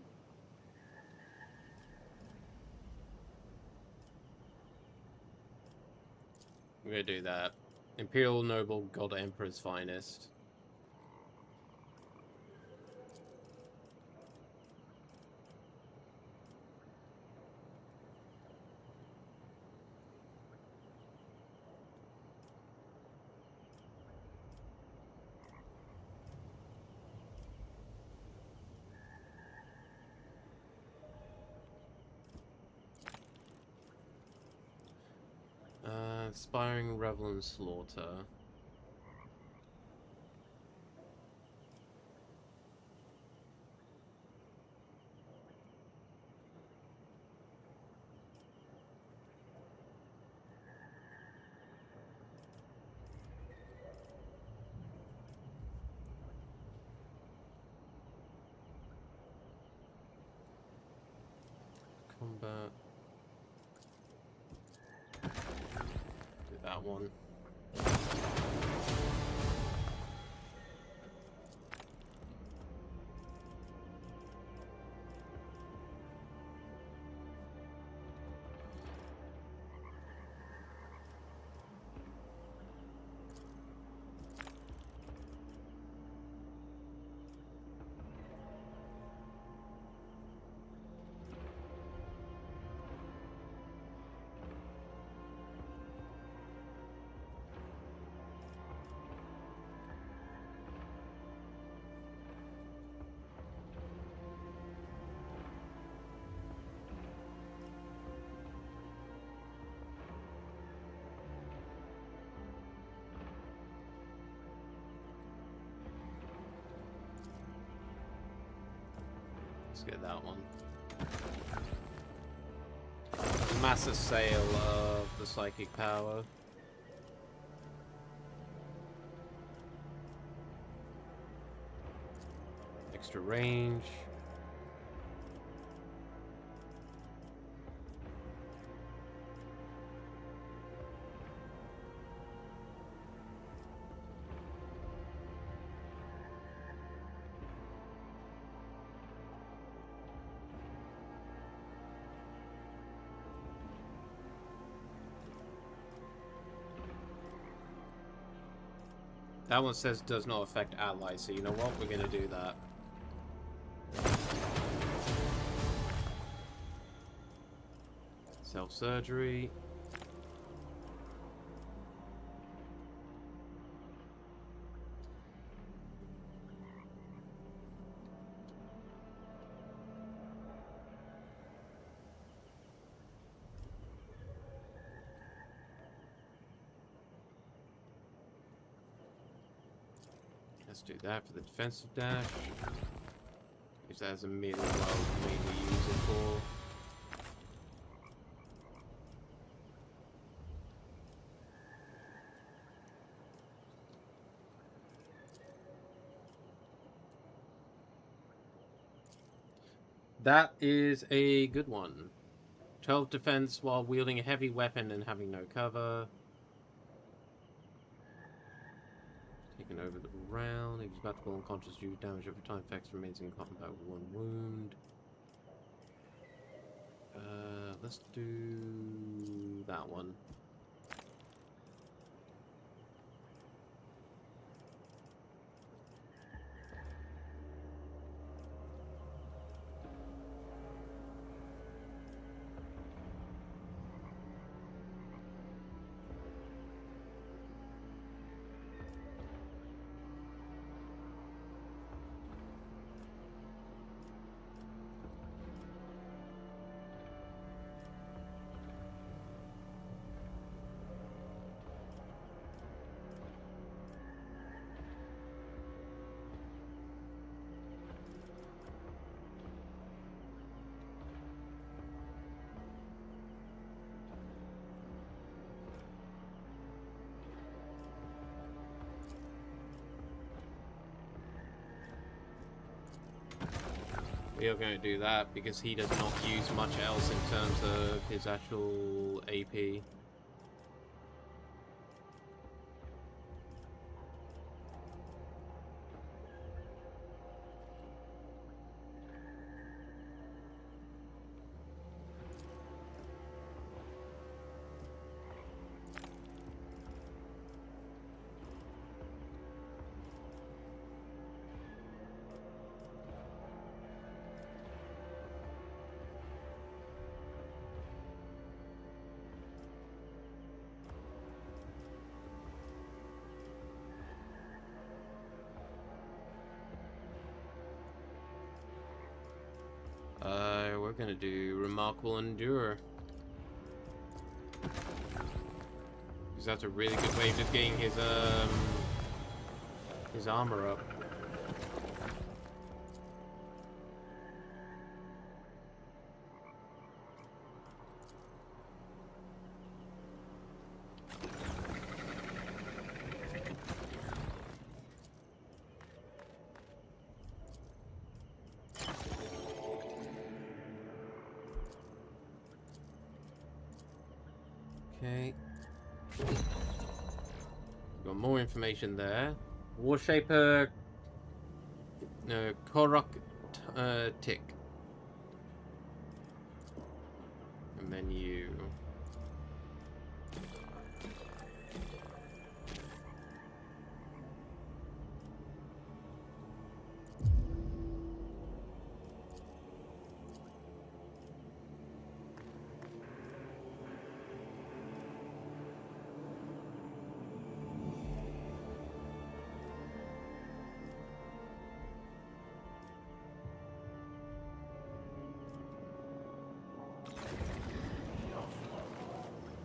We're gonna do that. Imperial Noble God Emperor's Finest. Inspiring Revel and Slaughter. Combat. Do that one. Let's get that one. Massive sale of the psychic power. Extra range. That one says does not affect allies, so you know what? We're gonna do that. Self-surgery. Let's do that for the defensive dash. Use that as a melee while we mainly use it for. That is a good one. 12 defense while wielding a heavy weapon and having no cover. Taking over the round. If he's about to fall unconscious, you damage over time. Effects remains in combat with 1 wound. Let's do that one. We are going to do that because he does not use much else in terms of his actual AP. We're gonna do Remarkable Endurer. Because that's a really good way of just getting his armor up. Okay. Got more information there. Warshaper. No, Korok Tick. And then you.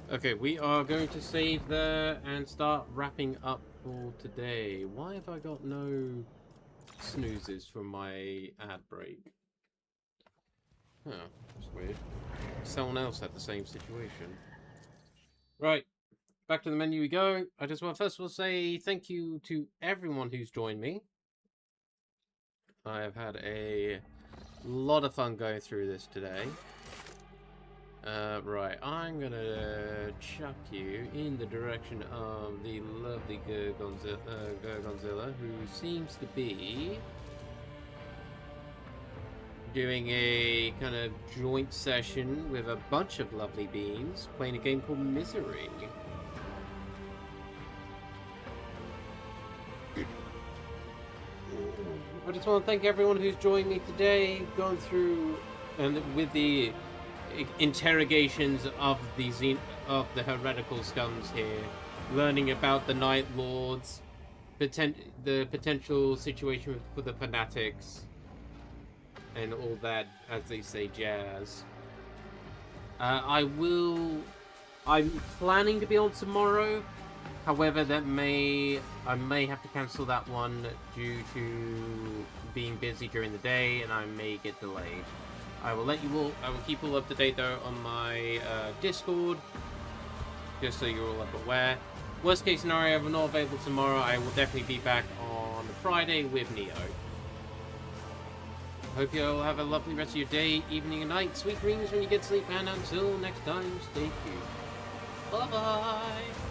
Okay, we are going to save there and start wrapping up for today. Why have I got no snoozes from my ad break? Huh, that's weird. Someone else had the same situation. Right, back to the menu we go. I just want to first of all say thank you to everyone who's joined me. I have had a lot of fun going through this today. Right, I'm gonna chuck you in the direction of the lovely Gorgonzilla, who seems to be doing a kind of joint session with a bunch of lovely beings, playing a game called Misery. I just want to thank everyone who's joined me today, going through and with the interrogations of the heretical scums here, learning about the Night Lords, the potential situation for the fanatics, and all that, as they say, jazz. I'm planning to be on tomorrow. However, I may have to cancel that one due to being busy during the day, and I may get delayed. I will keep all up to date though on my Discord, just so you're all aware. Worst case scenario, if I'm not available tomorrow, I will definitely be back on Friday with Neo. Hope you all have a lovely rest of your day, evening, and night. Sweet dreams when you get sleep, and until next time, stay cute. Bye bye.